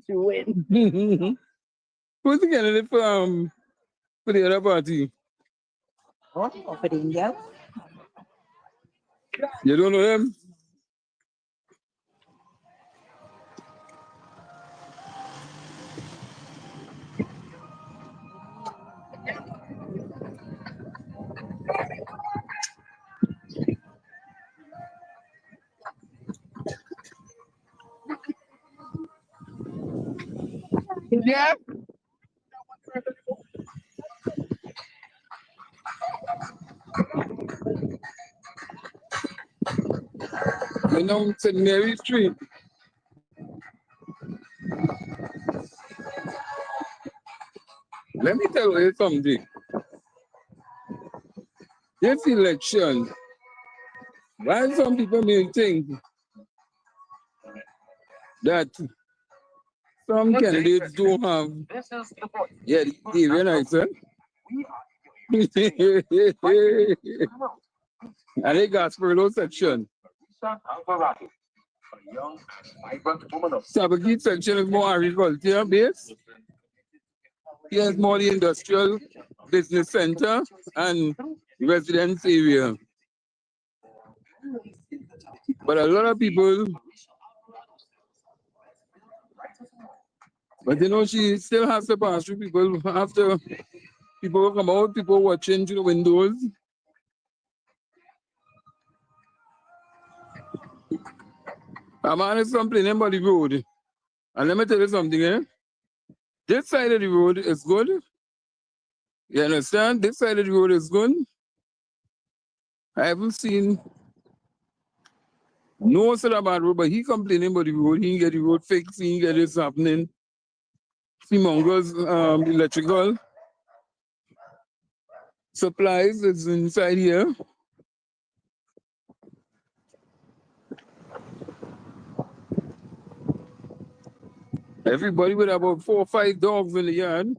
she went. Who's the candidate for the other party? What? For the India? You don't know them? Yeah. You know, it's in Mary Street. Let me tell you something. This election, why some people may think that some candidates don't have, yeah, the area nice, huh? And they got Spurlow section. Sabagit section is more agriculture based. Here's more the industrial business center and residence area. But a lot of people, but you know, she still has to pass through people after people come out, people watching through the windows. A man is complaining about the road. And let me tell you something, eh? This side of the road is good. You understand? This side of the road is good. I haven't seen no sort of bad road, but he complaining about the road. He get the road fixed. He get this happening. Humongous electrical supplies is inside here. Everybody with about 4 or 5 dogs in the yard.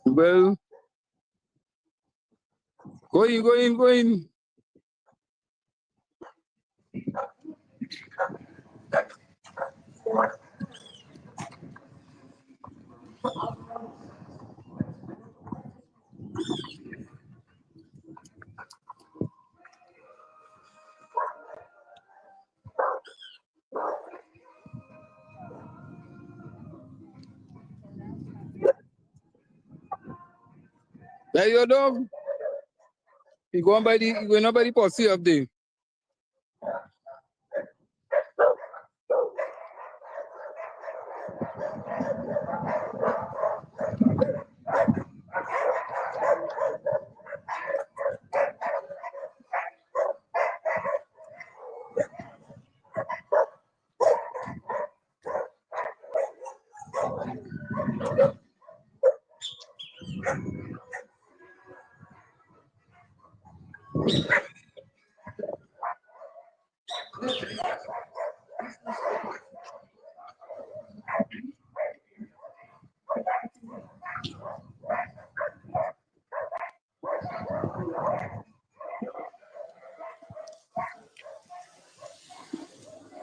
Well, go in. There your dog. He going by the posse up there.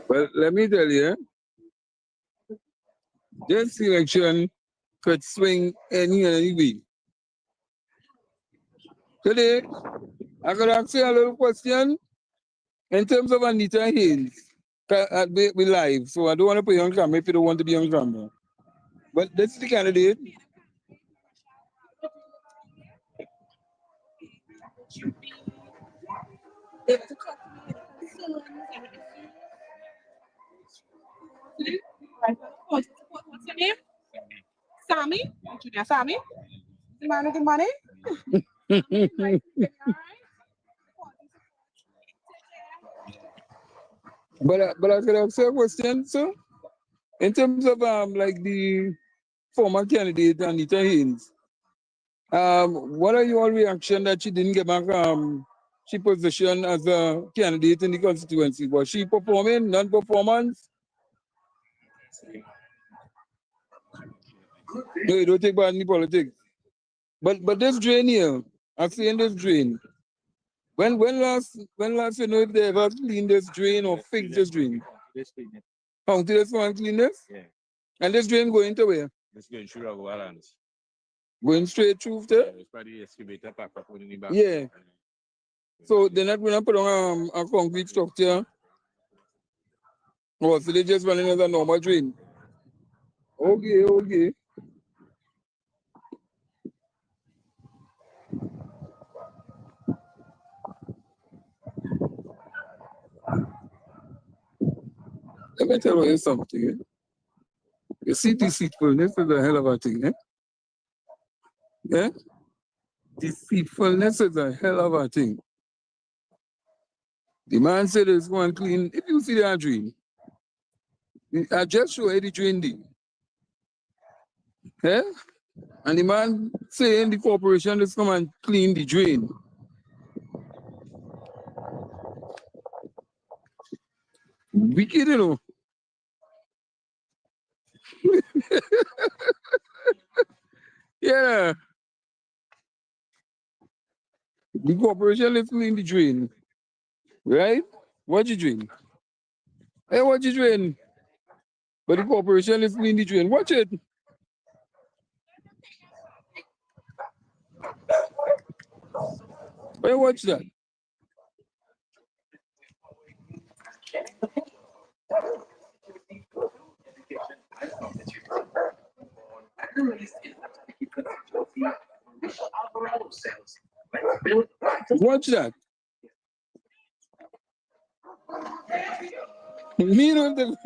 Well, let me tell you, this election could swing any way. Today, I could ask you a little question in terms of Anita Haynes. We live, so I don't want to put you on camera if you don't want to be on camera. But this is the candidate. What's your name? Sammy? Junior Sammy? The man with the money? But I could ask you a question, sir. In terms of like the former candidate Anita Haynes, what are your reaction that she didn't get back she position as a candidate in the constituency? Was she performing, non-performance? No, you don't take part in the politics. But this drain here, I've seen this drain. When last you know if they ever clean this drain or fix this drain? County this one clean this? Yeah. And this drain going to where? It's going through our balance. Going straight through there? Yeah, it's probably the excavator pack up in the back. Yeah. So they're not going to put on a concrete structure? Oh, so they just running as a normal drain? Okay. Let me tell you something. Eh? You see, deceitfulness is a hell of a thing. Eh? Yeah? Deceitfulness is a hell of a thing. The man said it's going clean. If you see that drain, I just show you the drain there. Yeah? And the man saying the corporation is come and clean the drain. Wicked, you know. Yeah. The corporation is clean the drain. Right? What you doing? Hey, what you doing? But the corporation is clean the drain. Watch it. Hey, watch that. Alvarado says, let's build a brighter Watch that. Me know the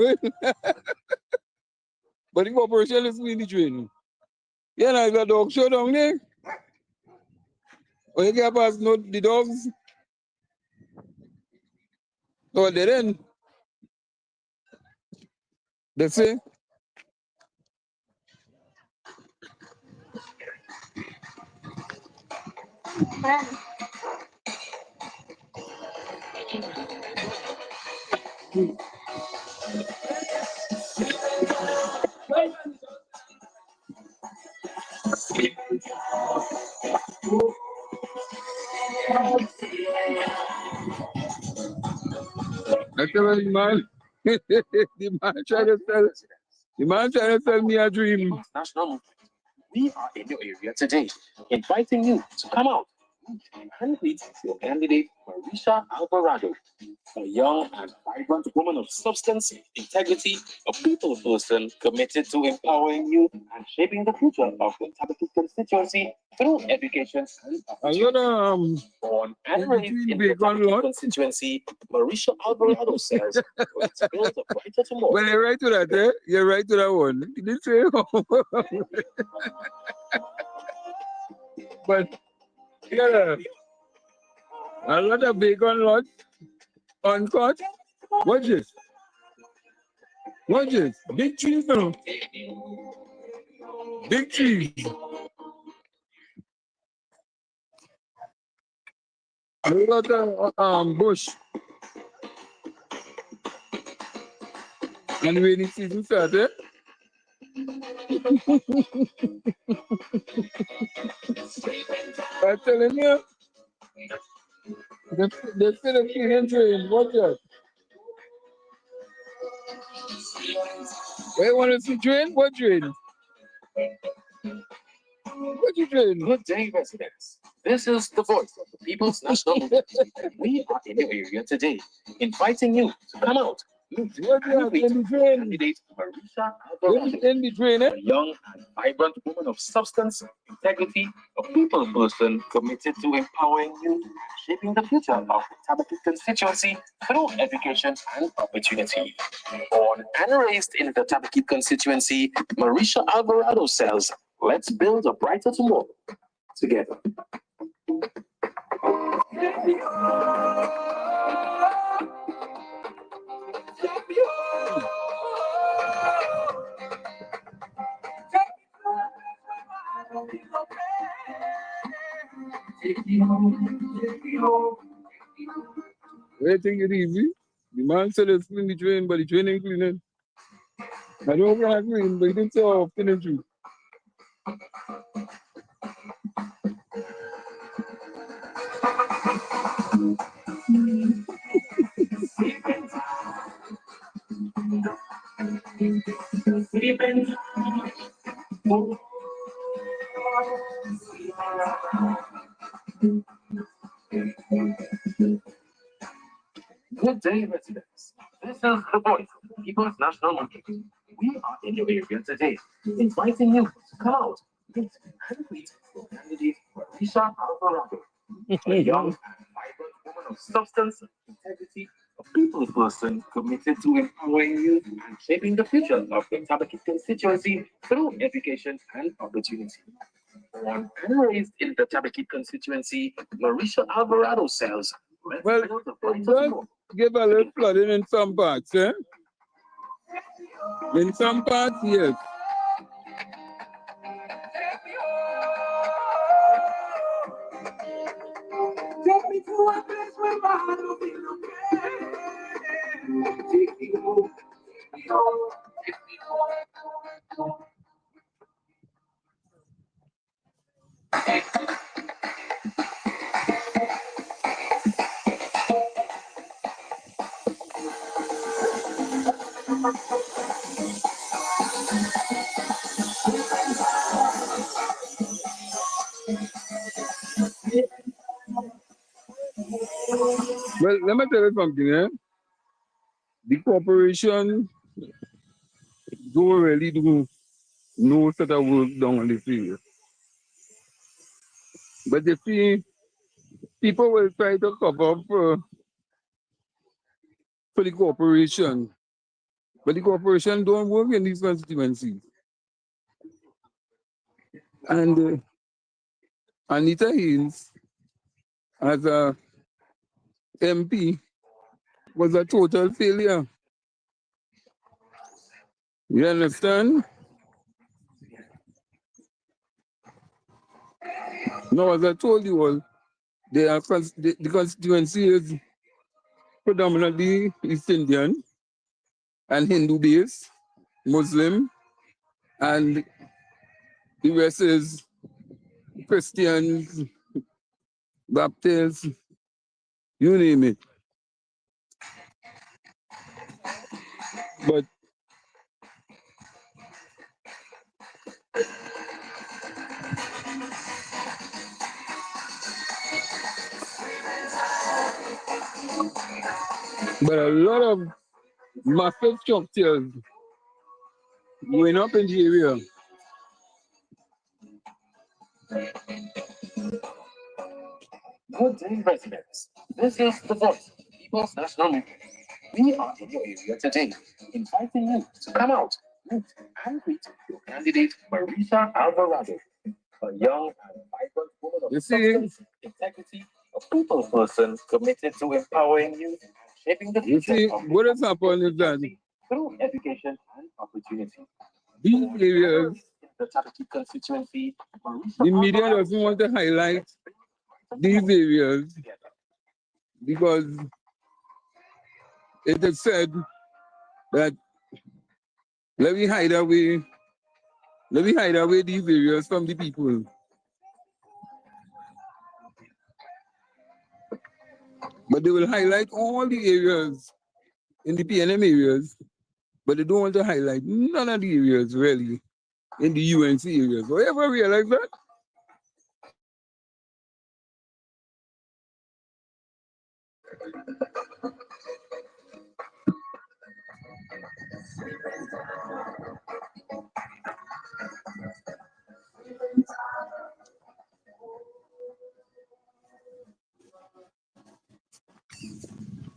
but the corporation is really training. Yeah, now the dog show down there. Or you get past no the dogs. So they then they say I tell you, man, the man trying to tell me a dream. national movement. We are in your area today, inviting you to come out and meet your candidate, Marisha Alvarado, a young and vibrant woman of substance, integrity, a people person committed to empowering you and shaping the future of the Tabakit constituency through education and opportunity. Born and raised in the Tabakit constituency, Marisha Alvarado says, let's build a brighter tomorrow. Well, you're right to that, eh? You're right to that one. You didn't say but yeah, a lot of bacon lot uncut. Watch this. Watch this. Big trees now. Big trees. A lot of bush. And rainy season started. I'm telling you, they still a clean train. Watch out. Where you want to see train? What train? What you train? Good day, residents. This is the voice of the People's National Movement. We are in your area today, inviting you to come out. Meet and meet candidate Marisha Alvarado, a young and vibrant woman of substance, integrity, a people person committed to empowering you and shaping the future of the Tabakit constituency through education and opportunity. Born and raised in the Tabakit constituency, Marisha Alvarado says, let's build a brighter tomorrow together. They think it easy. The man said it's clean the train, but the train ain't cleaning. I don't want to clean, but he didn't say how clean true. Good day, residents. This is the voice of the People's National Movement. We are in your area today, inviting you to come out, meet and meet your candidate, Marisha Alvarado, a young and vibrant woman of substance, integrity, a people person committed to empowering you and shaping the future of the Tabakit constituency through education and opportunity. Born and raised in the Tabakit constituency, Marisha Alvarado says, well, it does give a little flooding in some parts, eh? In some parts, yes. Take me to a place where my heart will feel okay. Take me home, take me home, take me home. Well, let me tell you something, eh? The corporation don't really do no sort of work down on the field. But you see, people will try to cover up for the corporation. But the corporation don't work in these constituencies. And Anita Haynes, as a MP, was a total failure. You understand? Now, as I told you all, the constituency is predominantly East Indian and Hindu based, Muslim, and the rest is Christians, Baptists, you name it. But a lot of massive structures going up in the area. Good day, residents. This is the voice of the People's National Movement. We are in your area today, inviting you to come out, meet, and greet your candidate, Marisa Alvarado, a young and vibrant woman of substance, integrity, a people person committed to empowering youth and shaping the You future see, of what has happened is that through education and opportunity. these areas, The Tabaki constituency, the media doesn't want to highlight these areas because it is said that let me hide away these areas from the people. But they will highlight all the areas in the PNM areas, but they don't want to highlight none of the areas really in the UNC areas. Do you ever realize that?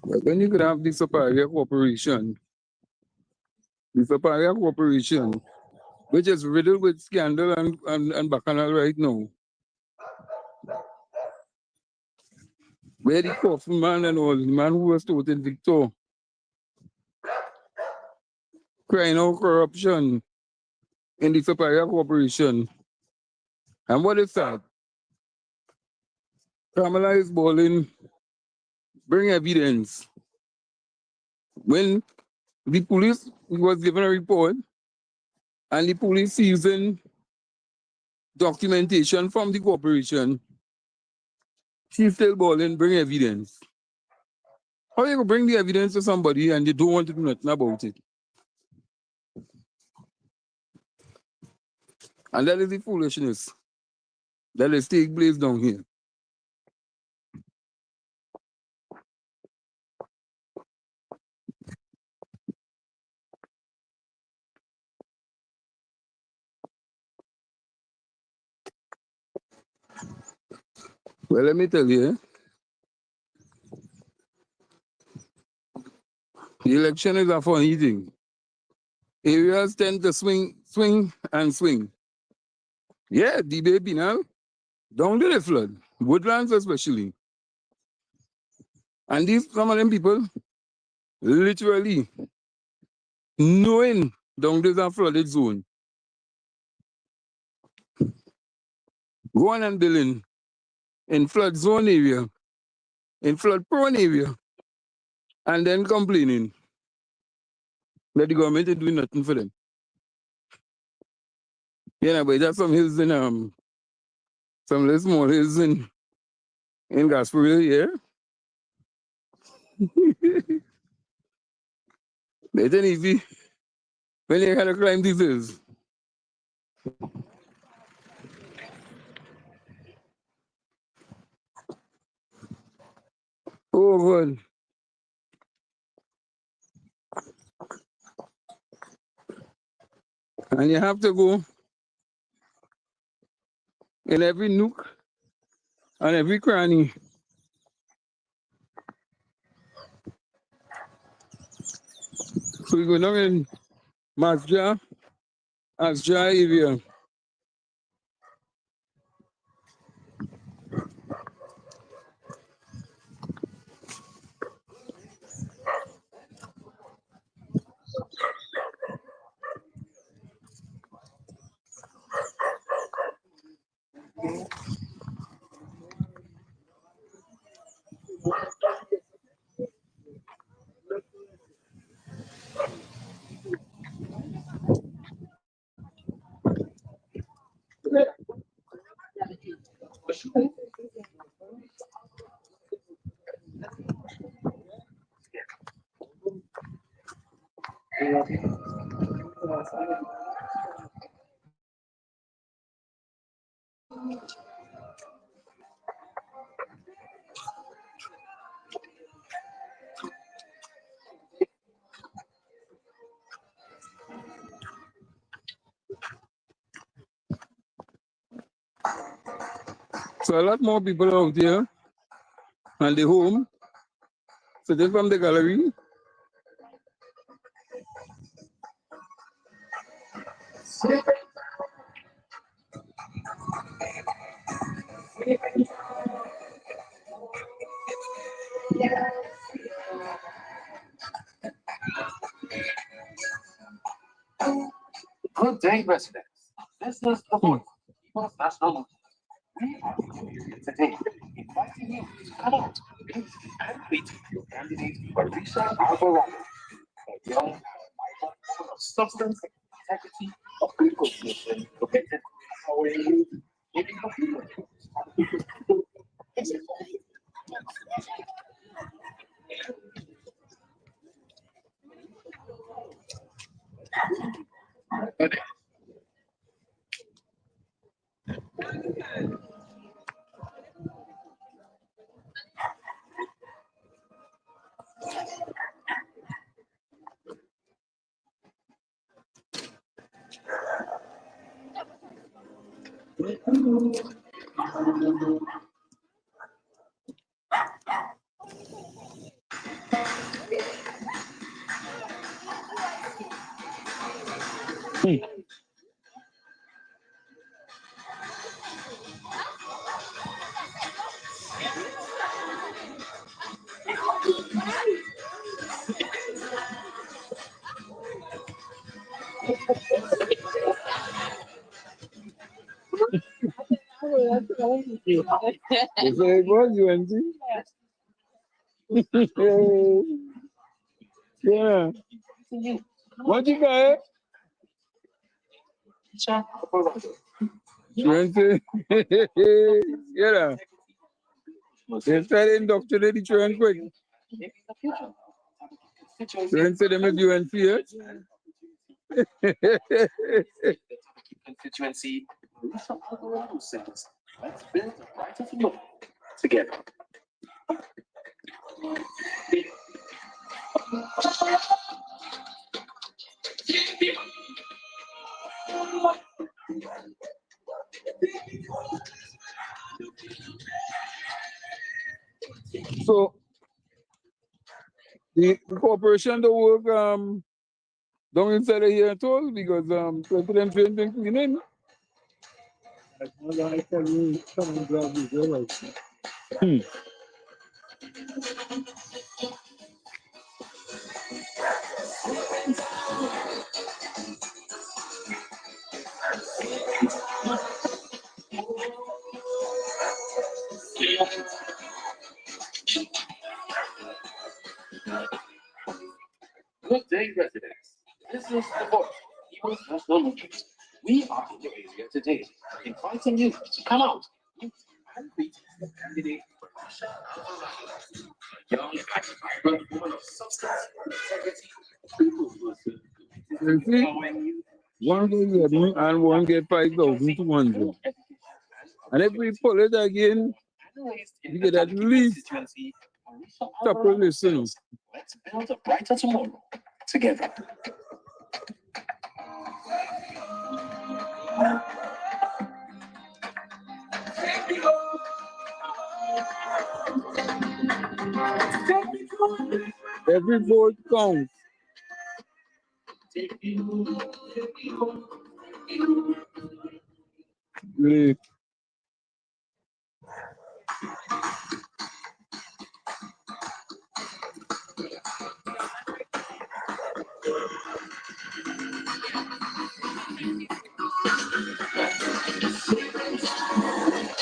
But when you could have the Superior Corporation, which is riddled with scandal and bacchanal right now, where the coffin man and all, the man who was taught in Victor, crying out corruption in the Superior Corporation. And what is that? Kamala is balling, bring evidence. When the police was given a report and the police using documentation from the corporation, she's still balling, bring evidence. How you gonna bring the evidence to somebody and you don't want to do nothing about it? And that is the foolishness that is taking place down here. Well, let me tell you, the election is a funny thing. Areas tend to swing. Yeah, the baby now, down to the flood, woodlands especially. And some of them people literally knowing down there's a flooded zone. Go on and building in flood zone area, in flood prone area, and then complaining that the government is doing nothing for them. Yeah, but there's some hills in some little small hills in Gasparilla, yeah. It's not easy when you gotta climb these hills. Oh God. And you have to go in every nook and every cranny. So we go down in Asja area. So a lot more people out there and the home. So they're from the gallery. Good day, residents. This is the voice of People's National Movement. We are here today inviting you to come out and meet your candidate for Risha Alvarado, a young and vital woman of substance, integrity, of critical mission, committed to empowering youth, giving the people. You say it was UNC? Yeah. What you got? UNC? Yeah. They started indoctrinating the children quick. UNC them is UNC, yeah? Constituency, Risha Alvarado says, let's build a brighter tomorrow together. So the corporation don't work down inside of here at all because President Trent been clean in. I tell you, some of the is right. Good day, residents. This is the voice of People's National Movement. We are in your area today, inviting you to come out, meet, and greet the candidate for Risha Alvarado, a young and vibrant woman of substance, integrity, people person, You see, one get 11 and one get 5,200. And if we pull it again, you get at least couple listeners. Let's build a brighter tomorrow together. Every vote counts. Great.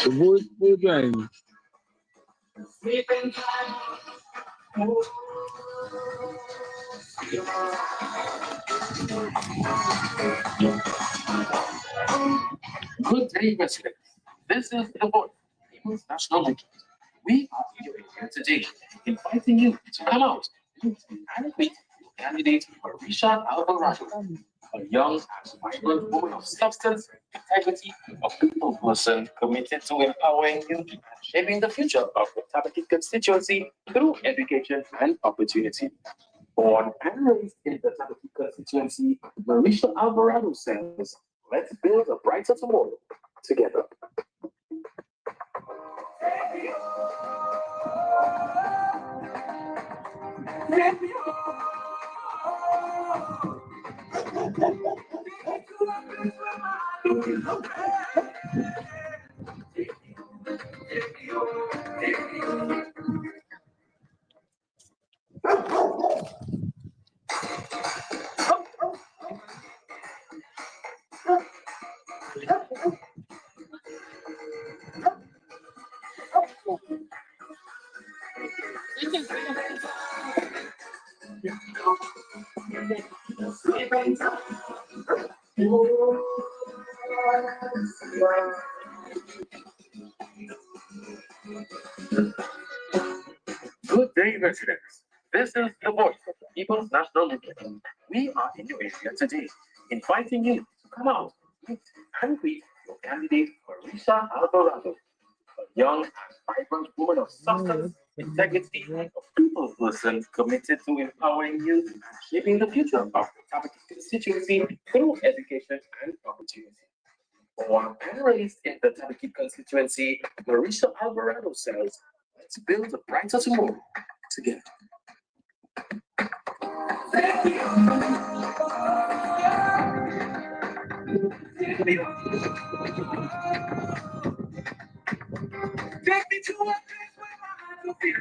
The vote for time. Good day, residents. This is the voice, People's National Movement. We are here today, inviting you to come out and meet candidate Marisha Alvarado, a young and vibrant woman of substance, integrity, a people person committed to empowering you and shaping the future of the Tabakit constituency through education and opportunity. Born and raised in the Tabakit constituency, Marisha Alvarado says, let's build a brighter tomorrow together. Good day, residents. This is the voice of the People's National Movement. We are in your area today, inviting you to come out, meet and greet your candidate, Marisha Alvarado, a young and vibrant woman of substance, integrity, a people person committed to empowering youth and shaping the future of the Tabakit constituency through education and opportunity. Born and raised in the Tabakit constituency, Marisha Alvarado says, let's build a brighter tomorrow together. Take me to a place where my heart will feel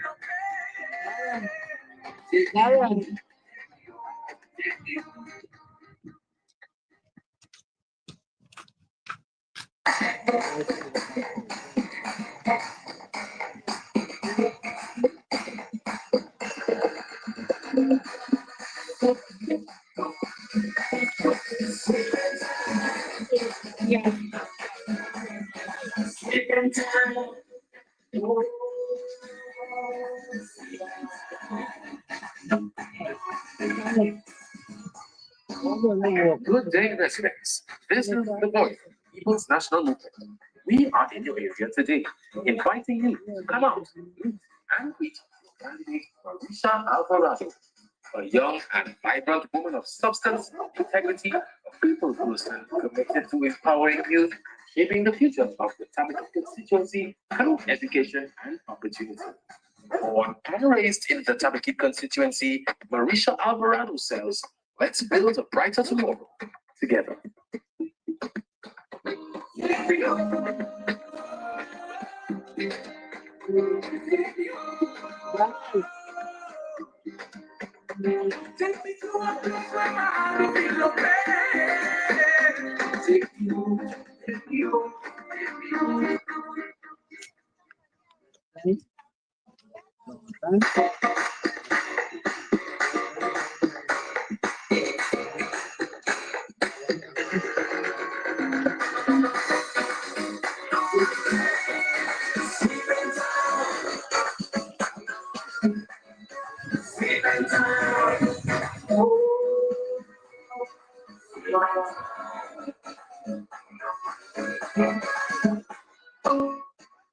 Good day, residents. This is the voice of the People's National Movement. We are in your area today, inviting you to come out, meet and greet candidate Marisha Alvarado, a young and vibrant woman of substance, integrity, a people person committed to empowering youth, shaping the future of the Tabakit constituency through education and opportunity. Born and raised in the Tabakit constituency, Marisha Alvarado says, let's build a brighter tomorrow together. Take me to a place where my heart will feel okay. Take you.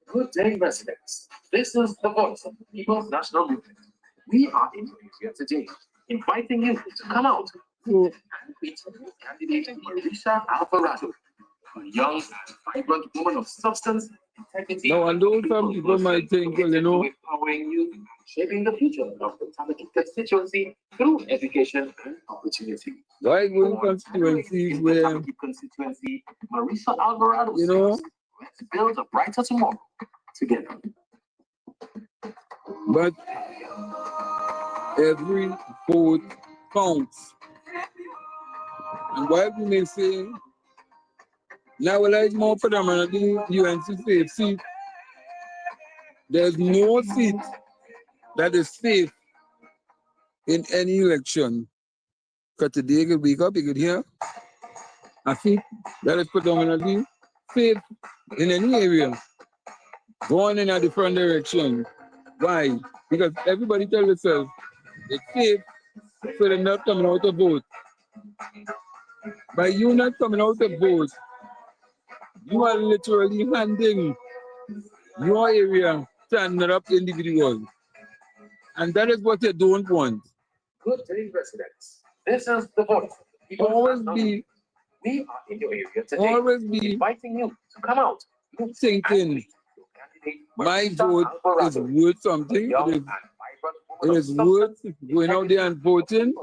Good day, residents. This is the voice of the People's National Movement. We are in your area today, inviting you to come out and meet candidate Marisha Alvarado, a young and vibrant woman of substance, integrity. Now, and those some people might think, well, you know, Empowering youth, shaping the future of the Tamaki constituency through education and opportunity. why going constituencies In the where, Tamaki constituency, Marisa Alvarado you know, says, let's build a brighter tomorrow together. but every vote counts. And while we may say, now it's more predominantly UNC safe seat, there's no seat that is safe in any election. Because today you could wake up, you could hear a seat that is predominantly safe in any area, going in a different direction. Why? Because everybody tells themselves it's safe, so they're not coming out to vote. By you not coming out to vote, you are literally handing your area to another individual. And that is what you don't want. Good day, residents. This is the voice. Always be, We are in your area today. always be Inviting you to come out. thinking my vote is worth something. It is worth going out there and voting.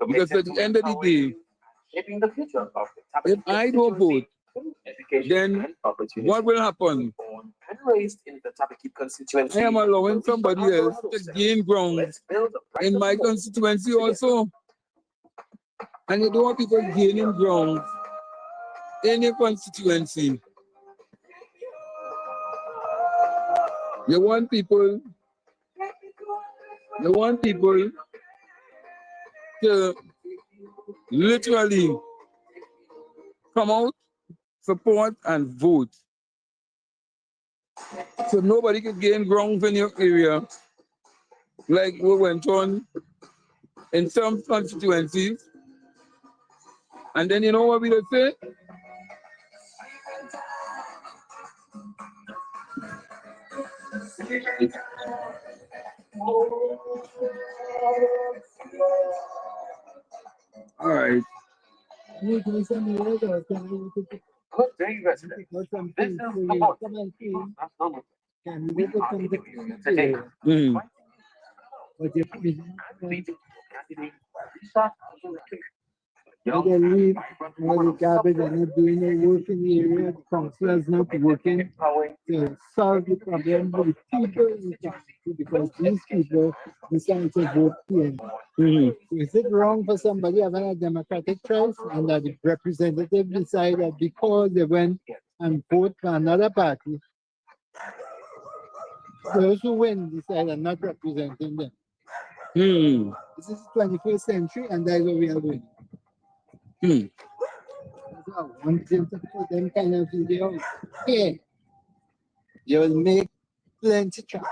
Because at the end of the day, Shaping the future of the if I don't vote, then what will happen? and raised in the Tabaki constituency. I am allowing somebody else to gain ground in my constituency also. And you don't want people gaining ground in your constituency. You want people to literally come out, support, and vote. So nobody can gain ground in your area, like what went on in some constituencies. And then you know what we would say? All right. Good day, residents. This is the voice. Today. But if we leave all the garbage and not doing the work in the area, the council is not working to solve the problem with people in the community because these people decide to vote here. So is it wrong for somebody having a democratic choice and that the representative decide that because they went and vote for another party, those who win decide are not representing them? This is the 21st century and that's what we are doing. So I want them to put them kind of videos here. You will make plenty traffic.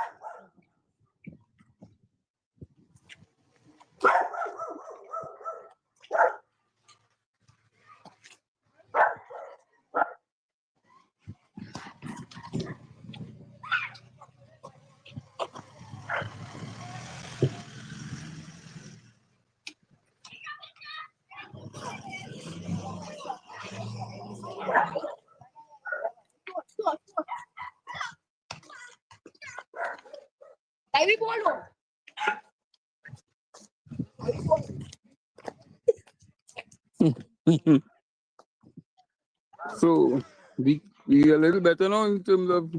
So we a little better now in terms of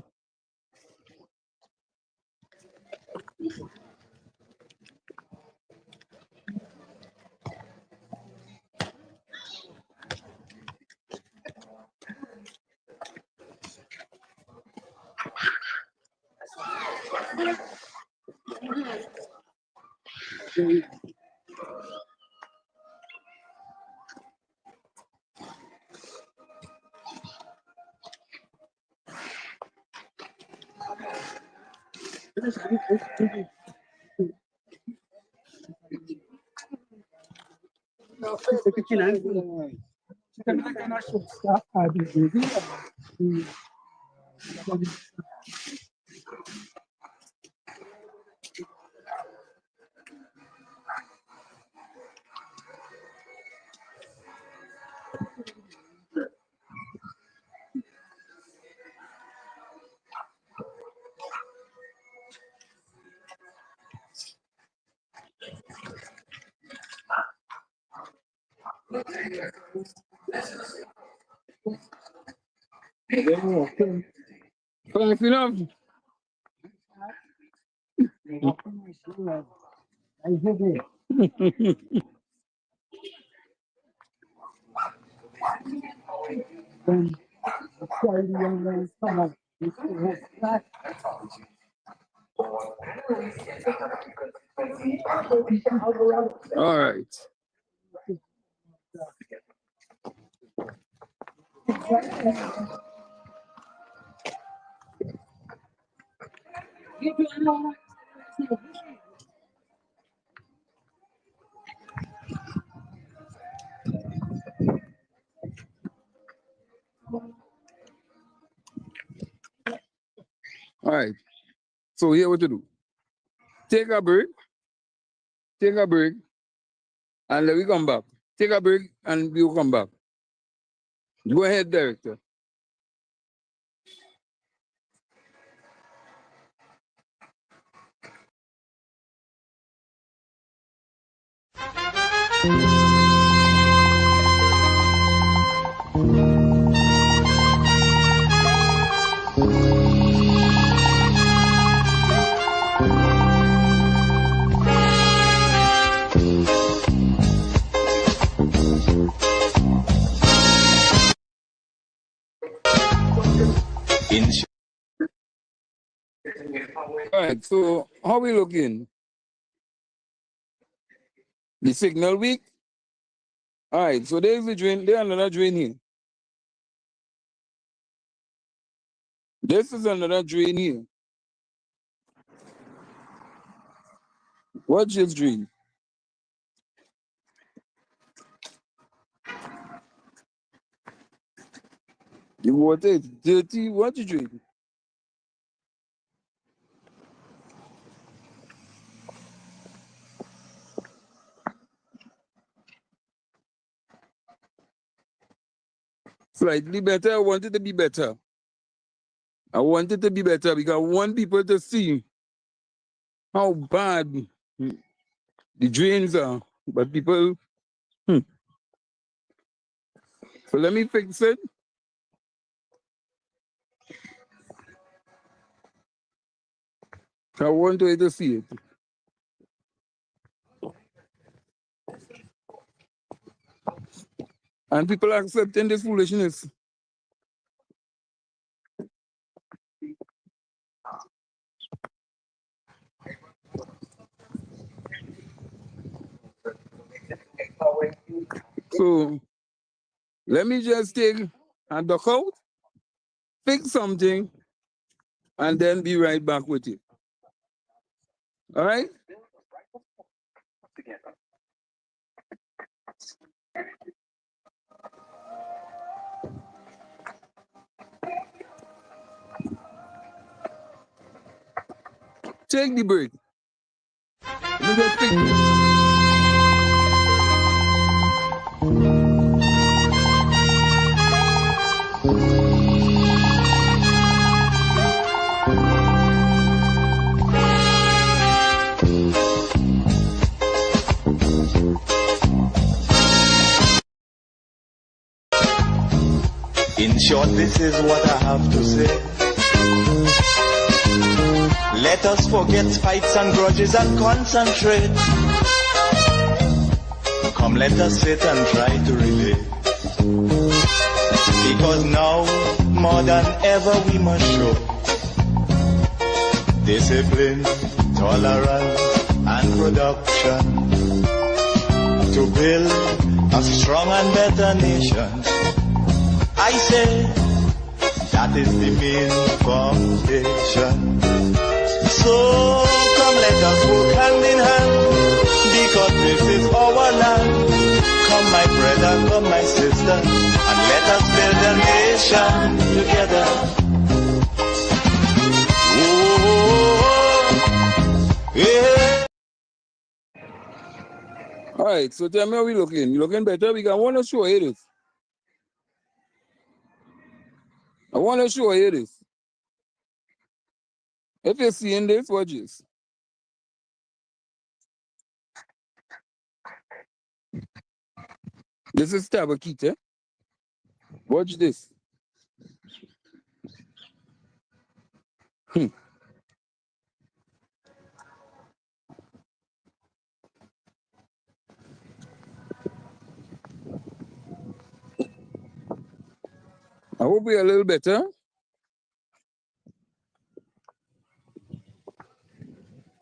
Thanks enough. All right. All right. So here what to do. Take a break, and then we come back. Take a break and we'll come back. Go ahead, director. All right, so how we looking? The signal weak? All right, so there's the drain, there's another drain here. This is another drain here. Watch this drain. The water is dirty. Watch the drain. Slightly better. I want it to be better. I want it to be better because I want people to see how bad the drains are. But people, So let me fix it. I want you to see it. And people are accepting this foolishness. So let me just take a duck out, fix something, and then be right back with you. All right? Take the break. Let me just fix it. In short, this is what I have to say. Let us forget fights and grudges and concentrate. Come, let us sit and try to relate. Because now, more than ever, we must show discipline, tolerance, and production to build a strong and better nation. I say that is the main foundation. So come, let us work hand in hand, because this is our land. Come, my brother, come, my sister, and let us build a nation together. Oh, yeah. All right, so tell me how we looking. You looking better? I want to show you this. I want to show you this. If you're seeing this, watch this. This is Tabakita. Watch this. I hope we're a little better.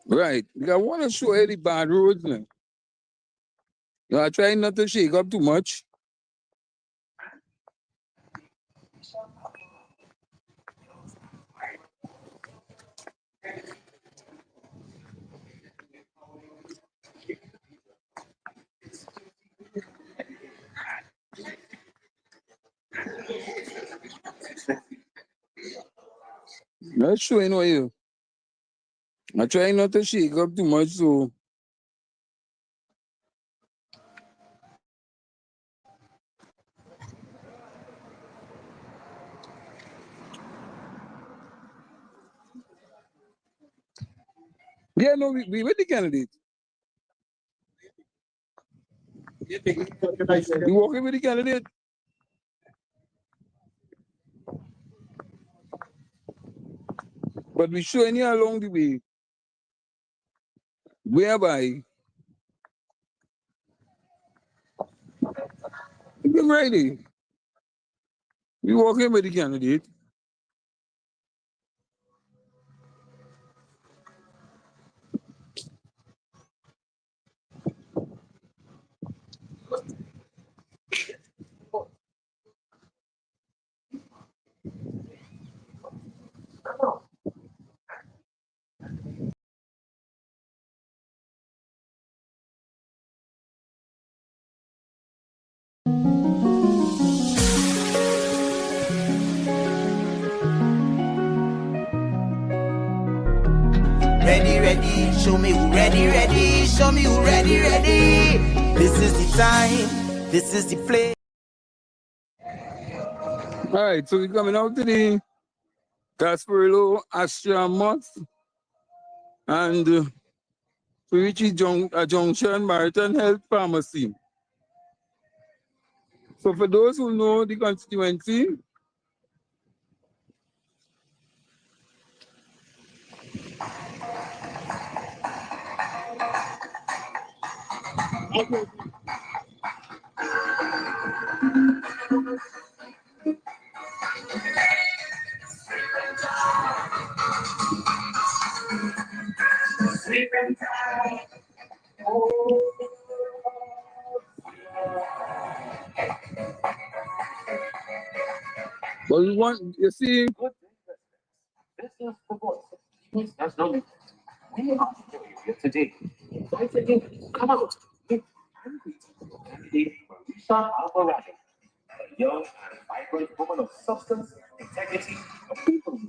Right. I want to show you the bad roads now. You know, I try not to shake up too much. Not showing you. I try not to shake up too much, so yeah, no, we with the candidate. You walking with the candidate? But we showing you along the way. Whereby we're ready. We walking with the candidate. Ready, ready, show me who ready, ready, show me who ready, ready. This is the time, this is the place. All right, so we're coming out to the Gasparillo Astra Month, and we reach a junction Marathon Health Pharmacy. So for those who know the constituency, but we want, you see, This is the voice of people's national movement. We are here today. Once again, come out. Meet and greet candidate Marisha Alvarado, a young and vibrant woman of substance, integrity, a people's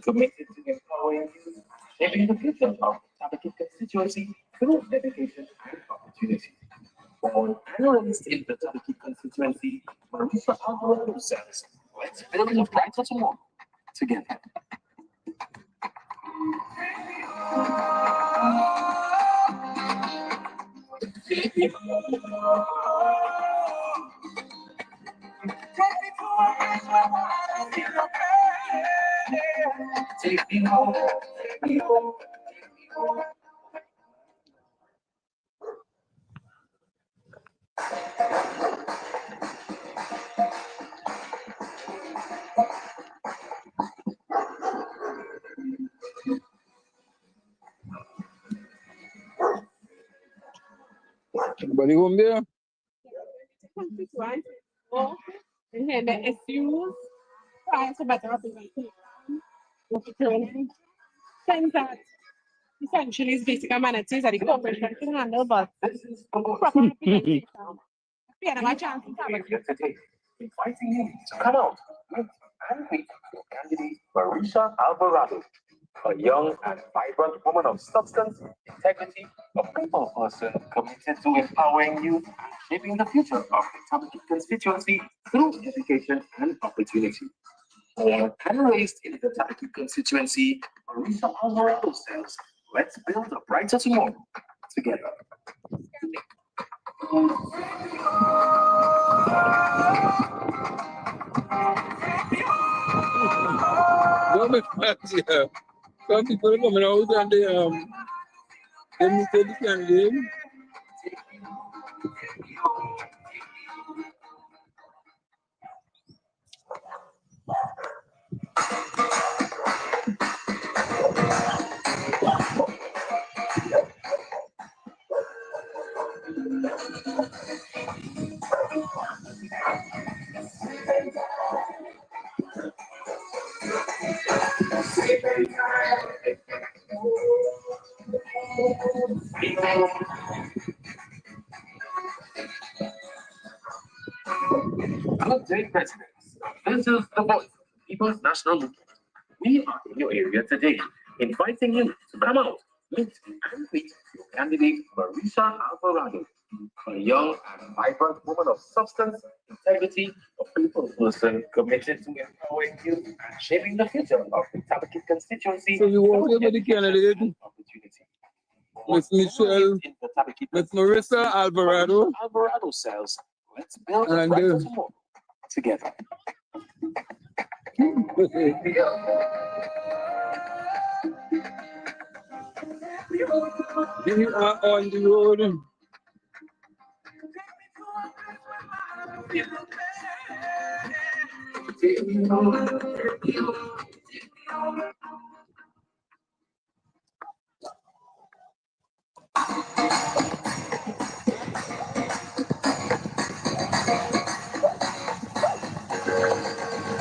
committed to empowering youth, shaping the future of the Tabakit constituency through dedication and opportunity. Born and raised in the Tabakit constituency, Marisha Alvarado says, let's build a brighter tomorrow together. Take me home, take me home, take me home. everybody home there? Constituents or and hear the issues prior to better representation of the training. Things that essentially is basic amenities that the corporation can handle, but proper representation. Yeah, my chance to have Here today, inviting you to come out, meet and greet your candidate Marisha Alvarado, a young and vibrant woman of substance, integrity, a people person committed to empowering youth and shaping the future of the Tabakit constituency through education and opportunity. Born and raised in the Tabakit constituency, Marisha Alvarado says, let's build a brighter tomorrow together. Don't make plans here. Some people are coming out and they meet the candidate. Good day, residents. This is the voice of the People's National Movement. We are in your area today, inviting you to come out, meet and greet your candidate, Marisa Alvarado, a young and vibrant woman of substance, integrity, a people person committed to empowering youth and shaping the future of the Tabakit constituency. So you want to be the candidate? Miss Michelle, Miss Marisa Alvarado. Alvarado says, let's build a brighter tomorrow together. We are on the road.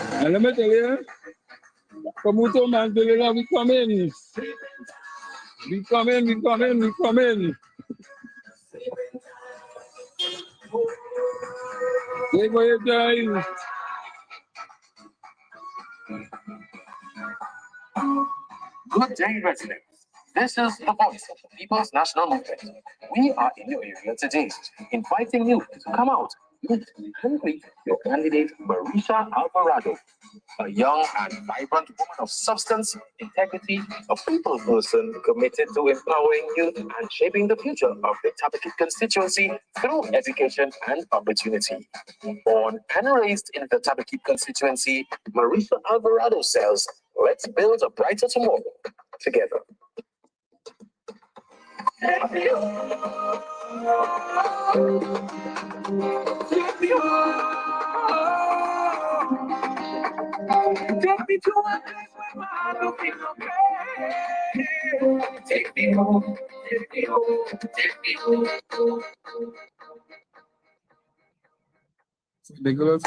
And let me tell you, Kamuto man, we come in. We come in, we come in, we come in. Take away your time. Good day, residents. This is the voice of the People's National Movement. We are in your area today, inviting you to come out, meet and greet your candidate, Marisa Alvarado, a young and vibrant woman of substance, integrity, a people person committed to empowering youth and shaping the future of the Tabakit constituency through education and opportunity. Born and raised in the Tabakit constituency, Marisa Alvarado says, let's build a brighter tomorrow together. Take me to a place where my heart will feel okay. Take me home, take me home, take me home. Nicholas.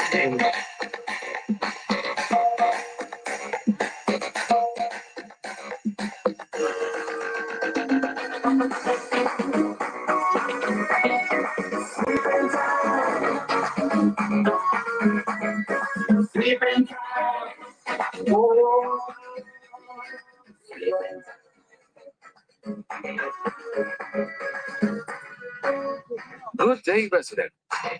Good day, resident. I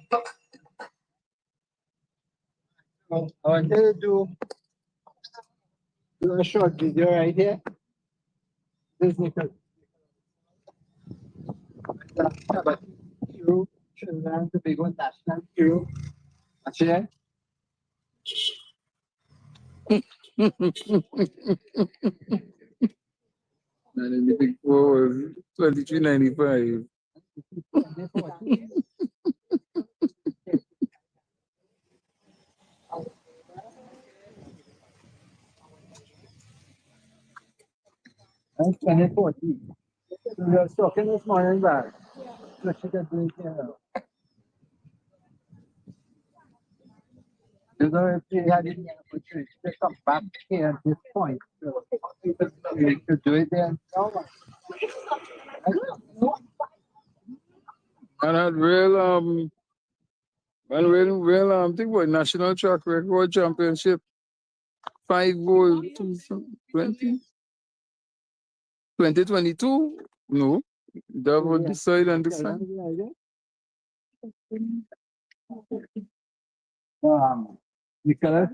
want to do a short video right here. This is Nicholas. Hero, Trinidad and Tobago national hero. Actually, And then the big four was 23.95. that's 2014. We were talking this morning about what she can do here. You know, if we had any opportunity to come back here at this point, so we could do it then. And had real think what national track record championship. 5 gold 2022? No. That would decide and decide. Nicholas.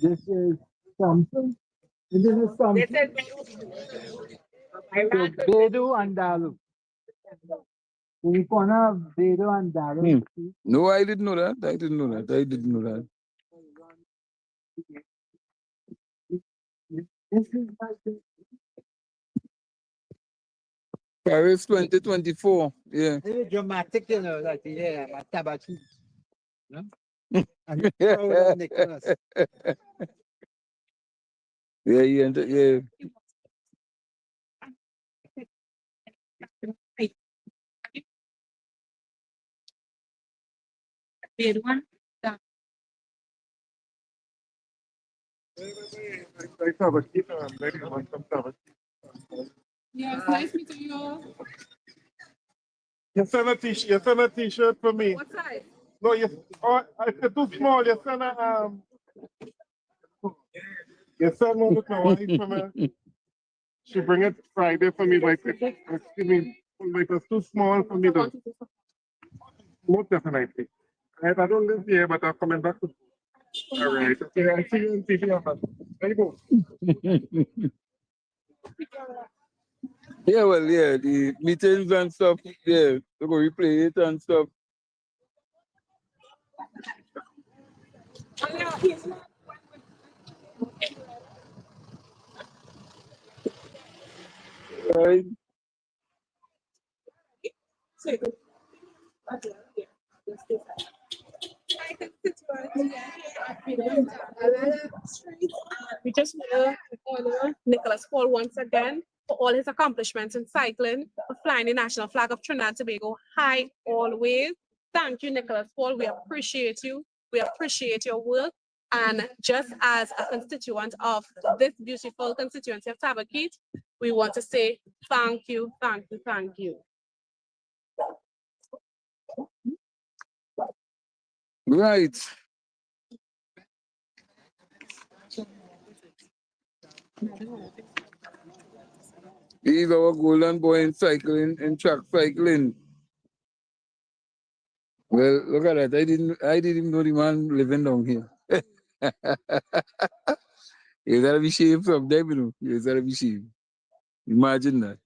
This is something. This is something. Bedu and Dalu. We gonna Bedu and Dalu. No, I didn't know that. I didn't know that. I didn't know that. This is like Paris 2024. Yeah. very dramatic, you know, like yeah, my tabaki. No? And proud of Nicholas. Yeah, yeah. Yes, nice meeting you all. You send a t-shirt. You send a t-shirt for me. What size? No, it's too small. You send a You send one with my wife for me. She bring it Friday for me, but excuse me, it was too small for me though. Most definitely. Right, I don't live here, but I'm coming back to. All right. Okay, I see you on TV. There you go. Yeah, well, yeah, the meetings and stuff, yeah, they go replay it and stuff. Right. We just want to honor Nicholas Paul once again for all his accomplishments in cycling, for flying the national flag of Trinidad and Tobago high always. Thank you, Nicholas Paul. We appreciate you. We appreciate your work. And just as a constituent of this beautiful constituency of Tabaquite, we want to say thank you, thank you, thank you. Right. He's our golden boy in cycling, in track cycling. Well, look at that. I didn't even know the man living down here. You gotta be shaved from them, you know. You gotta be shaved. Imagine that.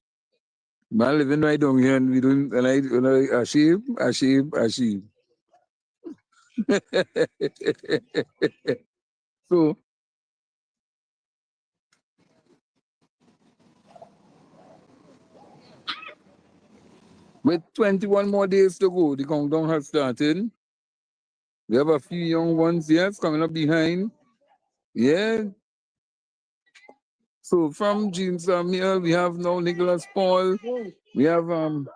Man living right down here and we don't, and I shave. So, with 21 more days to go, the countdown has started. We have a few young ones, yes, coming up behind. Yeah. So from James Samuel, we have now Nicholas Paul. We have oh,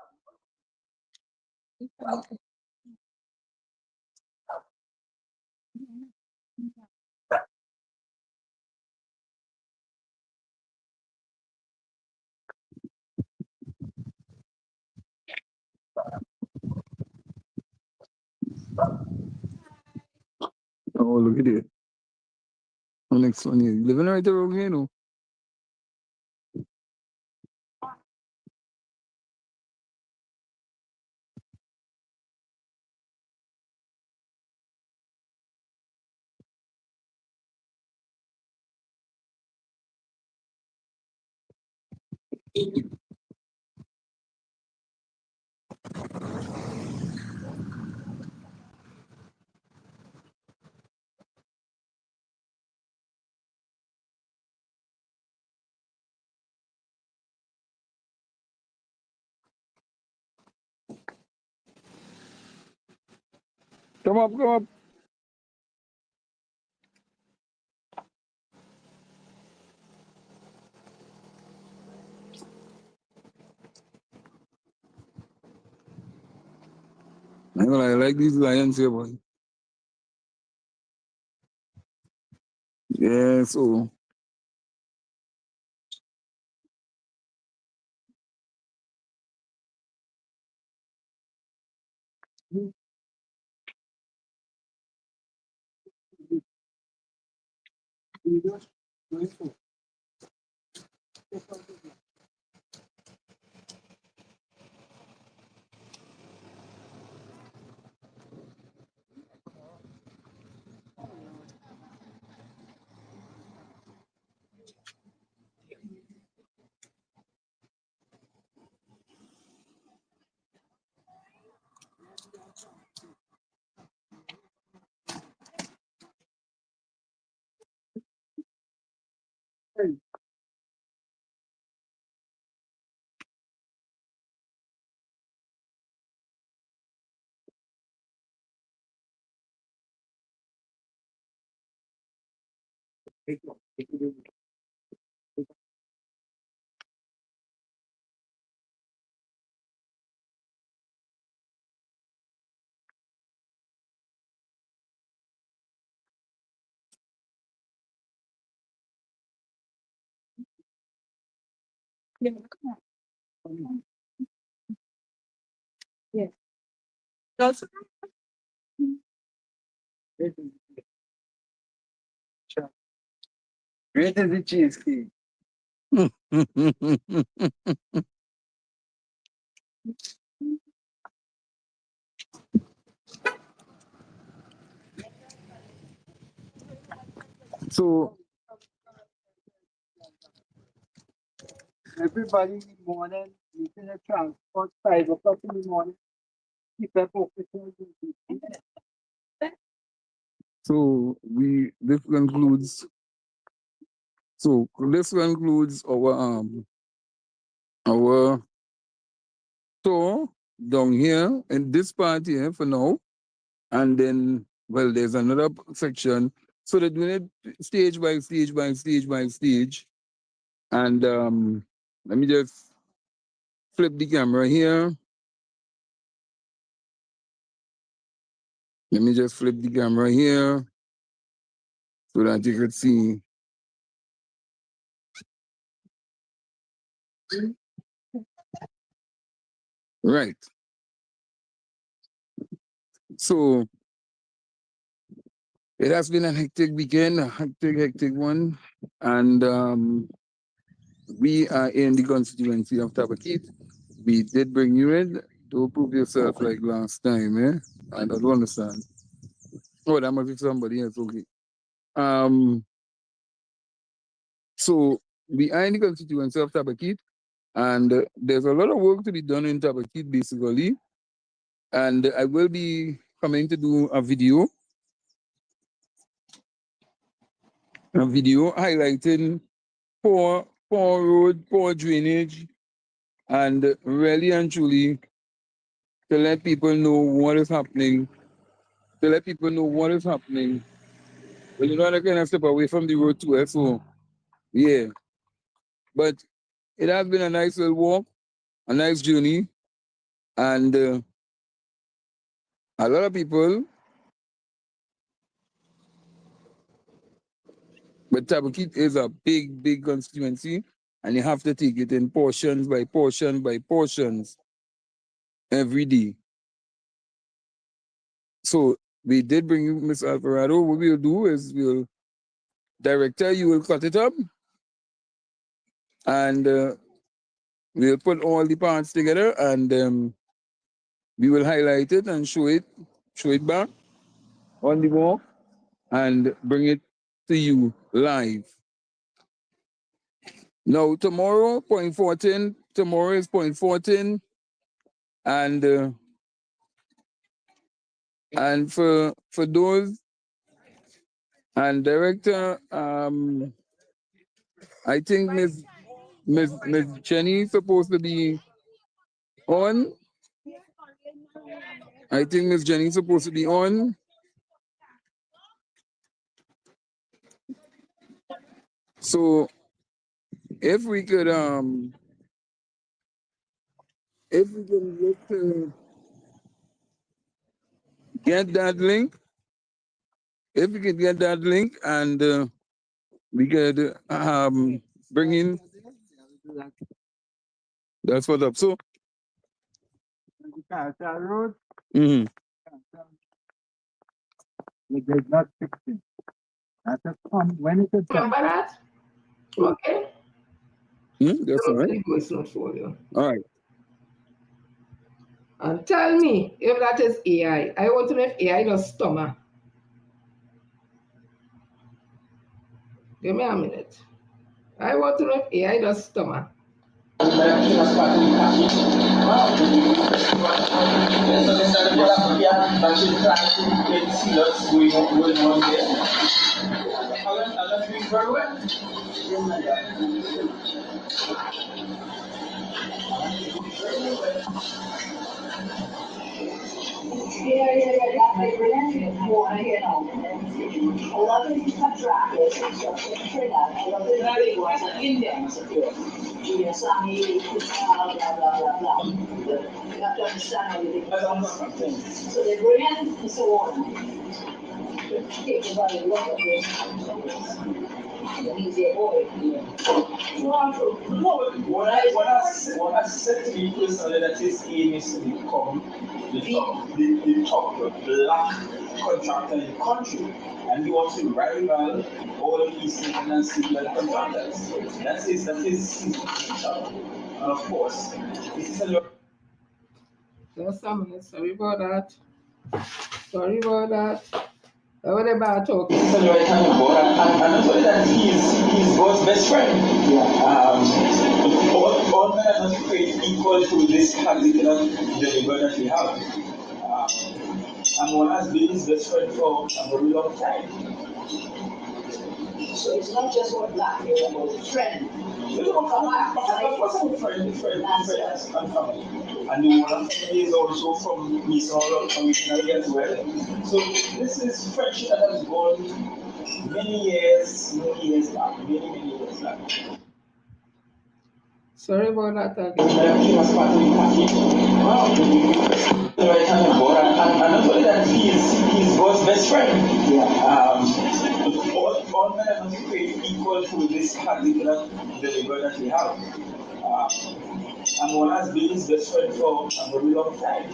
look at it. The next one here. Living right around here, you know. Come up, come up. I like these lions here, boy. Yeah, so. Yes. Also, Great as the cheesecake. So Everybody in the morning, using a transport, 5 o'clock in the morning, keep up officers. so this concludes our tour down here in this part here for now. And then well there's another section. So they're doing it stage by stage by stage by stage. And let me just flip the camera here. Let me just flip the camera here so that you could see. Right. So it has been a hectic weekend, a hectic one. And we are in the constituency of Tabakit. We did bring you in. Don't prove yourself like last time, eh? I don't understand. Oh, that must be somebody else, okay. So we are in the constituency of Tabakit, and there's a lot of work to be done in Tabakit, basically. And I will be coming to do a video highlighting poor road, poor drainage, and really and truly to let people know what is happening. To let people know what is happening. Well, you know, I kind of step away from the road too, so yeah. But it has been a nice little walk, a nice journey, and a lot of people. But Tabakit is a big constituency, and you have to take it in portions by portions every day. So we did bring you Miss Alvarado. What we'll do is director, you will cut it up, and we'll put all the parts together, and we will highlight it and show it back on the wall, and bring it to you live. Now tomorrow, point 14. Tomorrow is point 14, and for those and director, I think Miss Jenny is supposed to be on. I think Miss Jenny is supposed to be on. So if we could look to get that link, and we could bring in. That's what's up. So. Road. Mm-hmm. They did not fix it. When it is Remember that? Okay. That's all right. Voice note for you. All right. And tell me if that is AI. I want to know if AI does stomach. Give me a minute. I want to know if AI does stomach. So they bring in so on. What I said to you personally, that his aim is to become the top black contractor in the country. And he wants to rival all of these and civil contractors. That's his job. And of course, this is a lot. Just a minute, sorry about that. Sorry about that. I want about talking. He's on the right hand of God, and not only that, he's God's best friend. All men are not created equal to this particular deliverer that we have. And one has been his best friend for a very long time. So it's not just what black is about, it's friend. Friend and family. And the one family is also from Missouri originally as well. So this is friendship that has gone many years back, many years back. Sorry about that again. Right hand of God, and not only that, he's God's best friend. All men are not created equal to this particular deliverer that we have. And one has been his best friend for a very long time.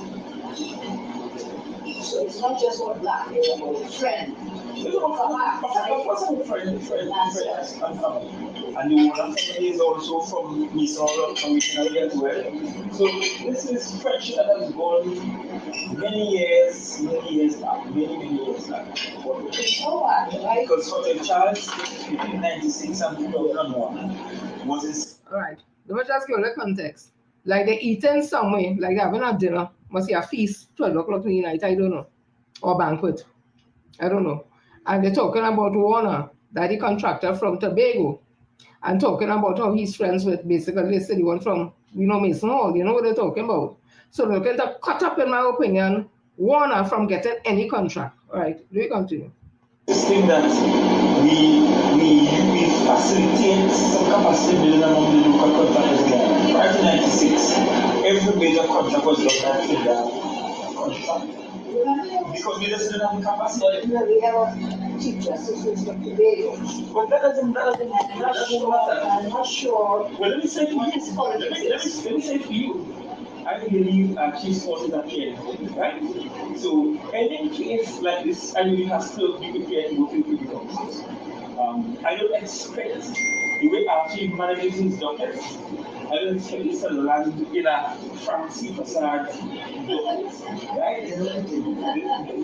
So it's not just what black is about, it's friend. Friend and family. And the one family is also from Missouri originally as well. So this is friendship that has gone many years back, many years back. Because for the child between 96 and 2001 was his. Alright, let me just give you the context. Like they eating somewhere, like they're having a dinner, must be a feast, 12 o'clock in the night, I don't know. Or banquet. I don't know. And they're talking about Warner, that the contractor from Tobago, and talking about how he's friends with basically the one from, Mason Hall, you know what they're talking about. So they're going to cut up, in my opinion, Warner from getting any contract. All right, do you continue? This thing that we facilitate some capacity building among the local contractors again. Prior to 96, every major contract was looked at in the contract. Because we just didn't have the capacity. We have a chief justice from Tobago. But that doesn't matter. I'm not sure. Well, let me say to you. I believe Chief Forces are here, right? So any case like this, I really have to be prepared to go through the process. I don't expect the way our chief manages his documents. I don't expect this to land in a fancy facade document, right?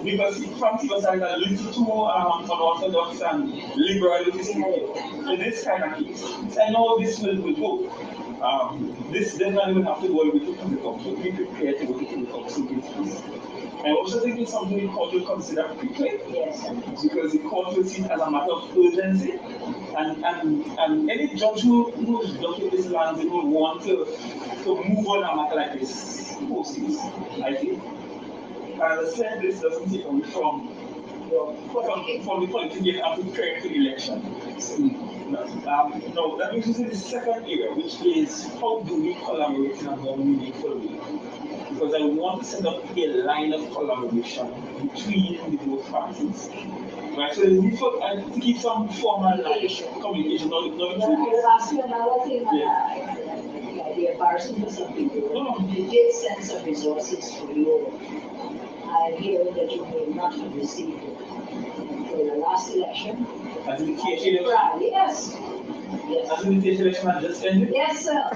Because fancy facade are a little too unorthodox and liberal in this kind of case. So I know this will go. This definitely will have to go with the court. So be prepared to go to the court. I also think it's something the court will consider quickly. Yes. Because the court will see it as a matter of urgency. And any judge who's looking at this land will want to move on a matter like this. I think. And as I said, this doesn't take away from the political game and preparing for the election. No, that brings us to the second area, which is how do we collaborate in a more meaningful way? Because I want to set up a line of collaboration between the both parties. Right, so there's need for to keep some formal communication. I will ask you another thing. The embarrassment for some people. You did send some resources for you. I hear that you may not have received it for the last election. As in the TH election? Right, yes. Yes. As in the TH election had just ended? Yes, sir.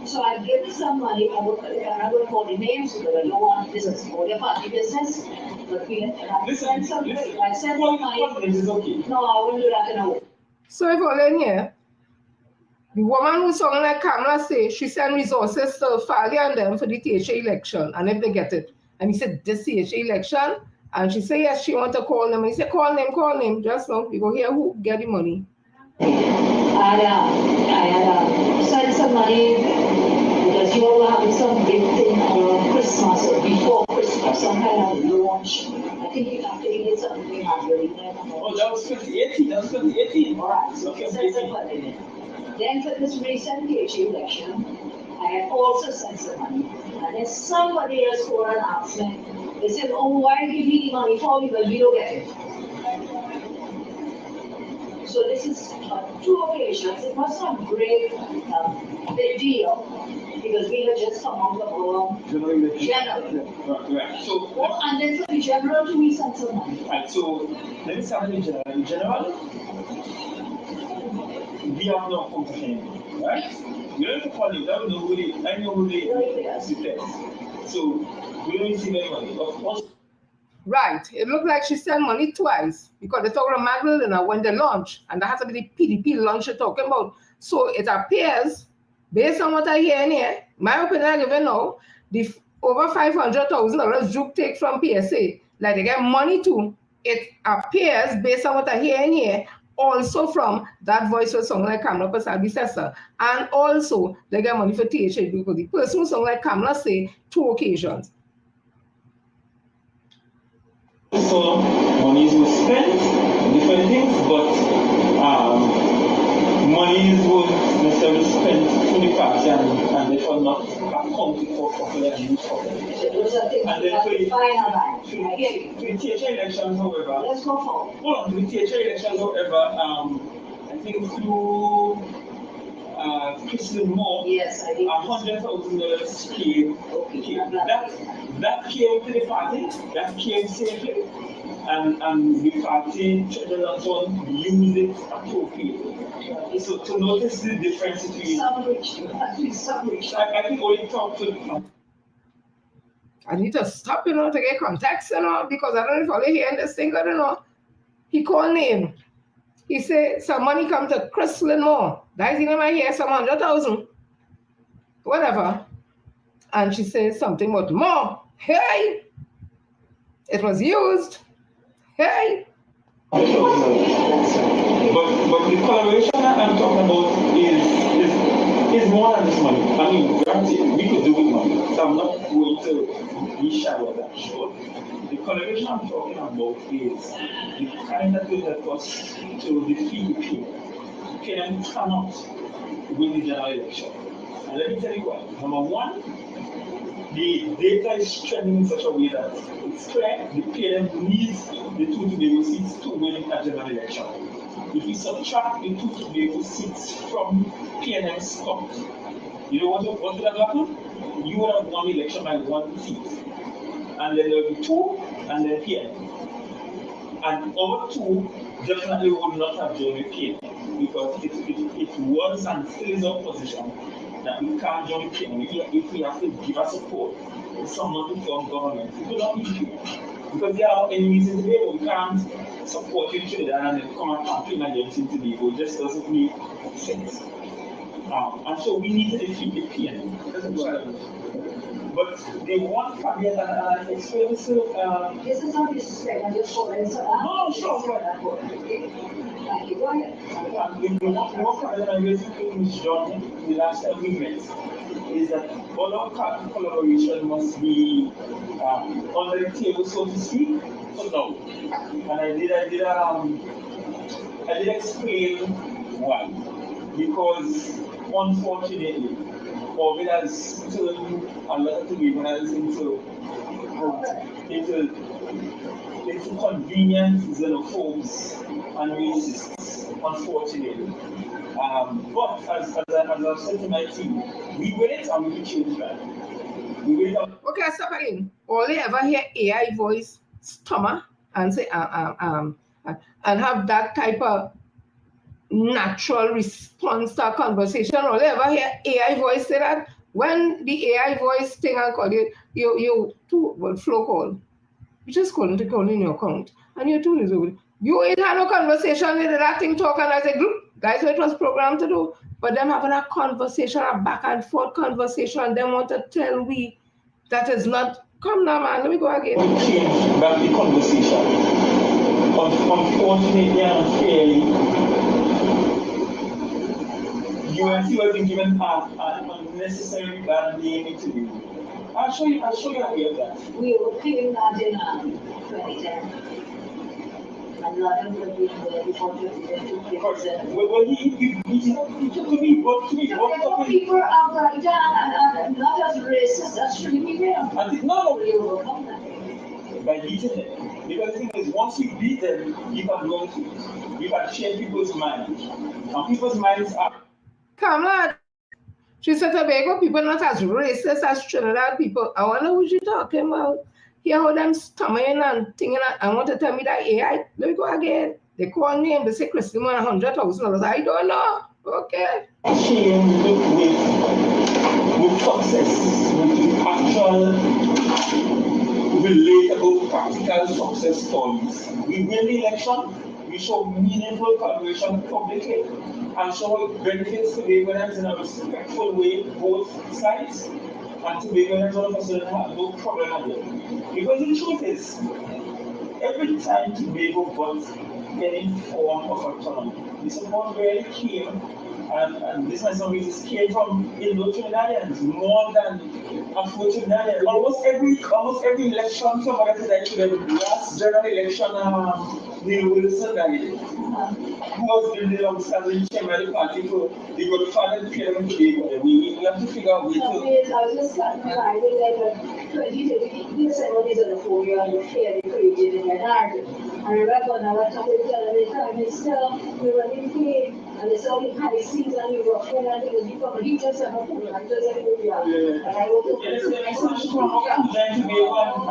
So I give some money. I'm not going to call the names because I don't want this is for their party business. But I send some money. I send some money. No, I won't do that in a way. So if all in here, the woman who sounded like Kamala say she sent resources to Fali and them for the THA election, and if they get it. And he said, this THA election? And she said, yes, she want to call them. And he said, call them. Just now, you go here who get the money. I had sent some money because you all were having some big thing around Christmas or before Christmas, some kind of launch. I think you have to get something happening. Oh, that was 2018. That was 2018. All right, so send some money. Then for this recent THA election, I had also sent some money. And then somebody else called and asked me, they said, oh, why give me the money for me, but we don't get it. So this is 2 occasions. It was not great big deal because we had just come out of our general. Right. So, and then for the general, we sent some money. Right. So let me start with the general. In general, we have no competition, right? We don't have to call it. I know who they So we don't receive any money. Of course. Right. It looked like she sent money twice because they talking about Magdalena when they launch, and that has to be the PDP launch you're talking about. So it appears, based on what I hear in here, my opinion I give you now, the over $500,000 Juke take from PSA, like they get money too. It appears, based on what I hear in here, also from that voice was song like Kamala Pasabi Sessa, and also they get money for THA because the person who song like Kamala say 2 occasions. So monies were spent, different things, but monies were necessarily spent to the party and therefore not accounted for properly and used properly. And then for the THA elections, however, let's go for hold on, the THA elections, however, I think through Christian Moore, yes, I did. $100,000 came. That came to the party, that came safely, and the party used it appropriately. So to notice the difference between I think only talk to I need to stop, to get context, because I don't know if I hear this thing, I don't know. He called name. He said some money come to Crystal Moore. That's in my ear, some 100,000. Whatever. And she says something about more. Hey! It was used. Hey! But the collaboration that I'm talking about is more than this money. I mean, granted, we could do with money, so I'm not going to be shy of that. Sure. The collaboration I'm talking about is the kind that will help us to defeat the PNM. PNM cannot win the general election. And let me tell you why. Number one, the data is trending in such a way that it's clear the PNM needs the 2 Tobago seats to win a general election. If we subtract the 2 Tobago seats from PNM's stock, you know what would have happened? You would have won the election by 1 seat. And then there will be 2, and then PNM. And over 2 definitely would not have joined the PNM because it was and still is our position that we can't join the PNM if we have to give our support to someone to form government. We could not be PNM because there are enemies in Tobago. We can't support each other and then come and campaign against in Tobago. It just doesn't make sense. And so we need to defeat the PNM. But the one caveat that I explained to this is not disrespect, I'm just showing no, sure. Thank you, go ahead. The one caveat that I raised with Ms. John the last time we met is that all our collaboration must be under the table, so to speak. So no. And I did explain why. Because unfortunately, COVID has turned a lot of Togaboners into convenient xenophobes and racists, unfortunately. But as I've said to my team, we wait and we change that. Okay, stop again. All they ever hear AI voice stomach and say and have that type of natural response to a conversation, or ever hear AI voice say that? When the AI voice thing I call you two flow call, you just call it in your account, and your tune is over. You ain't had no conversation with that thing talking as a group. Guys, what it was programmed to do. But them having a conversation, a back and forth conversation, and them want to tell we that is not. Come now, man, let me go again. Change back the conversation. Unfortunately and unfairly, UNC was being given an unnecessary bad name interview. I'll show you a way of that. We were feeling that in 2010. And London would be there before 2010. Well, he took to me, but to me, what people are like that and not just racist, that shouldn't be there. I did not overcome that by beating them. Because the thing is, once you beat them, you can learn to. You can change people's minds. And people's minds are. Come on. She said Tobago people not as racist as Trinidad people. I wonder who she talking about. Hear how them stammering and thinking and want to tell me that AI. Let me go again. They call me and they say Christy won $100,000. I don't know. Okay. Ashamed with success, with actual relatable practical success stories. We win the election, we show meaningful collaboration publicly, and show benefits to Tobagoans in a respectful way, both sides, and Tobagoans all of a sudden have no problem with it. Because the truth is, every time Tobago got any form of autonomy, the support really came, and this might sound racist, came from Indo-Trinidadians more than Afro-Trinidadians. Almost every election, somebody said actually the last general election, Neil Wilson died. Who was in the outstanding chairman of the party, so they got father clear and Tobago. We have to figure out ways to. I was just reminded that 20% of the 4 year old fairly created in an art. I remember when I was talking to the time, we were in pain, and it's only high season, we were afraid that it was become he just a fool, and just a fool. And I woke up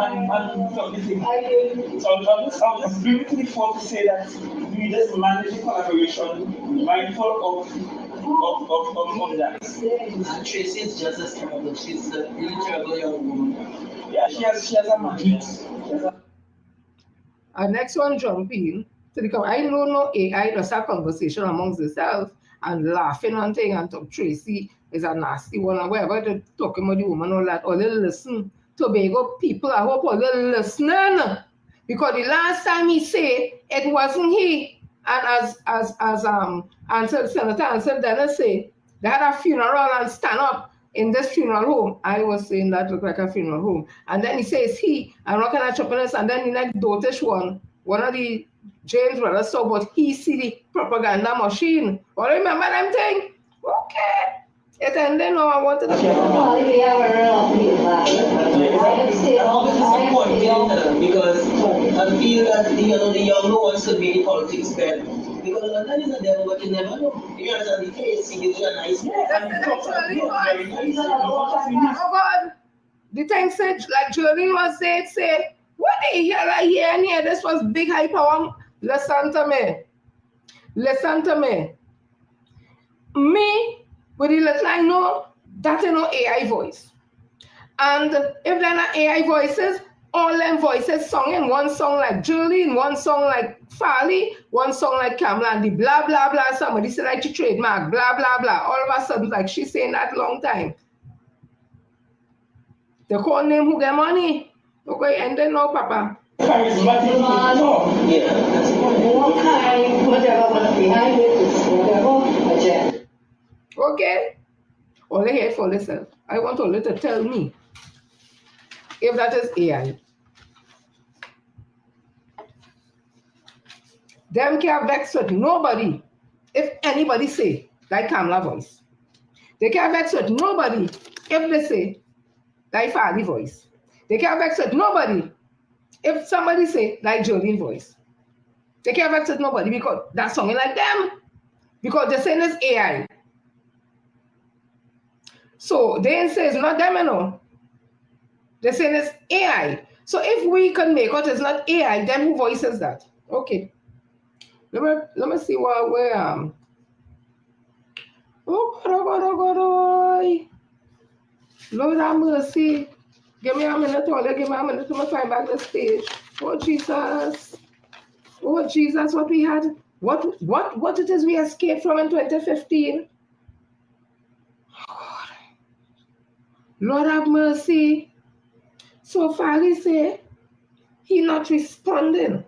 and I'm just bringing to the fore to say that we just manage the collaboration, mindful of that. And Tracy is just as terrible. She's a really terrible young woman. Yeah, she has a man. Our next one jump in to the I know no AI just have conversation amongst themselves and laughing and thing and talk Tracy is a nasty one and whatever they're talking about the woman all that, or they listen. Tobago people, I hope all they listening. Because the last time he said it wasn't he, and as Senator Ansel Dennis say, they had a funeral and stand up in this funeral home. I was saying that looked like a funeral home. And then he says I'm not gonna chop this, and then the next dotish one of the James brothers saw, but he see the propaganda machine. Well, remember them thing? Okay. It ended now I wanted to because I feel that the young ones should make politics better. Because London is a devil, but you never know. If you understand the case, he gives you a nice Oh God. The thing said, like Jolene was said, say, what they hear right here and here? This was big high power. Listen to me. Listen to me. Me, with the little I know, that is no AI voice. And if they're not AI voices, all them voices sung in one song like Jolene, one song like Farley, one song like Kamala, and the blah, blah, blah. Somebody said like she trademark, blah, blah, blah. All of a sudden, like she's saying that long time. They call name who get money. Okay, and then no, Papa. charismatic. Yeah, that's okay. Only here for listen. I want only to tell me if that is AI. Them can't vex with nobody if anybody say like Kamala voice. They can't vex with nobody if they say like Farley voice. They can't vex with nobody if somebody say like Jolene voice. They can't vex with nobody because that's something like them. Because they're saying it's AI. So they say it's not them, you know. They're saying it's AI. So if we can make out it's not AI, then who voices that? Okay. Let me see where oh God. Lord have mercy. Give me a minute, give me a minute to find back the stage. Oh Jesus. Oh Jesus, what we had, what it is we escaped from in 2015. God. Lord have mercy. So Fally say he not responding.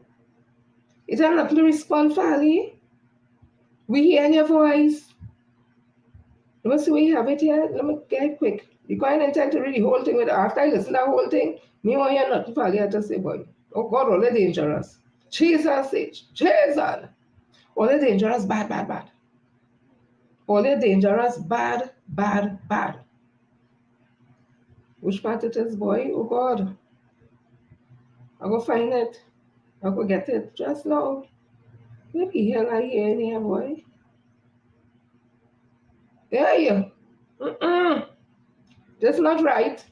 It had not to respond, Fally. We hear your voice. Let me see where you have it here. Let me get it quick. Because I didn't intend to read the whole thing. After I listen to the whole thing, me want hear nothing Fally had to say, boy. Oh God, all the dangerous. Jesus, Jesus. All the dangerous, bad. All the dangerous, bad. Which part it is, boy? Oh God. I go find it. I go get it just now. What the hell I hear in here, boy? Yeah. That's not right.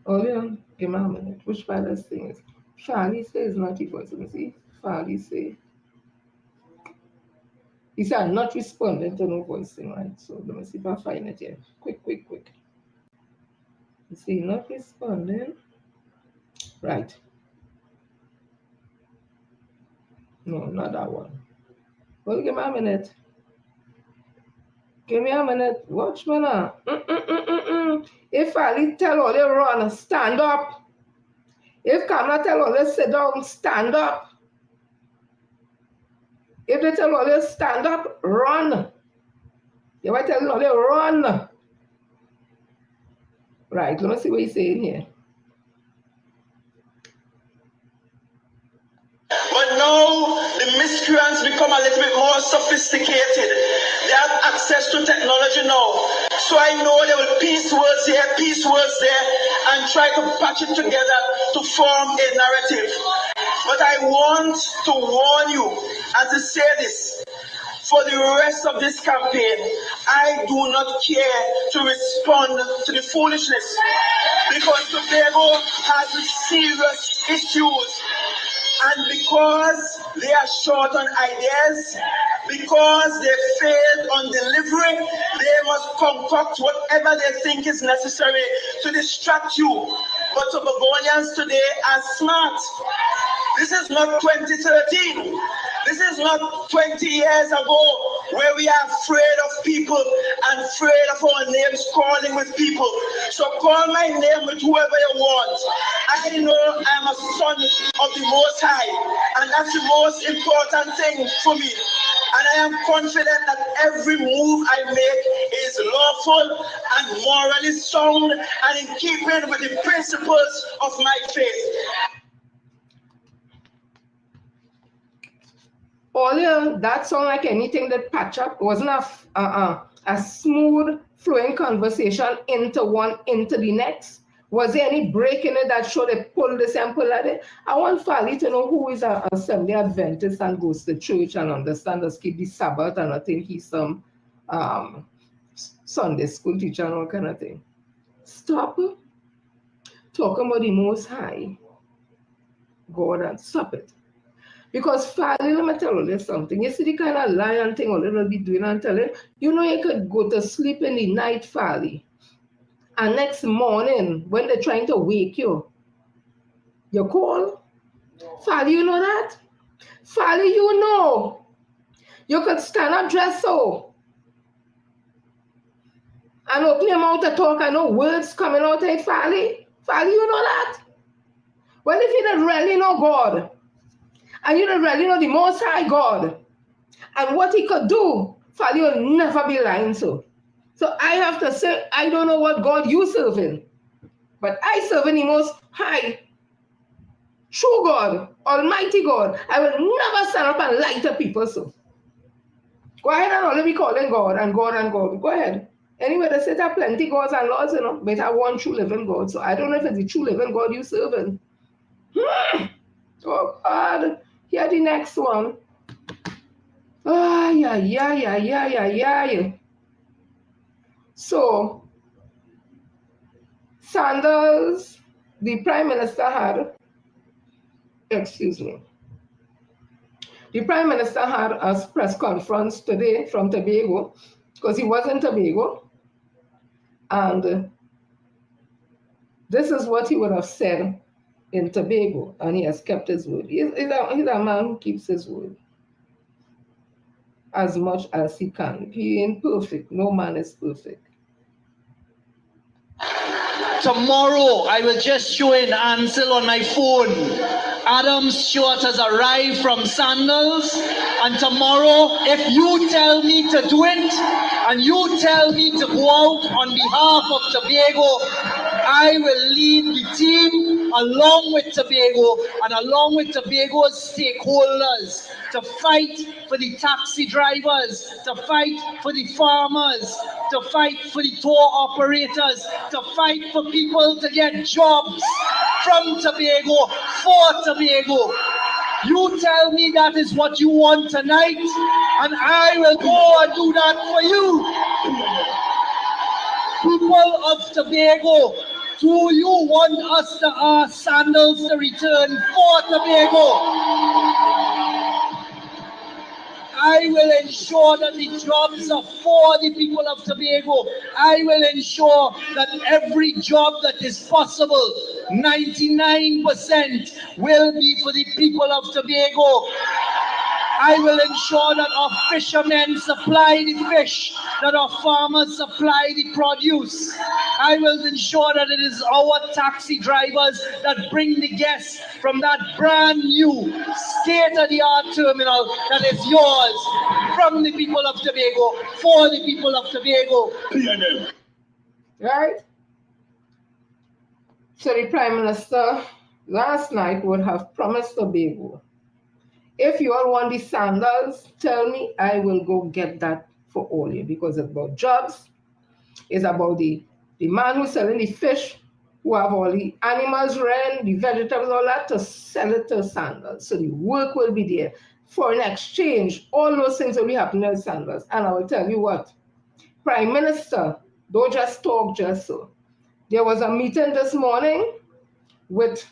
Oh yeah, give me a minute. Which part of this thing is? Fally says not your voice. Let me see. Fally say. He said I'm not responding to no voicing, right? So let me see if I find it here. Quick. You see, not responding. Right. No, not that one. Well, give me a minute. Give me a minute. Watch me now. If Fally tell all they run, stand up. If Kamala tell all they sit down, stand up. If they tell all they stand up, run. You might tell all they run. Right, let me see what he's saying here. But now the miscreants become a little bit more sophisticated. They have access to technology now. So I know they will piece words here, piece words there, and try to patch it together to form a narrative. But I want to warn you and to say this. For the rest of this campaign, I do not care to respond to the foolishness because Tobago has serious issues. And because they are short on ideas, because they failed on delivery, they must concoct whatever they think is necessary to distract you. But Tobagonians today are smart. This is not 2013. This is not 20 years ago where we are afraid of people and afraid of our names calling with people. So call my name with whoever you want. I know I'm a son of the Most High, and that's the most important thing for me. And I am confident that every move I make is lawful and morally sound and in keeping with the principles of my faith. Earlier, that sound like anything that patch up wasn't a smooth flowing conversation into the next. Was there any break in it that showed they pulled this and pulled that? I want Fally to know who is an Assembly Adventist and goes to church and understands keep the Sabbath, and I think he's some Sunday school teacher and all kind of thing. Stop talking about the Most High God and stop it. Because Fally, let me tell you something. You see the kind of lion thing all they'll be doing and telling, you know you could go to sleep in the night, Fally. And next morning, when they're trying to wake you, you call. Fally, you know that? Fally, you know. You could stand up dress so. And open your mouth to talk and no words coming out of it, Fally. Fally, you know that? Well, if you don't really know God, and you don't really know the Most High God, and what he could do, Fally will never be lying so. So I have to say, I don't know what God you serving, but I serve in the Most High, true God, Almighty God. I will never stand up and lie to people so. Go ahead and only be calling God and God and God. Go ahead. Anyway, they say there are plenty gods and laws, you know, but I want true living God. So I don't know if it's the true living God you serving. Oh God. Here the next one. So Sandals, the Prime Minister had, excuse me, the Prime Minister had a press conference today from Tobago, because he was in Tobago, and this is what he would have said in Tobago, and he has kept his word. He's a man who keeps his word as much as he can. He ain't perfect. No man is perfect. Tomorrow, I will just show an Ansel on my phone. Adam Stewart has arrived from Sandals, and tomorrow, if you tell me to do it, and you tell me to go out on behalf of Tobago, I will lead the team along with Tobago and along with Tobago's stakeholders to fight for the taxi drivers, to fight for the farmers, to fight for the tour operators, to fight for people to get jobs from Tobago, for Tobago. You tell me that is what you want tonight, and I will go and do that for you. People of Tobago, do you want us to ask Sandals to return for Tobago? I will ensure that the jobs are for the people of Tobago. I will ensure that every job that is possible, 99%, will be for the people of Tobago. I will ensure that our fishermen supply the fish, that our farmers supply the produce. I will ensure that it is our taxi drivers that bring the guests from that brand new state-of-the-art terminal that is yours, from the people of Tobago, for the people of Tobago. Right? So the Prime Minister last night would have promised Tobago, if you all want the sandals, tell me, I will go get that for all you, because it's about jobs. It's about the man who's selling the fish, who have all the animals rearing, the vegetables, all that, to sell it to sandals. So the work will be there. Foreign exchange, all those things will be happening in sandals. And I will tell you what, Prime Minister, don't just talk just so. There was a meeting this morning with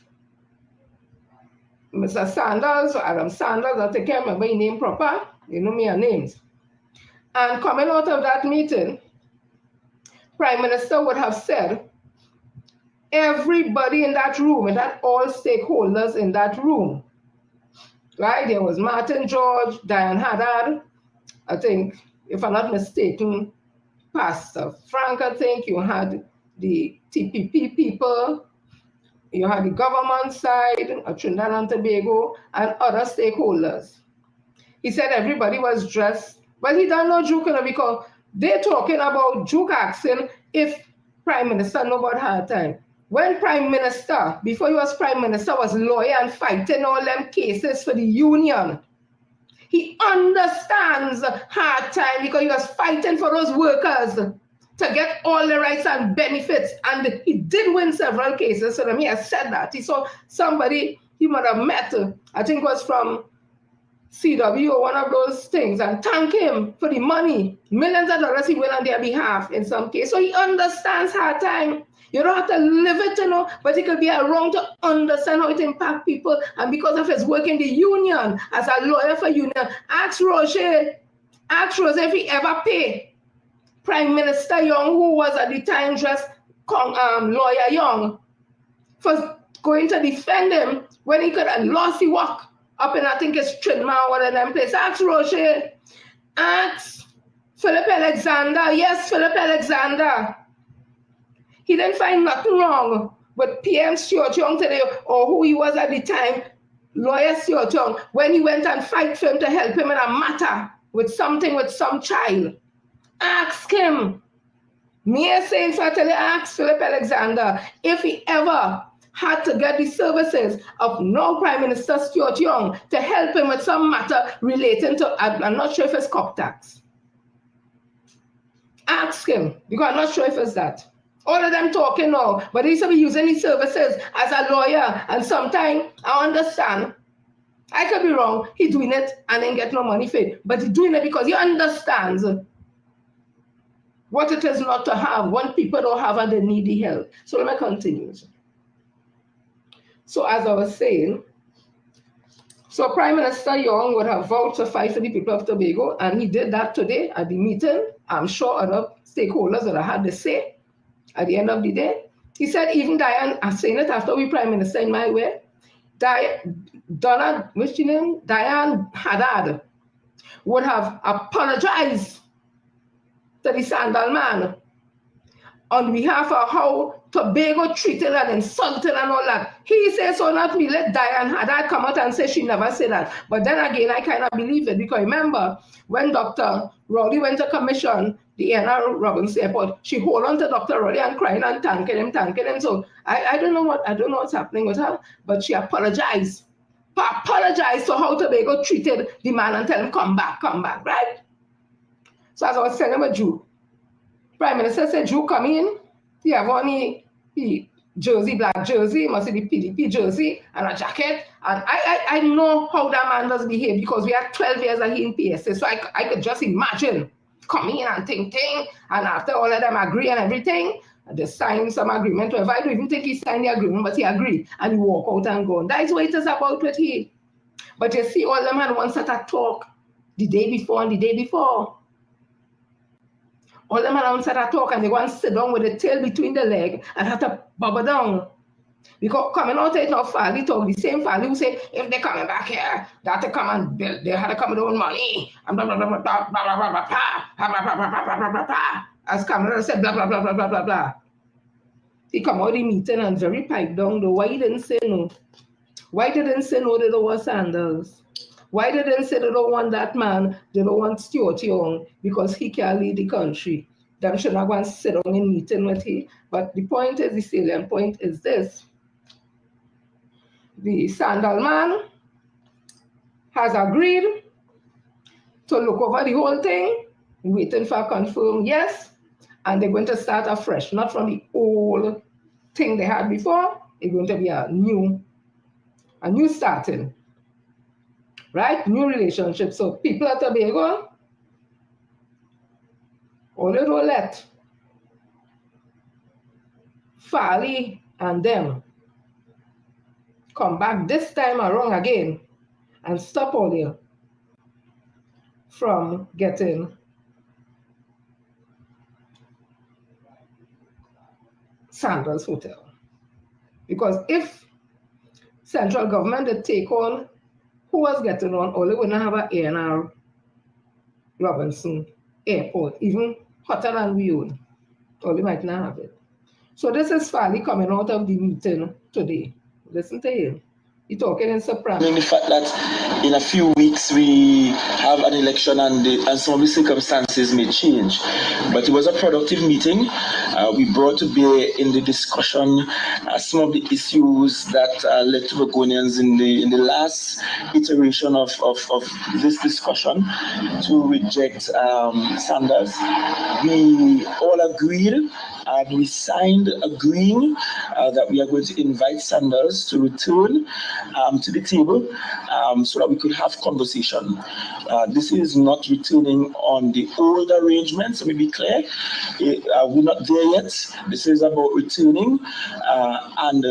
Mr. Sandals, or Adam Sandals, I can't remember his name proper, you know me her names. And coming out of that meeting, Prime Minister would have said, everybody in that room, and that all stakeholders in that room, right? There was Martin George, Diane Haddad, I think, if I'm not mistaken, Pastor Frank, I think, you had the TPP people, you had the government side of Trinidad and Tobago, and other stakeholders. He said everybody was dressed, but he done no joking because they're talking about joke asking if Prime Minister know about hard time. When Prime Minister, before he was Prime Minister, was lawyer and fighting all them cases for the union. He understands hard time because he was fighting for those workers to get all the rights and benefits, and he did win several cases. So he has said that. He saw somebody he might have met, I think it was from CW or one of those things, and thank him for the money, millions of dollars he win on their behalf in some case. So he understands hard time. You don't have to live it to know, but it could be around to understand how it impacts people. And because of his work in the union, as a lawyer for union, ask Rose if he ever paid Prime Minister Young, who was at the time just lawyer Young, for going to defend him when he could have lost the work up in, I think it's Trinidad, one of them places. Ask Roche, ask Philip Alexander. Yes, Philip Alexander. He didn't find nothing wrong with PM Stuart Young today, or who he was at the time, lawyer Stuart Young, when he went and fight for him to help him in a matter with something with some child. Ask him. Me saying, so I tell you, ask Philip Alexander if he ever had to get the services of now Prime Minister Stuart Young to help him with some matter relating to, I'm not sure if it's cop tax. Ask him, because I'm not sure if it's that. All of them talking now, but he should be using his services as a lawyer, and sometimes I understand. I could be wrong. He doing it and then get no money for it, but he doing it because he understands what it is not to have when people don't have and they need the help. So let me continue. So as I was saying, so Prime Minister Young would have vowed to fight for the people of Tobago, and he did that today at the meeting. I'm sure other stakeholders would have had to say at the end of the day. He said even Diane, I'm saying it after we Prime Minister in my way, Diane Haddad would have apologized to the Sandal man on behalf of how Tobago treated and insulted and all that. He says so, not me. Let Diane Haddad come out and say she never said that. But then again, I cannot believe it, because remember, when Dr. Rowley went to commission the NR Robinson Airport, she hold on to Dr. Rowley and crying and thanking him. So I don't know what's happening with her, but she apologized. Apologized to how Tobago treated the man and tell him come back, right? So as I was telling him, Jew, Prime Minister said, Jew come in, he have on the jersey, black jersey, must be the PDP jersey and a jacket. And I know how that man does behave, because we had 12 years that he in PSA. So I could just imagine coming in and ting, and after all of them agree and everything, they sign some agreement. I don't even think he signed the agreement, but he agreed and he walk out and go. That is what it is about with him. But you see, all them had one set of talk the day before and the day before. All them had one set of talk, and they go and sit down with the tail between the leg and have to bubble down. Because coming out it now, Fally talk, the same Fally who say, if they're coming back here, they have to come and build, they had to come with their own money, and blah, blah, blah, blah, blah, blah, blah, blah, blah, blah. As Cameron said, blah, blah, blah, blah, blah, blah, blah. He come out of the meeting and very piped down, though. Why he didn't say no? Why they didn't say no, they don't want Sandals? Why they didn't say they don't want that man, they don't want Stuart Young, because he can't lead the country? Them should not go and sit down in meeting with him. But the point is, the salient point is this. The Sandal man has agreed to look over the whole thing, waiting for a confirm yes, and they're going to start afresh, not from the old thing they had before. It's going to be a new starting, right? New relationship. So people at Tobago, only don't let Fally and them come back this time around again and stop all you from getting Sandals Hotel. Because if central government did take on who was getting on, only wouldn't have an ANR Robinson Airport, even hotter than we own. Only might not have it. So this is Fally coming out of the meeting today. Listen to him. He's talking in surprise. The fact that in a few weeks we have an election and some of the circumstances may change. But it was a productive meeting. We brought to bear in the discussion some of the issues that led to Tobagonians in the last iteration of this discussion to reject Sanders. We all agreed and we signed agreeing that we are going to invite Sanders to return to the table so that we could have conversation. This is not returning on the old arrangements, let me be clear. We're not there yet. This is about returning and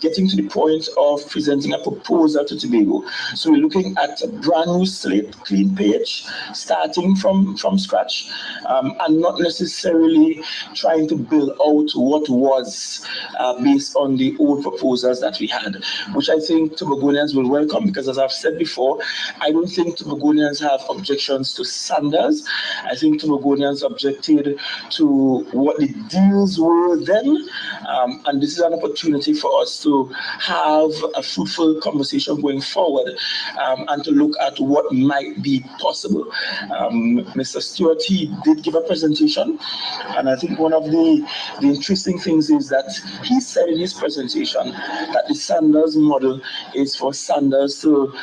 getting to the point of presenting a proposal to Tobago. So we're looking at a brand new slate, clean page, starting from scratch, and not necessarily trying to build out what was based on the old proposals that we had, which I think Tobagonians will welcome, because as I've said before, I don't think Tobagonians have objections to Sanders. I think Tobagonians objected to what the deals were then, and this is an opportunity for us to have a fruitful conversation going forward and to look at what might be possible. Mr. Stewart, he did give a presentation, and I think one of the interesting things is that he said in his presentation that the Sanders model is for Sanders to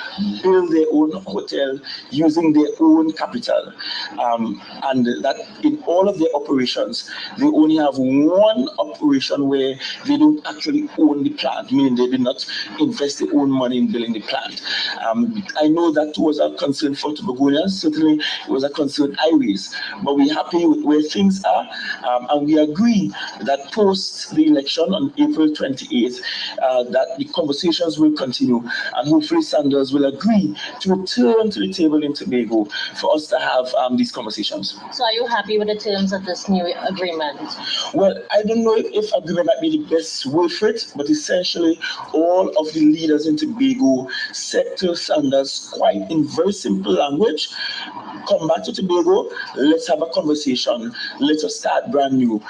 build their own hotel using their own capital, and that in all of their operations, they only have one operation where they don't actually own the plant, meaning they did not invest their own money in building the plant. I know that was a concern for Tobagonians. Certainly, it was a concern I raised. But we're happy with where things are, and we agree that post the election on April 28th, that the conversations will continue, and hopefully Sanders will agree to return to the table in Tobago for us to have these conversations. So are you happy with the terms of this new agreement? Well, I don't know if agreement might be the best word for it, but essentially all of the leaders in Tobago said to Sanders quite in very simple language, come back to Tobago, let's have a conversation, let us start brand new.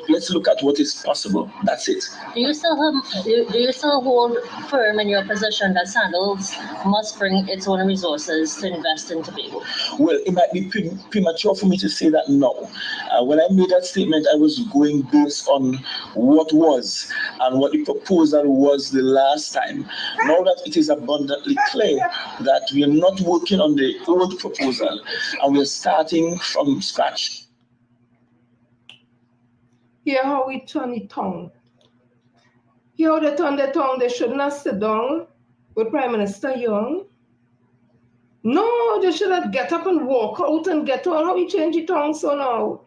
Let's look at what is possible. That's it. Do you still hold firm in your position that Sandals must bring its own resources to invest in Tobago? Well, it might be premature for me to say that now. When I made that statement, I was going based on what was and what the proposal was the last time. Now that it is abundantly clear that we are not working on the old proposal and we are starting from scratch. Hear how we turn the tongue. Hear how they turn the tongue. They should not sit down with Prime Minister Young. No, they should not get up and walk out and get on. How we change the tongue so now?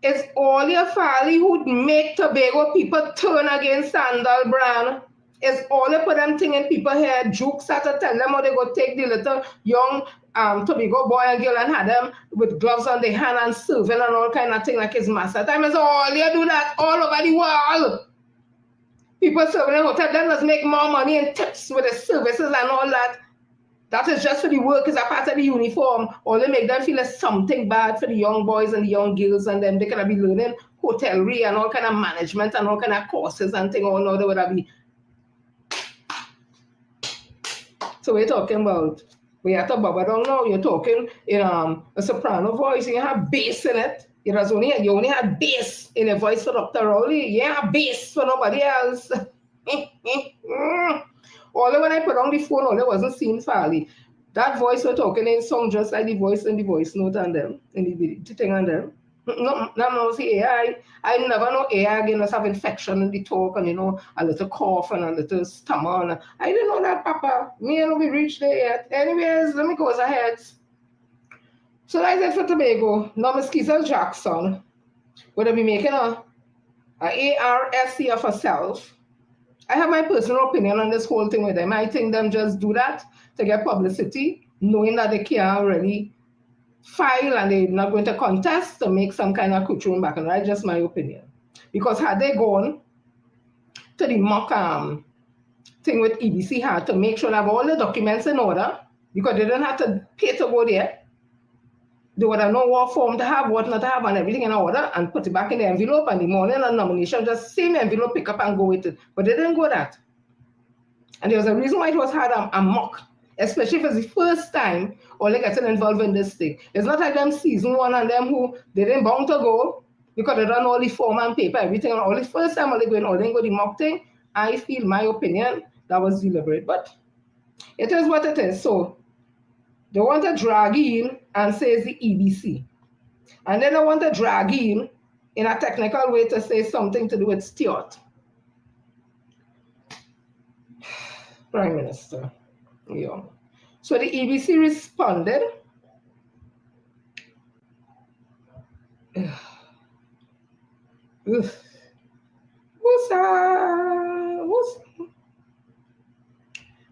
It's all your folly who'd make Tobago people turn against Sandal brand. It's all you put them thing in people's head. Jukes at to tell them how they go take the little young Tobago boy and girl and have them with gloves on their hand and serving and all kind of thing like his master time. Is all you do that all over the world. People serving in hotel, them must make more money and tips with the services and all that. That is just for the workers, a part of the uniform. All they make them feel is something bad for the young boys and the young girls, and then they could be learning hotelry and all kind of management and all kind of courses and thing. All now they would be. So we're talking about, we have to baba down now. You're talking in a soprano voice. You have bass in it. You only have bass in a voice for Dr. Rowley. You have bass for nobody else. Although when I put on the phone, all it wasn't seen fairly. That voice we're talking in song just like the voice in the voice note and them, in the thing and them. No, see AI. I never know AI again must have infection in the talk and a little cough and a little stammer. And I didn't know that, Papa. Me and we reached there yet. Anyways, let me go ahead. So like that for Tobago. Now Miss Keisha Jackson would be making a ARSC of herself. I have my personal opinion on this whole thing with them. I think them just do that to get publicity, knowing that they can't really file and they're not going to contest to make some kind of kuchun back. And that's just my opinion. Because had they gone to the mock thing with EBC had to make sure they have all the documents in order, because they didn't have to pay to go there. They would have known what form to have, what not to have, and everything in order, and put it back in the envelope, and the morning of nomination, just same envelope, pick up and go with it. But they didn't go that. And there was a reason why it was hard a mock, especially if it's the first time all they getting involved in this thing. It's not like them season one and them who they didn't bound to go because they done all the form and paper, everything, and all the first time all they going, all they go the mock thing. I feel, my opinion, that was deliberate, but it is what it is. So they want to drag in and say it's the EBC. And then they want to drag in a technical way to say something to do with Stewart. Prime Minister. Yeah. So the EBC responded.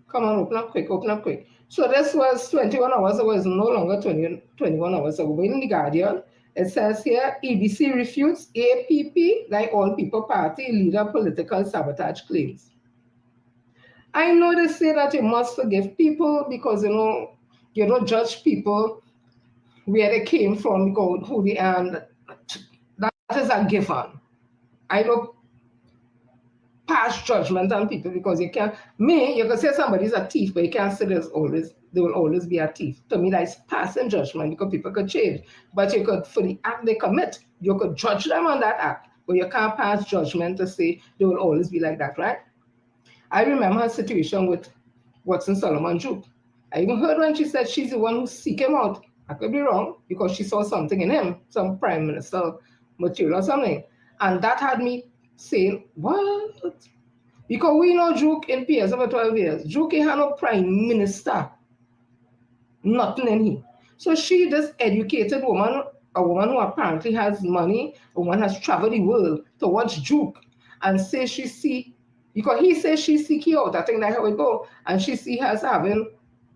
Come on, open up quick. So this was 21 hours ago. It's no longer 21 hours ago. But in the Guardian, it says here, EBC refutes APP, like All People Party, leader political sabotage claims. I know they say that you must forgive people because, you don't judge people where they came from, who they are. And that is a given. I don't pass judgment on people because you can say somebody's a thief, but you can't say they will always be a thief. To me, that's passing judgment because people could change. But you could, for the act they commit, you could judge them on that act, but you can't pass judgment to say they will always be like that, right? I remember her situation with Watson Solomon Juke. I even heard when she said she's the one who seek him out. I could be wrong because she saw something in him, some prime minister material or something. And that had me saying, what? Because we know Duke in PS over 12 years. Duke had no prime minister. Nothing in him. So she, this educated woman, a woman who apparently has money, a woman has traveled the world to watch Duke and say she see, because he says she seek you out. I think that's how it go. And she see her as having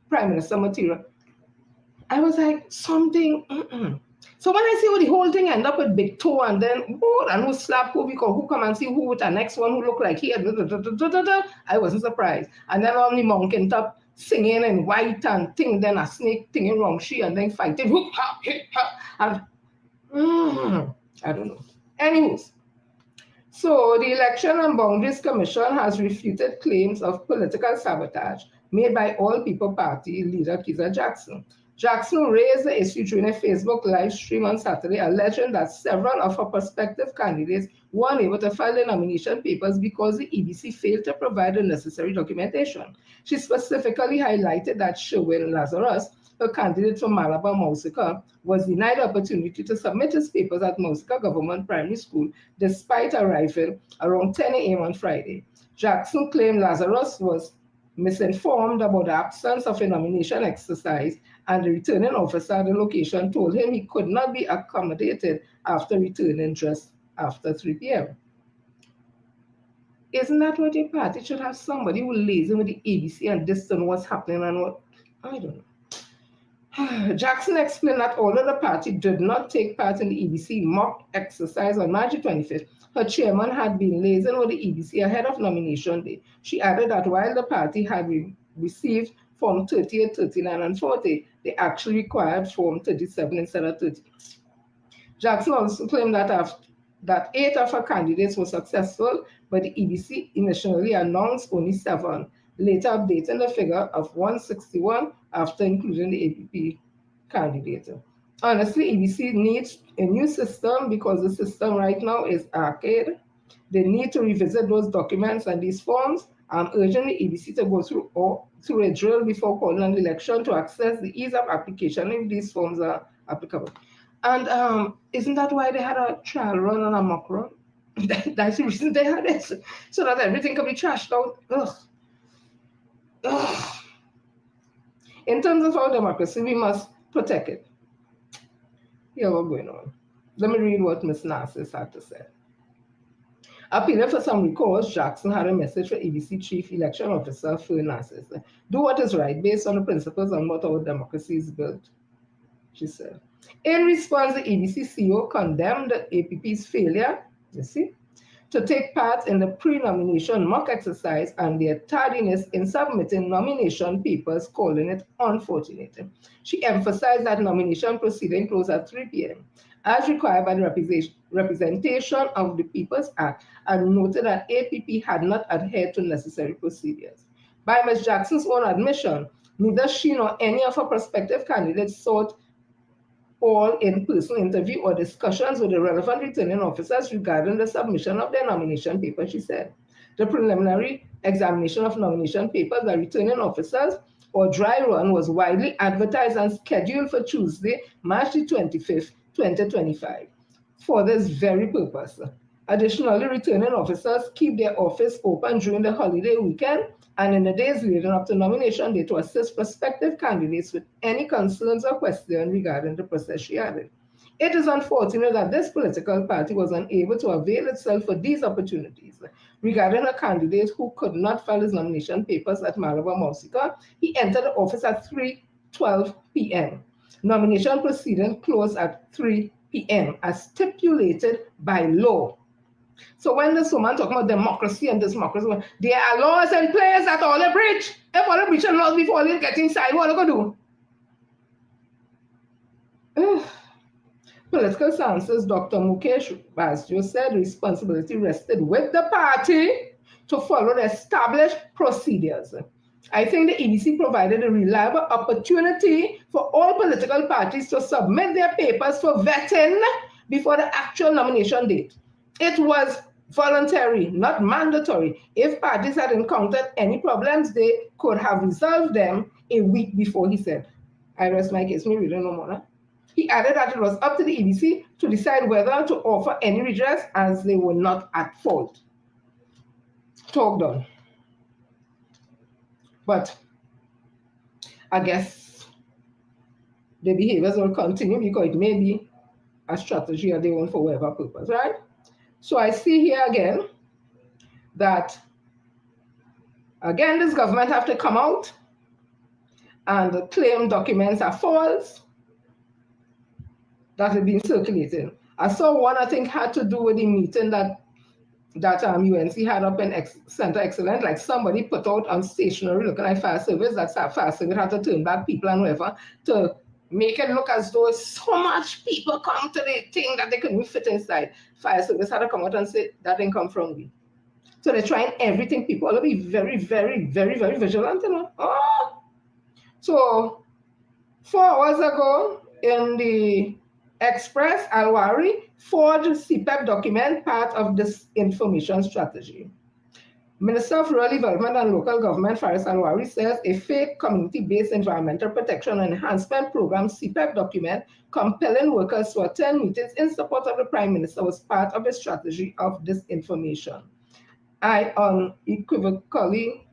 prime minister material. I was like, something. So when I see how the whole thing end up with big toe and then and who slap who because who come and see who with the next one who look like he had, I wasn't surprised. And then on the monkey top singing in white and thing, then a snake thing in wrong she and then fighting whoop ha hit ha and I don't know. Anyways, so the Election and Boundaries Commission has refuted claims of political sabotage made by All People Party leader Kizza Jackson. Jackson raised the issue during a Facebook live stream on Saturday, alleging that several of her prospective candidates were unable to file their nomination papers because the EBC failed to provide the necessary documentation. She specifically highlighted that Sherwin Lazarus, her candidate for Malabar Mausika, was denied the opportunity to submit his papers at Mausika Government Primary School despite arriving around 10 a.m. on Friday. Jackson claimed Lazarus was misinformed about the absence of a nomination exercise, and the returning officer at the location told him he could not be accommodated after returning just after 3 p.m. Isn't that what a party should have? Somebody who liaison with the ABC and discern what's happening and what? I don't know. Jackson explained that although the party did not take part in the EBC mock exercise on March 25th, her chairman had been liaising with the EBC ahead of nomination day. She added that while the party had received Form 38, 39, and 40, they actually required Form 37 instead of 30. Jackson also claimed that 8 of her candidates were successful, but the EBC initially announced only 7, later updating the figure of 161 after including the APP candidate. Honestly, EBC needs a new system because the system right now is archaic. They need to revisit those documents and these forms. I'm urging the EBC to go through a drill before calling an election to access the ease of application if these forms are applicable. And isn't that why they had a trial run and a mock run? That's the reason they had it, so that everything can be trashed out. Ugh. Ugh. In terms of our democracy, we must protect it. Here what's going on. Let me read what Ms. Narcis had to say. Appealing for some recourse, Jackson had a message for EBC Chief Election Officer Phil Narcis. Do what is right based on the principles on what our democracy is built, she said. In response, the EBC CEO condemned the APP's failure, to take part in the pre-nomination mock exercise and their tardiness in submitting nomination papers, calling it unfortunate. She emphasized that nomination proceeding closed at 3 p.m. as required by the Representation of the People's Act, and noted that APP had not adhered to necessary procedures. By Ms. Jackson's own admission, neither she nor any of her prospective candidates sought all in-person interview or discussions with the relevant returning officers regarding the submission of their nomination paper, she said. The preliminary examination of nomination papers by returning officers, or dry run, was widely advertised and scheduled for Tuesday, March 25th, 2025, for this very purpose. Additionally, returning officers keep their office open during the holiday weekend and in the days leading up to nomination day to assist prospective candidates with any concerns or questions regarding the process, she added. It is unfortunate that this political party was unable to avail itself of these opportunities. Regarding a candidate who could not file his nomination papers at Malabar Mausika, he entered the office at 3:12 p.m. Nomination proceedings closed at 3 p.m. as stipulated by law. So when this woman talking about democracy and democracy, there are laws and place that all a breach. If all a breach and laws before they get inside, what are they going to do? Political sciences Dr. Mukesh Basjo said responsibility rested with the party to follow the established procedures. I think the EBC provided a reliable opportunity for all political parties to submit their papers for vetting before the actual nomination date. It was voluntary, not mandatory. If parties had encountered any problems, they could have resolved them a week before, he said. I rest my case, me reading no more. He added that it was up to the EBC to decide whether to offer any redress as they were not at fault. talk done. But I guess the behaviors will continue because it may be a strategy of their own for whatever purpose, right? So I see here again that, again, this government have to come out and claim documents are false that have been circulating. I saw one, I think, had to do with the meeting that UNC had up in Center Excellence, like somebody put out on stationery looking like fire service, that fire service had to turn back people and whatever to make it look as though so much people come to the thing that they couldn't fit inside. Fire service had to come out and say that didn't come from me. So they're trying everything. People will be very, very, very, very vigilant, you know. Oh. So 4 hours ago in the Express, Al-Wari forged CPEP document, part of this information strategy. Minister of Rural Development and Local Government, Faris Al-Wari, says a fake community-based environmental protection and enhancement program CPEP document compelling workers to attend meetings in support of the Prime Minister was part of a strategy of disinformation. I unequivocally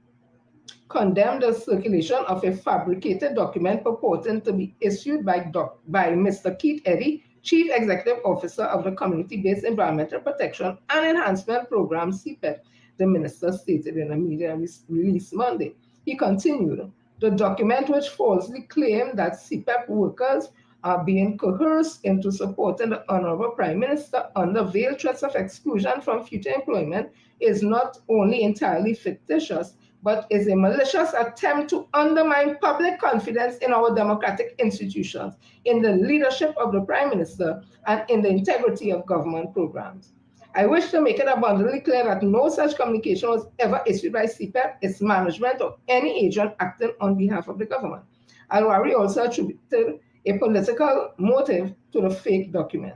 condemned the circulation of a fabricated document purporting to be issued by Mr. Keith Eddy, Chief Executive Officer of the Community-Based Environmental Protection and Enhancement Program, CPEP, the minister stated in a media release Monday. He continued, the document which falsely claimed that CPEP workers are being coerced into supporting the Honorable Prime Minister under veiled threats of exclusion from future employment is not only entirely fictitious, but is a malicious attempt to undermine public confidence in our democratic institutions, in the leadership of the Prime Minister, and in the integrity of government programs. I wish to make it abundantly clear that no such communication was ever issued by CPEP, its management, or any agent acting on behalf of the government. Al-Wari also attributed a political motive to the fake document.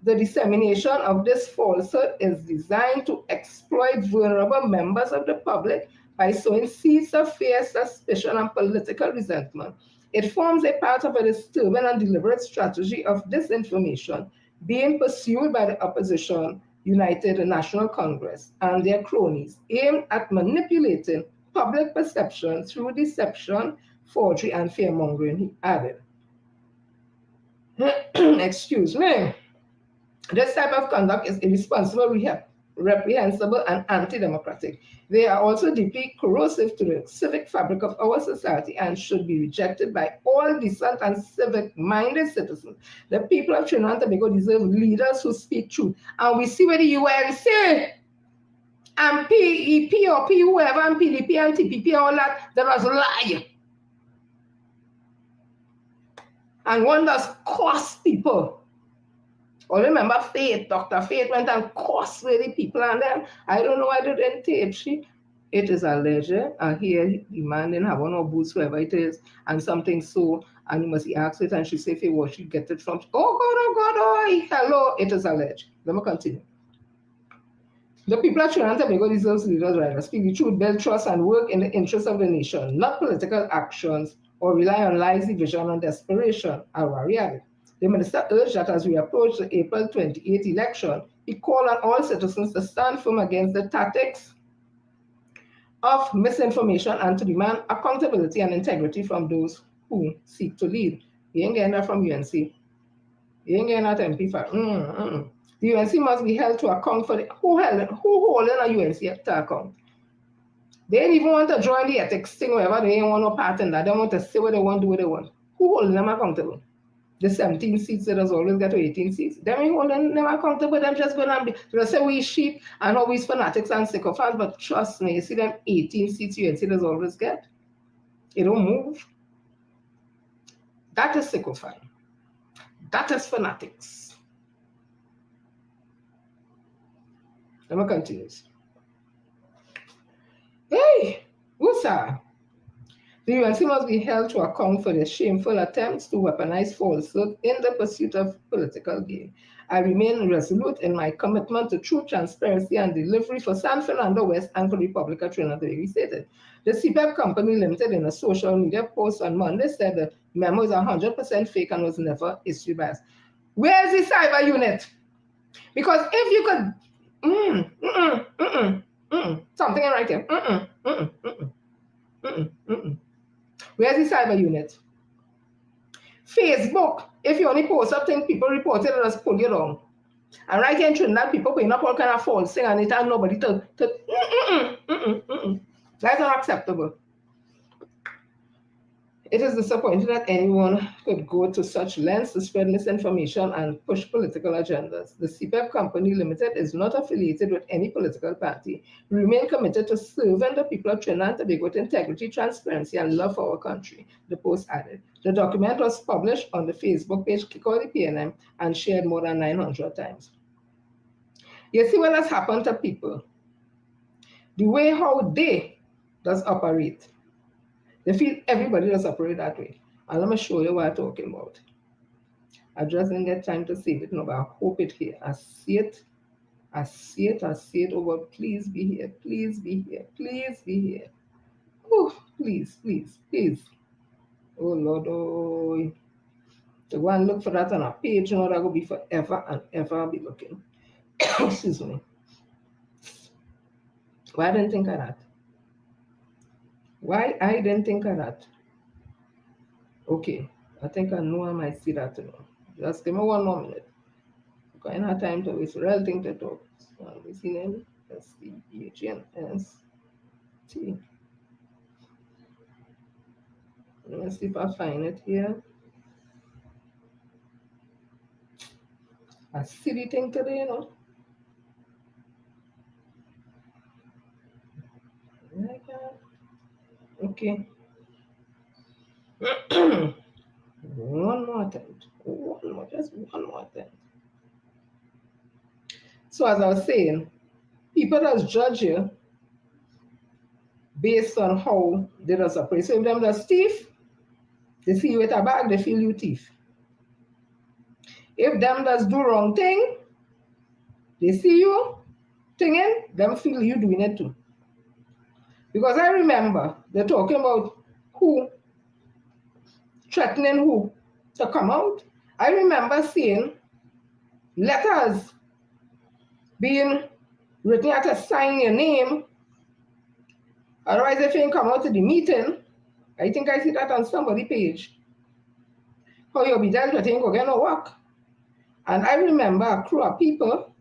The dissemination of this falsehood is designed to exploit vulnerable members of the public by sowing seeds of fear, suspicion, and political resentment. It forms a part of a disturbing and deliberate strategy of disinformation being pursued by the opposition, United National Congress, and their cronies, aimed at manipulating public perception through deception, forgery, and fear-mongering, he added. Excuse me. This type of conduct is irresponsible, reprehensible, and anti-democratic. They are also deeply corrosive to the civic fabric of our society and should be rejected by all decent and civic-minded citizens. The people of Trinidad and Tobago deserve leaders who speak truth. And we see where the UNC and PEP or P whoever and PDP and TPP, all that was lie. And one does cost people. Or remember Faith, Dr. Faith went and cost with the people and them. I don't know why they didn't tape she. It is alleged. And here the man didn't have one or boots, whoever it is, and something so, and you must ask it, and she say, hey, where she get it from? Oh God, oh, hello, it is alleged. Let me continue. The people of Trinidad and Tobago deserve leaders who speak the truth, build trust, and work in the interest of the nation, not political actions or rely on lies, division, and desperation. Al-Wari added. The minister urged that as we approach the April 28 election, he called on all citizens to stand firm against the tactics of misinformation and to demand accountability and integrity from those who seek to lead. He ain't getting that from UNC. He ain't getting that MP5. The UNC must be held to account for who holding a UNC to account. They didn't even want to join the ethics thing, whatever. They didn't want no part in that. They want to say what they want, do what they want. Who holding them accountable? The 17 seats that has always got to 18 seats. Them ain't holding them accountable. Them just going to be, they say we sheep and always fanatics and sycophants, but trust me, you see them 18 seats UNC does always get. It don't move. That is sycophant. That is fanatics. Let me continue. Hey, Usa. The UNC must be held to account for their shameful attempts to weaponize falsehood in the pursuit of political gain. I remain resolute in my commitment to true transparency and delivery for San Fernando West and for the Republic of Trinidad and Tobago stated. The CPEP Company Limited in a social media post on Monday said the memo is 100% fake and was never issued by us. Where is the cyber unit? Because if you could, Something in right here. Where's the cyber unit? Facebook, if you only post something, people report it and just pull you down. And right here in Trinidad, people putting up all kind of false thing and it and nobody to That's unacceptable. It is disappointing that anyone could go to such lengths to spread misinformation and push political agendas. The CPEP Company Limited is not affiliated with any political party. We remain committed to serving the people of Trinidad and Tobago with integrity, transparency, and love for our country, the post added. The document was published on the Facebook page Kick Out the PNM and shared more than 900 times. You see what has happened to people? The way how they does operate. They feel everybody does operate that way. And let me show you what I'm talking about. I just didn't get time to save it, no, but I hope it here. I see it. I see it. I see it. Oh, God, please be here. Please be here. Please be here. Oh, please, please, please. Oh, Lord, oh. To go and look for that on a page, you know, that will be forever and ever I'll be looking. Excuse me. Why I didn't think of that? Why I didn't think of that? Okay, I think I know I might see that now. Just give me one more minute. Because I don't have time to waste. Real thing to talk. So we see name. S-C-E-H-N-S-T. Let me see if I find it here. A silly thing today, you know. Okay. One more attempt. Just one more attempt. So as I was saying, people just judge you based on how they just operate. So if them just thief, they see you with a bag, they feel you thief. If them just do wrong thing, they see you thinging, them feel you doing it too. Because I remember they're talking about who threatening who to come out. I remember seeing letters being written out to sign your name. Otherwise, if you ain't come out to the meeting, I think I see that on somebody's page. How you'll be dealt with, you ain't gonna get no work. And I remember a crew of people.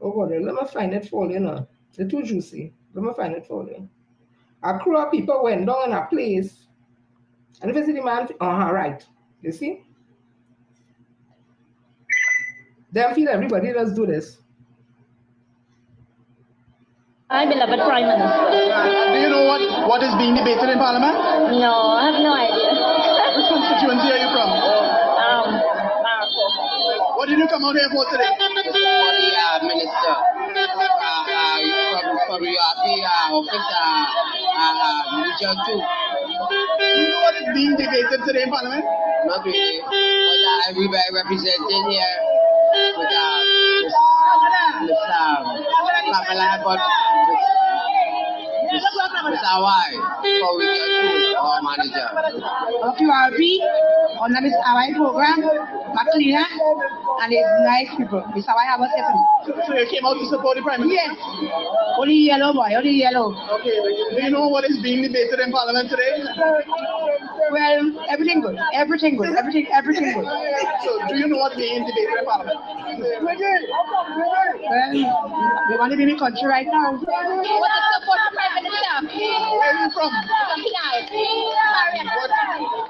Oh God, let me find it for you now. It's too juicy. Let me find it for you. A crew of people went down in a place, and if you see the man, right. You see? They feel everybody does do this. Hi, beloved Prime Minister. Do you know what is being debated in Parliament? No, I have no idea. Which constituency are you from? Marco. What did you come out here for today? For the minister. From your office, region 2. Do you know what is being debated today in Parliament? Not really. But everybody representing here with Pamela, but Mr. Y for region 2, our manager. QRP on this Hawaii program, Maclean, and it's nice people. Mr. Y have a second. So you came out to support the Prime Minister? Yes. Only yellow, boy, only yellow. Okay, do you know what is being debated in Parliament today? Well, everything good. Everything good. Everything good. So do you know what's being debated in Parliament? Well, we want to be in the country right now. What is support the Prime Minister? Where are you from?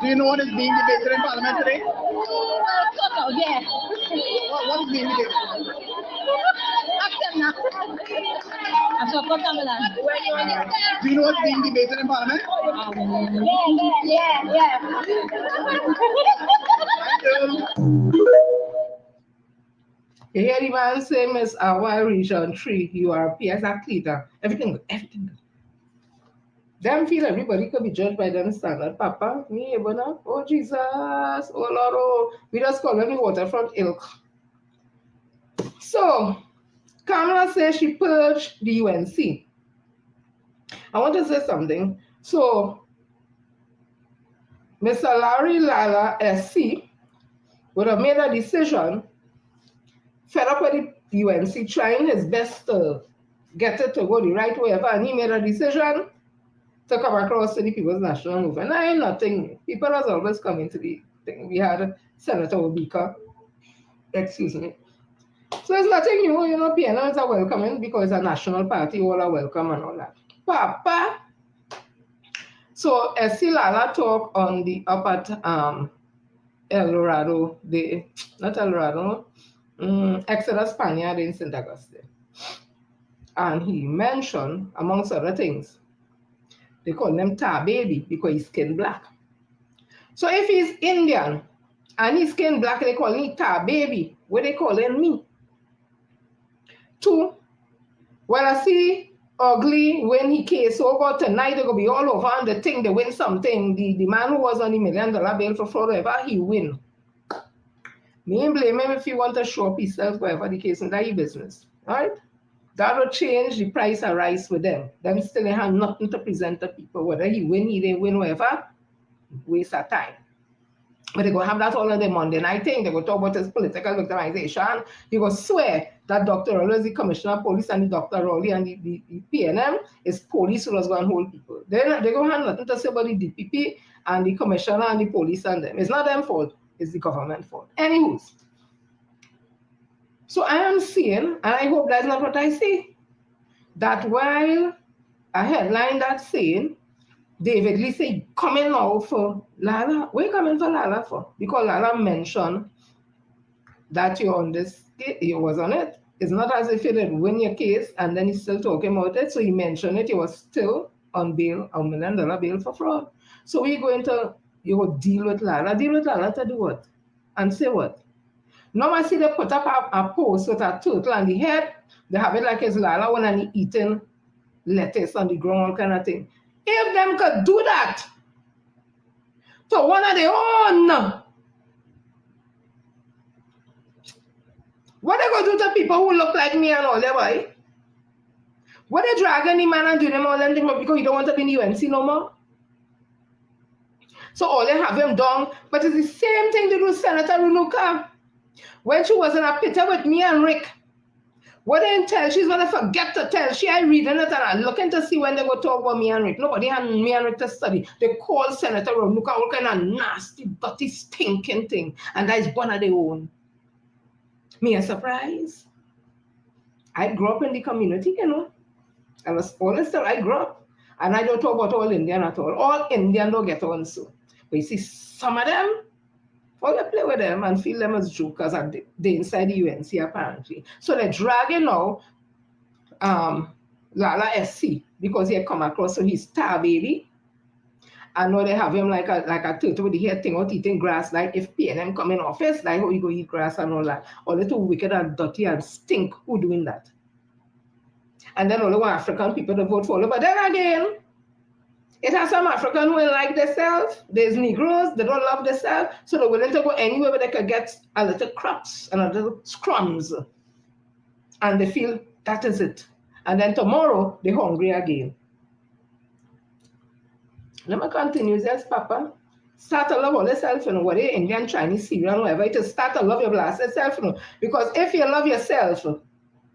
Do you know what is being debated in Parliament today? Yeah. What is being debated? Do you know what's being debated in Parliament? Yeah. You hear the man say, Miss Hawaii Region 3, you are exactly that. Everything good. Them feel everybody could be judged by them standard. Papa, me, Ebona, oh Jesus, oh Lord, oh. We just call them the waterfront ilk. So, Kamala says she purged the UNC. I want to say something. So, Mr. Larry Lala SC would have made a decision, fed up with the UNC, trying his best to get it to go the right way, and he made a decision to come across to the People's National Movement. I ain't nothing. People has always come into the thing. We had Senator Obika, excuse me. So it's nothing new, you know, PNLs are welcoming because it's a national party, all are welcome and all that. Papa. So SC Lala talk on the up at El Dorado, not El Dorado, Exodus Spaniard in St. Augustine. And he mentioned, amongst other things, they call him tar baby because his skin black. So if he's Indian and his skin black, they call him tar baby. What they calling me? 2, well, I see ugly when he case over tonight, they're going to be all over and the thing, they win something. The man who was on the $1 million bail for fraud, whatever, he win. Me ain't blame him if he want to show up himself, whatever the case, in that business. All right? That'll change the price of rice with them. Them still have nothing to present to people. Whether he win, he didn't win, whatever, waste of time. But they're going to have that all on the Monday night thing. They're going to talk about his political victimization. He will swear that Dr. Rowley is the commissioner of police and the Dr. Rowley and the PNM is police who was going to hold people. They're going to have nothing to say about the DPP and the commissioner and the police and them. It's not them fault. It's the government fault. Anywho. So I am seeing, and I hope that's not what I say, that while a headline that's saying, David Lee say, coming now for Lala. What are you coming for Lala for? Because Lala mentioned that you're on this, he was on it. It's not as if you didn't win your case and then he's still talking about it. So he mentioned it, he was still on bail, $1 million bail for fraud. So we're going to, you will deal with Lala to do what? And say what? Now I see they put up a post with a turtle on the head. They have it like it's Lala when and he eating lettuce on the ground, all kind of thing. If them could do that to one of their own, what they going to do to people who look like me and all that, boy? What they dragging the man and doing them all them things because you don't want to be in the UNC no more? So all they have him down, but it's the same thing they do Senator Runuka. When she was in a picture with me and Rick, what they tell, she's going to forget to tell. She ain't reading it and I'm looking to see when they go talk about me and Rick. Nobody had me and Rick to study. They call Senator Runuka all kind of nasty, dirty, stinking thing. And that is one of their own. Me a surprise. I grew up in the community, you know. I was honest, I grew up. And I don't talk about all Indian at all. All Indian don't get on so. But you see, some of them, all they play with them and feel them as jokers and they inside the UNC apparently. So they're dragging now Lala SC because he had come across so he's star baby. And now they have him like a turtle with the hair thing out eating grass, like if PNM come in office, like how you go eat grass and all that. All little wicked and dirty and stink. Who doing that? And then only one African people to vote for. But then again, it has some African who like themselves. There's Negroes, they don't love themselves. So they're willing to go anywhere where they can get a little crops and a little crumbs. And they feel that is it. And then tomorrow, they're hungry again. Let me continue. Yes, Papa. Start to love all yourself, you know, whether you're Indian, Chinese, Syrian, whatever it is, start to love your blasted self, you know. Because if you love yourself,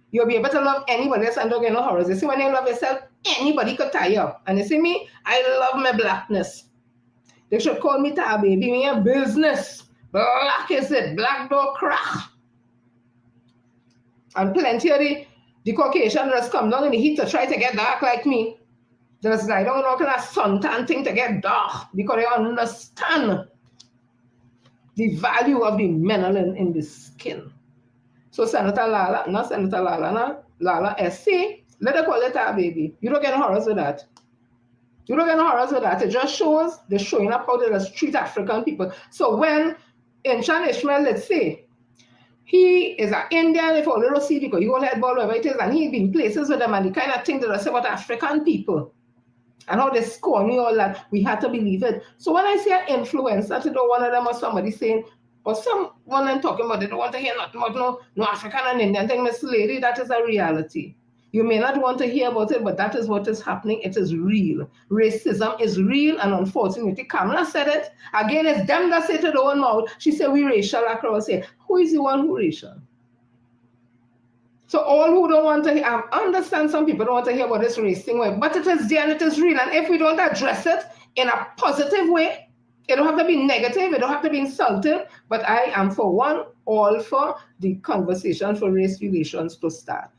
you'll be able to love anybody else and don't get no horrors. You see, when you love yourself, anybody could tie you up. And you see me, I love my blackness. They should call me tar baby, me a business. Black is it, black don't crack. And plenty of the Caucasian just come down in the heat to try to get dark like me. Just I don't know kind of suntan thing to get dark because they understand the value of the melanin in the skin. So Senator Lala, not Senator Lala, no, Lala SC, let her call it tar baby. You don't get no horrors with that. You don't get no horrors with that. It just shows they're showing up how they just treat African people. So when Inchan Ishmael, let's say, he is an Indian for a little see because he won't head ball wherever it is, and he's been places with them and the kind of thing that I say about African people and how they scorn me, all that, we have to believe it. So when I say an influencer, to know one of them or somebody saying, or someone I'm talking about, they don't want to hear nothing about no African and Indian thing, Miss Lady, that is a reality. You may not want to hear about it, but that is what is happening. It is real. Racism is real, and unfortunately, Kamala said it. Again, it's them that say to their own mouth. She said, we racial across here. Who is the one who racial? So all who don't want to hear, I understand some people don't want to hear about this race thing, but it is there and it is real. And if we don't address it in a positive way, it don't have to be negative, it don't have to be insulting, but I am for one, all for the conversation for race relations to start.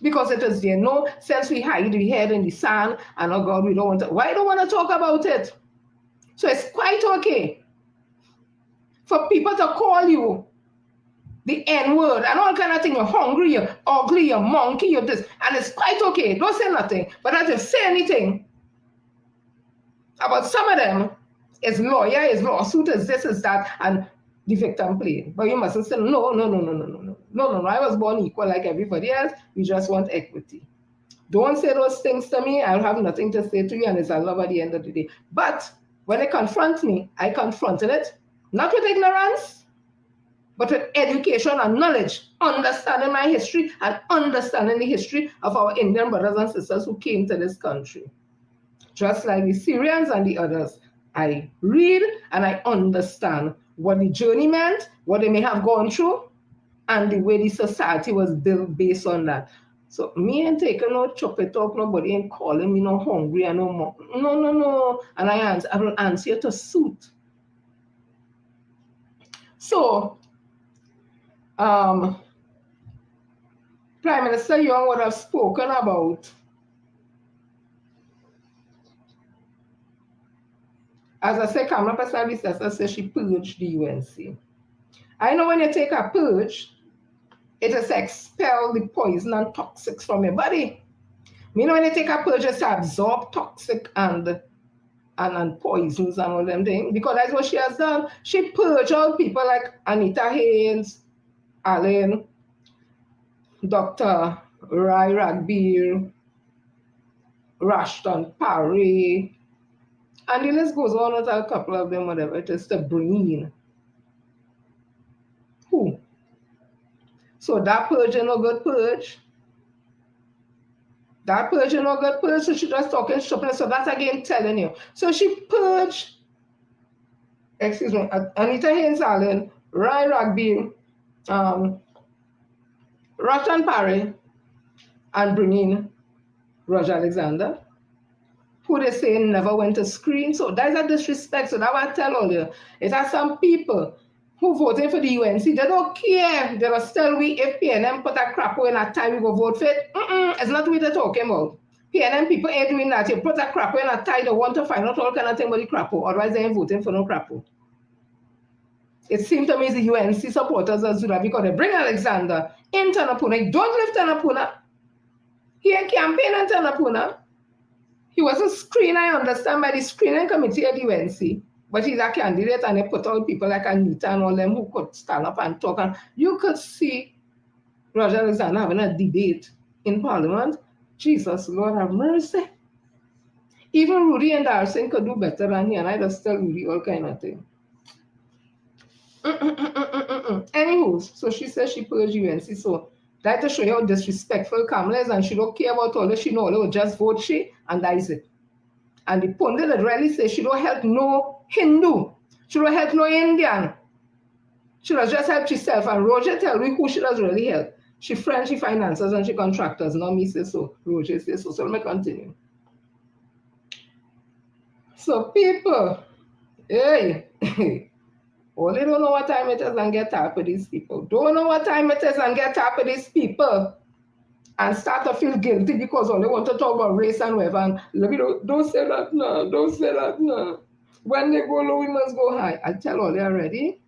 Because it is there. No sense we hide we head in the sand and oh God, we don't want to. Why don't want to talk about it? So it's quite okay for people to call you the N-word and all kind of thing. You're hungry, you're ugly, you're monkey, you're this. And it's quite okay. Don't say nothing. But as you say anything about some of them, it's lawyer, it's lawsuit, it's this, it's that, and the victim playing. But you mustn't say, no. I was born equal like everybody else. We just want equity. Don't say those things to me. I'll have nothing to say to you, and it's a love at the end of the day. But when they confront me, I confronted it, not with ignorance, but with education and knowledge, understanding my history and understanding the history of our Indian brothers and sisters who came to this country. Just like the Syrians and the others, I read and I understand what the journey meant, what they may have gone through, and the way the society was built based on that. So me ain't taking no chop it up, nobody ain't calling me no hungry and no more. No. And I will answer you to suit. So, Prime Minister Young would have spoken about, as I say, Kamala Persad says she purged the UNC. I know when you take a purge, it is expel the poison and toxics from your body. You know when you take a purge, it's to absorb toxic and poisons and all them things. Because that's what she has done. She purged all people like Anita Haynes, Allen, Dr. Rai Ragbir, Rashton Parry, and the list goes on with a couple of them, whatever it is, to bring in. Who? So that purge is no good purge. That purge is no good purge, so she just talking shopping. So that's again telling you. So she purged, excuse me, Anita Haynes Allen, Rai Ragbir, Rashton Parry, and bring in Roger Alexander, who they say never went to screen. So that's a disrespect. So that's what I tell all you. It has some people who voted for the UNC. They don't care. They will still we if PNM put a crap in a tie, we go vote for it. It's not what they're talking about. PNM people ain't doing that. You put a crap in a tie, they want to find out all kind of thing about the crap. Otherwise they ain't voting for no crap. It seems to me the UNC supporters are do that because they bring Alexander in Tanapuna. He don't live Tanapuna. He ain't campaign in Tanapuna. He was a screen, I understand, by the screening committee at the UNC, but he's a candidate and they put out people like Anita and all them who could stand up and talk. And you could see Roger Alexander having a debate in Parliament. Jesus, Lord have mercy. Even Rudy and Darcy could do better than he, and I just tell Rudy all kind of thing. Anywho, so she says she purged UNC, so that to show you how disrespectful Kamala is, and she don't care about all this. She know, all just vote she, and that is it. And the pundit that really says she don't help no Hindu, she don't help no Indian. She does just help herself. And Roger tell me who she does really help. She friends, she finances, and she contractors. Not me say so. Roger says so. So let me continue. So people, hey, only don't know what time it is and get up with these people. Don't know what time it is and get up with these people. And start to feel guilty because all they want to talk about race and whatever. And don't say that now. Don't say that now. When they go low, we must go high. I'll tell all they already.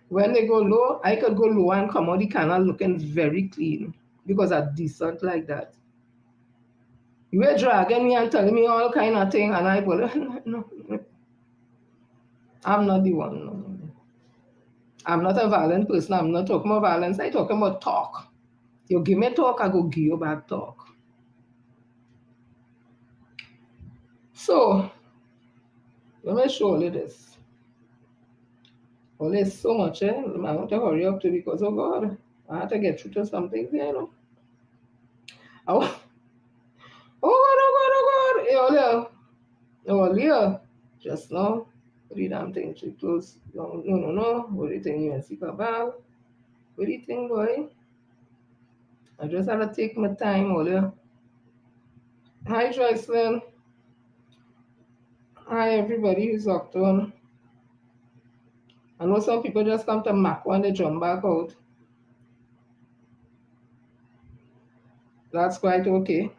When they go low, I could go low and come out the canal looking very clean because I'm decent like that. You were dragging me and telling me all kind of things, and I go, no. I'm not the one. No. I'm not a violent person. I'm not talking about violence. I'm talking about talk. You give me talk, I go give you back talk. So, let me show you this. Oh, there's so much, I want to hurry up to because, oh God, I have to get through to something here, you know. Oh God, yeah. Just now, the damn thing, she close. No. What do you think, UNC Cabal? What do you think, boy? I just had to take my time earlier. Hi, Joycelyn. Hi, everybody who's locked on. I know some people just come to Mac when they jump back out. That's quite okay.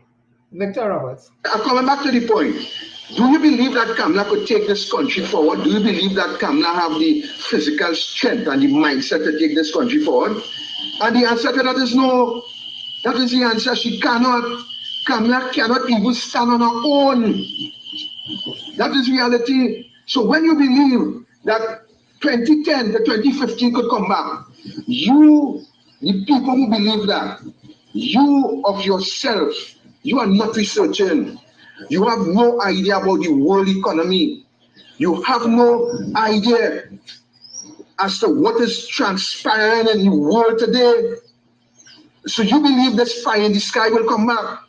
Victor Roberts. Coming back to the point, do you believe that Kamala could take this country forward? Do you believe that Kamala have the physical strength and the mindset to take this country forward? And the answer to that is no. That is the answer. She cannot. Kamala cannot even stand on her own. That is reality. So when you believe that 2010 to 2015 could come back, you, the people who believe that, you of yourself, you are not researching. You have no idea about the world economy. You have no idea as to what is transpiring in the world today. So you believe this fire in the sky will come back.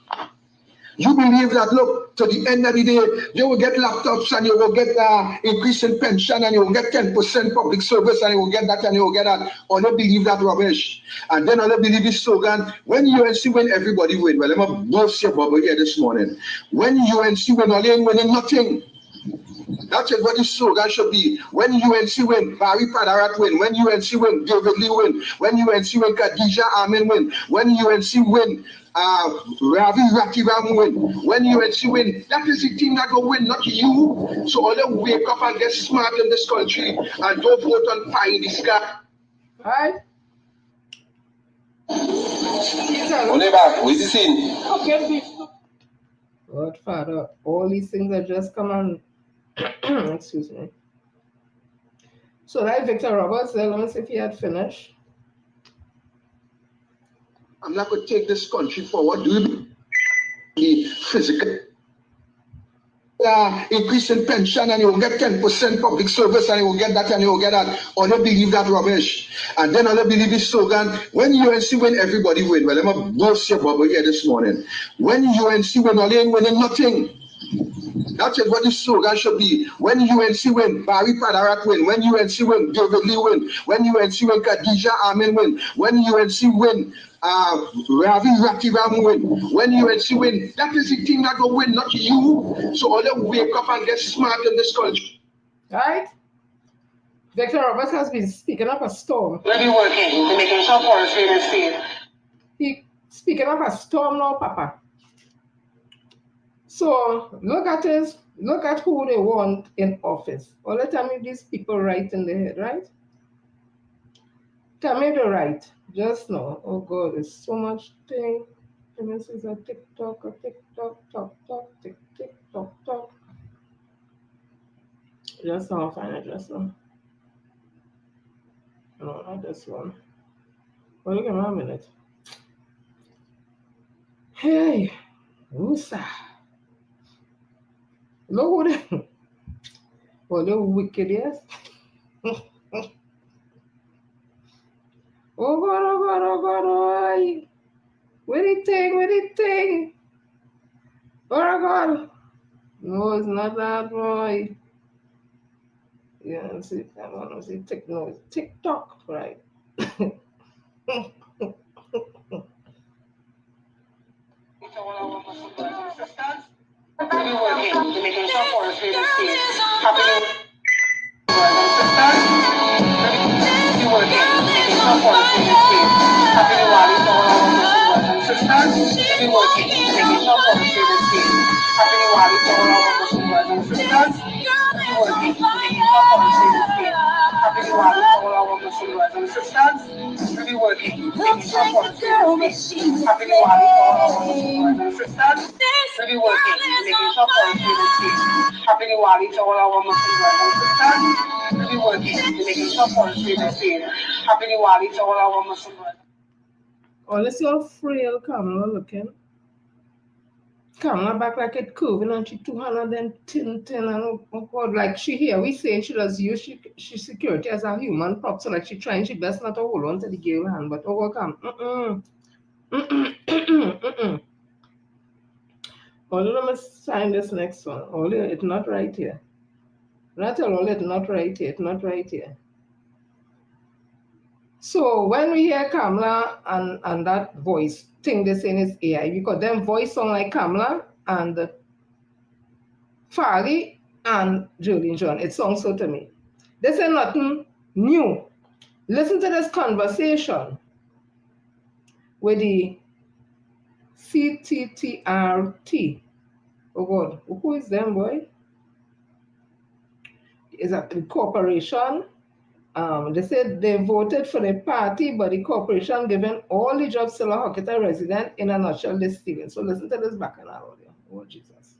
You believe that, look, to the end of the day, you will get laptops and you will get increase in pension and you will get 10% public service and you will get that and you will get that. Or they believe that rubbish. And then other believe this slogan, when UNC win, everybody win. Well, I'm going to burst your bubble here this morning. When UNC win, all ain't winning nothing. That's what the slogan should be. When UNC win, Barry Padarat win. When UNC win, David Lee win. When UNC win, Khadija Amin win. When UNC win, Ravi Ratiram win. When UNC win, that is the team that will win, not you. So all them wake up and get smart in this country and don't vote on pie in the sky. Alright. God, Father, all these things are just come on. Excuse me. So that Victor Roberts, let me see if he had finished. I'm not going to take this country forward. Do you the physical increase in pension and you will get 10% public service and you will get that and you will get that. Or they believe that rubbish. And then other believe this slogan, when UNC win, everybody win. Well, I'm going to burst your bubble here this morning. When UNC win, all ain't winning nothing. That's what the slogan should be. When UNC win, Barry Padarat win. When UNC win, David Lee win. When UNC win, Khadija Amin win. When UNC win, Ravi Ratiram win. When UNC win, that is the team that will win, not you. So all them wake up and get smart in this country. Right? Victor Roberts has been speaking up a storm. Let me working to making sure forest leaders stay. He speaking up a storm now, Papa. So look at who they want in office. All the time these people right in the head, right? Tell me the right. Just now. Oh God, there's so much thing. This is a TikTok, TikTok. Just now, I'll find it just now. No, not this one. Well, look at my minute. Hey, Usa. Look what they, well, they're wicked, yes. Oh God, oh. Where it take? Oh God. No, it's not that, boy. Yeah, see, I want to see TikTok, right? Making sure forest leaders stay. Happy Diwali to all our brothers and sisters. We working, making sure forest leaders stay. Happy Diwali to all our brothers and sisters. We working, making sure forest leaders stay. Happy Diwali to all our brothers and sisters. We working, making sure forest leaders stay. Happy Diwali to all our brothers and sisters. We working, making sure forest leaders stay. Happy Diwali to all our Muslim brothers and sisters. We working, making sure forest leaders stay. Happy Diwali to all our Muslim brothers. Oh, let's see how frail Kamala looking. Kamala back like it curving and she 210 and oh God, like she here, we saying she does use she security as a human prop, so like she trying she best not to hold on to the girl hand, but oh God, Hold on, let's sign this next one. Only it's not right here. Not all it's not right here, it's not right here. So when we hear Kamala and that voice, think they saying it's AI, because them voice sound like Kamala and Farley and Julian John. It sounds so to me. They say nothing new. Listen to this conversation with the CTTRT. Oh God, who is them, boy? Is a corporation. They said they voted for the party, but the corporation given all the jobs to a Hocketa resident in a nutshell this Steven. So listen to this back in our audio. Oh Jesus.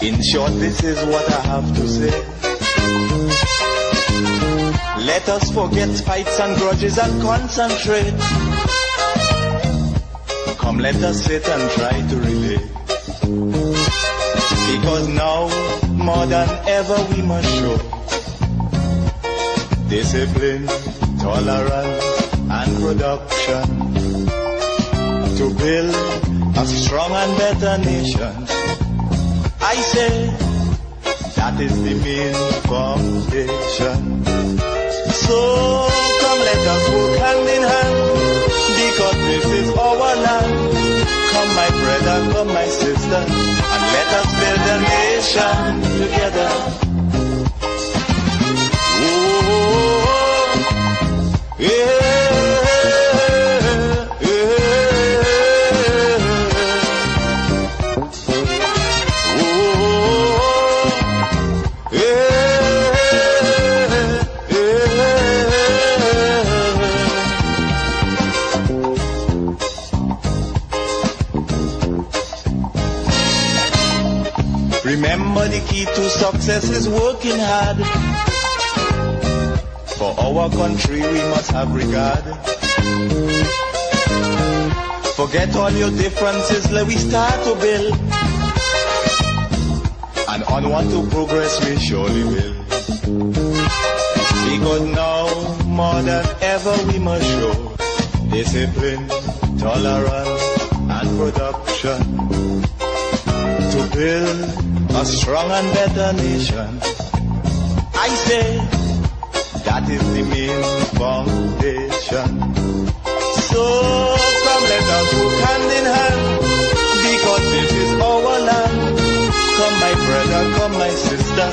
In short, this is what I have to say. Let us forget fights and grudges and concentrate. Come, let us sit and try to relate. Because now, more than ever, we must show discipline, tolerance, and production to build a strong and better nation. I say that is the main foundation. So come, let us work hand in hand, because this is our land. Come, my brother, come, my sister, and let us build a nation together. Oh, yeah. Remember, the key to success is working hard. For our country we must have regard. Forget all your differences, let we start to build. And onward to progress we surely will. Because now, more than ever, we must show discipline, tolerance, and production to build a strong and better nation. I say that is the main foundation. So come let us work hand in hand, because this is our land. Come my brother, come my sister,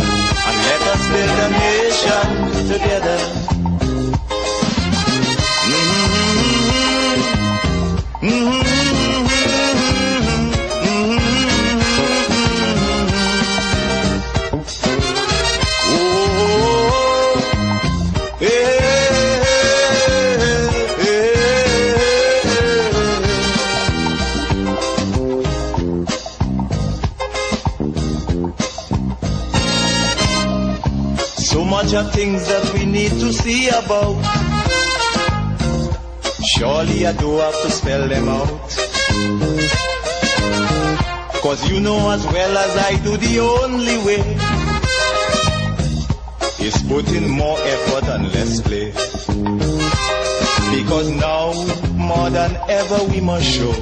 and let us build a nation together. So much of things that we need to see about. Surely I do have to spell them out. Cause you know as well as I do, the only way is put in more effort and less play. Because now, more than ever, we must show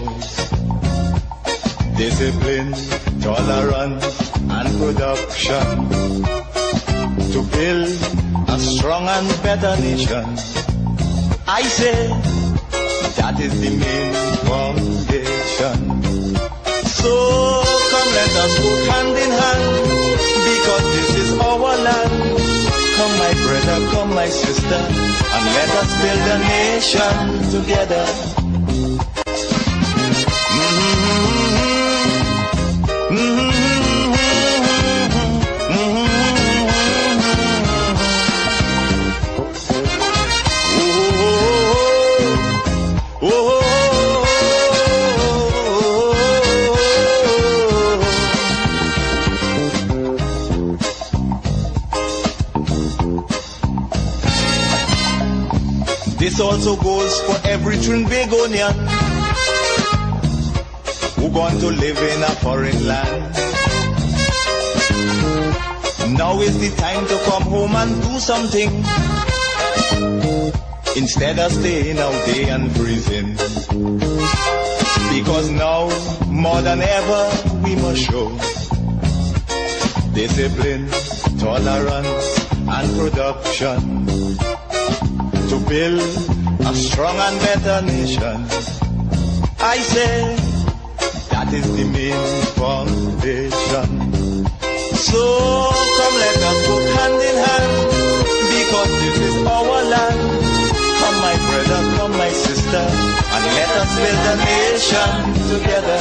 discipline, tolerance, and production to build a strong and better nation. I say that is the main foundation. So come let us work hand in hand, because this is our land. Come my brother, come my sister, and let us build a nation together. This also goes for every Trinbagonian who going to live in a foreign land. Now is the time to come home and do something, instead of staying out day and freezing. Because now, more than ever, we must show discipline, tolerance, and production to build a strong and better nation. I say that is the main foundation. So come let us work hand in hand, because this is our land. Come my brother, come my sister, and let us build a nation together.